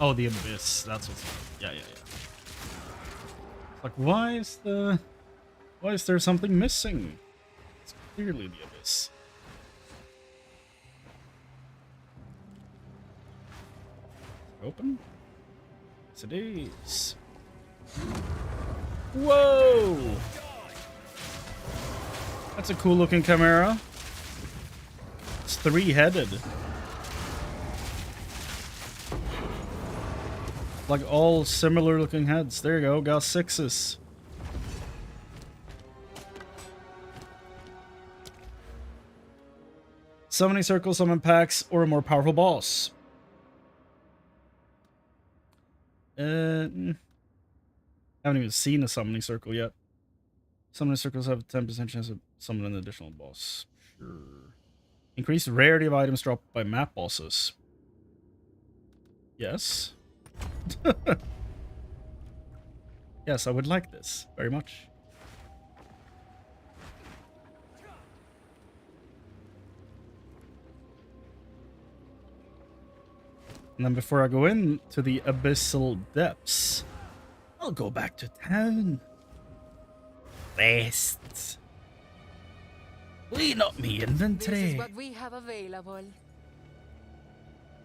Oh, the Abyss. That's what's... Yeah. Like, why is there something missing? It's clearly the Abyss. Open? Yes, it is. Whoa! That's a cool looking chimera. It's 3-headed. Like all similar looking heads. There you go, got 6s. Summoning circle, summon packs, or a more powerful boss. Haven't even seen a summoning circle yet. Summoning circles have a 10% chance of summoning an additional boss. Sure. Increase rarity of items dropped by map bosses. Yes. Yes, I would like this very much. And then before I go into the Abyssal Depths, I'll go back to town. Rest. Clean up me inventory. This is what we have available.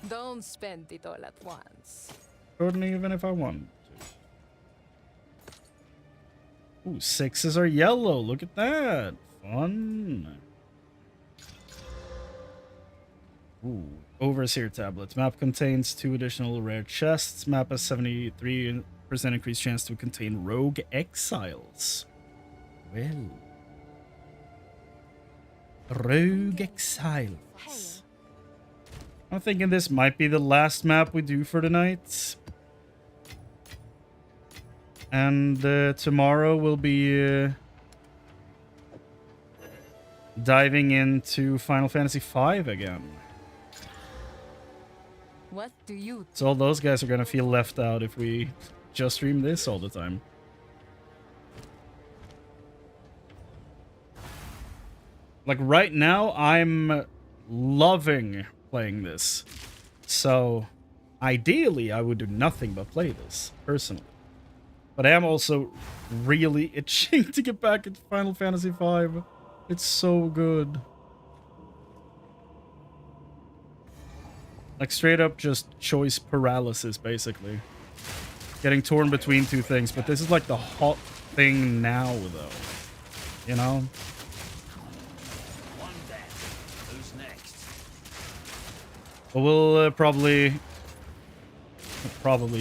Don't spend it all at once. Couldn't even if I wanted to. Ooh, 6s are yellow. Look at that. Fun. Ooh, Overseer tablets. Map contains 2 additional rare chests. Map has 73% increased chance to contain rogue exiles. Well, rogue exiles. I'm thinking this might be the last map we do for the night. And tomorrow we'll be diving into Final Fantasy V again. What do you... So all those guys are gonna feel left out if we just stream this all the time. Like right now, I'm loving playing this. So ideally, I would do nothing but play this, personally. But I am also really itching to get back into Final Fantasy V. It's so good. Like straight up just choice paralysis, basically. Getting torn between 2 things, but this is like the hot thing now, though. You know? One death. Who's next? But we'll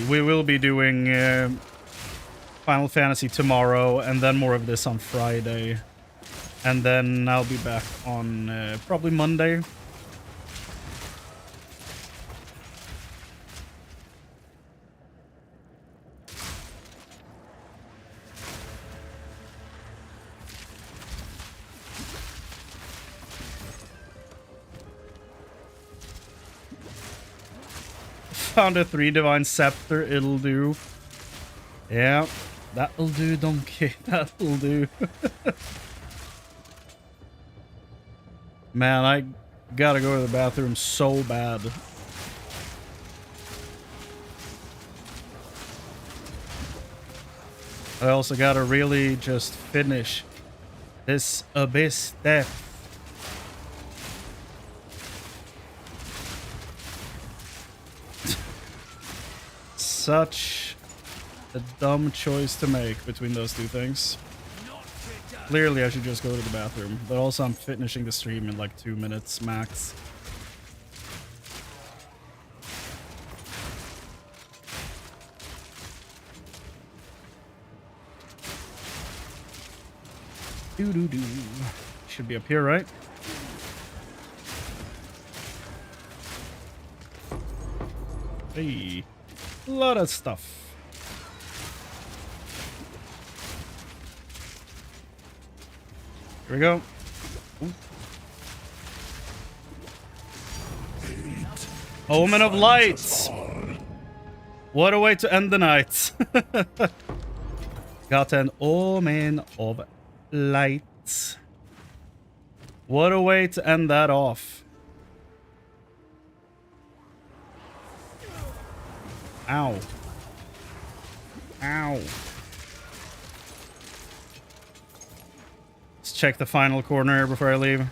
we will be doing Final Fantasy tomorrow, and then more of this on Friday. And then I'll be back on probably Monday. Found a 3 Divine Scepter, it'll do. Yeah, that'll do, donkey. That'll do. Man, I gotta go to the bathroom so bad. I also gotta really just finish this Abyss step. Such a dumb choice to make between those 2 things. Clearly, I should just go to the bathroom. But also, I'm finishing the stream in like 2 minutes max. Doo-doo-doo. Should be up here, right? Hey. A lot of stuff. Here we go. Ooh. Omen of Light. What a way to end the night. Got an Omen of Light. What a way to end that off. Ow. Ow. Let's check the final corner before I leave.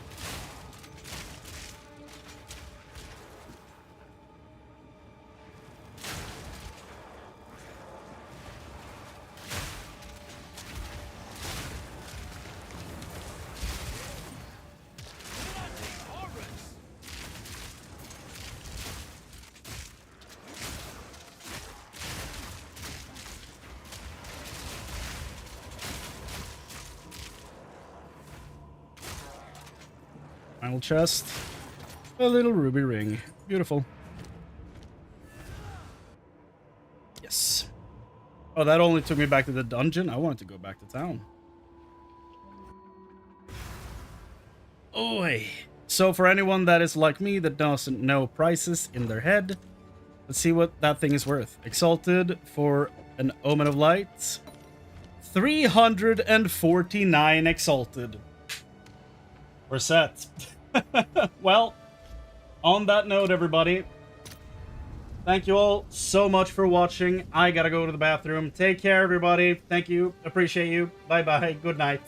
Final chest. A little ruby ring. Beautiful. Yes. Oh, that only took me back to the dungeon? I wanted to go back to town. Oi. So for anyone that is like me that doesn't know prices in their head, let's see what that thing is worth. Exalted for an Omen of Light. 349 Exalted. We're set. Well, on that note, everybody, thank you all so much for watching. I gotta go to the bathroom. Take care, everybody. Thank you. Appreciate you. Bye-bye. Good night.